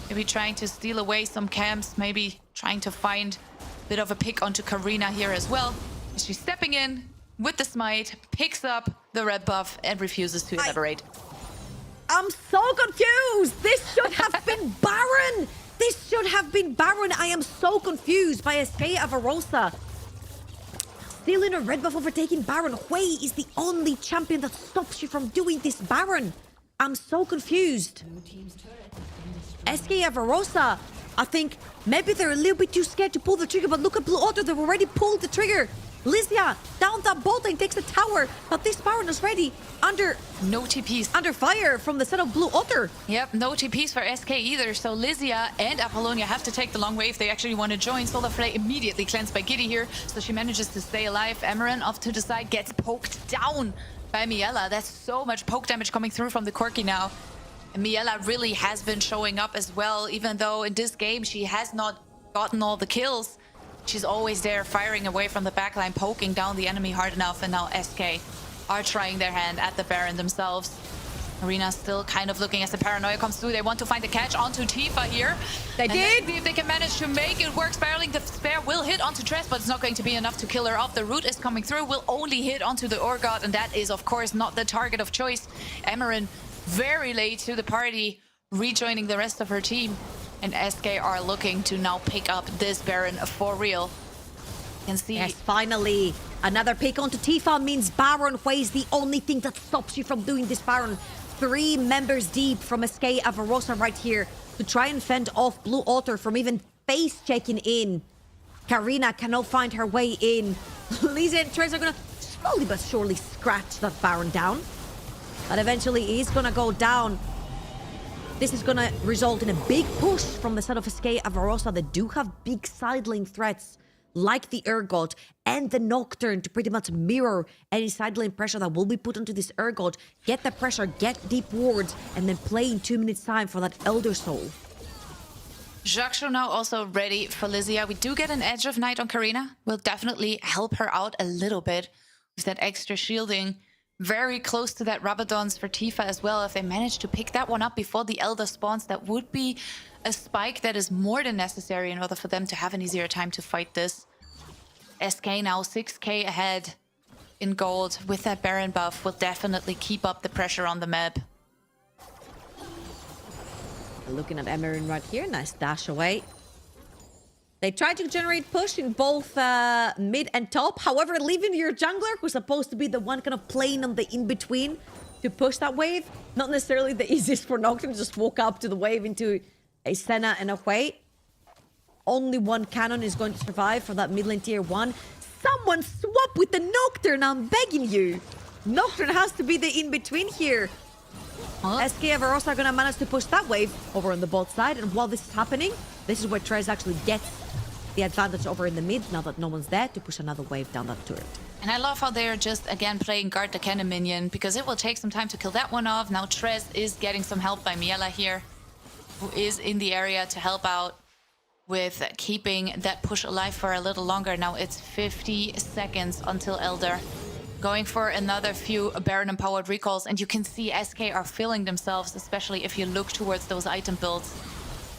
Maybe trying to steal away some camps. Maybe trying to find a bit of a pick onto Karina here as well. She's stepping in with the smite, picks up the red buff, and refuses to elaborate. I'm so confused. This should have been Baron. This should have been Baron. I am so confused by SKA Avarosa. Stealing a red buff overtaking Baron. Hui is the only champion that stops you from doing this Baron. I'm so confused. SKA Avarosa, I think maybe they're a little bit too scared to pull the trigger, but look at Blue Otter, they've already pulled the trigger. Lysia down that bot lane, takes the tower, but this Baron is ready under No TPs. under fire from the set of Blue Otter. Yep, no TPs for SK either. So Lysia and Apollonia have to take the long way if they actually want to join. Solarflare immediately cleansed by Giddy here, so she manages to stay alive. Amaran off to the side gets poked down by Miela. That's so much poke damage coming through from the Corki now. And Miela really has been showing up as well, even though in this game she has not gotten all the kills. She's always there firing away from the backline, poking down the enemy hard enough, and now SK are trying their hand at the Baron themselves. Arena still kind of looking as the paranoia comes through. They want to find the catch onto Tifa here. They did. See if they can manage to make it work. Spiraling the spare will hit onto Tress, but it's not going to be enough to kill her off. The root is coming through, will only hit onto the Orgot, and that is, of course, not the target of choice. Amaran very late to the party, rejoining the rest of her team. And SK are looking to now pick up this Baron for real. You can see. Yes, finally. Another pick onto Tifa means Baron Hui is the only thing that stops you from doing this Baron. 3 members deep from SKA Avarosa right here to try and fend off Blue Otter from even face checking in. Karina cannot find her way in. Lisa and Trez are gonna slowly but surely scratch that Baron down. But eventually he's gonna go down. This is gonna result in a big push from the side of SKA Avarosa. They do have big side lane threats like the Urgot and the Nocturne to pretty much mirror any side lane pressure that will be put onto this Urgot. Get the pressure, get deep wards, and then play in 2 minutes time for that Elder Soul. Jaksho now also ready for Lysia. We do get an Edge of Night on Karina. Will definitely help her out a little bit with that extra shielding. Very close to that Rabadons for Tifa as well. If they manage to pick that one up before the Elder spawns, that would be a spike that is more than necessary in order for them to have an easier time to fight this. SK now 6k ahead in gold with that Baron buff will definitely keep up the pressure on the map. Looking at Emerin right here, nice dash away. They tried to generate push in both mid and top. However, leaving your jungler, who's supposed to be the one kind of playing on the in-between to push that wave, not necessarily the easiest for Nocturne to just walk up to the wave into a Senna and a Hui. Only one cannon is going to survive for that mid lane tier 1. Someone swap with the Nocturne, I'm begging you. Nocturne has to be the in-between here. SK Avarosa are gonna manage to push that wave over on the bot side, and while this is happening, this is where Trez actually gets the advantage over in the mid, now that no one's there to push another wave down that turret. And I love how they're just, again, playing guard the cannon minion, because it will take some time to kill that one off. Now Trez is getting some help by Miela here, who is in the area to help out with keeping that push alive for a little longer. Now it's 50 seconds until Elder. Going for another few Baron-empowered recalls, and you can see SK are filling themselves, especially if you look towards those item builds.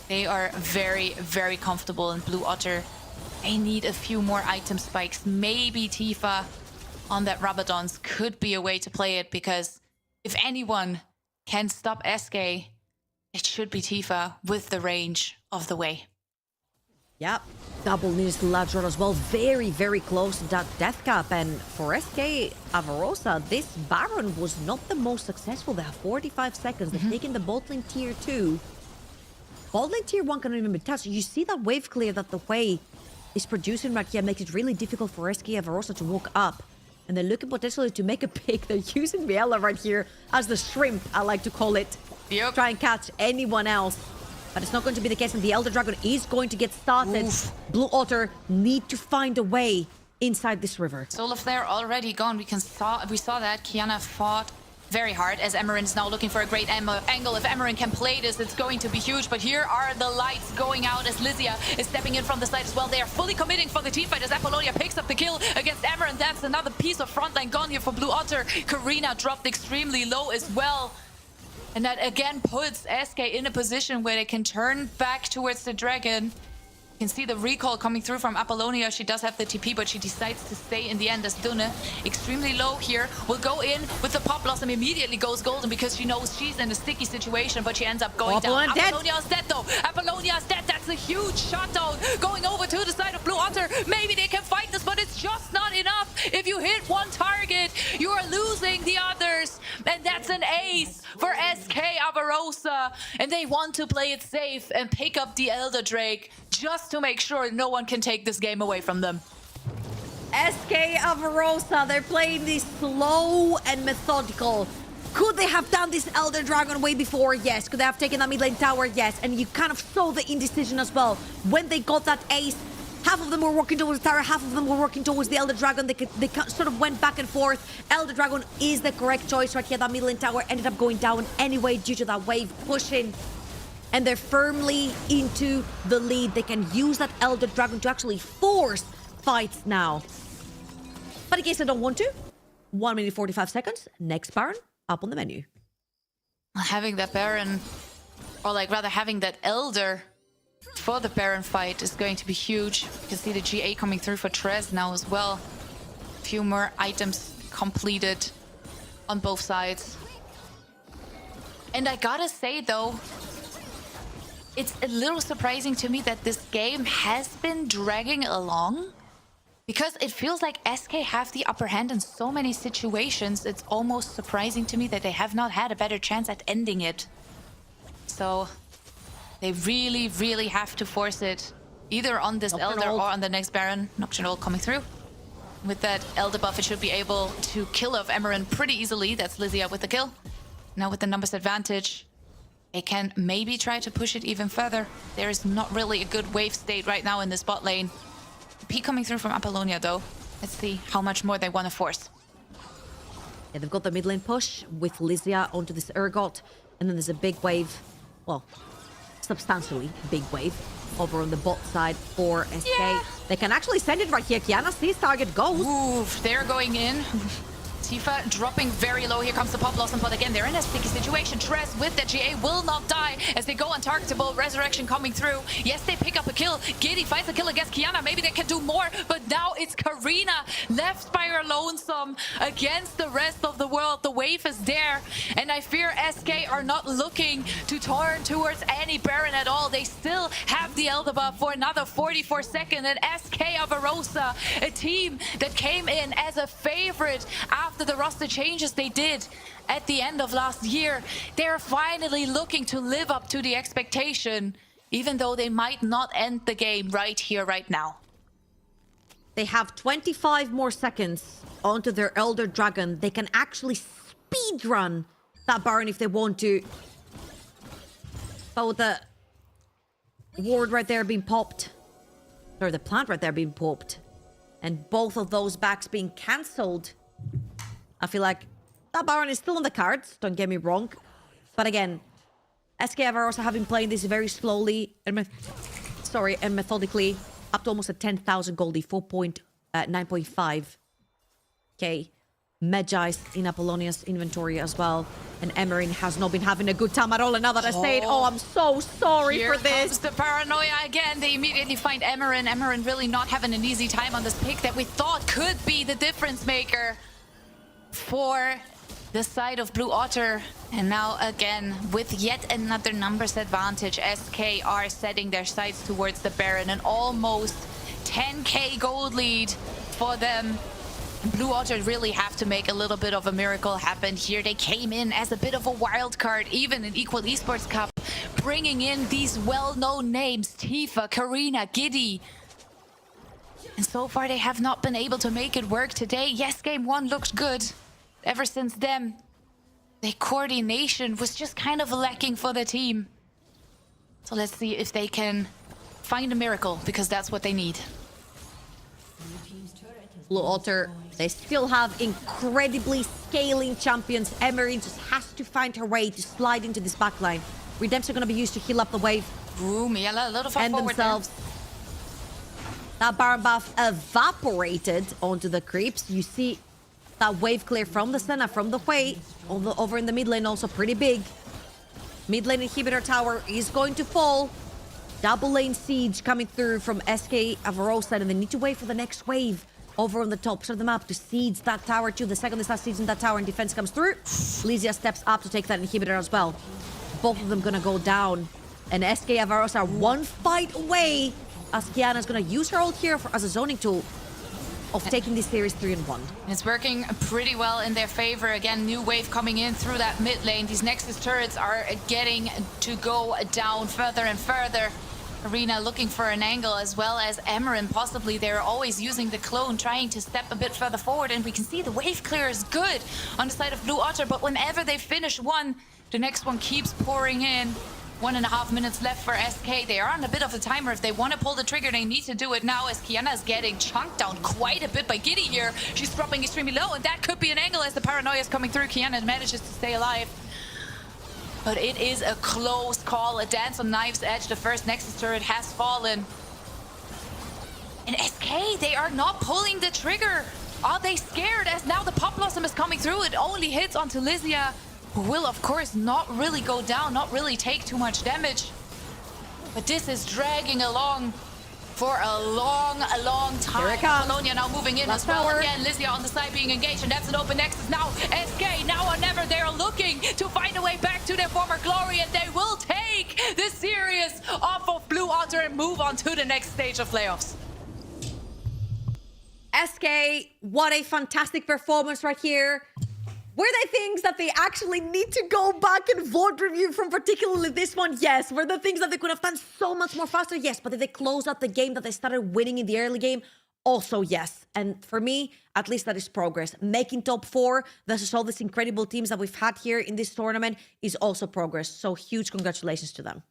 They are very, very comfortable in Blue Otter. They need a few more item spikes. Maybe Tifa on that Rabadons could be a way to play it, because if anyone can stop SK, it should be Tifa with the range of the way. Yep, double needs to large rod as well. Very, very close to that death cap. And for SK Avarosa, this Baron was not the most successful. They have 45 seconds. They've taken the bot lane tier 2. Bot lane tier 1 cannot even be touched. You see that wave clear that the Hui is producing right here makes it really difficult for SK Avarosa to walk up. And they're looking potentially to make a pick. They're using Miela right here as the shrimp, I like to call it. Yep. Try and catch anyone else. But it's not going to be the case, and the Elder Dragon is going to get started. Oof. Blue Otter need to find a way inside this river. Solar Flare already gone. We saw that Kiana fought very hard, as Emerin is now looking for a great angle. If Emerin can play this, it's going to be huge. But here are the lights going out as Lysia is stepping in from the side as well. They are fully committing for the teamfight as Apollonia picks up the kill against Emerin. That's another piece of frontline gone here for Blue Otter. Karina dropped extremely low as well. And that again puts SK in a position where they can turn back towards the dragon. You can see the recall coming through from Apollonia. She does have the TP, but she decides to stay in the end as Dune. Extremely low here. Will go in with the Pop Blossom. Immediately goes golden because she knows she's in a sticky situation, but she ends up going down. Apollonia is dead though. Apollonia is dead. That's a huge shutdown. Going over to the side of Blue Otter. Maybe they can fight this, but it's just not enough. If you hit one target, you are losing the others. And that's an ace for SK Avarosa. And they want to play it safe and pick up the Elder Drake just to make sure no one can take this game away from them. SK Avarosa, they're playing this slow and methodical. Could they have done this Elder Dragon way before? Yes. Could they have taken that mid lane tower? Yes. And you kind of saw the indecision as well. When they got that ace, half of them were working towards the tower, half of them were working towards the Elder Dragon. They sort of went back and forth. Elder Dragon is the correct choice right here. That mid lane tower ended up going down anyway due to that wave pushing. And they're firmly into the lead. They can use that Elder Dragon to actually force fights now. But in case I don't want to, 1 minute 45 seconds. Next Baron up on the menu. Having that Baron, or like rather having that Elder for the Baron fight is going to be huge. You can see the GA coming through for Trez now as well. A few more items completed on both sides. And I gotta say though, it's a little surprising to me that this game has been dragging along, because it feels like SK have the upper hand in so many situations. It's almost surprising to me that they have not had a better chance at ending it. So they really, really have to force it, either on this Elder or on the next Baron. Nocturnal coming through. With that Elder buff, it should be able to kill off Emerin pretty easily. That's Lysia with the kill. Now with the numbers advantage, they can maybe try to push it even further. There is not really a good wave state right now in this bot lane. P coming through from Apollonia though. Let's see how much more they want to force. Yeah, they've got the mid lane push with Lysia onto this Urgot. And then there's a big wave, well, substantially big wave over on the bot side for SK. Yeah. They can actually send it right here. Kiana sees target goes. Ooh, they're going in. Tifa dropping very low. Here comes the Pop Blossom, but again, they're in a sticky situation. Trez with the GA will not die as they go untargetable. Resurrection coming through. Yes, they pick up a kill. Giddy finds a kill against Kiana. Maybe they can do more, but now it's Karina left by her lonesome against the rest of the world. The wave is there, and I fear SK are not looking to turn towards any Baron at all. They still have the Elder buff for another 44 seconds, and SK Avarosa, a team that came in as a favorite after the roster changes they did at the end of last year, they're finally looking to live up to the expectation, even though they might not end the game right here, right now. They have 25 more seconds onto their Elder Dragon. They can actually speedrun that Baron if they want to. But with the ward right there being popped, or the plant right there being popped, and both of those backs being cancelled, I feel like that Baron is still on the cards, don't get me wrong. But again, SK Avarosa have been playing this very slowly and methodically, up to almost a 10,000 goldie, 9.5k. Magi's in Apollonia's inventory as well. And Emerin has not been having a good time at all. And now that I say it, oh, I'm so sorry Here for this. comes the paranoia again. They immediately find Emerin. Emerin really not having an easy time on this pick that we thought could be the difference maker for the side of Blue Otter. And now again, with yet another numbers advantage, SK are setting their sights towards the Baron. An almost 10k gold lead for them. Blue Otter really have to make a little bit of a miracle happen here. They came in as a bit of a wild card, even in Equal Esports Cup, bringing in these well-known names, Tifa, Karina, Giddy. And so far, they have not been able to make it work today. Yes, game one looked good. Ever since then, the coordination was just kind of lacking for the team. So let's see if they can find a miracle, because that's what they need. Blue Otter They still have incredibly scaling champions. Emery just has to find her way to slide into this backline. Redemption going to be used to heal up the wave Ooh, Miela, a little far and forward themselves. That Baron buff evaporated onto the creeps. You see that wave clear from the Senna, from the Hui, over in the mid lane, also pretty big. Mid lane inhibitor tower is going to fall. Double lane siege coming through from SKA Avarosa, and they need to wait for the next wave over on the top of the map to siege that tower too. The second they start sieging that tower and defense comes through, Lysia steps up to take that inhibitor as well. Both of them gonna go down, and SKA Avarosa are one fight away as Kiana's gonna use her ult here as a zoning tool of taking this series 3-1. It's working pretty well in their favor. Again, new wave coming in through that mid lane. These Nexus turrets are getting to go down further and further. Arena looking for an angle, as well as Emerin possibly. They're always using the clone, trying to step a bit further forward, and we can see the wave clear is good on the side of Blue Otter, but whenever they finish one, the next one keeps pouring in. 1.5 minutes left for SK. They are on a bit of a timer. If they want to pull the trigger, they need to do it now, as Kiana is getting chunked down quite a bit by Giddy here. She's dropping extremely low, and that could be an angle as the paranoia is coming through. Kiana manages to stay alive. But it is a close call. A dance on knife's edge. The first Nexus turret has fallen. And SK, they are not pulling the trigger. Are they scared as now the Pop Blossom is coming through? It only hits onto Lysia, who will, of course, not really go down, not really take too much damage. But this is dragging along for a long time. Here it comes. Colonia now moving in Last as well. tower. Again, Lysia on the side being engaged, and that's an open Nexus now. SK, now or never, they're looking to find a way back to their former glory, and they will take this series off of Blue Otter and move on to the next stage of playoffs. SK, what a fantastic performance right here. Were there things that they actually need to go back and vote review from, particularly this one? Yes. Were there things that they could have done so much more faster? Yes. But did they close out the game that they started winning in the early game? Also, yes. And for me, at least that is progress. Making top 4 versus all these incredible teams that we've had here in this tournament is also progress. So huge congratulations to them.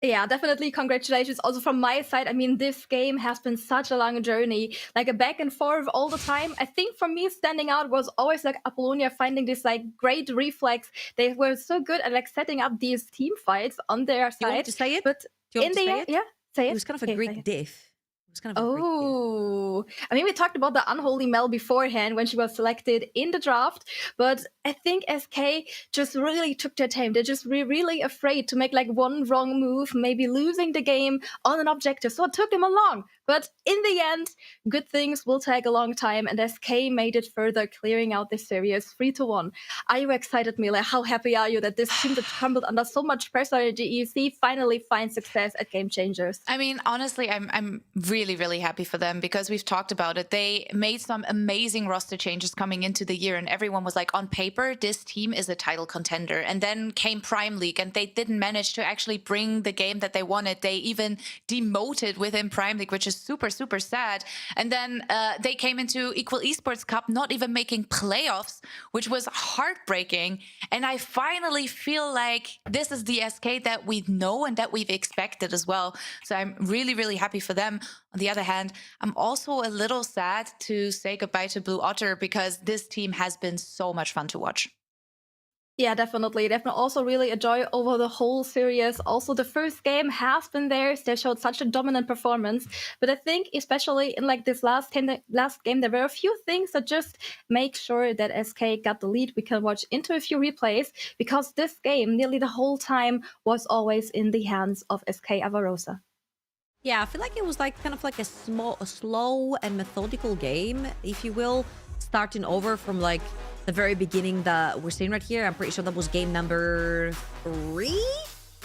Yeah, definitely congratulations. Also from my side, I mean, this game has been such a long journey, like a back and forth all the time. I think for me, standing out was always like Apollonia finding this like great reflex. They were so good at like setting up these team fights on their Do you side. want to say it? But Do you want in to the say end, it? yeah, say it. It was kind of a Okay, say Greek it. diff. It was kind of a Greek diff. Oh, I mean, we talked about the unholy Mel beforehand when she was selected in the draft, but I think SK just really took their time. They're just really afraid to make like one wrong move, maybe losing the game on an objective. So it took them along. But in the end, good things will take a long time, and SK made it further, clearing out this series 3-1. Are you excited, Mila? How happy are you that this team that crumbled under so much pressure at GEC finally finds success at Game Changers? I mean, honestly, I'm really happy for them, because we've talked about it. They made some amazing roster changes coming into the year, and everyone was like, on paper, this team is a title contender. And then came Prime League, and they didn't manage to actually bring the game that they wanted. They even demoted within Prime League, which is super sad. And then they came into Equal Esports Cup, not even making playoffs, which was heartbreaking. And I finally feel like this is the SK that we know and that we've expected as well. So I'm really happy for them. On the other hand, I'm also a little sad to say goodbye to Blue Otter, because this team has been so much fun to watch. Yeah, definitely. They've been also really a joy over the whole series. Also, the first game has been theirs. They showed such a dominant performance. But I think, especially in like this last game, there were a few things that just make sure that SK got the lead. We can watch into a few replays, because this game, nearly the whole time, was always in the hands of SK Avarosa. Yeah, I feel like it was like kind of like a slow and methodical game, if you will, starting over from like the very beginning that we're seeing right here. I'm pretty sure that was game number 3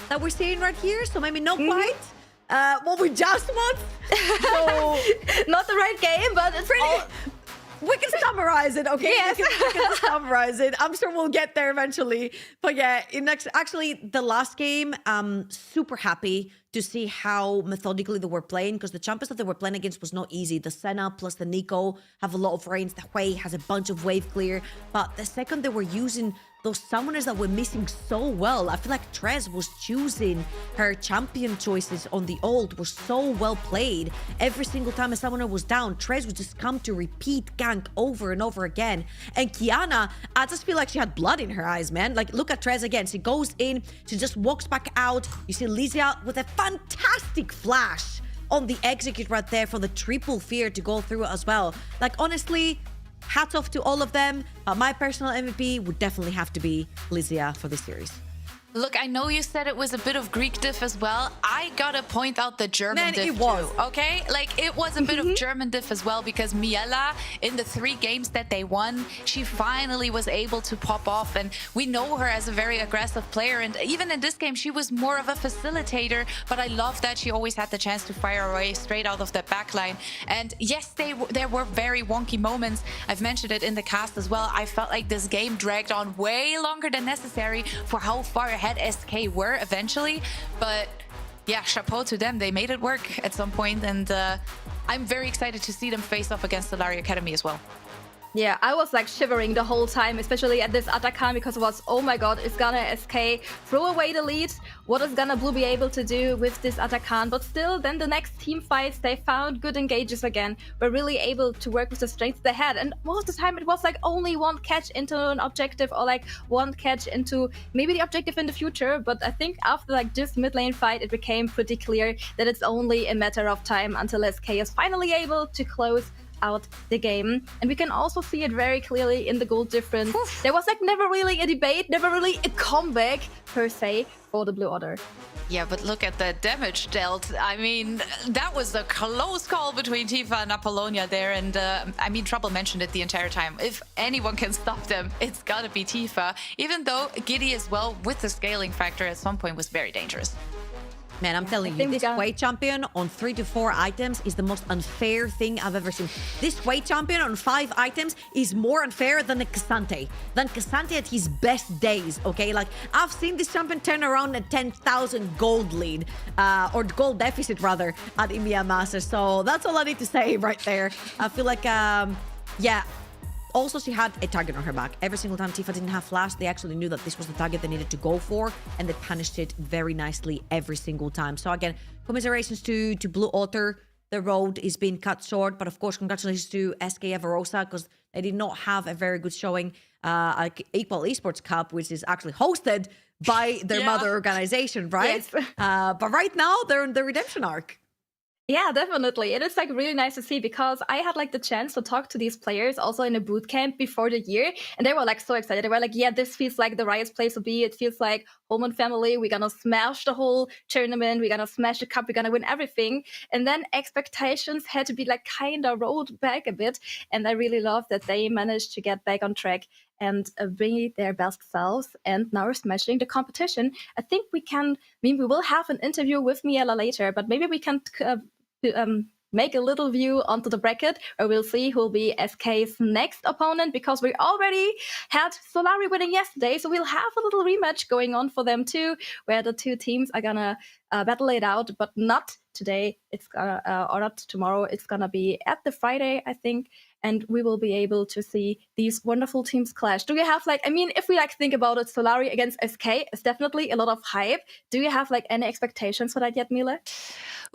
that we're seeing right here. So maybe not quite what we just want. So Not the right game, but it's pretty. we can summarize it, okay? Yes. We can summarize it. I'm sure we'll get there eventually. But yeah, actually, the last game, I'm super happy to see how methodically they were playing, because the champions that they were playing against was not easy. The Senna plus the Nico have a lot of range. The Hui has a bunch of wave clear. But the second they were using those summoners that were missing so well. I feel like Trez was choosing her champion choices on the ult was so well played. Every single time a summoner was down, Trez would just come to repeat gank over and over again. And Kiana, I just feel like she had blood in her eyes, man. Like, look at Trez again. She goes in, she just walks back out. You see Lysia with a fantastic flash on the execute right there for the triple fear to go through as well. Like, honestly, hats off to all of them. But my personal MVP would definitely have to be Lysia for this series. Look, I know you said it was a bit of Greek diff as well. I gotta point out the German diff it was. too, okay? Like, it was a bit of German diff as well because Miela, in the 3 games that they won, she finally was able to pop off. And we know her as a very aggressive player. And even in this game, she was more of a facilitator. But I love that she always had the chance to fire away straight out of the backline. And yes, there were very wonky moments. I've mentioned it in the cast as well. I felt like this game dragged on way longer than necessary for how far ahead SK were eventually, but yeah, chapeau to them. They made it work at some point, and I'm very excited to see them face off against the Solari Academy as well. Yeah, I was like shivering the whole time, especially at this Atakan, because it was, oh my god, is gonna SK throw away the lead? What is gonna Blue be able to do with this Atakan? But still, then the next team fights, they found good engages again, were really able to work with the strengths they had. And most of the time, it was like only one catch into an objective or like one catch into maybe the objective in the future. But I think after like this mid lane fight, it became pretty clear that it's only a matter of time until SK is finally able to close out the game. And we can also see it very clearly in the goal difference. There was like never really a debate, never really a comeback per se for the Blue Order. Yeah, but look at the damage dealt. I mean, that was a close call between Tifa and Apollonia there. And I mean, Trouble mentioned it the entire time. If anyone can stop them, it's gotta be Tifa. Even though Giddy as well, with the scaling factor at some point, was very dangerous. Man, I'm telling you, this weight champion on 3 to 4 items is the most unfair thing I've ever seen. This weight champion on 5 items is more unfair than a Cassante. Than Cassante at his best days, okay? Like, I've seen this champion turn around a 10,000 gold lead, or gold deficit rather, at EMEA Masters. So that's all I need to say right there. I feel like, yeah. Also, she had a target on her back. Every single time Tifa didn't have flash, they actually knew that this was the target they needed to go for, and they punished it very nicely every single time. So again, commiserations to Blue Otter. The road is being cut short, but of course, congratulations to SKA Verosa, because they did not have a very good showing at Equal Esports Cup, which is actually hosted by their mother organization, right? Yes. But right now, they're in the redemption arc. Yeah, definitely. It is like really nice to see, because I had like the chance to talk to these players also in a boot camp before the year, and they were like so excited. They were like, yeah, this feels like the Riot's place to be. It feels like home and family. We're gonna smash the whole tournament. We're gonna smash the cup. We're gonna win everything. And then expectations had to be like kind of rolled back a bit. And I really love that they managed to get back on track and bring their best selves, and now we're smashing the competition. I think we can, I mean, we will have an interview with Miela later, but maybe we can make a little view onto the bracket, where we'll see who will be SK's next opponent, because we already had Solari winning yesterday, so we'll have a little rematch going on for them too, where the two teams are gonna battle it out, but not today. It's gonna or not tomorrow. It's gonna be at the Friday, I think, and we will be able to see these wonderful teams clash. Do you have like, I mean, if we like think about it, Solari against SK is definitely a lot of hype. Do you have like any expectations for that yet, Mila?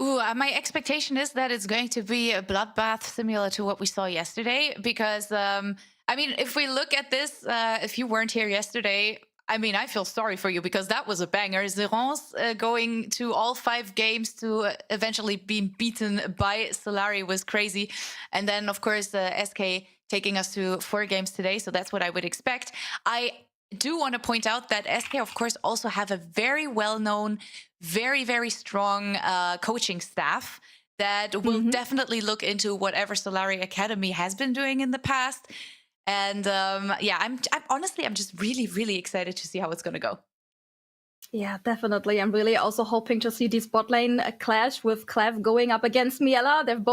Ooh, my expectation is that it's going to be a bloodbath similar to what we saw yesterday, because I mean, if we look at this, if you weren't here yesterday, I mean, I feel sorry for you, because that was a banger. Zerons going to all 5 games to eventually be beaten by Solari was crazy. And then, of course, SK taking us to 4 games today. So that's what I would expect. I do want to point out that SK, of course, also have a very well-known, very, very strong coaching staff that will definitely look into whatever Solari Academy has been doing in the past. And yeah, I'm honestly, I'm just really, really excited to see how it's going to go. Yeah, definitely. I'm really also hoping to see this bot lane clash with Clev going up against Miela. They've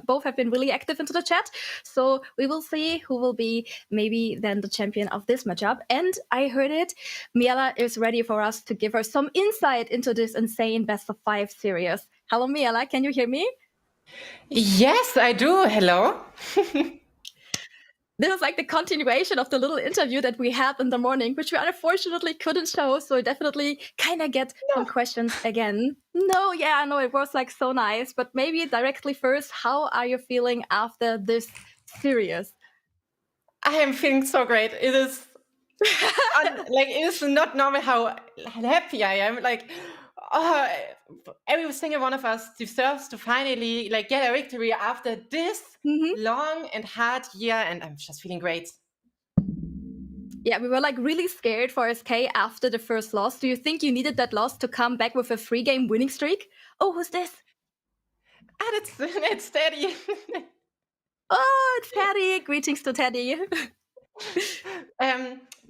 both have been really active into the chat. So we will see who will be maybe then the champion of this matchup. And I heard it, Miela is ready for us to give her some insight into this insane best of 5 series. Hello, Miela, can you hear me? Yes, I do. Hello. This is like the continuation of the little interview that we had in the morning, which we unfortunately couldn't show. So I definitely kind of get some questions again. No, yeah, no, it was like so nice. But maybe directly first, how are you feeling after this series? I am feeling so great. It is like it is not normal how happy I am. Like every single one of us deserves to finally like get a victory after this long and hard year, and I'm just feeling great. Yeah, we were like really scared for SK after the first loss. Do you think you needed that loss to come back with a 3-game winning streak? Oh, who's this? It's Teddy. Oh, it's Teddy. Greetings to Teddy.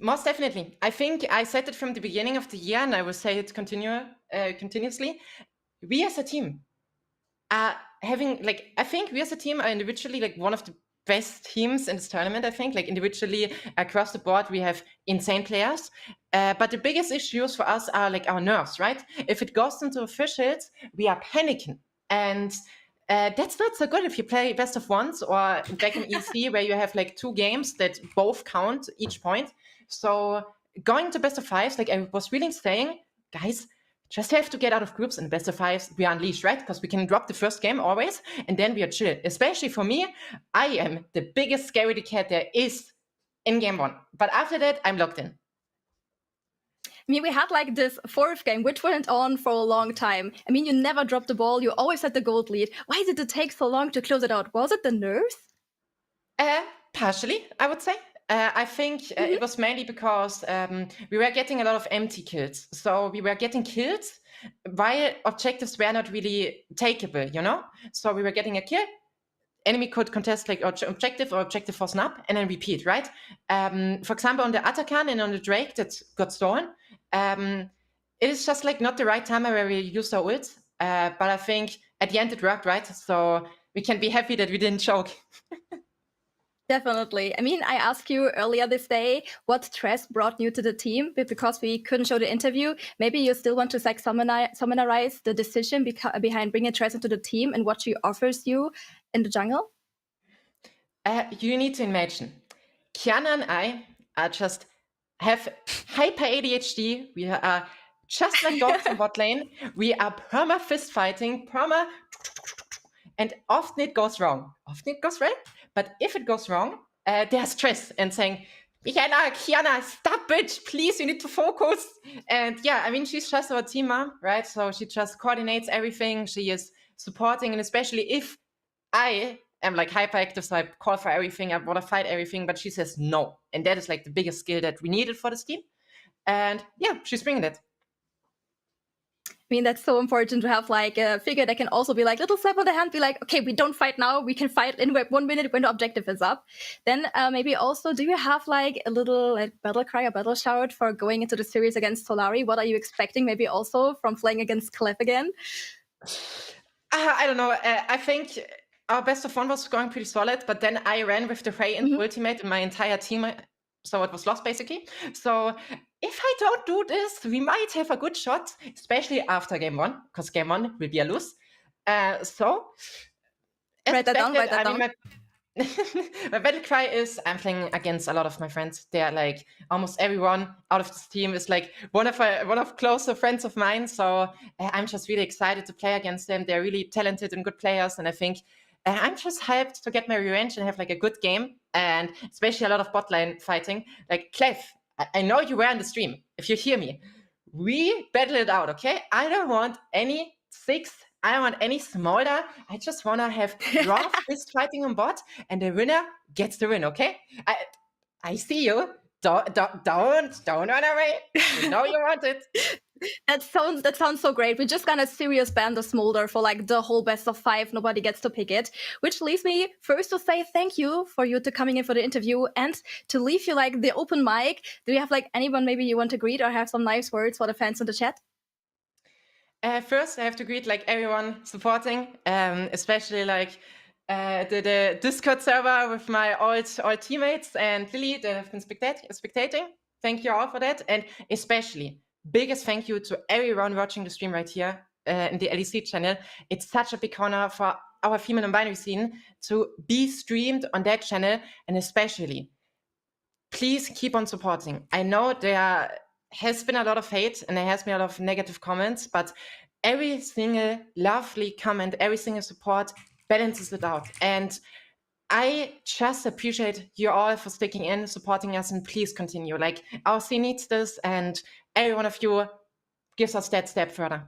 Most definitely. I think I said it from the beginning of the year, and I will say it continuously. We as a team are having like I think we as a team are individually like one of the best teams in this tournament. I think like individually across the board we have insane players, but the biggest issues for us are like our nerves, right? If it goes into officials, we are panicking, and that's not so good if you play best of ones or back in EC where you have like 2 games that both count each point. So going to best of 5s, like I was really saying, guys, just have to get out of groups, and best of 5s we are unleashed, right? Because we can drop the first game always, and then we are chill. Especially for me, I am the biggest scaredy cat there is in game 1. But after that, I'm locked in. I mean, we had like this 4th game, which went on for a long time. I mean, you never dropped the ball. You always had the gold lead. Why did it take so long to close it out? Was it the nerves? Partially, I would say. I think it was mainly because we were getting a lot of empty kills. So we were getting kills while objectives were not really takeable, you know? So we were getting a kill, enemy could contest like objective or objective was up and then repeat, right? For example, on the Atakan and on the Drake that got stolen, it is just like not the right time where we used our ult. But I think at the end it worked, right? So we can be happy that we didn't choke. Definitely. I mean, I asked you earlier this day what stress brought you to the team, but because we couldn't show the interview, maybe you still want to like summarize the decision behind bringing Tress into the team and what she offers you in the jungle? You need to imagine, Kiana and I are just have hyper ADHD. We are just like dogs in bot lane. We are perma fist fighting, and often it goes wrong. Often it goes right. But if it goes wrong, there's stress and saying, Kiana, stop it, please, you need to focus. And yeah, I mean, she's just our team mom, right? So she just coordinates everything. She is supporting, and especially if I am like hyperactive, so I call for everything, I want to fight everything, but she says no. And that is like the biggest skill that we needed for this team. And yeah, she's bringing it. I mean, that's so important to have like a figure that can also be like little slap on the hand, be like, okay, we don't fight now, we can fight in 1 minute when the objective is up. Then maybe also, do you have like a little like battle cry or battle shout for going into the series against Solari? What are you expecting maybe also from playing against Clef again? I don't know. I think our best of 1 was going pretty solid, but then I ran with the Ray and ultimate and my entire team, so it was lost basically. So if I don't do this, we might have a good shot, especially after game 1, because game 1 will be a lose. So write that down. My battle cry is I'm playing against a lot of my friends. They're like almost everyone out of this team is like one of closer friends of mine. So I'm just really excited to play against them. They're really talented and good players, and I think I'm just hyped to get my revenge and have like a good game, and especially a lot of bot lane fighting. Like Clef, I know you were on the stream. If you hear me, we battle it out, okay? I don't want any 6. I don't want any smolder. I just want to have raw fist fighting on bot, and the winner gets the win, okay? I see you. Don't run away. You know you want it. That sounds so great. We're just gonna serious ban the smolder for like the whole best of 5. Nobody gets to pick it. Which leaves me first to say thank you for you to coming in for the interview, and to leave you like the open mic. Do you have like anyone maybe you want to greet or have some nice words for the fans in the chat? First, I have to greet like everyone supporting, especially like the Discord server with my old teammates and Lily that have been spectating. Thank you all for that, and especially biggest thank you to everyone watching the stream right here in the LEC channel. It's such a big honor for our female non-binary scene to be streamed on that channel, and especially, please keep on supporting. I know there has been a lot of hate and there has been a lot of negative comments, but every single lovely comment, every single support balances it out. And I just appreciate you all for sticking in, supporting us, and please continue. Like, our scene needs this, and every one of you gives us that step further.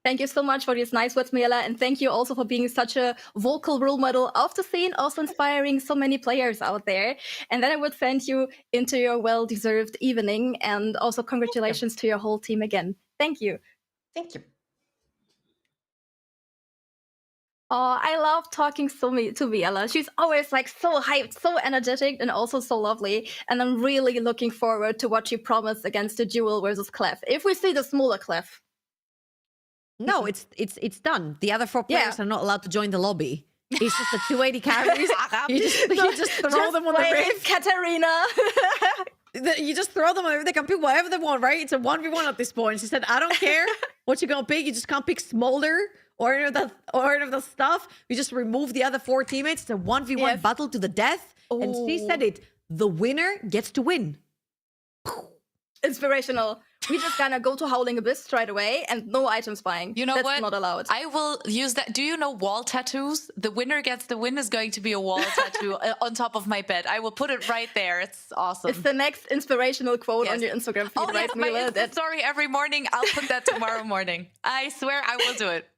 Thank you so much for these nice words, Miela, and thank you also for being such a vocal role model of the scene, also inspiring so many players out there. And then I would send you into your well-deserved evening, and also congratulations to your whole team again. Thank you. Thank you. Oh, I love talking to Miela. She's always like so hyped, so energetic, and also so lovely. And I'm really looking forward to what she promised against the duel versus Clef. If we see the smaller Clef. No, it's done. The other 4 players Yeah. are not allowed to join the lobby. It's just the 280 carries. You just throw them on the wait, rift. Katarina. You just throw them over. They can pick whatever they want, right? It's a 1v1 at this point. She said, I don't care what you're going to pick. You just can't pick Smolder or any of the stuff. You just remove the other 4 teammates. It's a 1v1 Yes. battle to the death. And she said it. The winner gets to win. Inspirational. We just gonna go to Howling Abyss straight away and no items buying. You know That's what? not allowed. I will use that. Do you know wall tattoos? The winner gets the win is going to be a wall tattoo on top of my bed. I will put it right there. It's awesome. It's the next inspirational quote Yes. on your Instagram feed, Oh, right, yes, my Miela? Insta story every morning. I'll put that tomorrow morning. I swear I will do it.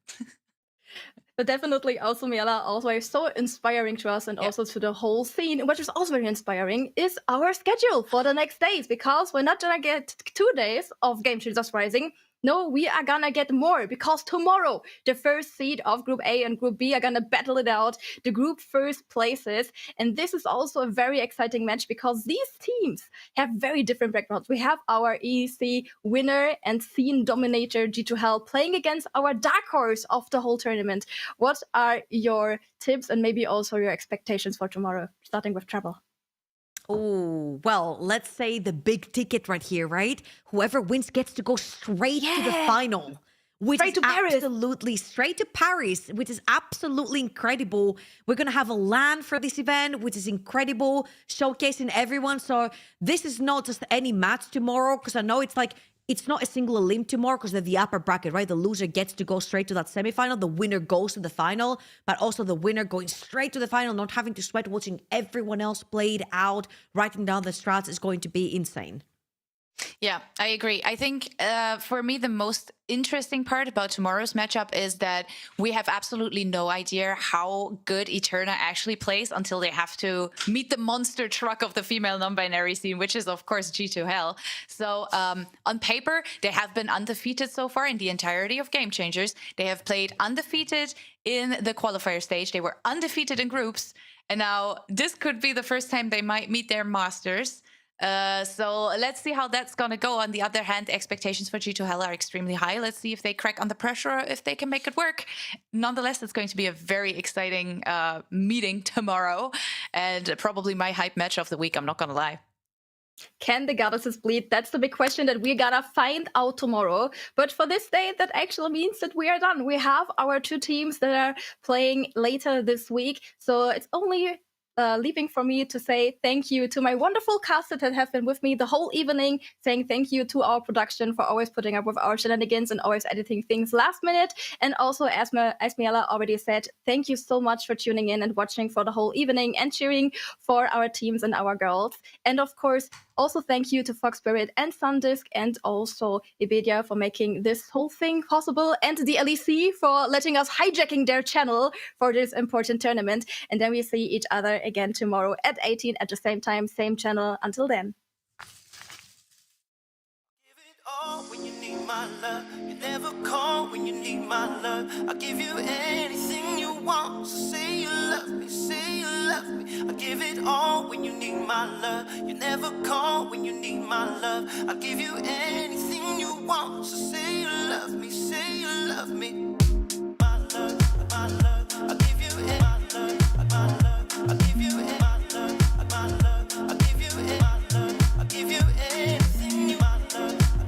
But definitely also Miela, also so inspiring to us and also to the whole scene. Which is also very inspiring is our schedule for the next days, because we're not gonna get 2 days of Game Changers Rising. No, we are gonna get more, because tomorrow the first seed of Group A and Group B are gonna battle it out, the group first places. And this is also a very exciting match because these teams have very different backgrounds. We have our EC winner and scene dominator G2 Hell playing against our dark horse of the whole tournament. What are your tips and maybe also your expectations for tomorrow, starting with Treble? Oh, well, let's say the big ticket right here, right? Whoever wins gets to go straight to the final. Which Straight is to Paris. absolutely straight to Paris, which is absolutely incredible. We're gonna have a LAN for this event, which is incredible, showcasing everyone. So this is not just any match tomorrow, because I know it's not a single elim tomorrow because they're the upper bracket, right? The loser gets to go straight to that semifinal. The winner goes to the final, but also the winner going straight to the final, not having to sweat watching everyone else played out, writing down the strats is going to be insane. Yeah, I agree. I think for me, the most interesting part about tomorrow's matchup is that we have absolutely no idea how good Eterna actually plays until they have to meet the monster truck of the female non-binary scene, which is, of course, G2 Hell. So on paper, they have been undefeated so far in the entirety of Game Changers. They have played undefeated in the qualifier stage. They were undefeated in groups. And now this could be the first time they might meet their masters. So let's see how that's going to go. On the other hand, expectations for G2 Hell are extremely high. Let's see if they crack under pressure or if they can make it work. Nonetheless, it's going to be a very exciting meeting tomorrow and probably my hype match of the week. I'm not going to lie. Can the goddesses bleed? That's the big question that we're gonna find out tomorrow. But for this day, that actually means that we are done. We have our 2 teams that are playing later this week. So it's only leaving for me to say thank you to my wonderful cast that have been with me the whole evening, saying thank you to our production for always putting up with our shenanigans and always editing things last minute. And also, as Miela already said, thank you so much for tuning in and watching for the whole evening and cheering for our teams and our girls. And of course, also thank you to Fox Spirit and Sundisk and also Ibedia for making this whole thing possible, and the LEC for letting us hijacking their channel for this important tournament. And then we see each other again tomorrow at 18 at the same time, same channel. Until then. Give it all when you need my love. You never call when you need my love. I'll give you anything you want. So say you love me, say you love me. I'll give it all when you need my love. You never call when you need my love. I'll give you anything you want. So say you love me, say you love me. My love, my love. I'll give you my love, my love. I'll give you my love, my love. I'll give you my love. I'll give you anything you want.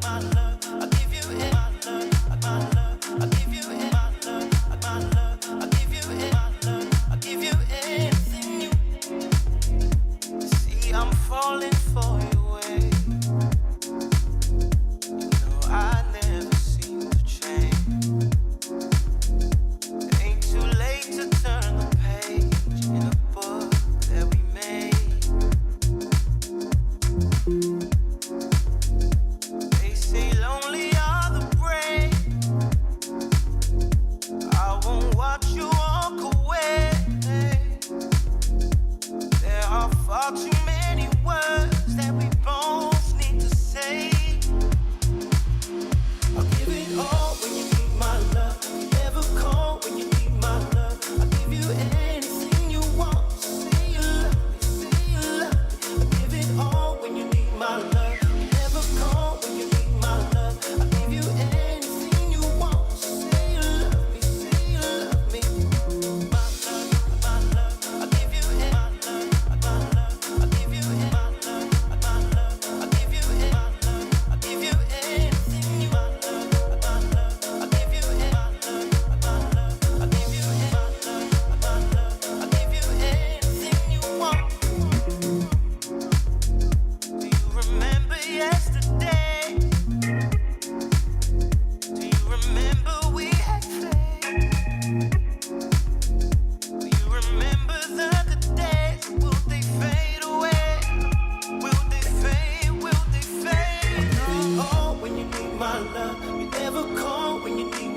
My love, I'll give you my love, my love. I'll give you my love, my love.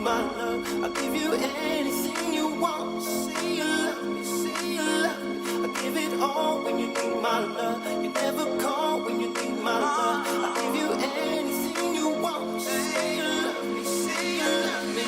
my love. I'll give you anything you want. Say you love me, say you love me. I'll give it all when you need my love. You never call when you need my love. I'll give you anything you want. Say you love me, say you love me.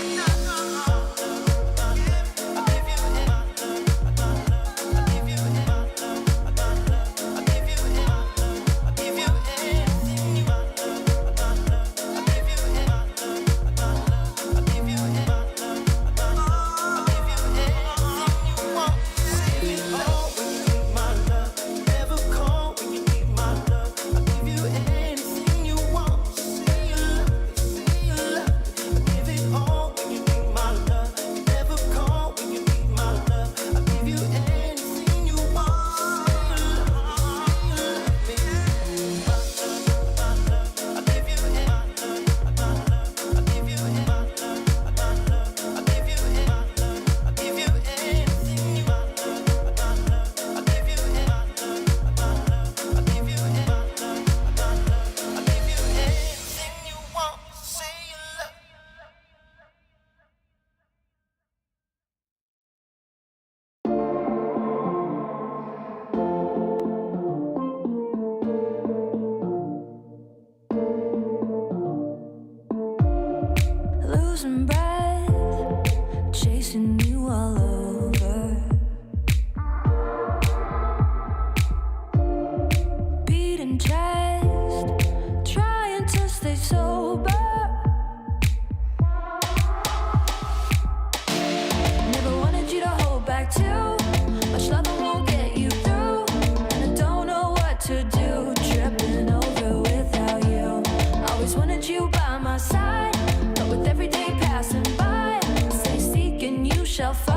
Losing breath, chasing you all over. Beating chest, trying to stay sober. Never wanted you to hold back too much. Nothing won't get you through, and I don't know what to do. Tripping over without you. Always wanted you by my side. With every day passing by, say seek and you shall find.